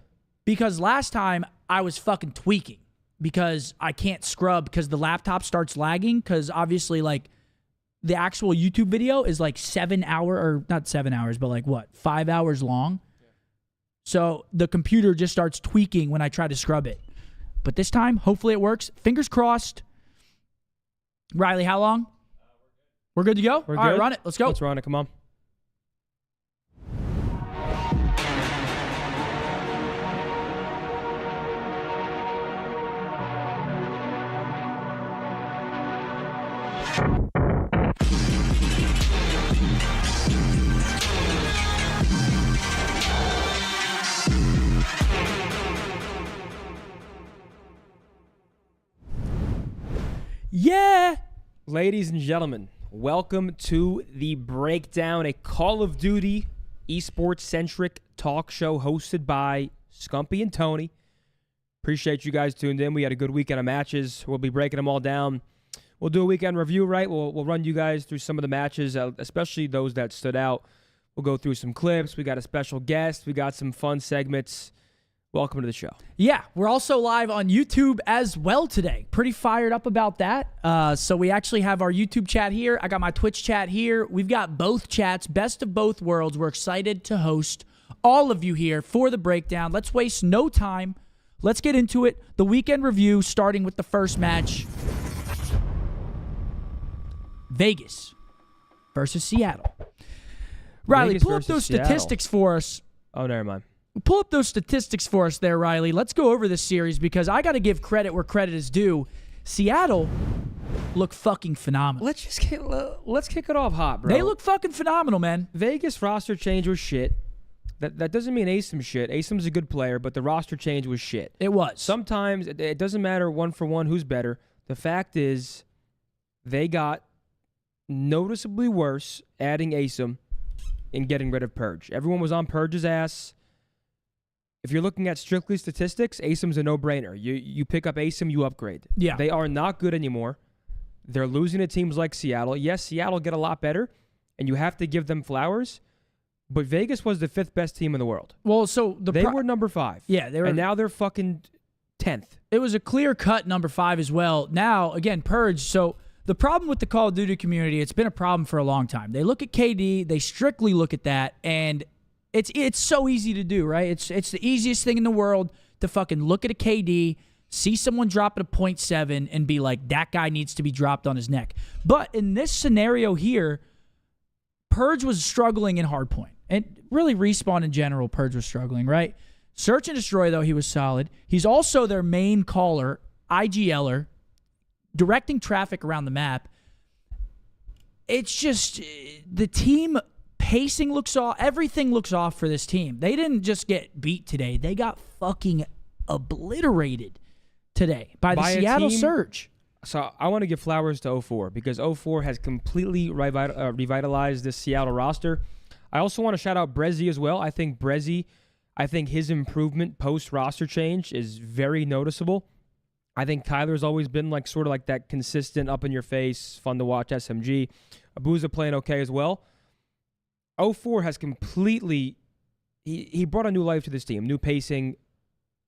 Because last time I was fucking tweaking because I can't scrub because the laptop starts lagging because obviously like the actual YouTube video is like 7 hour or not 7 hours, but like what, 5 hours long. So the computer just starts tweaking when I try to scrub it. But this time, hopefully it works. Fingers crossed. Riley, how long? We're good to go? We're All good. right, run it. Let's go. Let's run it. Come on. Yeah. Ladies and gentlemen, welcome to The Breakdown, a Call of Duty esports-centric talk show hosted by Scumpy and Tony. Appreciate you guys tuned in. We had a good weekend of matches. We'll be breaking them all down. We'll do a weekend review, right? We'll run you guys through some of the matches, especially those that stood out. We'll go through some clips. We got a special guest. We got some fun segments. Welcome to the show. Yeah, we're also live on YouTube as well today. Pretty fired up about that. So we actually have our YouTube chat here. I got my Twitch chat here. We've got both chats, best of both worlds. We're excited to host all of you here for the breakdown. Let's waste no time. Let's get into it. The weekend review, starting with the first match. Vegas versus Seattle. Riley, Vegas pull up those Seattle. statistics for us. Oh, never mind. Pull up those statistics for us there, Riley. Let's go over this series because I got to give credit where credit is due. Seattle look fucking phenomenal. Let's kick it off hot, bro. They look fucking phenomenal, man. Vegas roster change was shit. That doesn't mean Asim's shit. Asim's a good player, but the roster change was shit. It was. Sometimes it doesn't matter one for one who's better. The fact is they got noticeably worse adding Asim and getting rid of Purge. Everyone was on Purge's ass. If you're looking at strictly statistics, Asim's a no-brainer. You pick up Asim, you upgrade. Yeah. They are not good anymore. They're losing to teams like Seattle. Yes, Seattle get a lot better, and you have to give them flowers, but Vegas was the 5th best team in the world. Well, so they were number 5. Yeah, they were. And now they're fucking 10th. It was a clear-cut number 5 as well. Now, again, Purge. So the problem with the Call of Duty community, it's been a problem for a long time. They look at KD, they strictly look at that, and it's so easy to do, right? It's the easiest thing in the world to fucking look at a KD, see someone drop at a 0.7, and be like, that guy needs to be dropped on his neck. But in this scenario here, Purge was struggling in hardpoint. And really, Respawn in general, Purge was struggling, right? Search and Destroy, though, he was solid. He's also their main caller, IGLer, directing traffic around the map. It's just the team pacing looks off. Everything looks off for this team. They didn't just get beat today. They got fucking obliterated today by the Seattle Surge. So I want to give flowers to 04 because 04 has completely revitalized this Seattle roster. I also want to shout out Brezzy as well. I think his improvement post-roster change is very noticeable. I think Kyler's always been sort of like that consistent, up-in-your-face, fun-to-watch SMG. Abuza playing okay as well. 04 has completely he brought a new life to this team, new pacing.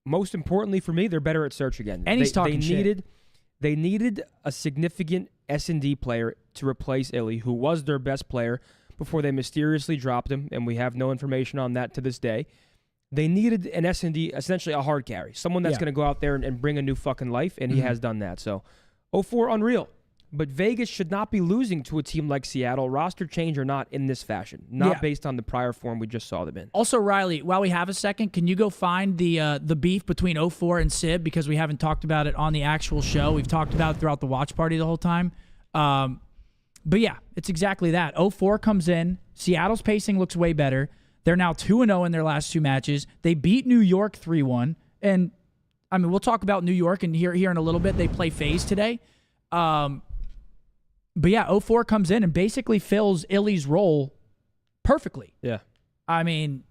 Most importantly for me, they're better at search again. And he's talking shit. They needed a significant S&D player to replace Illy, who was their best player before they mysteriously dropped him, and we have no information on that to this day. They needed an S&D, essentially a hard carry, someone that's going to go out there and bring a new fucking life, and he has done that. So, 0-4, unreal. But Vegas should not be losing to a team like Seattle, roster change or not, in this fashion, not based on the prior form we just saw them in. Also, Riley, while we have a second, can you go find the beef between 0-4 and Sib, because we haven't talked about it on the actual show. We've talked about it throughout the watch party the whole time. But yeah, it's exactly that. 0-4 comes in. Seattle's pacing looks way better. They're now 2-0 in their last 2 matches. They beat New York 3-1. And, I mean, we'll talk about New York and here in a little bit. They play FaZe today. But yeah, 0-4 comes in and basically fills Illy's role perfectly. Yeah. I mean,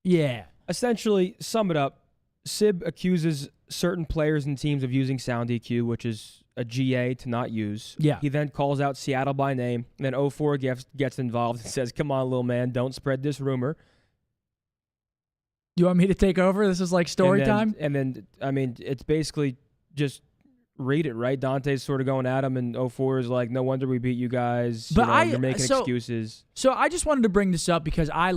yeah. Essentially, sum it up, Sib accuses certain players and teams of using sound EQ, which is a GA to not use. Yeah. He then calls out Seattle by name, and then 0-4 gets involved and says, come on, little man, don't spread this rumor. You want me to take over? This is like story time? And then, I mean, it's basically just read it, right? Dante's sort of going at him, and 0-4 is like, no wonder we beat you guys. But you're making excuses. So I just wanted to bring this up because I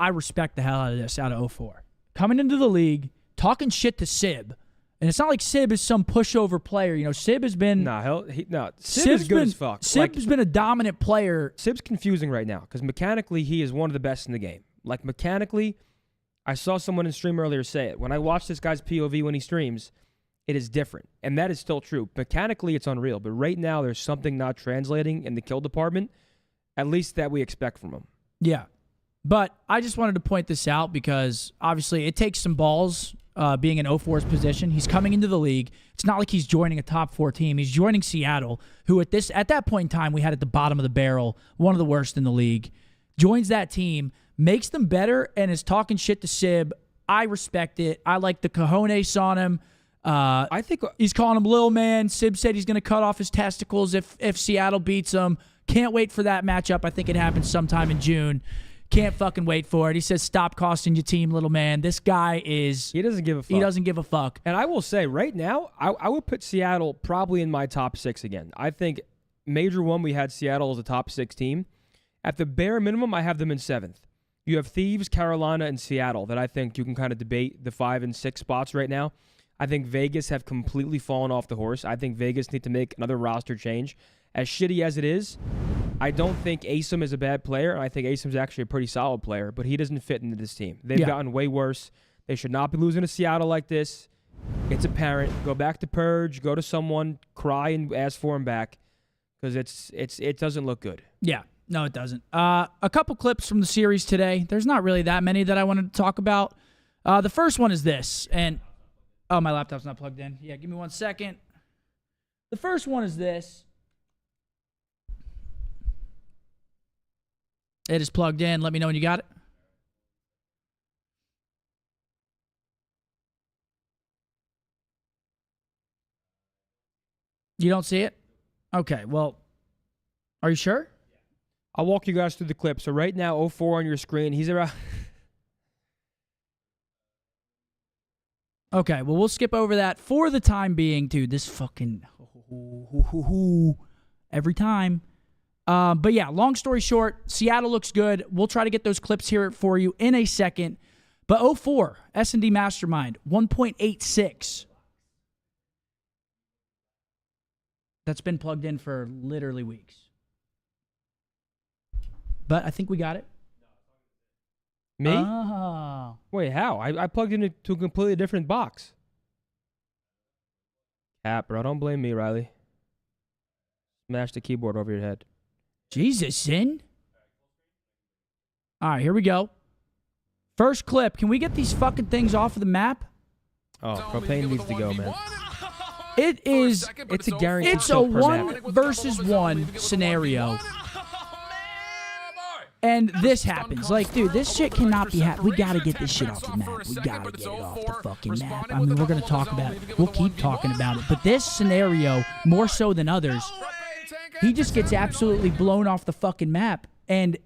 respect the hell out of this, out of 0-4. Coming into the league, talking shit to Sib. And it's not like Sib is some pushover player. You know, Sib has been... Sib is good as fuck. Sib's been a dominant player. Sib's confusing right now because mechanically he is one of the best in the game. Like, mechanically, I saw someone in stream earlier say it. When I watch this guy's POV when he streams, it is different. And that is still true. Mechanically, it's unreal. But right now, there's something not translating in the kill department, at least that we expect from him. Yeah. But I just wanted to point this out because, obviously, it takes some balls being in 0-4's position. He's coming into the league. It's not like he's joining a top 4 team. He's joining Seattle, who at that point in time we had at the bottom of the barrel, one of the worst in the league. Joins that team, makes them better, and is talking shit to Sib. I respect it. I like the cojones on him. I think he's calling him Lil Man. Sib said he's going to cut off his testicles if Seattle beats him. Can't wait for that matchup. I think it happens sometime in June. Can't fucking wait for it. He says, stop costing your team, little man. This guy is... He doesn't give a fuck. He doesn't give a fuck. And I will say, right now, I would put Seattle probably in my top 6 again. I think Major 1, we had Seattle as a top 6 team. At the bare minimum, I have them in 7th. You have Thieves, Carolina, and Seattle that I think you can kind of debate the 5 and 6 spots right now. I think Vegas have completely fallen off the horse. I think Vegas need to make another roster change. As shitty as it is, I don't think Asim is a bad player, and I think Asim's actually a pretty solid player, but he doesn't fit into this team. They've gotten way worse. They should not be losing to Seattle like this. It's apparent. Go back to Purge. Go to someone. Cry and ask for him back because it doesn't look good. Yeah. No, it doesn't. A couple clips from the series today. There's not really that many that I wanted to talk about. The first one is this, and... Oh, my laptop's not plugged in. Yeah, give me 1 second. The first one is this. It is plugged in. Let me know when you got it. You don't see it? Okay, well, are you sure? I'll walk you guys through the clip. So right now, 0-4 on your screen. He's around... Okay, well, we'll skip over that for the time being, dude. This fucking every time. But yeah, long story short, Seattle looks good. We'll try to get those clips here for you in a second. But 0-4, S&D Mastermind, 1.86. That's been plugged in for literally weeks. But I think we got it. Me? Oh. Wait, how? I plugged into a completely different box. Cap, bro. Don't blame me, Riley. Smash the keyboard over your head. Jesus, Sin. All right, here we go. First clip. Can we get these fucking things off of the map? Oh, Propane needs to go, man. It is... It's a guarantee. It's a 1 versus 1 scenario. And this happens. Like, dude, this shit cannot be happening. We got to get this shit off the map. We got to get it off the fucking map. I mean, we're going to talk about it. We'll keep talking about it. But this scenario, more so than others, he just gets absolutely blown off the fucking map. And,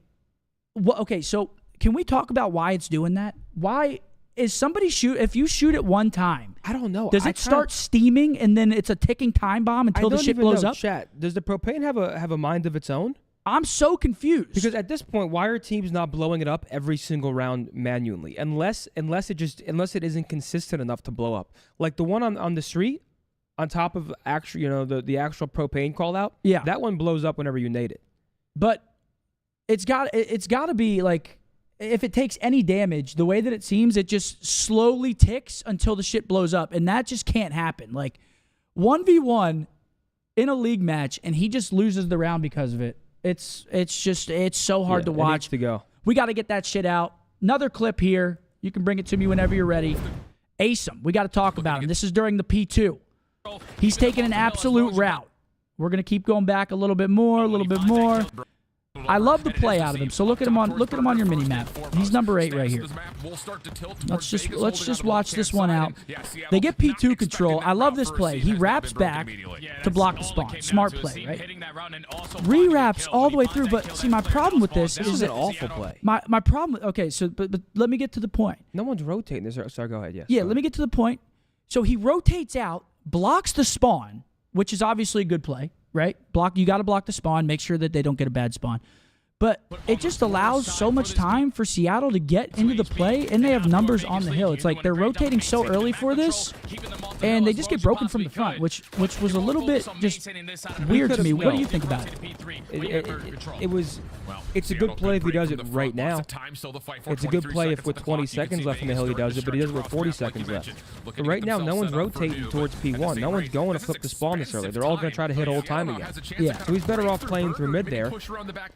okay, so can we talk about why it's doing that? Why is somebody shoot? If you shoot it one time, I don't know. Does it start steaming and then it's a ticking time bomb until the shit blows up? Chat. Does the propane have a mind of its own? I'm so confused. Because at this point, why are teams not blowing it up every single round manually? Unless it isn't consistent enough to blow up. Like the one on the street, on top of actual, the actual propane call out. Yeah, that one blows up whenever you nade it. But it's got to be like, if it takes any damage, the way that it seems, it just slowly ticks until the shit blows up, and that just can't happen. Like 1v1 in a league match, and he just loses the round because of it. It's so hard to watch. It needs to go. We got to get that shit out. Another clip here. You can bring it to me whenever you're ready. Asim, we got to talk about him. This is during the P2. He's taking an absolute route. We're gonna keep going back a little bit more. I love the play out of him. So look at him on your mini map. He's number 8 right here. Let's just watch this one out. They get P2 control. I love this play. He wraps back to block the spawn. Smart play, right? Re-wraps all the way through. But see, my problem with this is an awful play. My problem. Okay, so but let me get to the point. No one's rotating this. Sorry, go ahead. Yes. Yeah, let me get to the point. So he rotates out, blocks the spawn, which is obviously a good play. Right? You got to block the spawn, make sure that they don't get a bad spawn. But it just allows so much time for Seattle to get into the play, and they have numbers on the hill. It's like they're rotating so early for this, and they just get broken from the front, which was a little bit just weird to me. What do you think about it? It's a good play if he does it right now. It's a good play if with 20 seconds left in the hill he does it, but he does it with 40 seconds left. But right now, no one's rotating towards P1. No one's going to flip the spawn this early. They're all going to try to hit old time again. Yeah. So he's better off playing through mid there.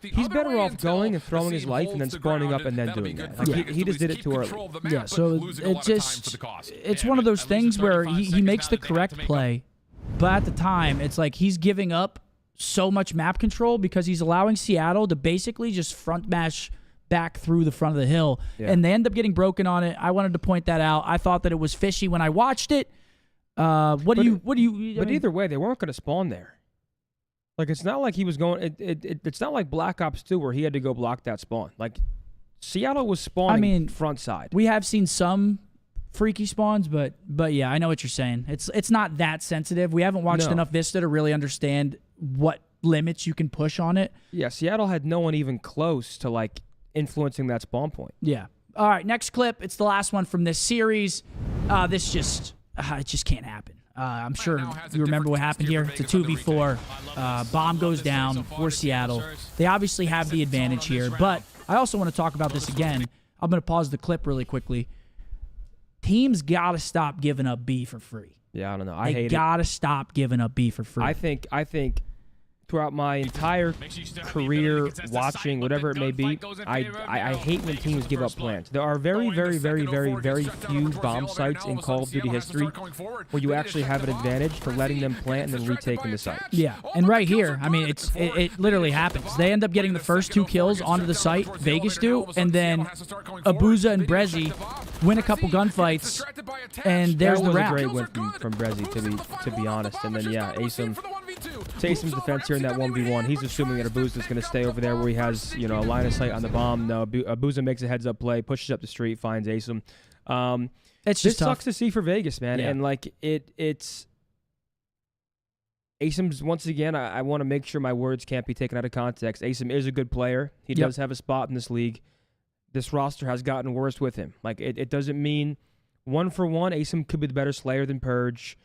He's better off going and throwing his life and then spawning up and then doing that. Like he just did it too early. Yeah, so it's one of those things where he makes the correct play, but at the time, it's like he's giving up so much map control because he's allowing Seattle to basically just front mash back through the front of the hill, and they end up getting broken on it. I wanted to point that out. I thought that it was fishy when I watched it. What do you? But either way, they weren't going to spawn there. Like it's not like he was going. It's not like Black Ops 2 where he had to go block that spawn. Like Seattle was spawning front side. We have seen some freaky spawns, but yeah, I know what you're saying. It's not that sensitive. We haven't watched enough Vista to really understand what limits you can push on it. Yeah, Seattle had no one even close to like influencing that spawn point. Yeah. All right, next clip. It's the last one from this series. It just can't happen. I'm sure you remember what happened here. It's a 2v4. Bomb goes down for Seattle. They obviously have the advantage here, but I also want to talk about this again. I'm going to pause the clip really quickly. Teams got to stop giving up B for free. Yeah, I don't know. I hate it. They got to stop giving up B for free. I think throughout my entire career watching whatever it may be, I hate when teams give up plants. There are very, very, very, very, very few bomb sites in Call of Duty history where you actually have an advantage for letting them plant and then retaking the site. Yeah, and right here, I mean, it literally happens. They end up getting the first 2 kills onto the site, Vegas do, and then Abuza and Brezzy win a couple gunfights, and there's the round. That was a great win from Brezzy, to be honest. And then, yeah, Asim's defense here in that 1v1. He's assuming that Abuza's going to stay over there where he has, a line of sight on the bomb. No, Abuza makes a heads-up play, pushes up the street, finds Asim. This sucks to see for Vegas, man. Yeah. And, like, it's... Asim's, once again, I want to make sure my words can't be taken out of context. Asim is a good player. He does have a spot in this league. This roster has gotten worse with him. Like, it doesn't mean 1-for-1, Asim could be the better Slayer than Purge.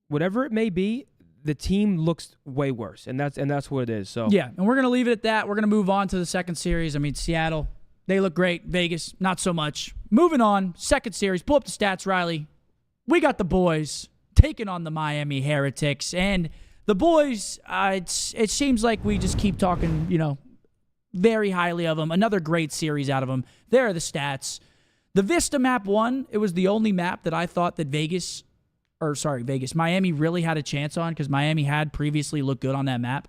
Whatever it may be, the team looks way worse, and that's what it is. So yeah, and we're gonna leave it at that. We're gonna move on to the second series. I mean, Seattle, they look great. Vegas, not so much. Moving on, second series. Pull up the stats, Riley. We got the boys taking on the Miami Heretics, and the boys. It seems like we just keep talking, very highly of them. Another great series out of them. There are the stats. The Vista map won. It was the only map that I thought that Miami really had a chance on because Miami had previously looked good on that map.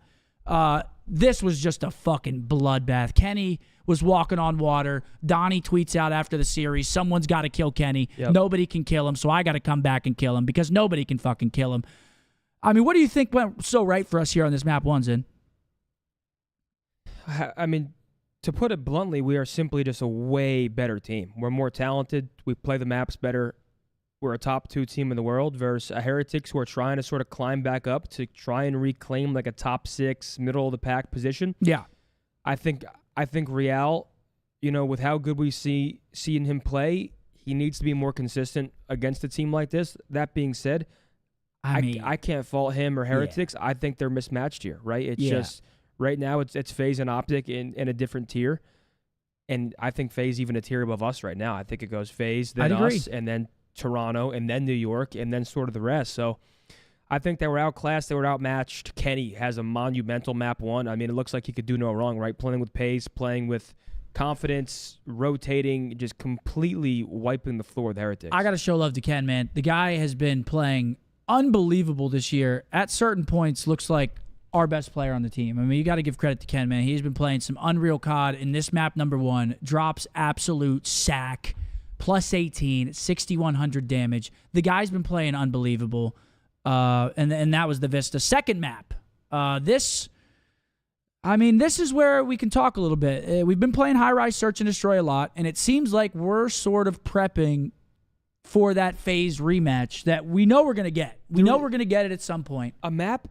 This was just a fucking bloodbath. Kenny was walking on water. Donnie tweets out after the series, someone's got to kill Kenny. Yep. Nobody can kill him, so I got to come back and kill him because nobody can fucking kill him. I mean, what do you think went so right for us here on this map one, Zin? I mean, to put it bluntly, we are simply just a way better team. We're more talented. We play the maps better. We're a top 2 team in the world versus a Heretics who are trying to sort of climb back up to try and reclaim like a top 6, middle of the pack position. Yeah. I think Real, with how good we seeing him play, he needs to be more consistent against a team like this. That being said, I can't fault him or Heretics. Yeah. I think they're mismatched here, right? It's just right now it's FaZe and Optic in a different tier. And I think FaZe even a tier above us right now. I think it goes FaZe, then us, and then Toronto, and then New York, and then sort of the rest. So I think they were outclassed. They were outmatched. Kenny has a monumental map 1. I mean, it looks like he could do no wrong, right? Playing with pace, playing with confidence, rotating, just completely wiping the floor with Heretics. I got to show love to Ken, man. The guy has been playing unbelievable this year. At certain points, looks like our best player on the team. I mean, you got to give credit to Ken, man. He's been playing some unreal COD in this map number 1. Drops absolute sack. Plus 18, 6,100 damage. The guy's been playing unbelievable. And that was the Vista. Second map. This is where we can talk a little bit. We've been playing high-rise search and destroy a lot, and it seems like we're sort of prepping for that FaZe rematch that we know we're going to get. We know we're going to get it at some point. A map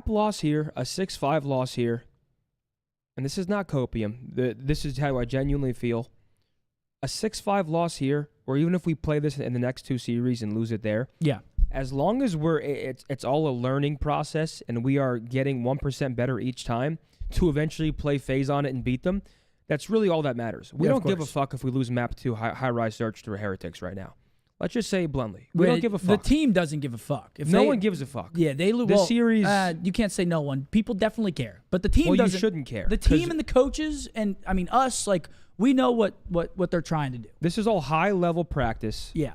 loss here, a 6-5 loss here, and this is not copium. This is how I genuinely feel. A 6-5 loss here, or even if we play this in the next 2 series and lose it there. Yeah. As long as it's all a learning process and we are getting 1% better each time to eventually play FaZe on it and beat them, that's really all that matters. We don't give a fuck if we lose map 2 high-rise search to Heretics right now. Let's just say it bluntly. We don't give a fuck. The team doesn't give a fuck. If no one gives a fuck. Yeah, they lose. This series... you can't say no one. People definitely care. But the team doesn't. You shouldn't care. The team and the coaches and, us, we know what they're trying to do. This is all high-level practice. Yeah.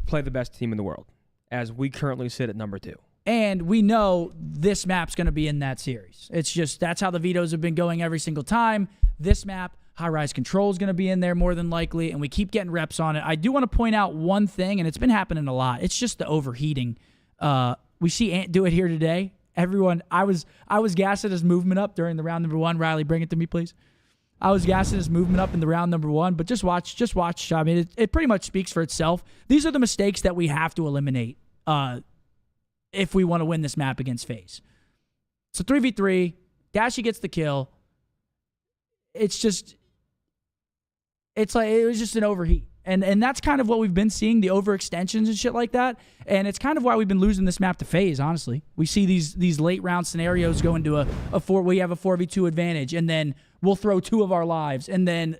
Play the best team in the world, as we currently sit at number 2. And we know this map's going to be in that series. It's just that's how the vetoes have been going every single time. This map, high-rise control is going to be in there more than likely, and we keep getting reps on it. I do want to point out one thing, and it's been happening a lot. It's just the overheating. We see Ant do it here today. Everyone, I was gassing his movement up during the round number 1. Riley, bring it to me, please. I was gassing his movement up in the round number 1, but just watch. I mean, it pretty much speaks for itself. These are the mistakes that we have to eliminate if we want to win this map against FaZe. So 3v3, Dashy gets the kill. It was just an overheat. And that's kind of what we've been seeing, the overextensions and shit like that. And it's kind of why we've been losing this map to FaZe, honestly. We see these late round scenarios go into we have a 4v2 advantage, and then we'll throw 2 of our lives, and then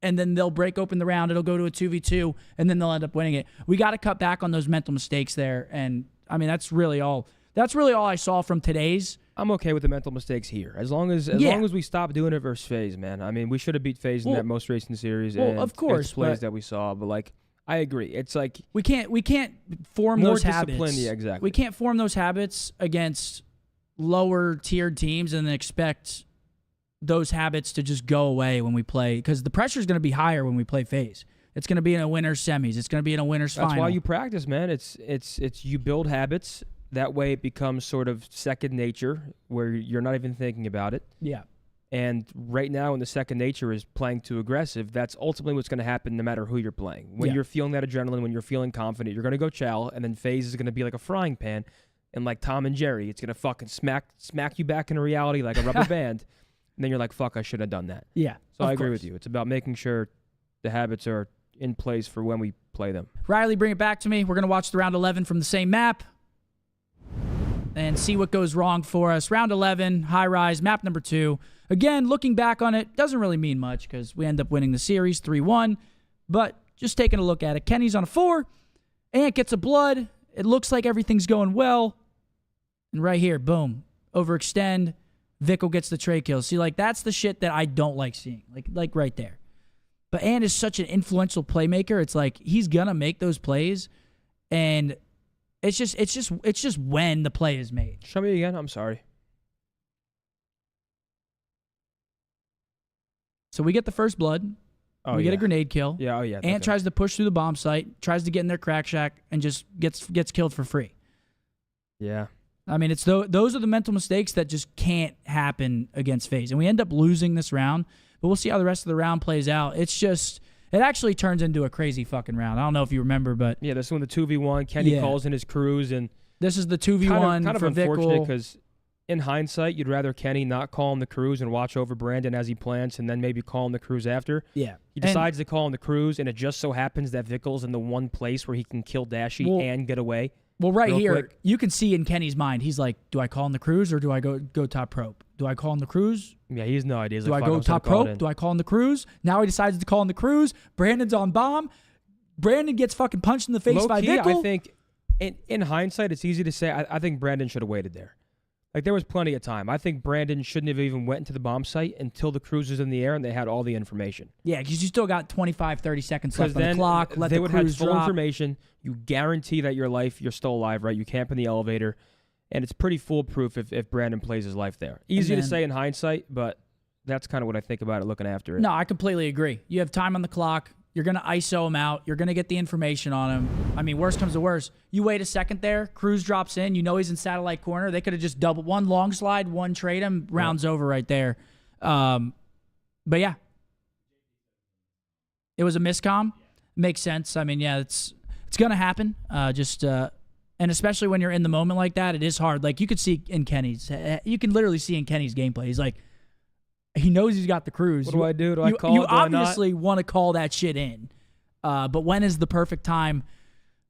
they'll break open the round, it'll go to a 2v2, and then they'll end up winning it. We got to cut back on those mental mistakes there. And I mean, that's really all I saw from today's. I'm okay with the mental mistakes here. As long as we stop doing it versus FaZe, man. I mean, we should have beat FaZe in that most recent series. Well, of course, it's plays that we saw, but I agree. It's like we can't form those habits. Yeah, exactly. We can't form those habits against lower tiered teams and then expect those habits to just go away when we play, because the pressure is going to be higher when we play FaZe. It's going to be in a winner's semis. It's going to be in a winner's final. That's why you practice, man. It's you build habits. That way it becomes sort of second nature where you're not even thinking about it. Yeah. And right now when the second nature is playing too aggressive, that's ultimately what's going to happen no matter who you're playing. When you're feeling that adrenaline, when you're feeling confident, you're going to go chow, and then FaZe is going to be like a frying pan. And like Tom and Jerry, it's going to fucking smack you back into reality like a rubber band. And then you're like, fuck, I should have done that. Yeah. So I agree with you. It's about making sure the habits are in place for when we play them. Riley, bring it back to me. We're going to watch the round 11 from the same map and see what goes wrong for us. Round 11, high rise, map number 2. Again, looking back on it, doesn't really mean much because we end up winning the series 3-1. But just taking a look at it, Kenny's on a 4. Ant gets a blood. It looks like everything's going well. And right here, boom, overextend. Vickle gets the trade kill. See, that's the shit that I don't like seeing. Like right there. But Ant is such an influential playmaker. It's like he's gonna make those plays, and it's just when the play is made. Show me again. I'm sorry. So we get the first blood. We get a grenade kill. Yeah. Oh yeah. Ant tries to push through the bomb site, tries to get in their crack shack, and just gets killed for free. Yeah. I mean, it's those are the mental mistakes that just can't happen against FaZe. And we end up losing this round, but we'll see how the rest of the round plays out. It's just, it actually turns into a crazy fucking round. I don't know if you remember, but... Yeah, this one, the 2v1. Kenny calls in his crews, and... This is the 2v1 kind of for unfortunate Vickle. because in hindsight, you'd rather Kenny not call in the cruise and watch over Brandon as he plants and then maybe call in the cruise after. Yeah. He decides to call in the cruise, and it just so happens that Vickle's in the one place where he can kill Dashy and get away. Well, right real here, quick. you can see in Kenny's mind, he's like, do I call in the cruise or do I go top rope? Do I call in the cruise? Yeah, he has no idea. He's Do I like, go "Fuck, I'm just gonna top call it rope? in." Do I call in the cruise? Now he decides to call in the cruise. Brandon's on bomb. Brandon gets fucking punched in the face by Low-key, Vickle. I think in hindsight, it's easy to say I think Brandon should have waited there. Like, there was plenty of time. I think Brandon shouldn't have even went into the bomb site until the cruise was in the air and they had all the information. Yeah, because you still got 25, 30 seconds left on the then clock. Let they the would have cruise full drop. information. You guarantee that you're still alive, right? You camp in the elevator, and it's pretty foolproof if Brandon plays his life there. Easy to say in hindsight, but that's kind of what I think about it looking after it. No, I completely agree. You have time on the clock. You're going to ISO him out. You're going to get the information on him. I mean, worst comes to worst. You wait a second there. Cruz drops in. You know he's in satellite corner. They could have just doubled one long slide, one trade him. Round's over right there. But yeah. It was a miscomm. Makes sense. I mean, yeah, it's going to happen. And especially when you're in the moment like that, it is hard. Like, you could see in Kenny's. You can literally see in Kenny's gameplay. He's like, he knows he's got the cruise. What do I do? Do I call? You Do I not? obviously want to call that shit in. But when is the perfect time?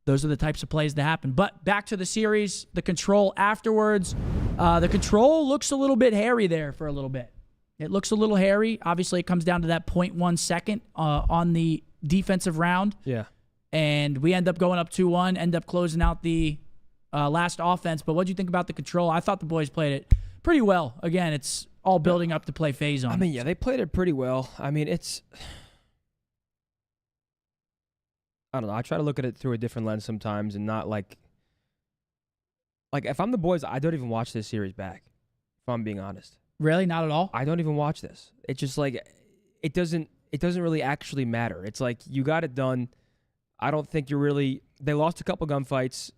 Those are the types of plays that happen. But back to the series, the control afterwards. The control looks a little bit hairy there for a little bit. It looks a little hairy. Obviously, it comes down to that 0.1 second on the defensive round. Yeah. And we end up going up 2-1, end up closing out the last offense. But what do you think about the control? I thought the boys played it pretty well. Again, it's all building up to play FaZe on. I mean, yeah, they played it pretty well. I mean, I don't know. I try to look at it through a different lens sometimes and not like if I'm the boys, I don't even watch this series back, if I'm being honest. Really? Not at all? I don't even watch this. It's just like, it doesn't really actually matter. It's like, you got it done. I don't think they lost a couple gunfights.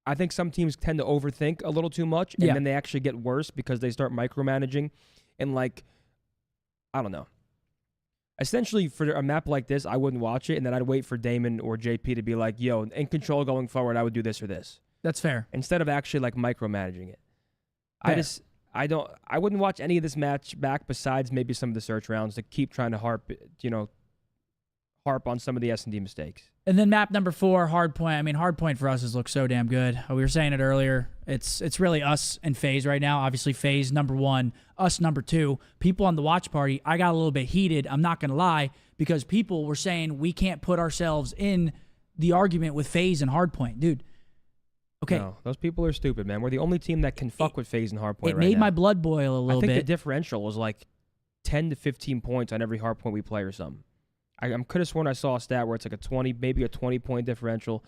I think some teams tend to overthink a little too much, and then they actually get worse because they start micromanaging. And, like, I don't know. Essentially, for a map like this, I wouldn't watch it, and then I'd wait for Damon or JP to be like, yo, in control going forward, I would do this or this. That's fair. Instead of actually, like, micromanaging it. Fair. I wouldn't watch any of this match back besides maybe some of the search rounds to keep trying to harp on some of the S&D mistakes. And then map number 4, Hardpoint. I mean, Hardpoint for us has looked so damn good. We were saying it earlier. It's really us and FaZe right now. Obviously, FaZe number 1, us number 2. People on the watch party, I got a little bit heated, I'm not going to lie, because people were saying we can't put ourselves in the argument with FaZe and Hardpoint. Dude, okay. No, those people are stupid, man. We're the only team that can fuck with FaZe and Hardpoint right now. It made my blood boil a little bit. I think the differential was like 10 to 15 points on every Hardpoint we play or something. I could have sworn I saw a stat where it's like maybe a 20-point differential.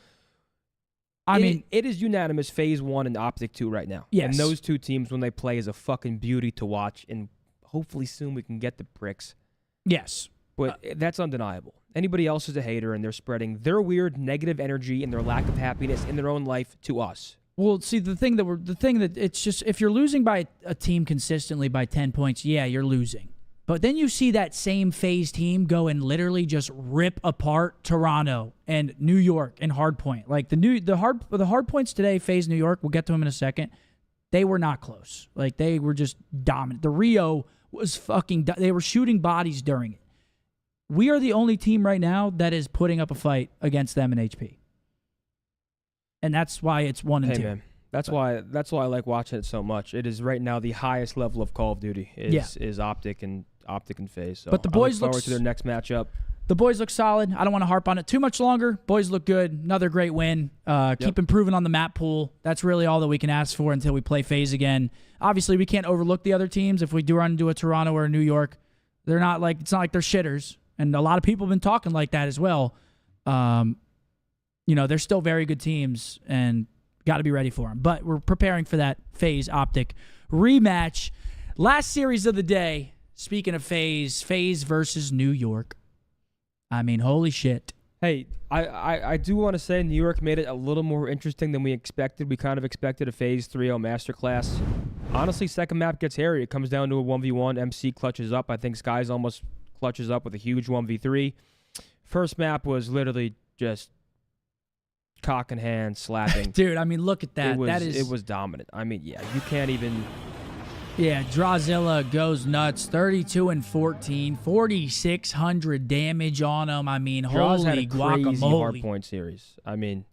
I mean, it is unanimous FaZe 1 and Optic 2 right now. Yes. And those two teams, when they play, is a fucking beauty to watch. And hopefully soon we can get the bricks. Yes. But that's undeniable. Anybody else is a hater, and they're spreading their weird negative energy and their lack of happiness in their own life to us. Well, see, the thing that it's just, if you're losing by a team consistently by 10 points, yeah, you're losing. But then you see that same FaZe team go and literally just rip apart Toronto and New York and Hardpoint. Like the hard points today, FaZe New York, we'll get to them in a second. They were not close. Like, they were just dominant. The Rio was they were shooting bodies during it. We are the only team right now that is putting up a fight against them in HP. And that's why it's 1 and 2. Man. That's why I like watching it so much. It is right now the highest level of Call of Duty is Optic and FaZe. So but the boys look forward to their next matchup. The boys look solid. I don't want to harp on it too much longer. Boys look good. Another great win. Keep improving on the map pool. That's really all that we can ask for until we play FaZe again. Obviously, we can't overlook the other teams. If we do run into a Toronto or a New York, it's not like they're shitters. And a lot of people have been talking like that as well. They're still very good teams and got to be ready for them. But we're preparing for that FaZe Optic rematch. Last series of the day. Speaking of FaZe versus New York. I mean, holy shit. Hey, I do want to say New York made it a little more interesting than we expected. We kind of expected a FaZe 3-0 masterclass. Honestly, second map gets hairy. It comes down to a 1v1. MC clutches up. I think Skies almost clutches up with a huge 1v3. First map was literally just cock in hand slapping. Dude, I mean, look at that. It was dominant. I mean, yeah, you can't even... Yeah, Drawzilla goes nuts. 32 and 14, 4,600 damage on him. I mean, Draws holy had a crazy guacamole. hardpoint series. I mean,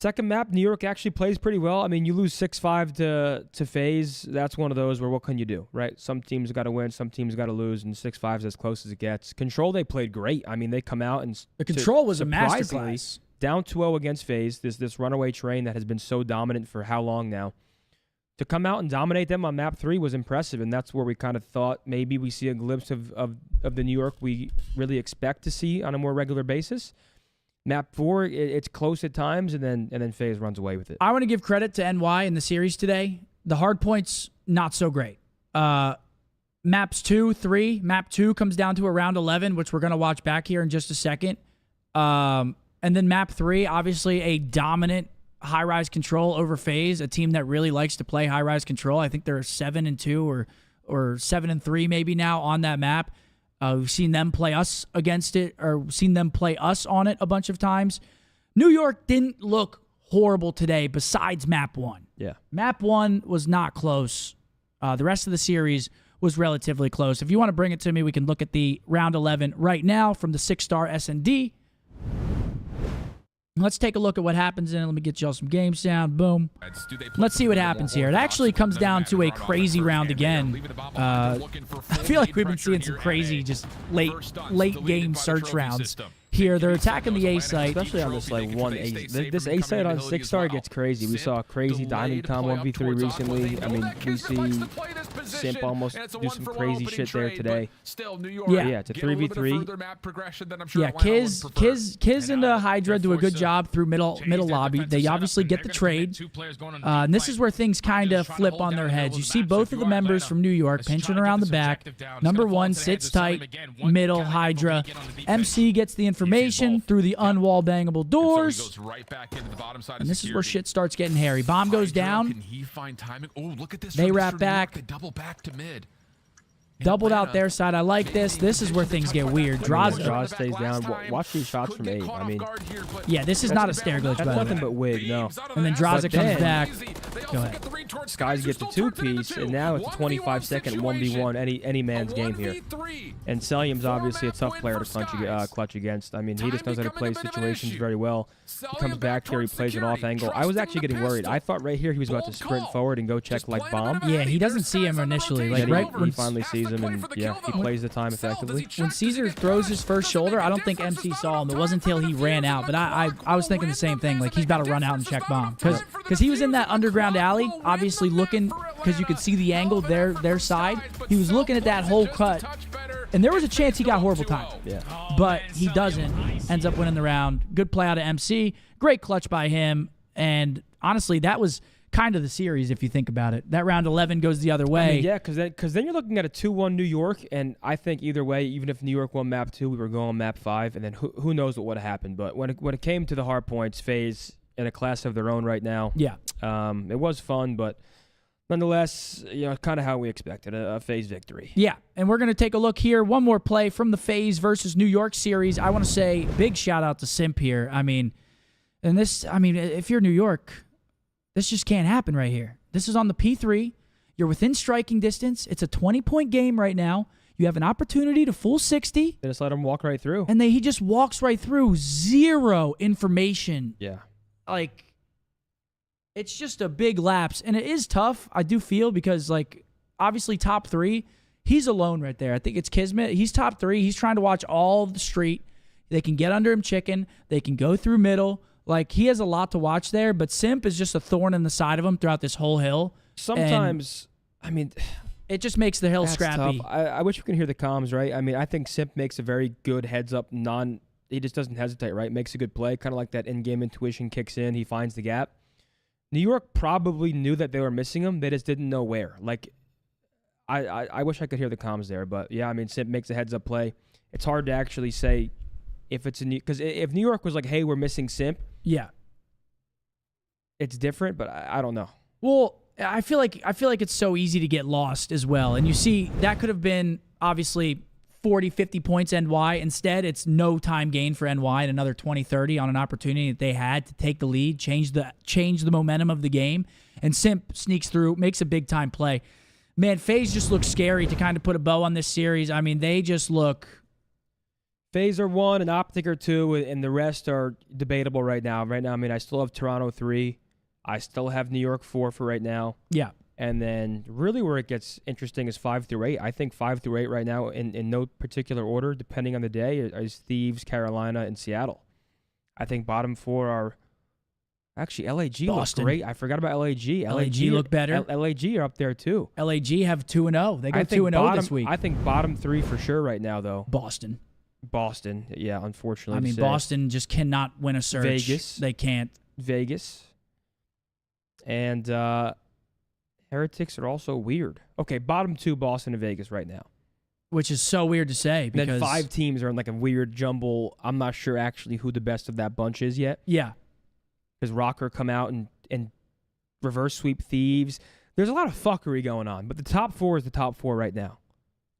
second map, New York actually plays pretty well. I mean, you lose 6-5 to FaZe. That's one of those where what can you do, right? Some teams got to win, some teams got to lose, and 6-5 is as close as it gets. Control, they played great. I mean, they come out and the Control was a surprisingly, masterclass. Down 2-0 against FaZe, this runaway train that has been so dominant for how long now. To come out and dominate them on map 3 was impressive, and that's where we kind of thought maybe we see a glimpse of the New York we really expect to see on a more regular basis. Map 4, it's close at times, and then FaZe runs away with it. I want to give credit to NY in the series today. The hard points, not so great. Maps 2, 3. Map 2 comes down to around 11, which we're going to watch back here in just a second. And then map 3, obviously a dominant high-rise Control over FaZe, a team that really likes to play high-rise Control. I think they're 7-2 or 7-3 maybe now on that map. We've seen them play us against it, or seen them play us on it a bunch of times. New York didn't look horrible today besides map 1. Yeah. Map 1 was not close. The rest of the series was relatively close. If you want to bring it to me, we can look at the round 11 right now from the 6-star S&D. Let's take a look at what happens in it. Let me get y'all some game sound. Boom. Let's see what happens here. It actually comes down to a crazy round again. I feel like we've been seeing some crazy just late game search rounds. Here, they're attacking the A site. Especially on this like one A. This A site on 6-star gets crazy. We saw a crazy Diamond Com 1v3 recently. I mean, we see Simp almost do some crazy shit there today. Yeah, it's a 3v3. Yeah, Kiz and Hydra do a good job through middle lobby. They obviously get the trade. And this is where things kind of flip on their heads. You see both of the members from New York pinching around the back. Number 1 sits tight, middle Hydra. MC gets the information through the unwall bangable doors. And this is where shit starts getting hairy. Bomb goes down. They wrap back. Doubled out their side. I like this. This is where things get weird. Draws stays down. Watch these shots from 8. I mean, yeah, this is not a stair glitch. That's nothing but wig, no. And then Draza comes back. Go ahead. Skies get the 2-piece, and now it's a 25-second 1v1 any man's game here. And Selim's obviously a tough player to clutch against. I mean, he just knows how to play situations very well. He comes back here, he plays an off angle. I was actually getting worried. I thought right here he was about to sprint forward and go check like bomb. Yeah, he doesn't see him initially. Like right when he finally sees him, and yeah, he plays the time effectively. When Caesar throws his first shoulder, I don't think MC saw him. It wasn't until he ran out. But I was thinking the same thing. Like he's about to run out and check bomb because he was in that underground alley, obviously looking because you could see the angle their side. He was looking at that whole cut. And there was a chance he got horrible time. Yeah. But he doesn't. Ends up winning the round. Good play out of MC. Great clutch by him. And honestly, that was kind of the series if you think about it. That round 11 goes the other way. I mean, yeah, because then you're looking at a 2-1 New York, and I think either way, even if New York won map 2, we were going map 5, and then who knows what would have happened. But when it came to the hard points, FaZe in a class of their own right now. Yeah. It was fun, but nonetheless, kind of how we expected, a FaZe victory. Yeah, and we're going to take a look here. One more play from the FaZe versus New York series. I want to say big shout-out to Simp here. I mean, if you're New York, this just can't happen right here. This is on the P3. You're within striking distance. It's a 20-point game right now. You have an opportunity to full 60. They just let him walk right through. And he just walks right through. Zero information. Yeah. Like, it's just a big lapse. And it is tough, I do feel, because, like, obviously top 3, he's alone right there. I think it's Kismet. He's top 3. He's trying to watch all of the street. They can get under him chicken. They can go through middle. Like, he has a lot to watch there, but Simp is just a thorn in the side of him throughout this whole hill. Sometimes, it just makes the hill scrappy. I wish you could hear the comms, right? I mean, I think Simp makes a very good heads-up, he just doesn't hesitate, right? Makes a good play, kind of like that in-game intuition kicks in. He finds the gap. New York probably knew that they were missing him. They just didn't know where. Like, I wish I could hear the comms there, but yeah, I mean, Simp makes a heads-up play. It's hard to actually say if it's because if New York was like, hey, we're missing Simp, yeah, it's different. But I don't know. Well, I feel like it's so easy to get lost as well. And you see, that could have been obviously 40, 50 points NY. Instead, it's no time gain for NY and another 20, 30 on an opportunity that they had to take the lead, change the momentum of the game. And Simp sneaks through, makes a big-time play. Man, FaZe just looks scary to kind of put a bow on this series. I mean, they just look... FaZe are 1 and Optic are 2, and the rest are debatable right now. Right now, I mean, I still have Toronto 3. I still have New York 4 for right now. Yeah. And then really where it gets interesting is 5 through 8. I think 5 through 8 right now, in no particular order, depending on the day, is Thieves, Carolina, and Seattle. I think bottom 4 are... Actually, LAG looks great. I forgot about LAG. LAG look better. LAG are up there, too. LAG have 2-0. They go 2-0 this week. I think bottom 3 for sure right now, though. Boston, yeah, unfortunately. I mean, Boston just cannot win a search. Vegas. They can't. Vegas. And Heretics are also weird. Okay, bottom 2, Boston and Vegas right now. Which is so weird to say. Because then 5 teams are in like a weird jumble. I'm not sure actually who the best of that bunch is yet. Yeah. Because Rocker come out and reverse sweep Thieves. There's a lot of fuckery going on. But the top 4 is the top 4 right now.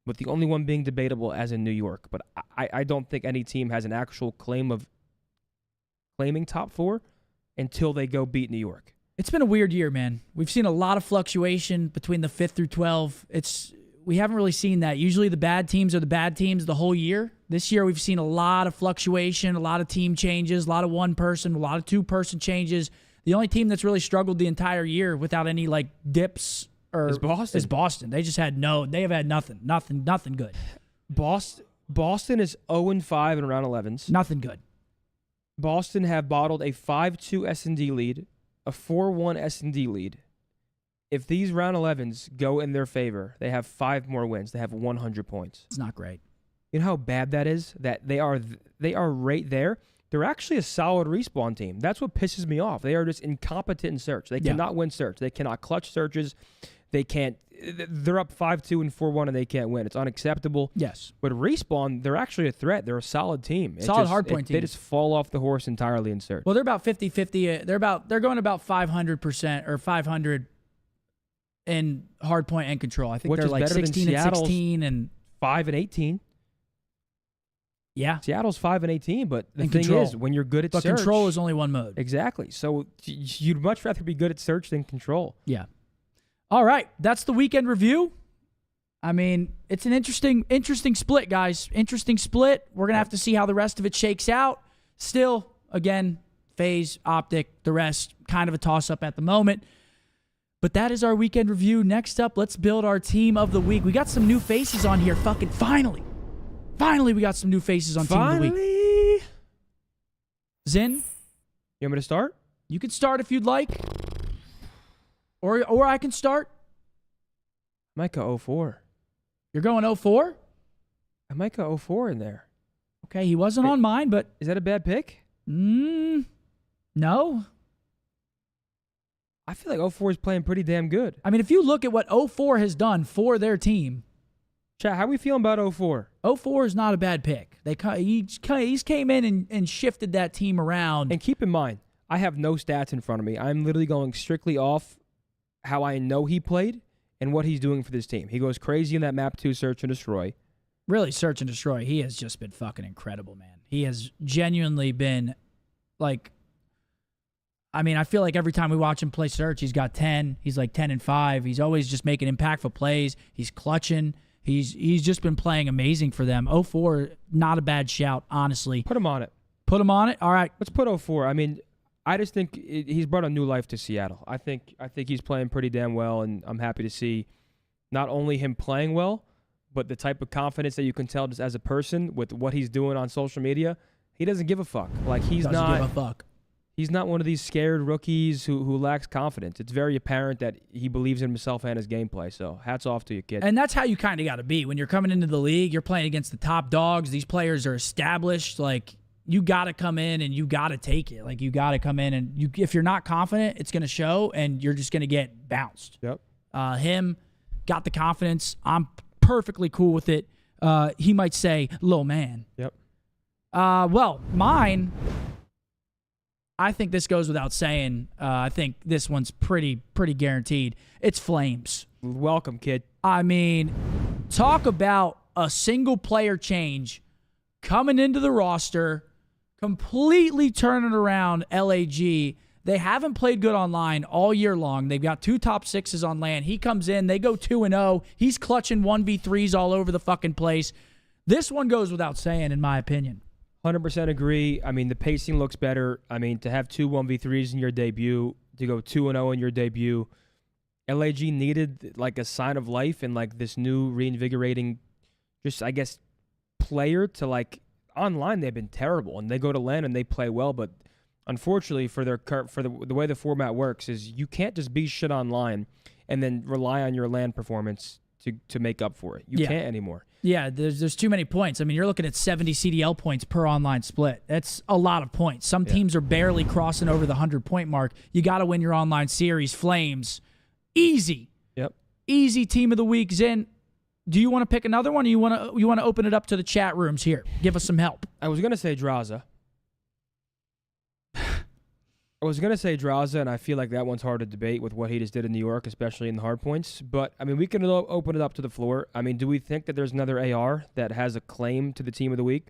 With the only one being debatable as in New York. But I don't think any team has an actual claim of claiming top 4 until they go beat New York. It's been a weird year, man. We've seen a lot of fluctuation between the 5th through 12. We haven't really seen that. Usually the bad teams are the bad teams the whole year. This year we've seen a lot of fluctuation, a lot of team changes, a lot of one-person, a lot of two-person changes. The only team that's really struggled the entire year without any like dips is Boston. They just had they have had nothing good. Boston is 0-5 in round 11s. Nothing good. Boston have bottled a 5-2 S&D lead, a 4-1 S&D lead. If these round 11s go in their favor, they have 5 more wins. They have 100 points. It's not great. You know how bad that is? That they are right there. They're actually a solid respawn team. That's what pisses me off. They are just incompetent in search. They cannot win search. They cannot clutch searches. They can't. They're up 5-2 and 4-1 and they can't win. It's unacceptable. Yes. But respawn, they're actually a threat. They're a solid team. Solid hardpoint team. They just fall off the horse entirely in search. Well, they're about 50-50. They're going about 500% or 500 in hardpoint and control. I think they're like 16-16 and 5-18. Yeah. Seattle's 5-18, but the thing is, when you're good at search... But control is only one mode. Exactly. So you'd much rather be good at search than control. Yeah. All right. That's the weekend review. I mean, it's an interesting split, guys. Interesting split. We're going to have to see how the rest of it shakes out. Still, again, FaZe, Optic, the rest, kind of a toss-up at the moment. But that is our weekend review. Next up, let's build our team of the week. We got some new faces on here. Fucking finally. Finally, we got some new faces on Team of the Week. Zin? You want me to start? You can start if you'd like. Or I can start. I might go 04. You're going 04? I might go 04 in there. Okay, he wasn't on mine, but... Is that a bad pick? No. I feel like 04 is playing pretty damn good. I mean, if you look at what 04 has done for their team... Chat, how are we feeling about 04? 04 is not a bad pick. He's came in and shifted that team around. And keep in mind, I have no stats in front of me. I'm literally going strictly off how I know he played and what he's doing for this team. He goes crazy in that map 2 search and destroy. Really, search and destroy. He has just been fucking incredible, man. He has genuinely been like... I mean, I feel like every time we watch him play search, he's got 10. He's like 10-5. He's always just making impactful plays. He's clutching. He's just been playing amazing for them. 04, not a bad shout, honestly. Put him on it. Put him on it? All right. Let's put 04. I mean, I just think he's brought a new life to Seattle. I think he's playing pretty damn well, and I'm happy to see not only him playing well, but the type of confidence that you can tell just as a person with what he's doing on social media. He doesn't give a fuck. Like, he's doesn't not... give a fuck. He's not one of these scared rookies who lacks confidence. It's very apparent that he believes in himself and his gameplay. So hats off to you, kid. And that's how you kind of got to be. When you're coming into the league, you're playing against the top dogs. These players are established. Like, you got to come in and you got to take it. Like, you got to come in and if you're not confident, it's going to show and you're just going to get bounced. Yep. Him got the confidence. I'm perfectly cool with it. He might say, "Little man." Yep. Well, mine, I think this goes without saying. I think this one's pretty guaranteed. It's Flames. Welcome, kid. I mean, talk about a single player change coming into the roster, completely turning around LAG. They haven't played good online all year long. They've got 2 top 6s on land. He comes in, they go 2-0. He's clutching 1v3s all over the fucking place. This one goes without saying, in my opinion. 100% agree. I mean, the pacing looks better. I mean, to have 2 1v3s in your debut, to go 2-0 in your debut, LAG needed like a sign of life and like this new reinvigorating, just I guess, player to like. Online they've been terrible, and they go to LAN and they play well, but unfortunately for the way the format works is you can't just be shit online and then rely on your LAN performance to make up for it. You can't anymore. Yeah, there's too many points. I mean, you're looking at 70 CDL points per online split. That's a lot of points. Some teams are barely crossing over the 100-point mark. You got to win your online series. Flames, easy. Yep. Easy team of the week. Zen, do you want to pick another one, or you want to open it up to the chat rooms here? Give us some help. I was gonna say Draza. And I feel like that one's hard to debate with what he just did in New York, especially in the hard points. But, I mean, we can open it up to the floor. I mean, do we think that there's another AR that has a claim to the team of the week?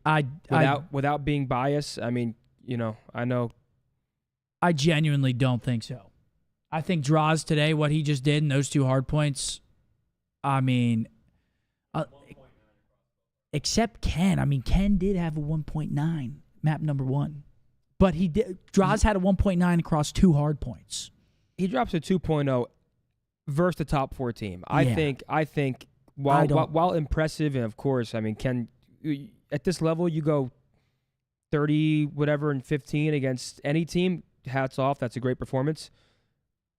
Without being biased, I mean, you know, I know. I genuinely don't think so. I think Draws today, what he just did in those 2 hard points, I mean, except Ken. I mean, Ken did have a 1.9, map number 1. But Draws had a 1.9 across 2 hard points. He drops a 2.0 versus the top 4 team. I think while impressive, and of course, I mean, at this level you go 30 whatever and 15 against any team. Hats off, that's a great performance.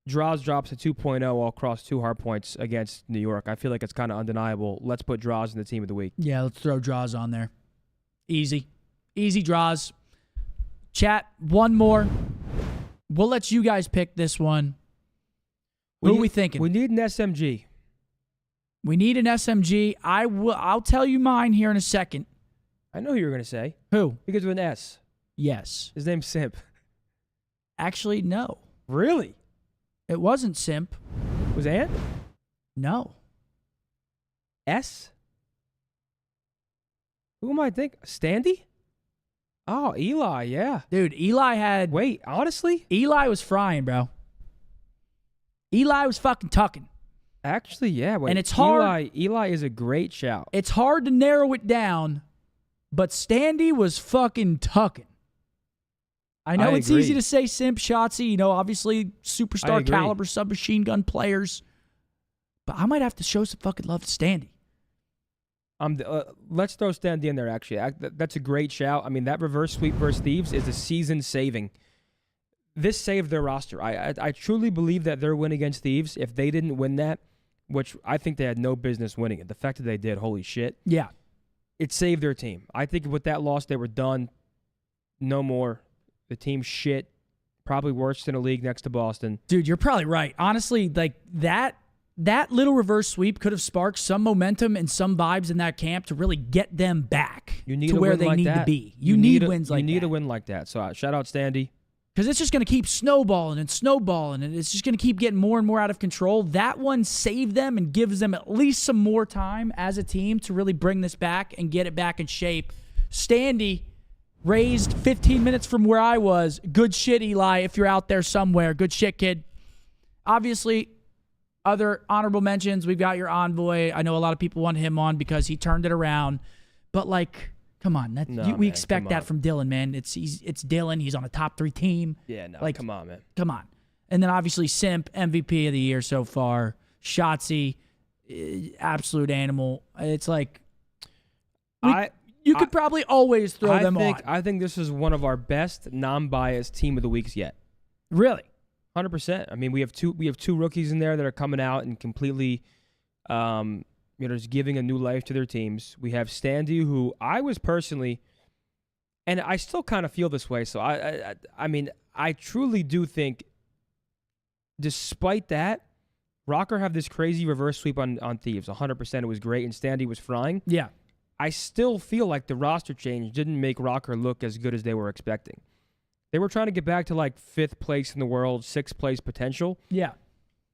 Draws drops a 2.0 all across 2 hard points against New York. I feel like it's kind of undeniable. Let's put Draws in the team of the week. Yeah, let's throw Draws on there. Easy Draws. Chat, one more. We'll let you guys pick this one. Who are we thinking? We need an SMG. We need an SMG. I'll tell you mine here in a second. I know who you're going to say. Who? Because with an S. Yes. His name's Simp. Actually, no. Really? It wasn't Simp. Was Ant? No. S? Who am I thinking? Standy? Oh, Eli, yeah. Dude, Eli had... Wait, honestly? Eli was frying, bro. Eli was fucking tucking. Actually, yeah. Wait, and it's hard... Eli is a great shout. It's hard to narrow it down, but Standy was fucking tucking. I know it's easy to say Simp, Shotzi, you know, obviously superstar caliber submachine gun players, but I might have to show some fucking love to Standy. Let's throw Standy in there, actually. That's a great shout. I mean, that reverse sweep versus Thieves is a season saving. This saved their roster. I truly believe that their win against Thieves, if they didn't win that, which I think they had no business winning it, the fact that they did, holy shit. Yeah. It saved their team. I think with that loss, they were done. No more. The team's shit. Probably worse than a league next to Boston. Dude, you're probably right. Honestly, like that little reverse sweep could have sparked some momentum and some vibes in that camp to really get them back to where they need to be. You need wins like that. You need a win like that. So shout out Standy. Because it's just going to keep snowballing, and it's just going to keep getting more and more out of control. That one saved them and gives them at least some more time as a team to really bring this back and get it back in shape. Standy raised 15 minutes from where I was. Good shit, Eli, if you're out there somewhere. Good shit, kid. Obviously, other honorable mentions. We've got your Envoy. I know a lot of people want him on because he turned it around. But, like, come on. We expect that from Dylan, man. It's Dylan. He's on a top 3 team. Yeah, no, like, come on, man. Come on. And then, obviously, Simp, MVP of the year so far. Shotzi, absolute animal. It's like... You could probably always throw them on. I think this is one of our best non-biased team of the weeks yet. Really? 100%. I mean, we have two rookies in there that are coming out and completely, just giving a new life to their teams. We have Standy, who I was personally, and I still kind of feel this way. So I mean, I truly do think, despite that, Rocker have this crazy reverse sweep on Thieves. 100%. It was great, and Standy was frying. Yeah. I still feel like the roster change didn't make Rocker look as good as they were expecting. They were trying to get back to like 5th place in the world, 6th place potential. Yeah.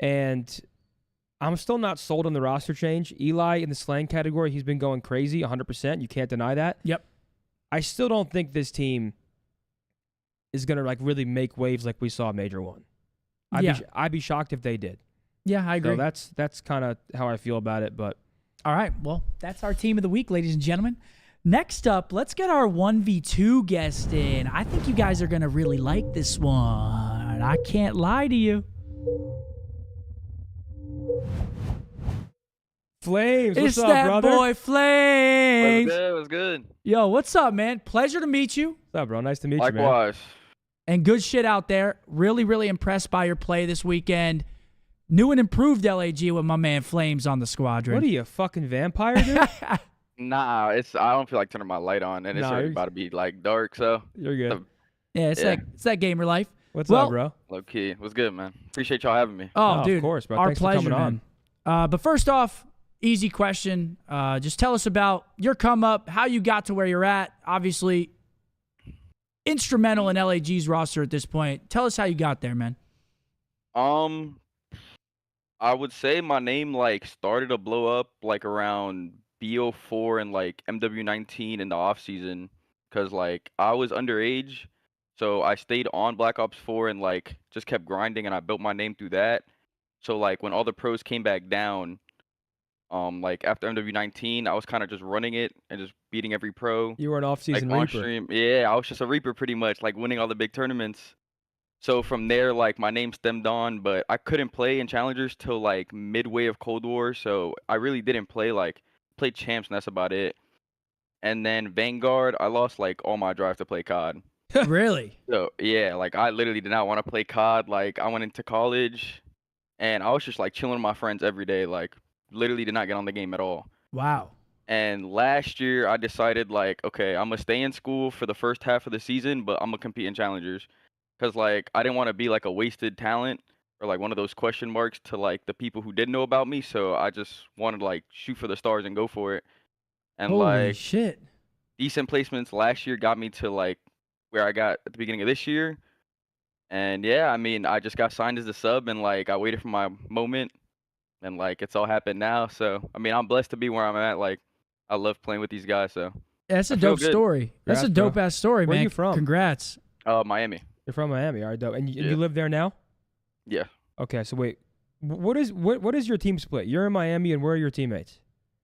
And I'm still not sold on the roster change. Eli in the slang category, he's been going crazy 100%. You can't deny that. Yep. I still don't think this team is going to like really make waves like we saw Major 1. I'd be shocked if they did. Yeah, I agree. So that's kind of how I feel about it. But all right, well, that's our team of the week, ladies and gentlemen. Next up, let's get our 1v2 guest in. I think you guys are going to really like this one. I can't lie to you. Flames, it's what's up, that brother? boy Flames. What's good? Yo, what's up, man? Pleasure to meet you. What's up, bro? Nice to meet you, man. Likewise. And good shit out there. Really, really impressed by your play this weekend. New and improved LAG with my man Flames on the squadron. What are you, a fucking vampire, dude? Nah, I don't feel like turning my light on, and it's already about to be like dark, so you're good. It's that gamer life. What's up, bro? Low key. What's good, man? Appreciate y'all having me. Oh, dude, of course, bro. Our Thanks pleasure, for coming man. But first off, easy question. Just tell us about your come up, how you got to where you're at. Obviously, instrumental in LAG's roster at this point. Tell us how you got there, man. I would say my name like started to blow up like around BO4 and like MW19 in the off season, because like I was underage, so I stayed on Black Ops 4 and like just kept grinding, and I built my name through that. So like when all the pros came back down, like after MW19, I was kind of just running it and just beating every pro. You were an off-season like, on Reaper. stream. Yeah, I was just a Reaper pretty much, like winning all the big tournaments. So from there, like my name stemmed on, but I couldn't play in challengers till like midway of Cold War, so I really didn't play champs, and that's about it. And then Vanguard, I lost like all my drive to play COD. Really? So yeah, like I literally did not want to play COD. Like I went into college, and I was just like chilling with my friends every day. Like literally did not get on the game at all. Wow. And last year I decided like, okay, I'm gonna stay in school for the first half of the season, but I'm gonna compete in challengers, because like I didn't want to be like a wasted talent or like one of those question marks to like the people who didn't know about me. So I just wanted to like shoot for the stars and go for it. And Holy like shit. decent placements last year got me to like where I got at the beginning of this year. And yeah, I mean, I just got signed as a sub, and like I waited for my moment, and like it's all happened now. So I mean, I'm blessed to be where I'm at. Like I love playing with these guys. So that's a I feel dope good. story. That's a dope ass story, man. Where are you from? Congrats. Miami. You're from Miami, all right, dope. And you live there now? Yeah. Okay, so wait, what is your team split? You're in Miami, and where are your teammates?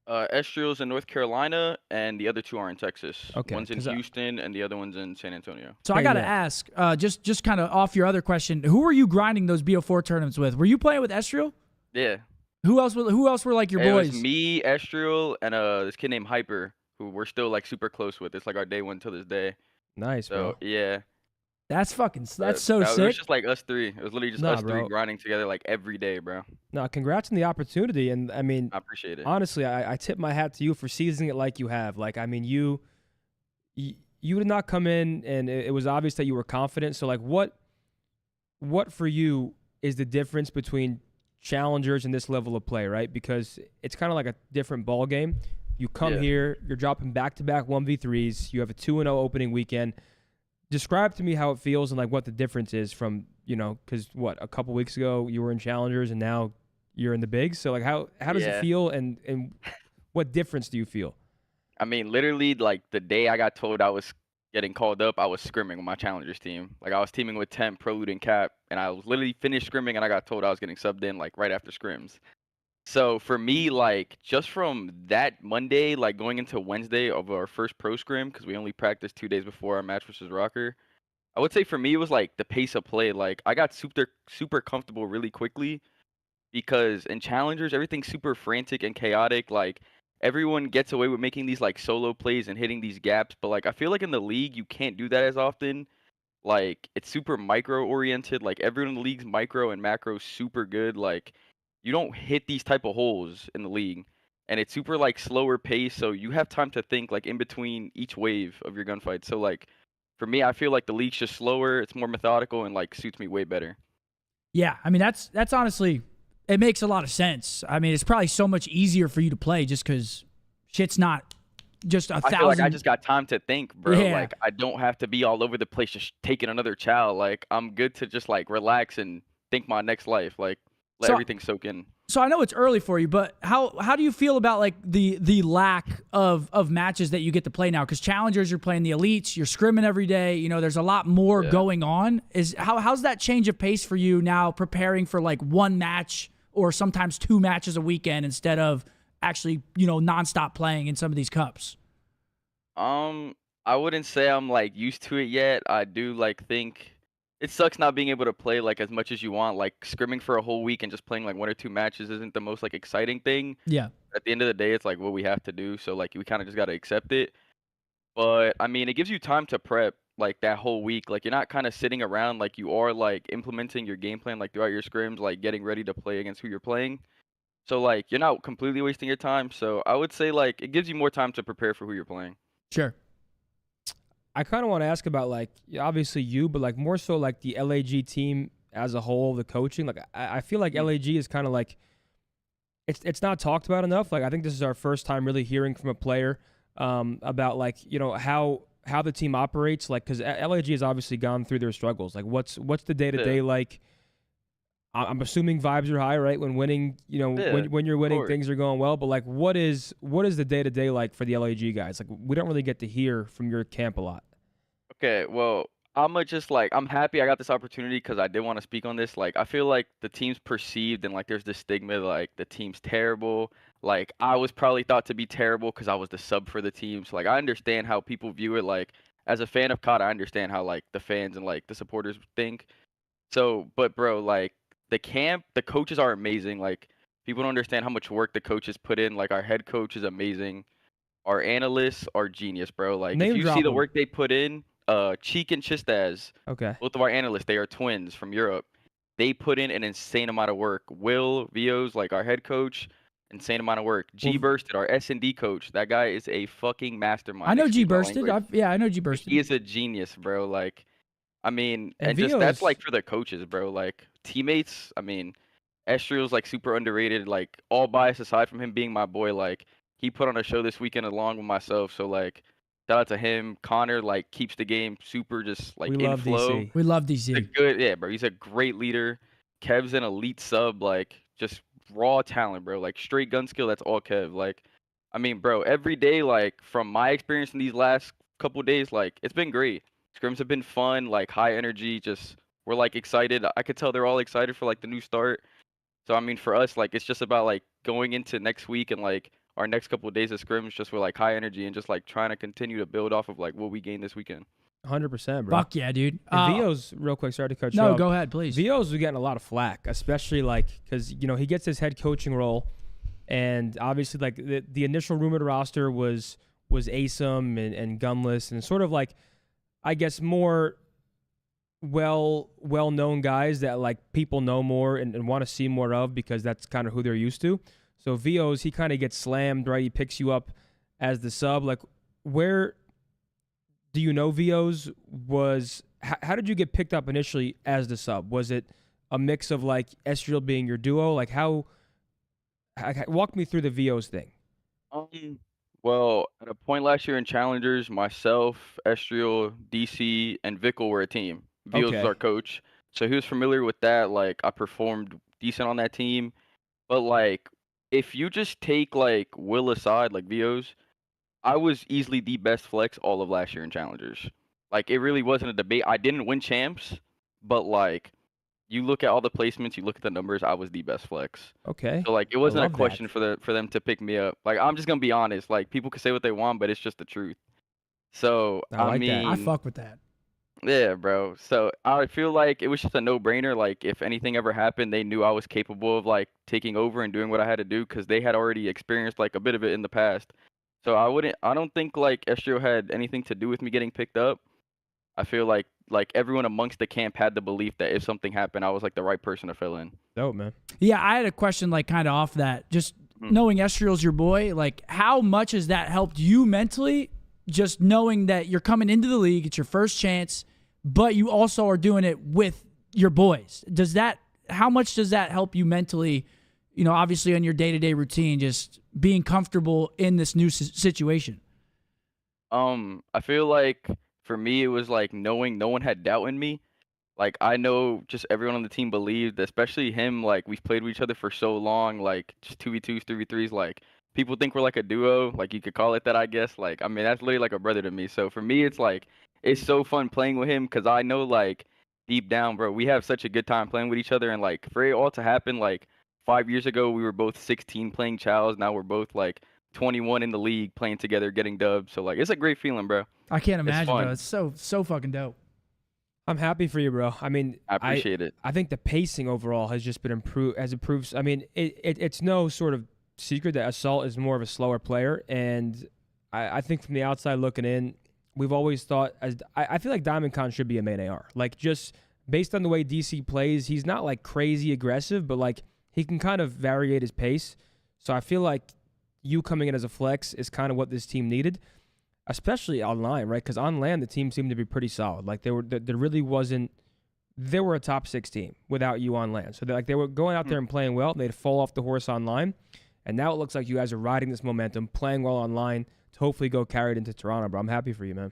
Estriel's in North Carolina, and the other two are in Texas. Okay, One's in Houston, and the other one's in San Antonio. So I got to ask, just kind of off your other question, who were you grinding those BO4 tournaments with? Were you playing with Estriel? Yeah. Who else were like your boys? It was me, Estriel, and this kid named Hyper, who we're still like super close with. It's like our day one till this day. Nice, so, bro. Yeah. That's so It sick. was just like us three. It was literally just us bro. three grinding together like every day, bro. No, congrats on the opportunity, and I mean, I appreciate it. Honestly, I tip my hat to you for seizing it like you have. Like, I mean, you did not come in, and it was obvious that you were confident. So, like, what for you is the difference between challengers and this level of play, right? Because it's kind of like a different ball game. You come here, you're dropping back-to-back 1v3s. You have a 2-0 opening weekend. Describe to me how it feels and like what the difference is from, because a couple weeks ago you were in challengers and now you're in the bigs. So like how does it feel and what difference do you feel? I mean, literally like the day I got told I was getting called up, I was scrimming with my challengers team. Like I was teaming with Temp, Prelude, and Cap, and I was literally finished scrimming and I got told I was getting subbed in like right after scrims. So for me, like just from that Monday, like going into Wednesday of our first pro scrim, because we only practiced 2 days before our match versus Rocker, I would say for me it was like the pace of play. Like I got super comfortable really quickly, because in challengers everything's super frantic and chaotic. Like everyone gets away with making these like solo plays and hitting these gaps, but like I feel like in the league you can't do that as often. Like it's super micro oriented. Like everyone in the league's micro and macro super good. Like you don't hit these type of holes in the league, and it's super like slower pace, so you have time to think like in between each wave of your gunfight. So like for me, I feel like the league's just slower, it's more methodical, and like suits me way better. Yeah, I mean that's honestly, it makes a lot of sense. I mean, it's probably so much easier for you to play just because shit's not just a I thousand. feel like I just got time to think, bro. Yeah. Like I don't have to be all over the place just taking another chow. Like I'm good to just like relax and think my next life. Like let everything soak in. So I know it's early for you, but how do you feel about like the lack of matches that you get to play now? Because challengers, you're playing the elites, you're scrimming every day. You know, there's a lot more going on. How's that change of pace for you now, preparing for like one match or sometimes 2 matches a weekend instead of actually, you know, nonstop playing in some of these cups? I wouldn't say I'm like used to it yet. I do like think it sucks not being able to play like as much as you want. Like scrimming for a whole week and just playing like 1 or 2 matches isn't the most like exciting thing. Yeah. At the end of the day, it's like what we have to do. So like we kind of just got to accept it. But I mean, it gives you time to prep like that whole week. Like you're not kind of sitting around, like you are like implementing your game plan like throughout your scrims, like getting ready to play against who you're playing. So like you're not completely wasting your time. So I would say like it gives you more time to prepare for who you're playing. Sure. I kind of want to ask about like obviously you, but like more so like the LAG team as a whole, the coaching. Like I feel like LAG is kind of like it's not talked about enough. Like I think this is our first time really hearing from a player about like, you know, how the team operates. Like because LAG has obviously gone through their struggles. Like what's the day to day like? I'm assuming vibes are high, right? When winning, you know, when you're winning, things are going well. But like, what is the day to day like for the LAG guys? Like, we don't really get to hear from your camp a lot. Okay, well, I'm happy I got this opportunity because I did want to speak on this. Like, I feel like the team's perceived and like there's this stigma like the team's terrible. Like, I was probably thought to be terrible because I was the sub for the team. So like, I understand how people view it. Like, as a fan of COD, I understand how like the fans and like the supporters think. So, but bro, like. The camp, the coaches are amazing. Like people don't understand how much work the coaches put in. Like our head coach is amazing. Our analysts are genius, bro. Like if you see the work they put in, Cheek and Chistaz, both of our analysts, they are twins from Europe. They put in an insane amount of work. Will Vios, like our head coach, insane amount of work. G Bursted, our S&D coach, that guy is a fucking mastermind. I know G Bursted. I know G Bursted. He is a genius, bro. Like, I mean, and just that's like for the coaches, bro. Like teammates, I mean, Estriel's like super underrated. Like all bias aside from him being my boy, like he put on a show this weekend along with myself. So like, shout out to him. Connor like keeps the game super just like in flow. DC. We love DC. Yeah, bro. He's a great leader. Kev's an elite sub, like just raw talent, bro. Like straight gun skill. That's all Kev. Like, I mean, bro, every day, like from my experience in these last couple days, like it's been great. Scrims have been fun, like high energy, just we're like excited. I could tell they're all excited for like the new start. So I mean for us, like it's just about like going into next week and like our next couple of days of scrims just with like high energy and just like trying to continue to build off of like what we gained this weekend. 100%, bro. Fuck yeah, dude. And Vio's, real quick, sorry to cut you off. No, go ahead, please. Vio's getting a lot of flack, especially like because you know he gets his head coaching role, and obviously like the initial rumored roster was ASUM and Gunless and sort of like I guess more well-known guys that like people know more and want to see more of because that's kind of who they're used to. So Vio's, he kind of gets slammed, right? He picks you up as the sub. Like, where do you know Vio's was? How did you get picked up initially as the sub? Was it a mix of like Estriel being your duo? Like, how walk me through the Vio's thing. Well, at a point last year in Challengers, myself, Estriel, DC, and Vickle were a team. Vio's was our coach. So he was familiar with that. Like, I performed decent on that team. But, like, if you just take, like, Will aside, like, Vio's, I was easily the best flex all of last year in Challengers. Like, it really wasn't a debate. I didn't win champs, but, like, you look at all the placements, you look at the numbers, I was the best flex. Okay. So like it wasn't a question for them to pick me up. Like I'm just gonna be honest. Like people can say what they want, but it's just the truth. So I mean, I fuck with that. Yeah, bro. So I feel like it was just a no-brainer. Like if anything ever happened, they knew I was capable of like taking over and doing what I had to do because they had already experienced like a bit of it in the past. So I don't think like Estriel had anything to do with me getting picked up. I feel like everyone amongst the camp had the belief that if something happened, I was like the right person to fill in. Dope, man. Yeah, I had a question like kind of off that. Just knowing Estriel's your boy, like how much has that helped you mentally? Just knowing that you're coming into the league, it's your first chance, but you also are doing it with your boys. How much does that help you mentally? You know, obviously on your day-to-day routine, just being comfortable in this new situation. I feel like for me, it was like knowing no one had doubt in me. Like, I know just everyone on the team believed, especially him. Like, we've played with each other for so long, like, just 2v2s, 3v3s. Like, people think we're like a duo. Like, you could call it that, I guess. Like, I mean, that's literally like a brother to me. So for me, it's like, it's so fun playing with him because I know, like, deep down, bro, we have such a good time playing with each other. And, like, for it all to happen, like, 5 years ago, we were both 16 playing Chows. Now we're both, like, 21 in the league playing together, getting dubs. So, like, it's a great feeling, bro. I can't imagine, bro. It's so fucking dope. I'm happy for you, bro. I mean, I appreciate it. I think the pacing overall has just been improved. I mean, it's no sort of secret that Assault is more of a slower player, and I think from the outside looking in, we've always thought I feel like DiamondCon should be a main AR. Like, just based on the way DC plays, he's not like crazy aggressive, but like he can kind of variate his pace. So I feel like you coming in as a flex is kind of what this team needed. Especially online, right? Because on LAN, the team seemed to be pretty solid. Like, there really wasn't. They were a top 6 team without you on LAN. So they were going out there and playing well. And they'd fall off the horse online, and now it looks like you guys are riding this momentum, playing well online to hopefully go carry it into Toronto, bro. I'm happy for you, man.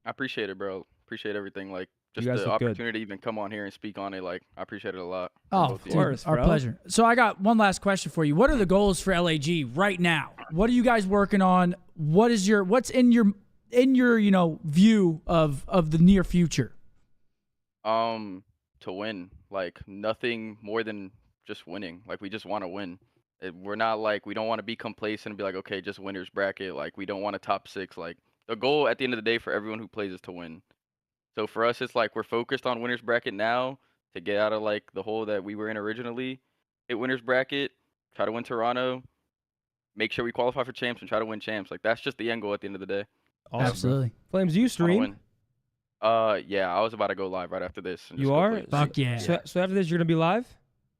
I appreciate it, bro. Appreciate everything. Like, just guys the look good. opportunity to even come on here and speak on it. Like, I appreciate it a lot. Oh, of course, our pleasure. So I got one last question for you. What are the goals for LAG right now? What are you guys working on? What's in your view of the near future? To win. Like, nothing more than just winning. Like, we just want to win. We're not like, we don't want to be complacent and be like, okay, just winners bracket. Like, we don't want a top 6. Like, the goal at the end of the day for everyone who plays is to win. So for us, it's like we're focused on winners bracket now to get out of like the hole that we were in originally. Hit winners bracket, try to win Toronto, make sure we qualify for champs and try to win champs. Like, that's just the end goal at the end of the day. Awesome. Absolutely. Flames, you stream? Yeah, I was about to go live right after this. You are? Fuck yeah. So after this, you're gonna be live?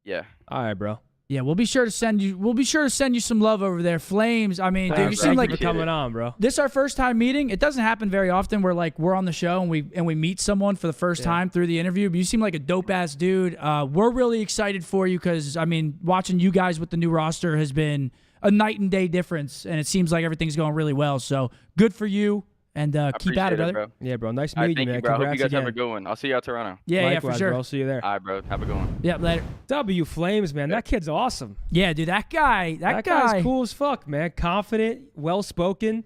Yeah. All right, bro. Yeah, we'll be sure to send you some love over there. Flames, I mean, dude, you seem like you're coming on, bro. This is our first time meeting. It doesn't happen very often where like we're on the show and we meet someone for the first time through the interview. But you seem like a dope ass dude. We're really excited for you because I mean, watching you guys with the new roster has been a night and day difference, and it seems like everything's going really well. So good for you. And keep at it, brother. Bro. Yeah, bro. Nice meeting you, man. Bro. Congrats I hope you guys again. have a good one. I'll see you at Toronto. Yeah, Likewise, for sure. Bro. I'll see you there. All right, bro. Have a good one. Yeah, later. W Flames, man. That kid's awesome. Yeah, dude. That guy's cool as fuck, man. Confident, well-spoken,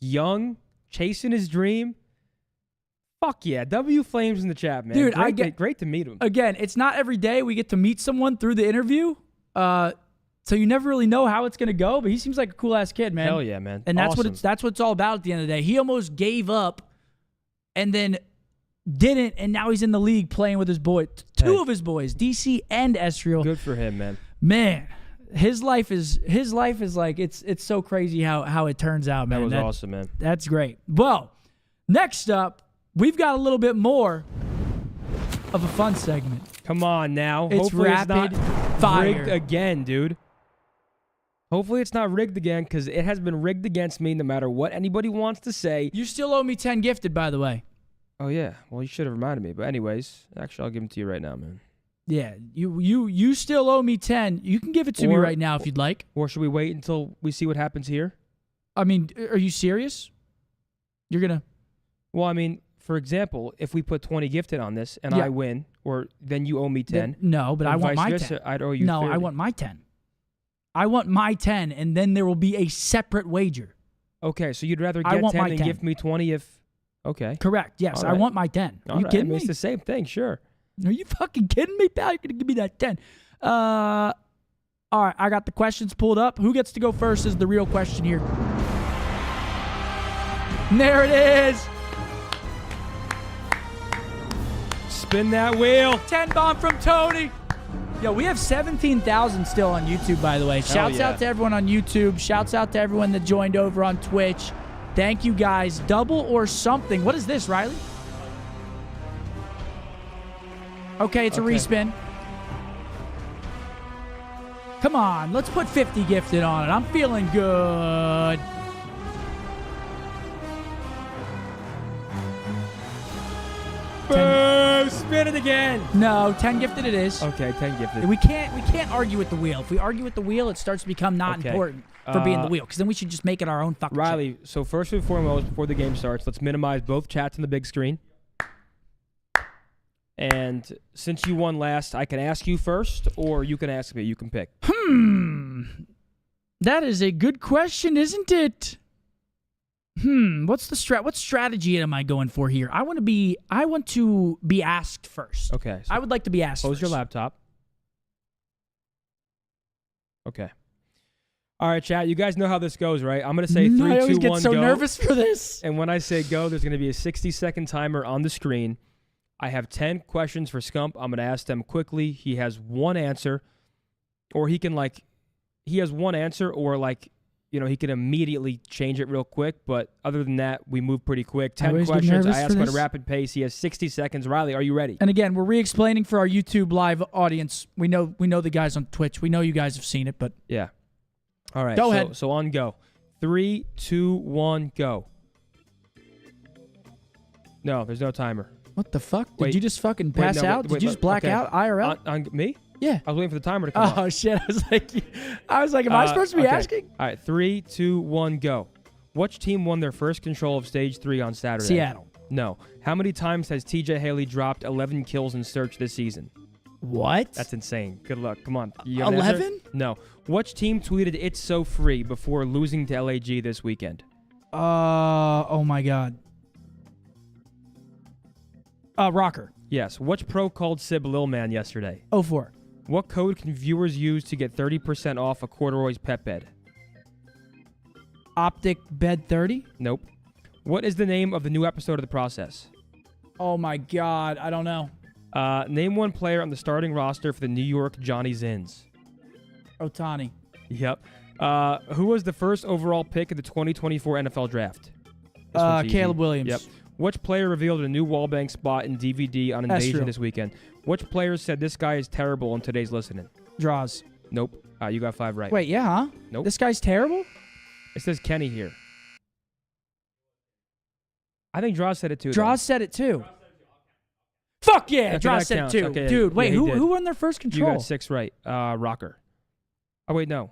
young, chasing his dream. Fuck yeah. W Flames in the chat, man. Dude, great to meet him. Again, it's not every day we get to meet someone through the interview. So you never really know how it's gonna go, but he seems like a cool ass kid, man. Hell yeah, man. And that's awesome. what it's all about at the end of the day. He almost gave up and then didn't, and now he's in the league playing with his boy. Two of his boys, DC and Estriel. Good for him, man. Man, his life is like it's so crazy how it turns out, man. That was awesome, man. That's great. Well, next up, we've got a little bit more of a fun segment. Come on now. It's Hopefully rapid it's not fire. rigged again, dude. Hopefully it's not rigged again, because it has been rigged against me no matter what anybody wants to say. You still owe me 10 gifted, by the way. Oh, yeah. Well, you should have reminded me. But anyways, actually, I'll give them to you right now, man. Yeah, you still owe me 10. You can give it to me right now if you'd like. Or should we wait until we see what happens here? I mean, are you serious? You're going to... Well, I mean, for example, if we put 20 gifted on this and I win, or then you owe me 10. No, but I want my 10. I'd owe you 30. I want my 10. I want my 10, and then there will be a separate wager. Okay, so you'd rather get 10 than give me 20 if... Okay. Correct, yes. Right. I want my 10. Are you right. kidding me? It's the same thing, sure. Are you fucking kidding me, pal? You're going to give me that 10. All right, I got the questions pulled up. Who gets to go first is the real question here. And there it is. Spin that wheel. 10 bomb from Tony. Yo, we have 17,000 still on YouTube, by the way. Shouts out to everyone on YouTube. Shouts out to everyone that joined over on Twitch. Thank you, guys. Double or something. What is this, Riley? Okay, it's a respin. Come on, let's put 50 gifted on it. I'm feeling good. Spin it again. No, 10 gifted it is. Okay, 10 gifted. We can't argue with the wheel. If we argue with the wheel, it starts to become not important. for being the wheel, because then we should just make it our own fucking Riley, so first and foremost, before the game starts, let's minimize both chats on the big screen. And since you won last, I can ask you first, or you can ask me. You can pick. That is a good question, isn't it? What's the what strategy am I going for here? I want to be asked first. Okay. So I would like to be asked close first. your laptop. Okay. All right, chat. You guys know how this goes, right? I'm going to say 3, 2, 1, I always get so go. nervous for this. And when I say go, there's going to be a 60-second timer on the screen. I have 10 questions for Scump. I'm going to ask them quickly. He has one answer, or he can he has one answer, or he can immediately change it real quick. But other than that, we move pretty quick. 10 questions. I ask at a rapid pace. He has 60 seconds. Riley, are you ready? And again, we're re-explaining for our YouTube live audience. We know the guys on Twitch. We know you guys have seen it, but yeah. All right. Go ahead. So on go. 3, 2, 1, go. No, there's no timer. What the fuck? Did you just fucking pass out? Did you just black out IRL? On me? Yeah. I was waiting for the timer to come Oh up. shit! I was like, am I supposed to be asking? All right, 3, 2, 1, go. Which team won their first control of Stage 3 on Saturday? Seattle. No. How many times has TJ Haley dropped 11 kills in Search this season? What? That's insane. Good luck. Come on. You have an 11? answer? No. Which team tweeted "It's so free" before losing to LAG this weekend? Oh my god. Rocker. Yes. Which pro called Sib Lil Man yesterday? 04. What code can viewers use to get 30% off a corduroy's pet bed? Optic bed 30? Nope. What is the name of the new episode of The Process? Oh my god, I don't know. Name one player on the starting roster for the New York Johnny Zins. Otani. Yep. Who was the first overall pick of the 2024 NFL Draft? This one's easy. Caleb Williams. Yep. Which player revealed a new wallbang spot in DVD on Invasion this weekend? Which player said this guy is terrible in today's listening? Draws. Nope. You got 5 right. Wait, yeah, huh? Nope. This guy's terrible? It says Kenny here. I think Draws said it too. Draws said it too. Fuck yeah, Draws said it too. Okay, dude, wait, yeah, who won their first control? You got 6 right. Rocker. Oh, wait, no.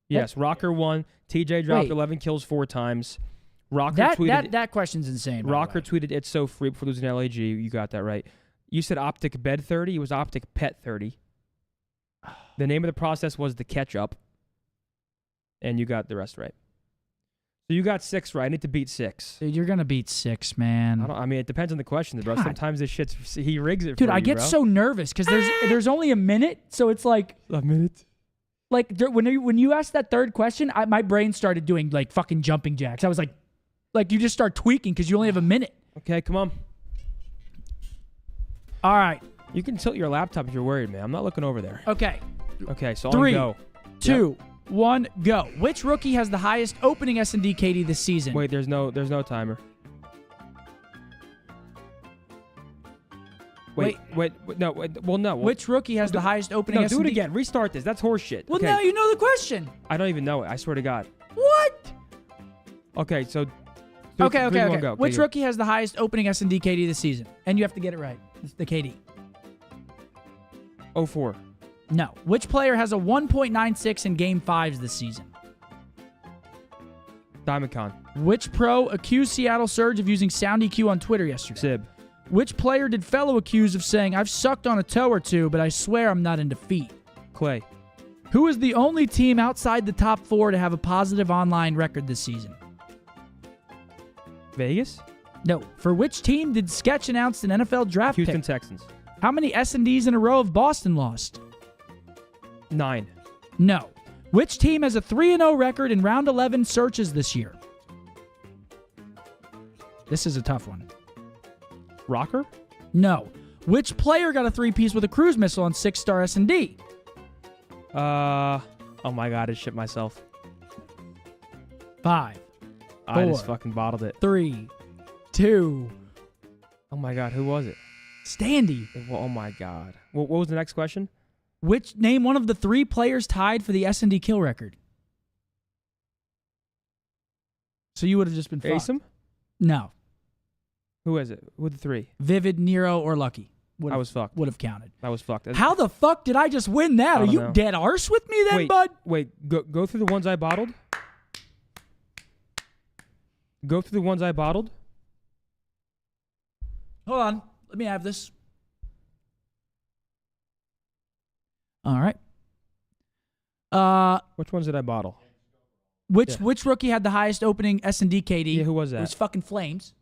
Yes, Rocker won. TJ dropped 11 kills 4 times. Rocker tweeted... That question's insane. Rocker tweeted, "It's so free" before losing LAG. You got that right. You said Optic Bed 30. It was Optic Pet 30. The name of the process was the Ketchup. And you got the rest right. So you got 6 right. I need to beat 6. Dude, you're going to beat 6, man. I mean, it depends on the questions, bro. God. Sometimes this shit's... He rigs it Dude, for I you, get bro. so nervous because there's only a minute, so it's like... A minute? Like, when you asked that third question, my brain started doing, like, fucking jumping jacks. I was like, you just start tweaking because you only have a minute. Okay, come on. All right. You can tilt your laptop if you're worried, man. I'm not looking over there. Okay. Okay, so 3, on go. 2, 1, go. Which rookie has the highest opening S&D KD this season? Wait, there's no timer. Wait, no. Well, no. Which rookie has the highest opening No, S&D? do it again. Restart this. That's horseshit. Well, okay. now you know the question. I don't even know it. I swear to God. What? Okay, so... Okay. Go. Which rookie has the highest opening S&D KD this season? And you have to get it right. It's the KD. 04. No. Which player has a 1.96 in Game 5s this season? Diamondcon. Which pro accused Seattle Surge of using sound EQ on Twitter yesterday? Sib. Which player did fellow accuse of saying, "I've sucked on a toe or two, but I swear I'm not in defeat"? Clay. Who is the only team outside the top 4 to have a positive online record this season? Vegas? No. For which team did Sketch announce an NFL draft Houston pick? Texans. How many S&Ds in a row have Boston lost? 9. No. Which team has a 3-0 record in round 11 searches this year? This is a tough one. Rocker? No. Which player got a 3-piece with a cruise missile on 6-star S&D? Oh my God, I shit myself. 5. I just fucking bottled it. 3, 2. Oh my God, who was it? Standy. Oh my God. What was the next question? Name one of the 3 players tied for the S&D kill record. So you would have just been fucked. Asim? No. Who is it? Who are the 3? Vivid, Nero, or Lucky. I was fucked. Would have counted. I was fucked. How the fuck did I just win that? Are you dead arse with me then, bud? Wait, go through the ones I bottled? Go through the ones I bottled. Hold on. Let me have this. All right. Which ones did I bottle? Which rookie had the highest opening S&D KD? Yeah, who was that? It was fucking Flames.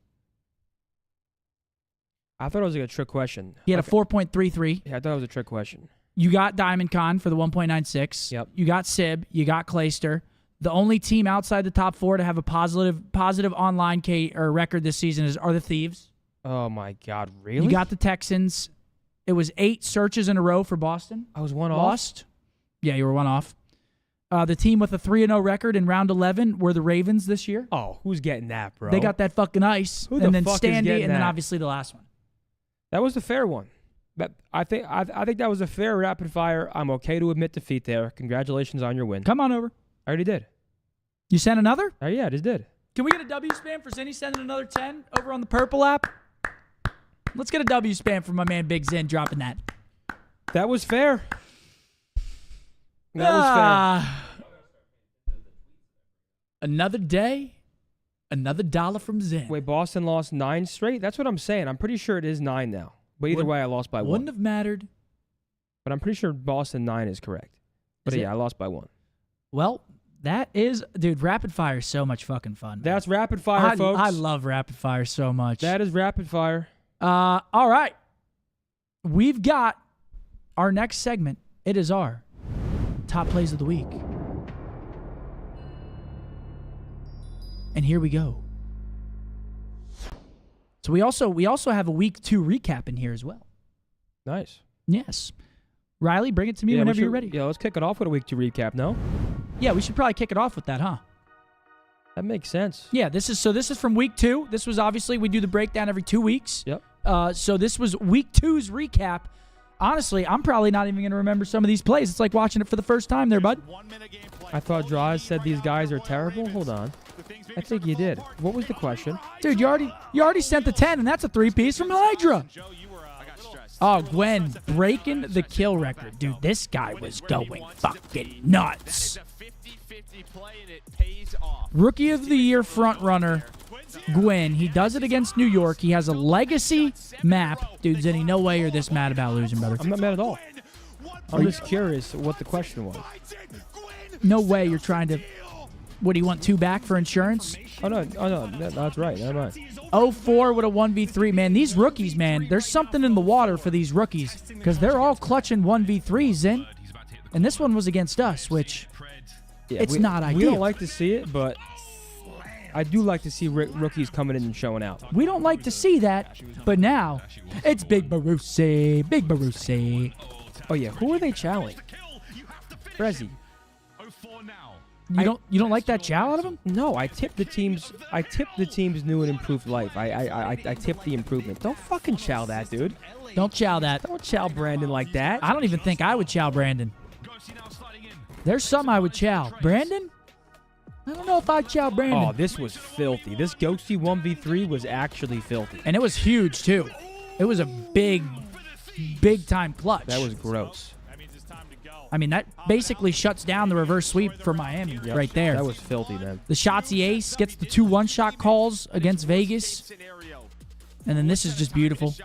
I thought it was like a trick question. He had a 4.33. Yeah, I thought it was a trick question. You got Diamond Con for the 1.96. Yep. You got Sib. You got Clayster. The only team outside the top 4 to have a positive online record this season are the Thieves. Oh my God, really? You got the Texans. It was 8 searches in a row for Boston. I was one Lost. Yeah, you were one off. The team with a 3-0 record in round 11 were the Ravens this year. Oh, who's getting that, bro? They got that fucking ice. Who the and then fuck is Standy, getting and then that? obviously the last one. That was a fair one. But I think that was a fair rapid fire. I'm okay to admit defeat there. Congratulations on your win. Come on over. I already did. You sent another? Oh yeah, I just did. Can we get a W spam for Zinni sending another 10 over on the Purple app? Let's get a W spam for my man Big Zen dropping that. That was fair. That was fair. Another day, another dollar from Zen. Wait, Boston lost 9 straight? That's what I'm saying. I'm pretty sure it is 9 now. But either way, I lost by 1. Wouldn't have mattered. But I'm pretty sure Boston 9 is correct. But yeah, I lost by 1. Well, that is, dude, rapid fire is so much fucking fun. That's rapid fire, folks. I love rapid fire so much. That is rapid fire. All right. We've got our next segment. It is our top plays of the week. And here we go. So we also have a week 2 recap in here as well. Nice. Yes. Riley, bring it to me whenever you're ready. Yeah, let's kick it off with a week 2 recap, no? Yeah, we should probably kick it off with that, huh? That makes sense. Yeah, this is from week 2. This was obviously, we do the breakdown every 2 weeks. Yep. So this was week 2's recap. Honestly, I'm probably not even going to remember some of these plays. It's like watching it for the first time there, bud. I thought Draws said these guys are terrible. Hold on. I think you did. What was the question? Dude, you already sent the 10, and that's a 3-piece from Hydra. Oh, Gwen breaking the kill record. Dude, this guy was going fucking nuts. Rookie of the Year frontrunner, Gwen. He does it against New York. He has a legacy map. Dude, Zenny, no way you're this mad about losing, brother. I'm not mad at all. I'm just curious what the question was. No way you're trying to... What, do you want 2 back for insurance? Oh, no, that's right. Never mind. 0-4 with a 1v3. Man, these rookies, man, there's something in the water for these rookies because they're all clutching 1v3s in. And this one was against us, which it's not ideal. We don't like to see it, but I do like to see rookies coming in and showing out. We don't like to see that, but now it's Big Barusi. Big Barusi. Oh, yeah. Who are they chowing? Brezzy. You don't like that chow out of him? No, I tipped the team's new and improved life. I tipped the improvement. Don't fucking chow that, dude. Don't chow that. Don't chow Brandon like that. I don't even think I would chow Brandon. There's some I would chow. Brandon? I don't know if I'd chow Brandon. Oh, this was filthy. This Ghosty 1v3 was actually filthy. And it was huge, too. It was a big time clutch. That was gross. I mean, that basically shuts down the reverse sweep for Miami right there. That was filthy, man. The Shotzzy ace gets the 2 one-shot calls against Vegas. And then this is just beautiful.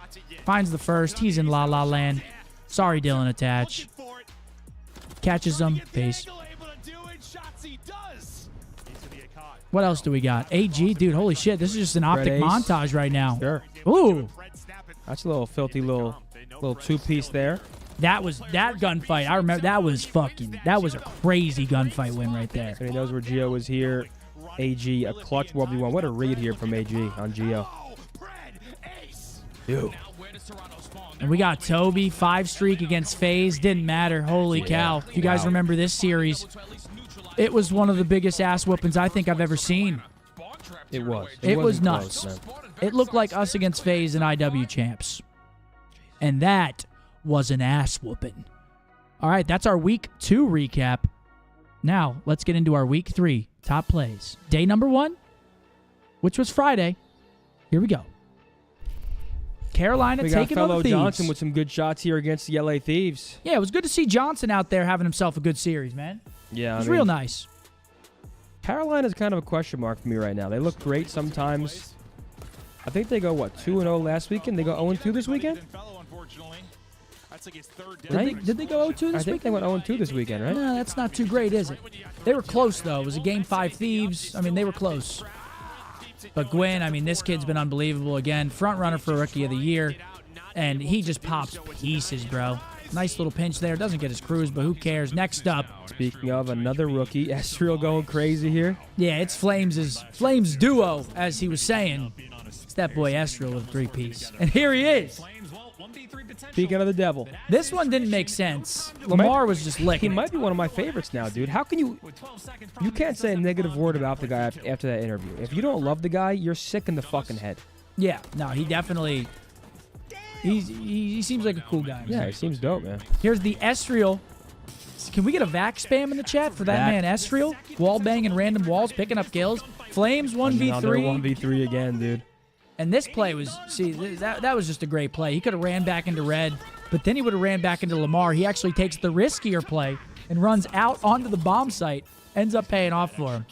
Finds the first. He's in La La Land. Sorry, Dylan Attach. Catches them. Peace. What else do we got? AG. Dude, holy shit. This is just an Optic montage right now. Sure. Ooh. That's a little filthy little 2-piece there. That gunfight. I remember that was a crazy gunfight win right there. So he knows where Gio was here. AG, a clutch 1v1. What a read here from AG on Gio. Dude. And we got Toby, 5 streak against FaZe. Didn't matter. Holy cow. If you guys remember this series, it was one of the biggest ass whoopings I think I've ever seen. It was. It was nuts. Close, it looked like us against FaZe and IW champs. And that was an ass whooping. All right, that's our week 2 recap. Now, let's get into our week 3 top plays. Day number 1, which was Friday. Here we go. Carolina taking on the Thieves. Johnson with some good shots here against the LA Thieves. Yeah, it was good to see Johnson out there having himself a good series, man. Yeah, it was real nice. Carolina's kind of a question mark for me right now. They look great sometimes. I think they go, what, 2-0 last weekend? They go 0-2 this weekend? Did they go 0-2 this weekend? I think they went 0-2 this weekend, right? No, that's not too great, is it? They were close, though. It was a Game 5 Thieves. I mean, they were close. But Gwyn, I mean, this kid's been unbelievable again. Front runner for Rookie of the Year. And he just pops pieces, bro. Nice little pinch there. Doesn't get his cruise, but who cares? Next up. Speaking of another rookie, Esriel going crazy here. Yeah, it's Flames' duo, as he was saying. It's that boy Esriel with a 3-piece. And here he is. Speaking of the devil. This one didn't make sense. Lamar was just licking. He might be one of my favorites now, dude. How can you... You can't say a negative word about the guy after that interview. If you don't love the guy, you're sick in the fucking head. Yeah, no, he definitely... He seems like a cool guy. Yeah, he seems dope, man. Here's the Esriel. Can we get a vac spam in the chat for that man Esriel? Wall banging random walls, picking up kills. Flames 1v3. 1v3 again, dude. And this play was, see, that was just a great play. He could have ran back into red, but then he would have ran back into Lamar. He actually takes the riskier play and runs out onto the bomb site. Ends up paying off for him.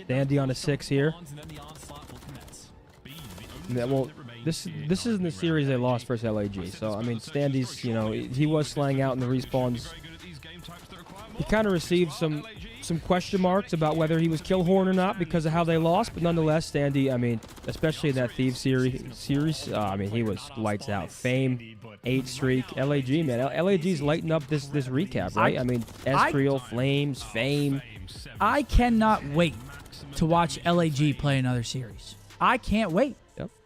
Dandy on a 6 here. Yeah, well, this isn't the series they lost versus LAG. So, I mean, Standy's, you know, he was slaying out in the respawns. He kind of received some question marks about whether he was Killhorn or not because of how they lost. But nonetheless, Standy, I mean, especially that Thieves series, I mean, he was lights out. Fame, 8 streak. LAG, man. LAG's lighting up this recap, right? I mean, Esriel, Flames, Fame. I cannot wait to watch LAG play another series. I can't wait.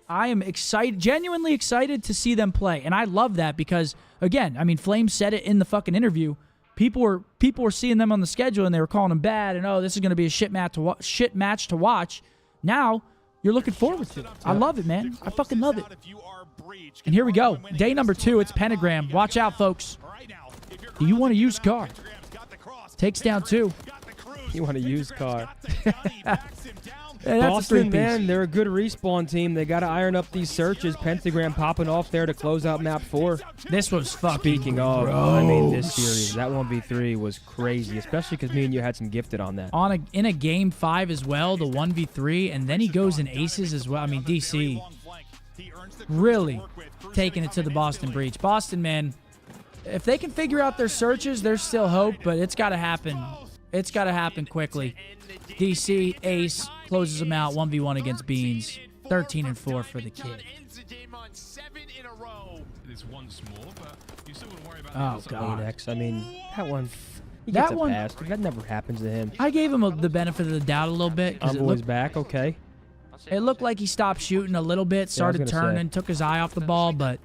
I am excited, genuinely excited to see them play. And I love that because, again, I mean, Flames said it in the fucking interview. People were seeing them on the schedule and they were calling them bad and, oh, this is going to be a shit match to watch. Now, you're looking forward to it. I love it, man. I fucking love it. And here we go. Day number 2, it's Pentagram. Watch out, folks. Do you want to use car? Takes down 2. You want to use car. Hey, that's Boston, man, they're a good respawn team. They got to iron up these searches. Pentagram popping off there to close out map 4. This was fucking Speaking of, I mean, this series, that 1v3 was crazy, especially because me and you had some gifted on that. In a Game 5 as well, the 1v3, and then he goes in aces as well. I mean, DC really taking it to the Boston breach. Boston, man, if they can figure out their searches, there's still hope, but it's got to happen. It's got to happen quickly. DC, ace, closes him out, 1v1 against Beans. 13-4 for the kid. Oh, God. I mean, that one, he gets a pass. That never happens to him. I gave him the benefit of the doubt a little bit. Envoy's back, okay. It looked like he stopped shooting a little bit, started turning, took his eye off the ball, but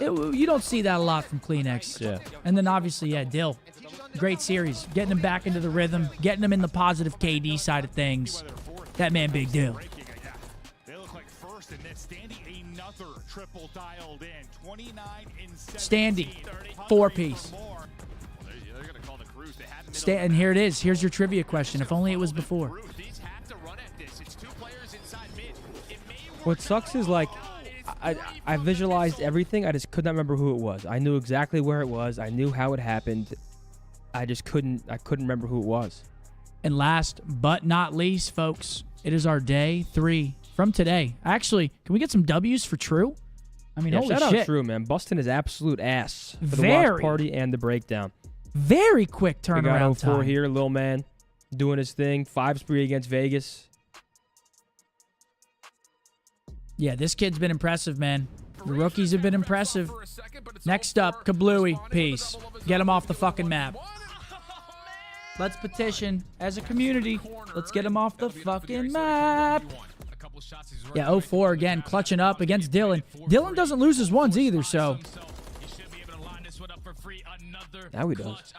you don't see that a lot from Kleenex. Yeah. And then obviously, yeah, Dill. Great series. Getting him back into the rhythm, getting him in the positive KD side of things. That man, Big Dill. Standy, 4-piece. And here it is. Here's your trivia question. If only it was before. What sucks is, like, I visualized everything. I just could not remember who it was. I knew exactly where it was. I knew how it happened. I couldn't remember who it was. And last but not least, folks, it is our day 3 from today. Actually, can we get some W's for True? I mean, holy shout shit. out True, man. Busting his absolute ass for the Very. watch party and the breakdown. Very quick turnaround we got 04 time. here, Lil Man, doing his thing. 5 spree against Vegas. Yeah, this kid's been impressive, man. The rookies have been impressive. Next up, Kablooey. Peace. Get him off the fucking map. Let's petition as a community. Let's get him off the fucking map. Yeah, 04 again, clutching up against Dylan. Dylan doesn't lose his ones either, so. Now he does.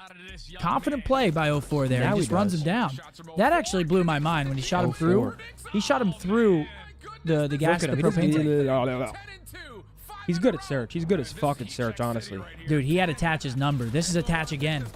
Confident play by 04 there. Now He just runs him down. That actually blew my mind when he shot him through. He shot him through the gas of the propane tank. He's good at search. He's good as fucking search, honestly. Dude, he had Attach's number. This is Attach again.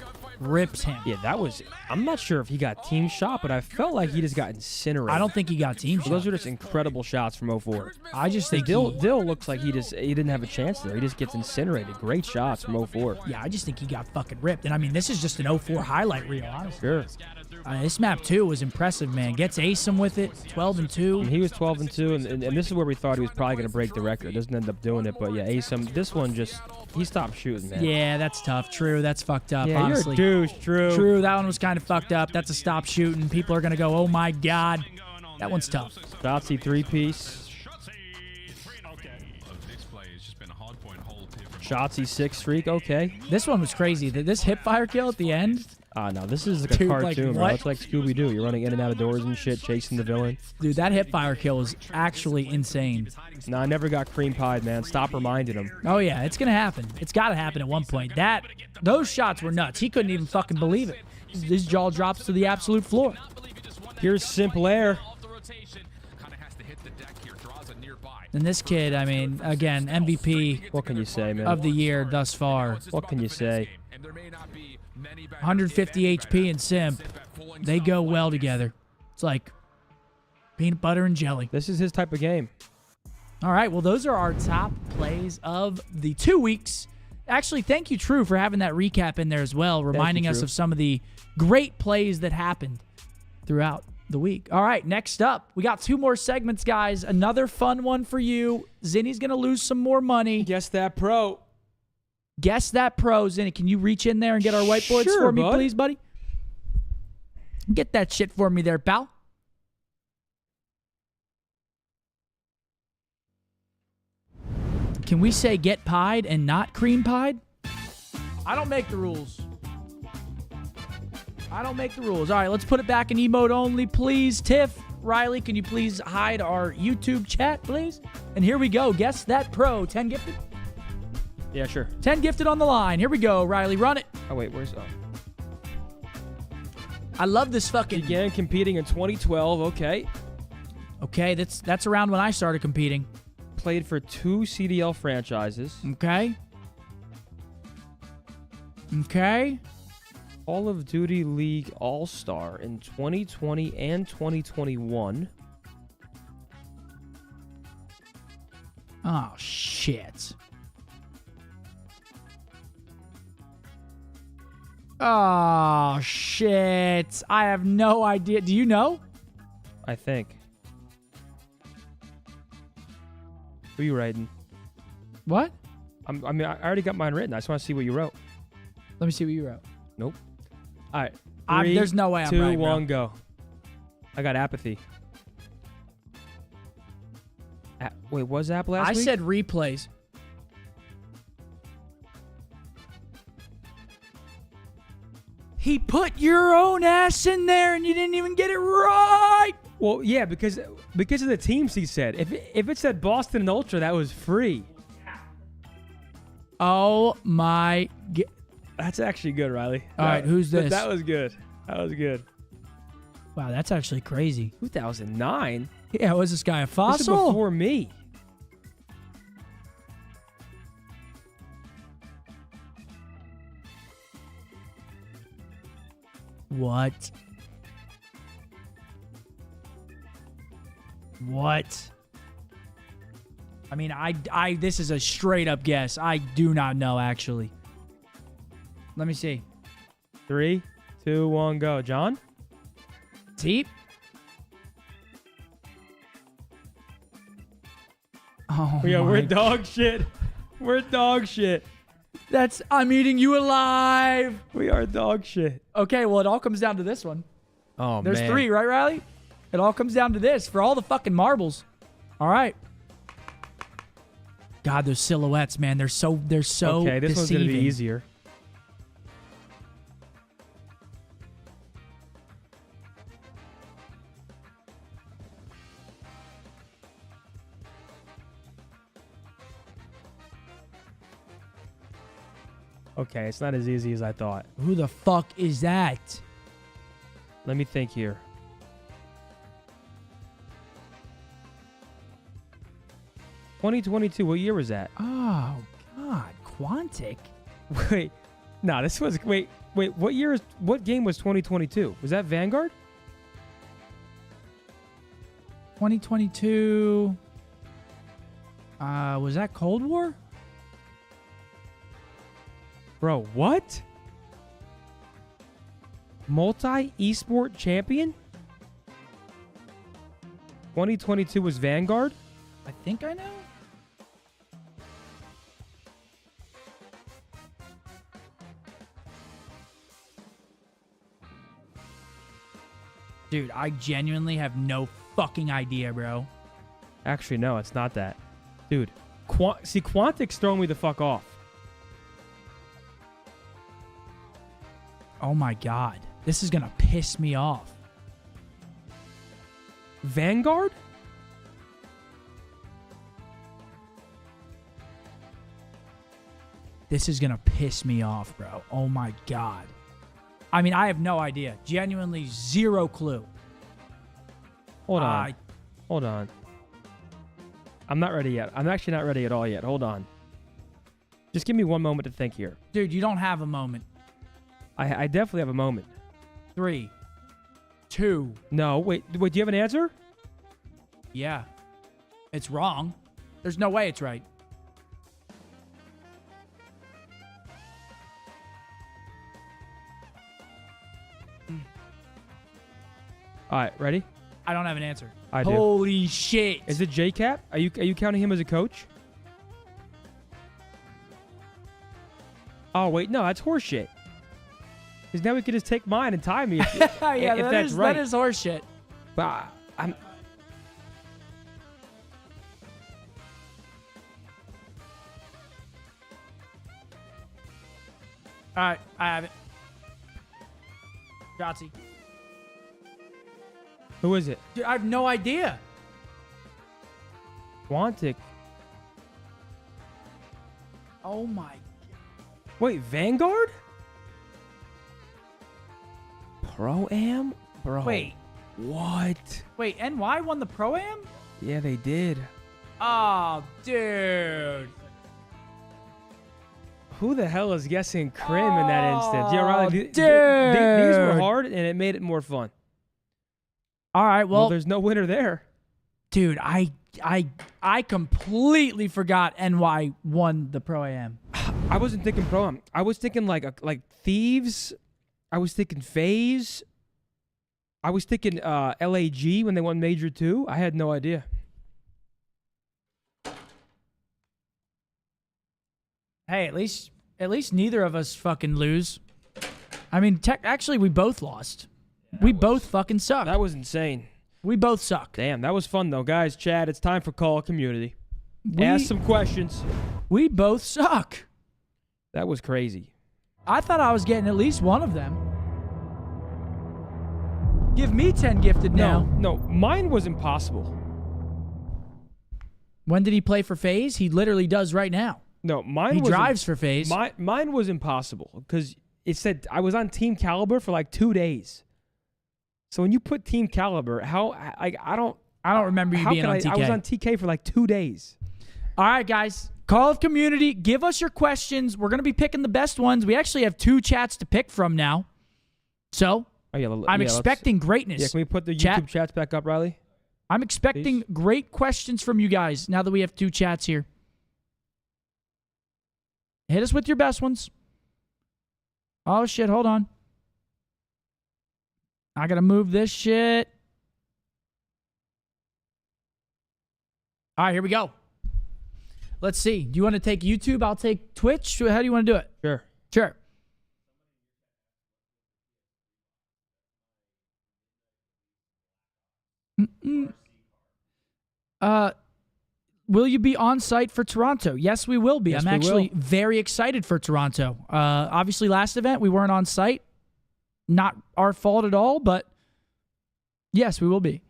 Rips him. Yeah, that was... I'm not sure if he got team shot, but I felt like he just got incinerated. I don't think he got team shot. Those are just incredible shots from 04. I just think Dill looks like he didn't have a chance there. He just gets incinerated. Great shots from 04. Yeah, I just think he got fucking ripped. And I mean, this is just an 04 highlight reel, honestly. Sure. This map, too, was impressive, man. Gets Asim with it, 12-2. And he was 12-2, and this is where we thought he was probably going to break the record. Doesn't end up doing it, but yeah, Asim, this one just, he stopped shooting, man. Yeah, that's tough. True, that's fucked up, yeah, honestly. You're a douche, true. True, that one was kind of fucked up. That's a stop shooting. People are going to go, oh my God. That one's tough. Shotzzy 3-piece. Shotzzy 6 streak, okay. This one was crazy. This hip fire kill at the end. No, this is like a Dude, cartoon, like, bro. what? It's like Scooby-Doo. You're running in and out of doors and shit, chasing the villain. Dude, that hip fire kill was actually insane. No, I never got cream pied, man. Stop reminding him. Oh, yeah, it's going to happen. It's got to happen at one point. Those shots were nuts. He couldn't even fucking believe it. His jaw drops to the absolute floor. Here's Simple Air. And this kid, I mean, again, MVP. What can you say, man? Of the year thus far. What can you say? 150 HP and Simp. They go well together. It's like peanut butter and jelly. This is his type of game. All right, well, those are our top plays of the 2 weeks. Actually, thank you, True, for having that recap in there as well, reminding us of some of the great plays that happened throughout the week. All right, next up, we got 2 more segments, guys. Another fun one for you. Zinni's going to lose some more money. Guess that pro. Guess that pro, Zinni. Can you reach in there and get our whiteboards Sure, for me, bud. please, buddy? Get that shit for me there, pal. Can we say get pied and not cream pied? I don't make the rules. I don't make the rules. All right, let's put it back in emote only, please. Tiff, Riley, can you please hide our YouTube chat, please? And here we go. Guess that pro. 10 gifted? Yeah, sure. 10 gifted on the line. Here we go, Riley. Run it. Oh, wait, where's... I love this fucking... Began competing in 2012, okay. Okay, that's around when I started competing. Played for 2 CDL franchises. Okay. Okay. Call of Duty League All-Star in 2020 and 2021. Oh, shit. Oh, shit. I have no idea. Do you know? I think. Who are you writing? What? I mean, I already got mine written. I just want to see what you wrote. Let me see what you wrote. Nope. All right. 3, there's no way I'm 2, right, 1, go. I got apathy. Wait, was App last week? I said replays. He put your own ass in there and you didn't even get it right. Well, yeah, because of the teams he said. If it said Boston and Ultra, that was free. Oh my God. That's actually good, Riley. All right, who's this? That was good. That was good. Wow, that's actually crazy. 2009? Yeah, was this guy a fossil? This is before me. What? What? I mean, this is a straight up guess. I do not know, actually. Let me see. 3, 2, 1, go. John? Deep? Oh, yeah, we're my dog shit. We're dog shit. I'm eating you alive. We are dog shit. Okay, well, it all comes down to this one. Oh, There's man. 3, right, Riley? It all comes down to this for all the fucking marbles. All right. God, those silhouettes, man. They're so Okay, this deceiving. one's going to be easier. Okay, it's not as easy as I thought. Who the fuck is that? Let me think here. $2022, what year was that? Oh, God. Quantic? Wait. No, this was... Wait, what game was 2022? Was that Vanguard? 2022... was that Cold War? Bro, what? Multi-esport champion? 2022 was Vanguard? I think I know. Dude, I genuinely have no fucking idea, bro. Actually, no, it's not that. Dude, see, Quantic's throwing me the fuck off. Oh my god. This is gonna piss me off. Vanguard? This is gonna piss me off, bro. Oh my god. I mean, I have no idea. Genuinely zero clue. Hold on. Hold on. I'm not ready yet. I'm actually not ready at all yet. Hold on. Just give me one moment to think here. Dude, you don't have a moment. I definitely have a moment. 3, 2. No, wait. Do you have an answer? Yeah. It's wrong. There's no way it's right. All right, ready? I don't have an answer. I do. Holy shit. Is it JCap? Are you counting him as a coach? Oh, wait. No, that's horseshit. Because now we could just take mine and tie me if, yeah, if that's right. That is horseshit. But I'm... All right, I have it. Jotzi. Who is it? Dude, I have no idea. Quantic. Oh my. Wait, Vanguard? Pro-Am? Bro. Wait. What? Wait, NY won the Pro-Am? Yeah, they did. Oh, dude. Who the hell is guessing Crim in that instance? Yeah, Riley, dude. these were hard, and it made it more fun. All right, well, there's no winner there. Dude, I completely forgot NY won the Pro-Am. I wasn't thinking Pro-Am. I was thinking like Thieves. I was thinking FaZe. I was thinking LAG when they won Major 2. I had no idea. Hey, at least neither of us fucking lose. I mean, actually, we both lost. We both fucking suck. That was insane. We both suck. Damn, that was fun though, guys. Chad, it's time for Call Community. Ask some questions. We both suck. That was crazy. I thought I was getting at least one of them. Give me 10 gifted now. No, mine was impossible. When did he play for FaZe? He literally does right now. No, mine. He drives for FaZe. Mine was impossible because it said I was on Team Caliber for like 2 days. So when you put Team Caliber, I don't remember you being on TK. I was on TK for like 2 days. All right, guys. Call of Community. Give us your questions. We're going to be picking the best ones. We actually have 2 chats to pick from now. So, I'm expecting greatness. Yeah, can we put the YouTube chats back up, Riley? I'm expecting great questions from you guys now that we have 2 chats here. Hit us with your best ones. Oh, shit. Hold on. I got to move this shit. All right, here we go. Let's see. Do you want to take YouTube? I'll take Twitch. How do you want to do it? Sure. Sure. Will you be on site for Toronto? Yes, we will be. Yes, I'm actually very excited for Toronto. Obviously, last event, we weren't on site. Not our fault at all, but yes, we will be.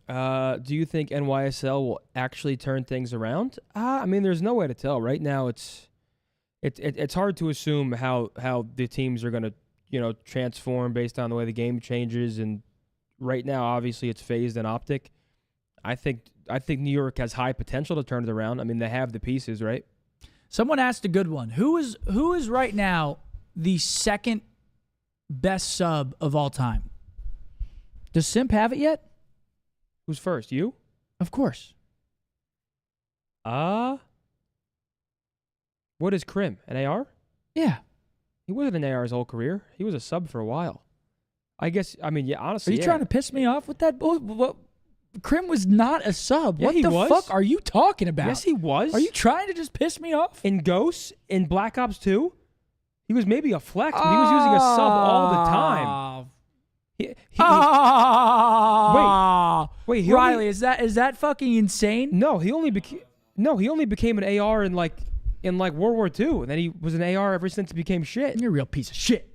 Do you think NYSL will actually turn things around? I mean, there's no way to tell. Right now, it's hard to assume how the teams are going to, transform based on the way the game changes. And right now, obviously, it's FaZe and Optic. I think New York has high potential to turn it around. I mean, they have the pieces, right? Someone asked a good one. Who is right now the second best sub of all time? Does Simp have it yet? Who's first? You? Of course. What is Crim? An AR? Yeah. He wasn't an AR his whole career. He was a sub for a while. I guess. I mean, yeah. Honestly, Are you trying to piss me off with that? What? Krim was not a sub. Yeah, what he the was. fuck are you talking about? Yes, he was. Are you trying to just piss me off? In Ghosts, in Black Ops 2, he was maybe a flex, but he was using a sub all the time. Wait, Riley, is that fucking insane? No, he only became an AR in like World War II, and then he was an AR ever since he became shit. You're a real piece of shit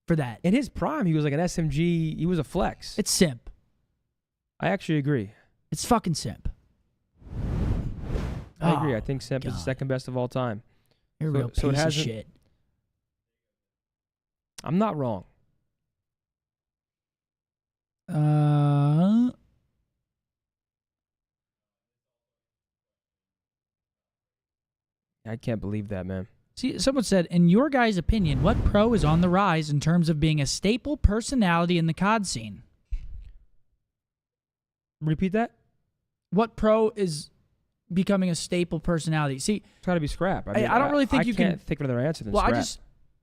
for that. In his prime, he was like an SMG. He was a flex. It's simp. I actually agree. It's fucking simp. I agree. I think simp is the second best of all time. You're a real piece of shit. I'm not wrong. I can't believe that, man. See, someone said, in your guys' opinion, what pro is on the rise in terms of being a staple personality in the COD scene? Repeat that? What pro is becoming a staple personality? See, it's got to be Scrap. I don't really think you can. I can't think of another answer than Scrap.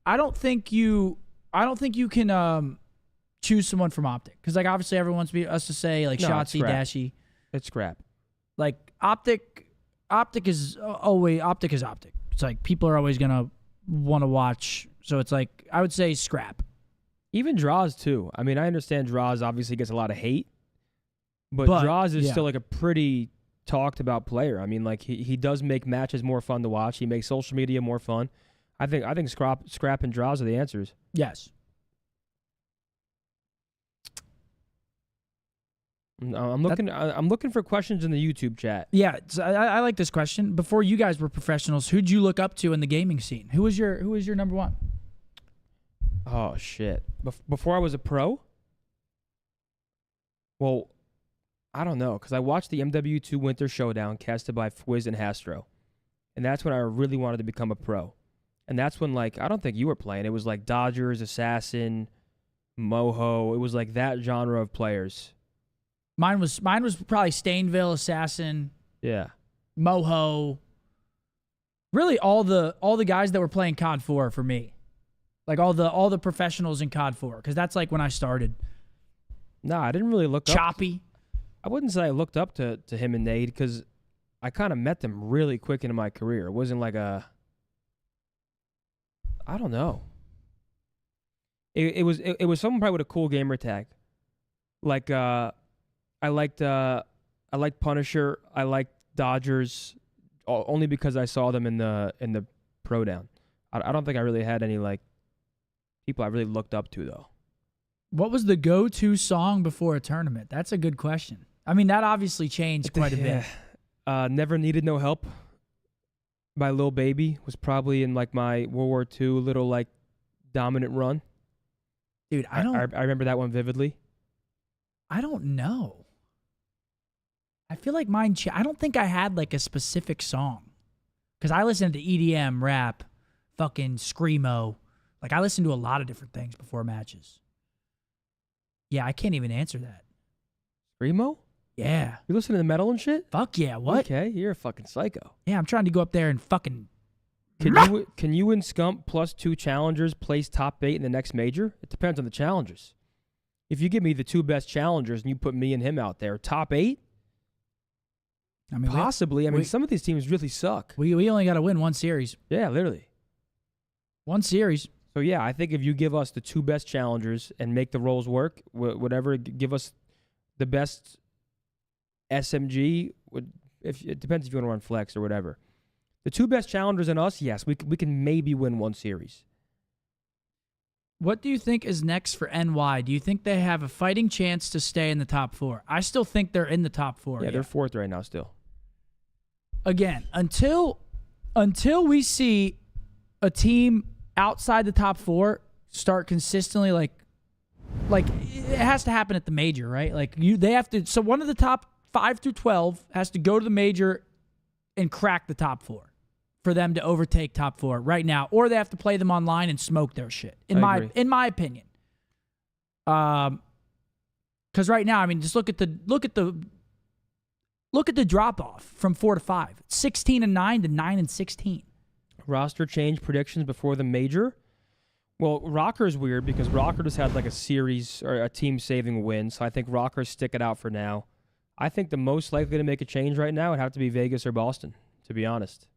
I don't think you can choose someone from Optic, because like obviously everyone wants us to say like Shotzi, Dashy. It's Scrap. Like Optic is always Optic. It's like people are always gonna want to watch. So it's like I would say Scrap. Even Draws too. I mean, I understand Draws obviously gets a lot of hate, but Draws is still like a pretty talked about player. I mean, like he does make matches more fun to watch. He makes social media more fun. I think Scrap and Draws are the answers. Yes. I'm looking for questions in the YouTube chat. Yeah, I like this question. Before you guys were professionals, who'd you look up to in the gaming scene? Who was your number one? Oh shit! Before I was a pro. Well, I don't know, because I watched the MW2 Winter Showdown casted by FaZe and Hastro, and that's when I really wanted to become a pro. And that's when, like, I don't think you were playing. It was like Dodgers, Assassin, Moho. It was like that genre of players. Mine was probably Stainville, Assassin. Yeah. Moho. Really, all the guys that were playing COD 4 for me, like all the professionals in COD 4, because that's like when I started. Nah, I didn't really look up. Choppy. I wouldn't say I looked up to him and Nade, because I kind of met them really quick into my career. It wasn't like a. I don't know. It was someone probably with a cool gamer tag. Like I liked Punisher. I liked Dodgers, only because I saw them in the Pro Down. I don't think I really had any like people I really looked up to though. What was the go-to song before a tournament? That's a good question. I mean, that obviously changed quite a bit. Never Needed No Help by Lil Baby was probably in like my World War II little like dominant run. Dude, I remember that one vividly. I don't know. I feel like mine. I don't think I had like a specific song, because I listened to EDM, rap, fucking screamo. Like I listened to a lot of different things before matches. Yeah, I can't even answer that. Screamo? Yeah. You listen to the metal and shit? Fuck yeah. What? Okay, you're a fucking psycho. Yeah, I'm trying to go up there and fucking. Can you and Scump plus 2 challengers place top 8 in the next major? It depends on the challengers. If you give me the 2 best challengers and you put me and him out there, top 8? I mean, possibly. I mean, some of these teams really suck. We only got to win one series. Yeah, literally. One series. So yeah, I think if you give us the 2 best challengers and make the roles work, whatever, give us the best SMG. If it depends if you want to run flex or whatever. The 2 best challengers and us, yes, we can maybe win one series. What do you think is next for NY? Do you think they have a fighting chance to stay in the top 4? I still think they're in the top 4. Yeah, they're 4th right now still. Again, until we see a team outside the top 4 start consistently like it has to happen at the major, right? Like they have to. So one of the top 5 through 12 has to go to the major and crack the top 4 for them to overtake top 4 right now, or they have to play them online and smoke their shit. In my opinion, because right now, I mean, just look at the drop off from 4 to 5, 16 and 9 to 9 and 16. Roster change predictions before the major. Well, Rocker's weird because Rocker just had like a series or a team-saving win, so I think Rockers stick it out for now. I think the most likely to make a change right now would have to be Vegas or Boston, to be honest.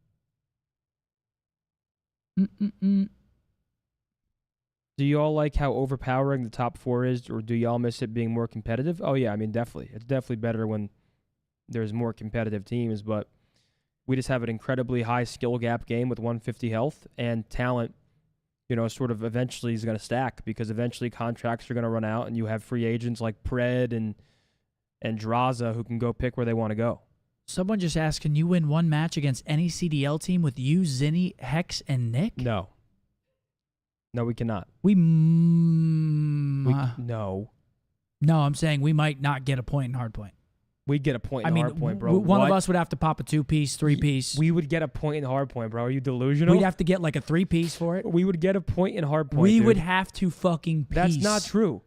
Do y'all like how overpowering the top 4 is, or do y'all miss it being more competitive? Oh, yeah, I mean, definitely. It's definitely better when there's more competitive teams, but we just have an incredibly high skill gap game with 150 health, and talent, you know, sort of eventually is going to stack because eventually contracts are going to run out, and you have free agents like Pred and Draza who can go pick where they want to go. Someone just asked, can you win one match against any CDL team with you, Zinni, Hex, and Nick? No. No, we cannot. No. No, I'm saying we might not get a point in hardpoint. We'd get a point in hardpoint, bro. One of us would have to pop a 2-piece, 3-piece. We would get a point in hardpoint, bro. Are you delusional? We'd have to get like a 3-piece for it. We would get a point in hardpoint. We dude. would have to fucking piece. That's not true.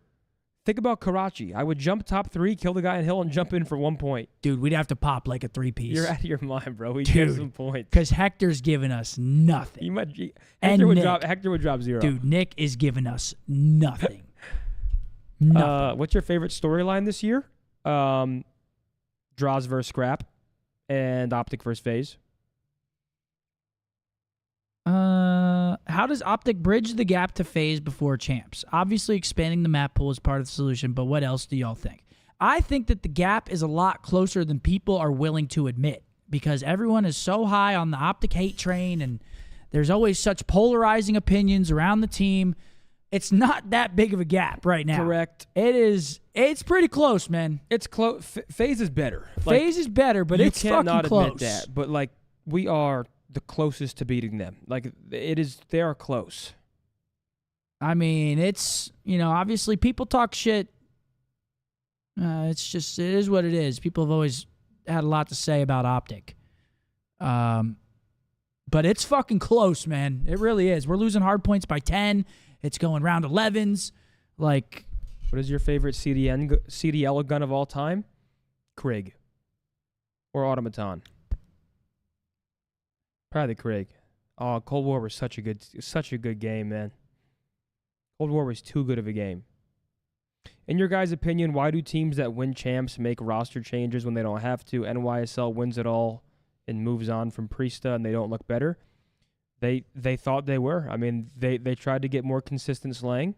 Think about Karachi. I would jump top 3, kill the guy in hill, and jump in for 1 point. Dude, we'd have to pop like a 3-piece. You're out of your mind, bro. We'd get some points. Because Hector's giving us nothing. Hector would drop 0. Dude, Nick is giving us nothing. Nothing. What's your favorite storyline this year? Draws versus Scrap and Optic versus FaZe. How does Optic bridge the gap to FaZe before champs? Obviously, expanding the map pool is part of the solution, but what else do y'all think? I think that the gap is a lot closer than people are willing to admit because everyone is so high on the Optic hate train, and there's always such polarizing opinions around the team. It's not that big of a gap right now. Correct. It is. It's pretty close, man. It's close. FaZe is better. FaZe is better, but it's fucking close. You cannot admit that. But like we are the closest to beating them. Like it is. They are close. I mean, it's, you know, obviously people talk shit. It's just, it is what it is. People have always had a lot to say about Optic. But it's fucking close, man. It really is. We're losing hard points by 10. It's going round 11s. Like, what is your favorite CDL gun of all time? Krieg. Or Automaton? Probably Krieg. Oh, Cold War was such a good game, man. Cold War was too good of a game. In your guys' opinion, why do teams that win champs make roster changes when they don't have to? NYSL wins it all and moves on from Priesta, and they don't look better. They thought they were. I mean, they tried to get more consistent slang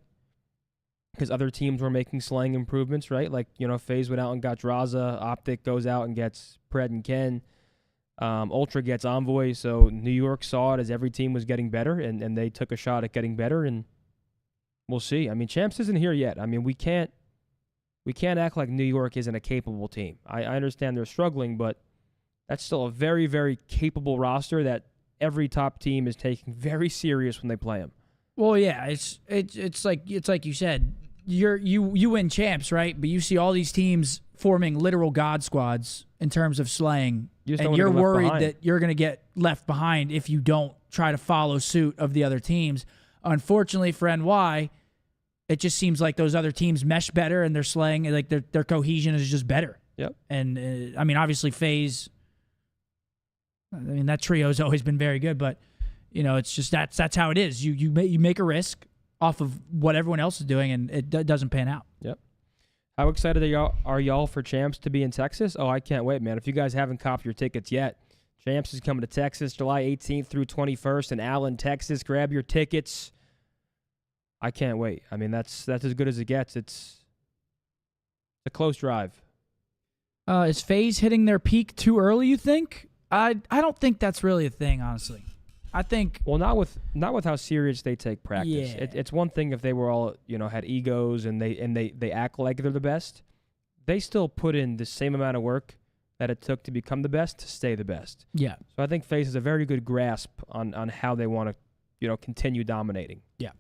because other teams were making slang improvements, right? Like, you know, FaZe went out and got Draza. Optic goes out and gets Pred and Ken. Ultra gets Envoy. So New York saw it as every team was getting better, and they took a shot at getting better, and we'll see. I mean, champs isn't here yet. I mean, we can't act like New York isn't a capable team. I understand they're struggling, but that's still a very, very capable roster that every top team is taking very serious when they play them. Well, yeah, it's like you said, you win champs, right? But you see all these teams forming literal god squads in terms of slaying, and you're worried that you're going to get left behind if you don't try to follow suit of the other teams. Unfortunately for NY, it just seems like those other teams mesh better, and they're slaying, like their cohesion is just better. Yep. And I mean, obviously FaZe, I mean, that trio's always been very good, but you know, it's just that's how it is. You make a risk off of what everyone else is doing, and it doesn't pan out. Yep. How excited are y'all for champs to be in Texas? Oh, I can't wait, man. If you guys haven't copped your tickets yet, champs is coming to Texas July 18th through 21st in Allen, Texas. Grab your tickets. I can't wait. I mean, that's as good as it gets. It's a close drive. Is FaZe hitting their peak too early, you think? I don't think that's really a thing, honestly. I think, well, not with how serious they take practice. Yeah. It's one thing if they were all, you know, had egos and they act like they're the best. They still put in the same amount of work that it took to become the best to stay the best. Yeah. So I think FaZe has a very good grasp on how they want to, you know, continue dominating. Yeah.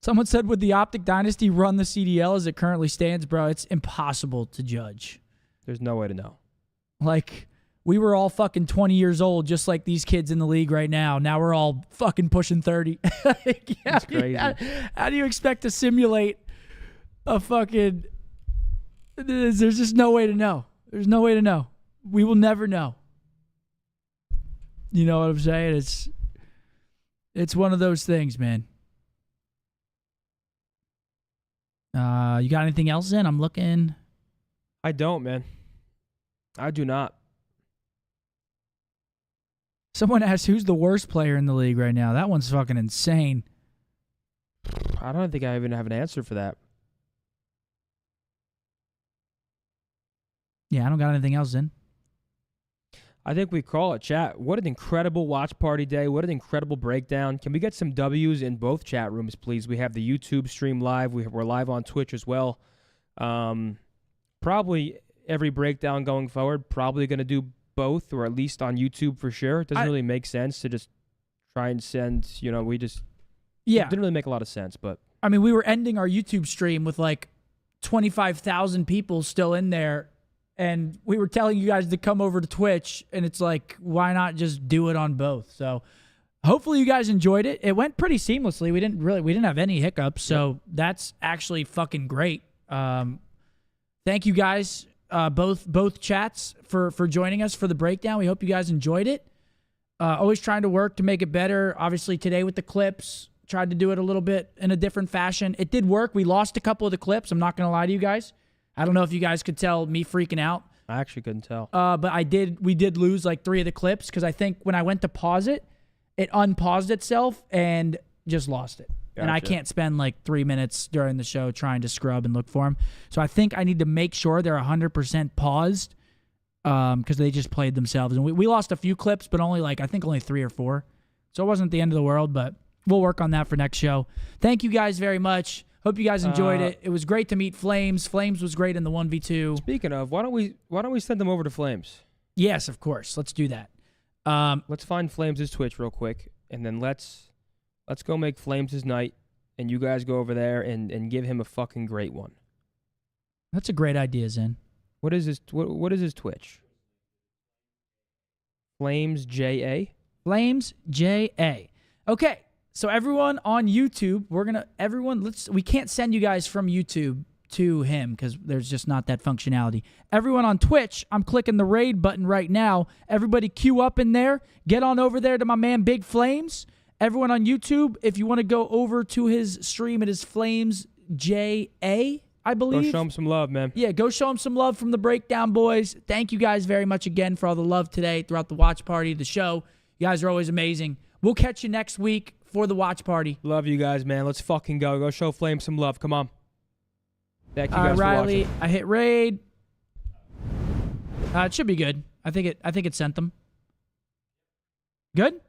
Someone said, would the Optic Dynasty run the CDL as it currently stands? Bro, it's impossible to judge. There's no way to know. Like, we were all fucking 20 years old, just like these kids in the league right now. Now we're all fucking pushing 30. That's crazy. How do you expect to simulate a fucking... There's just no way to know. There's no way to know. We will never know. You know what I'm saying? It's one of those things, man. You got anything else in? I'm looking. I don't, man. I do not. Someone asked, who's the worst player in the league right now? That one's fucking insane. I don't think I even have an answer for that. Yeah, I don't got anything else in. I think we call it, chat. What an incredible watch party day. What an incredible breakdown. Can we get some W's in both chat rooms, please? We have the YouTube stream live. We're live on Twitch as well. Probably every breakdown going forward, probably going to do both, or at least on YouTube for sure. It doesn't really make sense to just try and send, it didn't really make a lot of sense. But I mean, we were ending our YouTube stream with like 25,000 people still in there, and we were telling you guys to come over to Twitch, and it's like, why not just do it on both? So hopefully you guys enjoyed it. It went pretty seamlessly. We didn't have any hiccups, so that's actually fucking great. Thank you guys, both chats, for joining us for the breakdown. We hope you guys enjoyed it. Always trying to work to make it better. Obviously today with the clips, tried to do it a little bit in a different fashion. It did work. We lost a couple of the clips. I'm not going to lie to you guys. I don't know if you guys could tell me freaking out. I actually couldn't tell. But we did lose like 3 of the clips because I think when I went to pause it, it unpaused itself and just lost it. Gotcha. And I can't spend like 3 minutes during the show trying to scrub and look for them. So I think I need to make sure they're 100% paused because they just played themselves. And we lost a few clips, but only 3 or 4. So it wasn't the end of the world, but we'll work on that for next show. Thank you guys very much. Hope you guys enjoyed it. It was great to meet Flames. Flames was great in the 1v2. Speaking of, why don't we send them over to Flames? Yes, of course. Let's do that. Let's find Flames' Twitch real quick, and then let's go make Flames' night, and you guys go over there and give him a fucking great one. That's a great idea, Zen. What is his Twitch? Flames JA? Flames JA. Okay. So everyone on YouTube, we can't send you guys from YouTube to him because there's just not that functionality. Everyone on Twitch, I'm clicking the raid button right now. Everybody queue up in there. Get on over there to my man Big Flames. Everyone on YouTube, if you want to go over to his stream, it is Flames JA, I believe. Go show him some love, man. Yeah, go show him some love from the Breakdown Boys. Thank you guys very much again for all the love today throughout the watch party, the show. You guys are always amazing. We'll catch you next week for the watch party. Love you guys, man. Let's fucking go. Go show Flame some love. Come on. Thank you guys Riley, for watching. I hit raid. It should be good. I think it sent them. Good?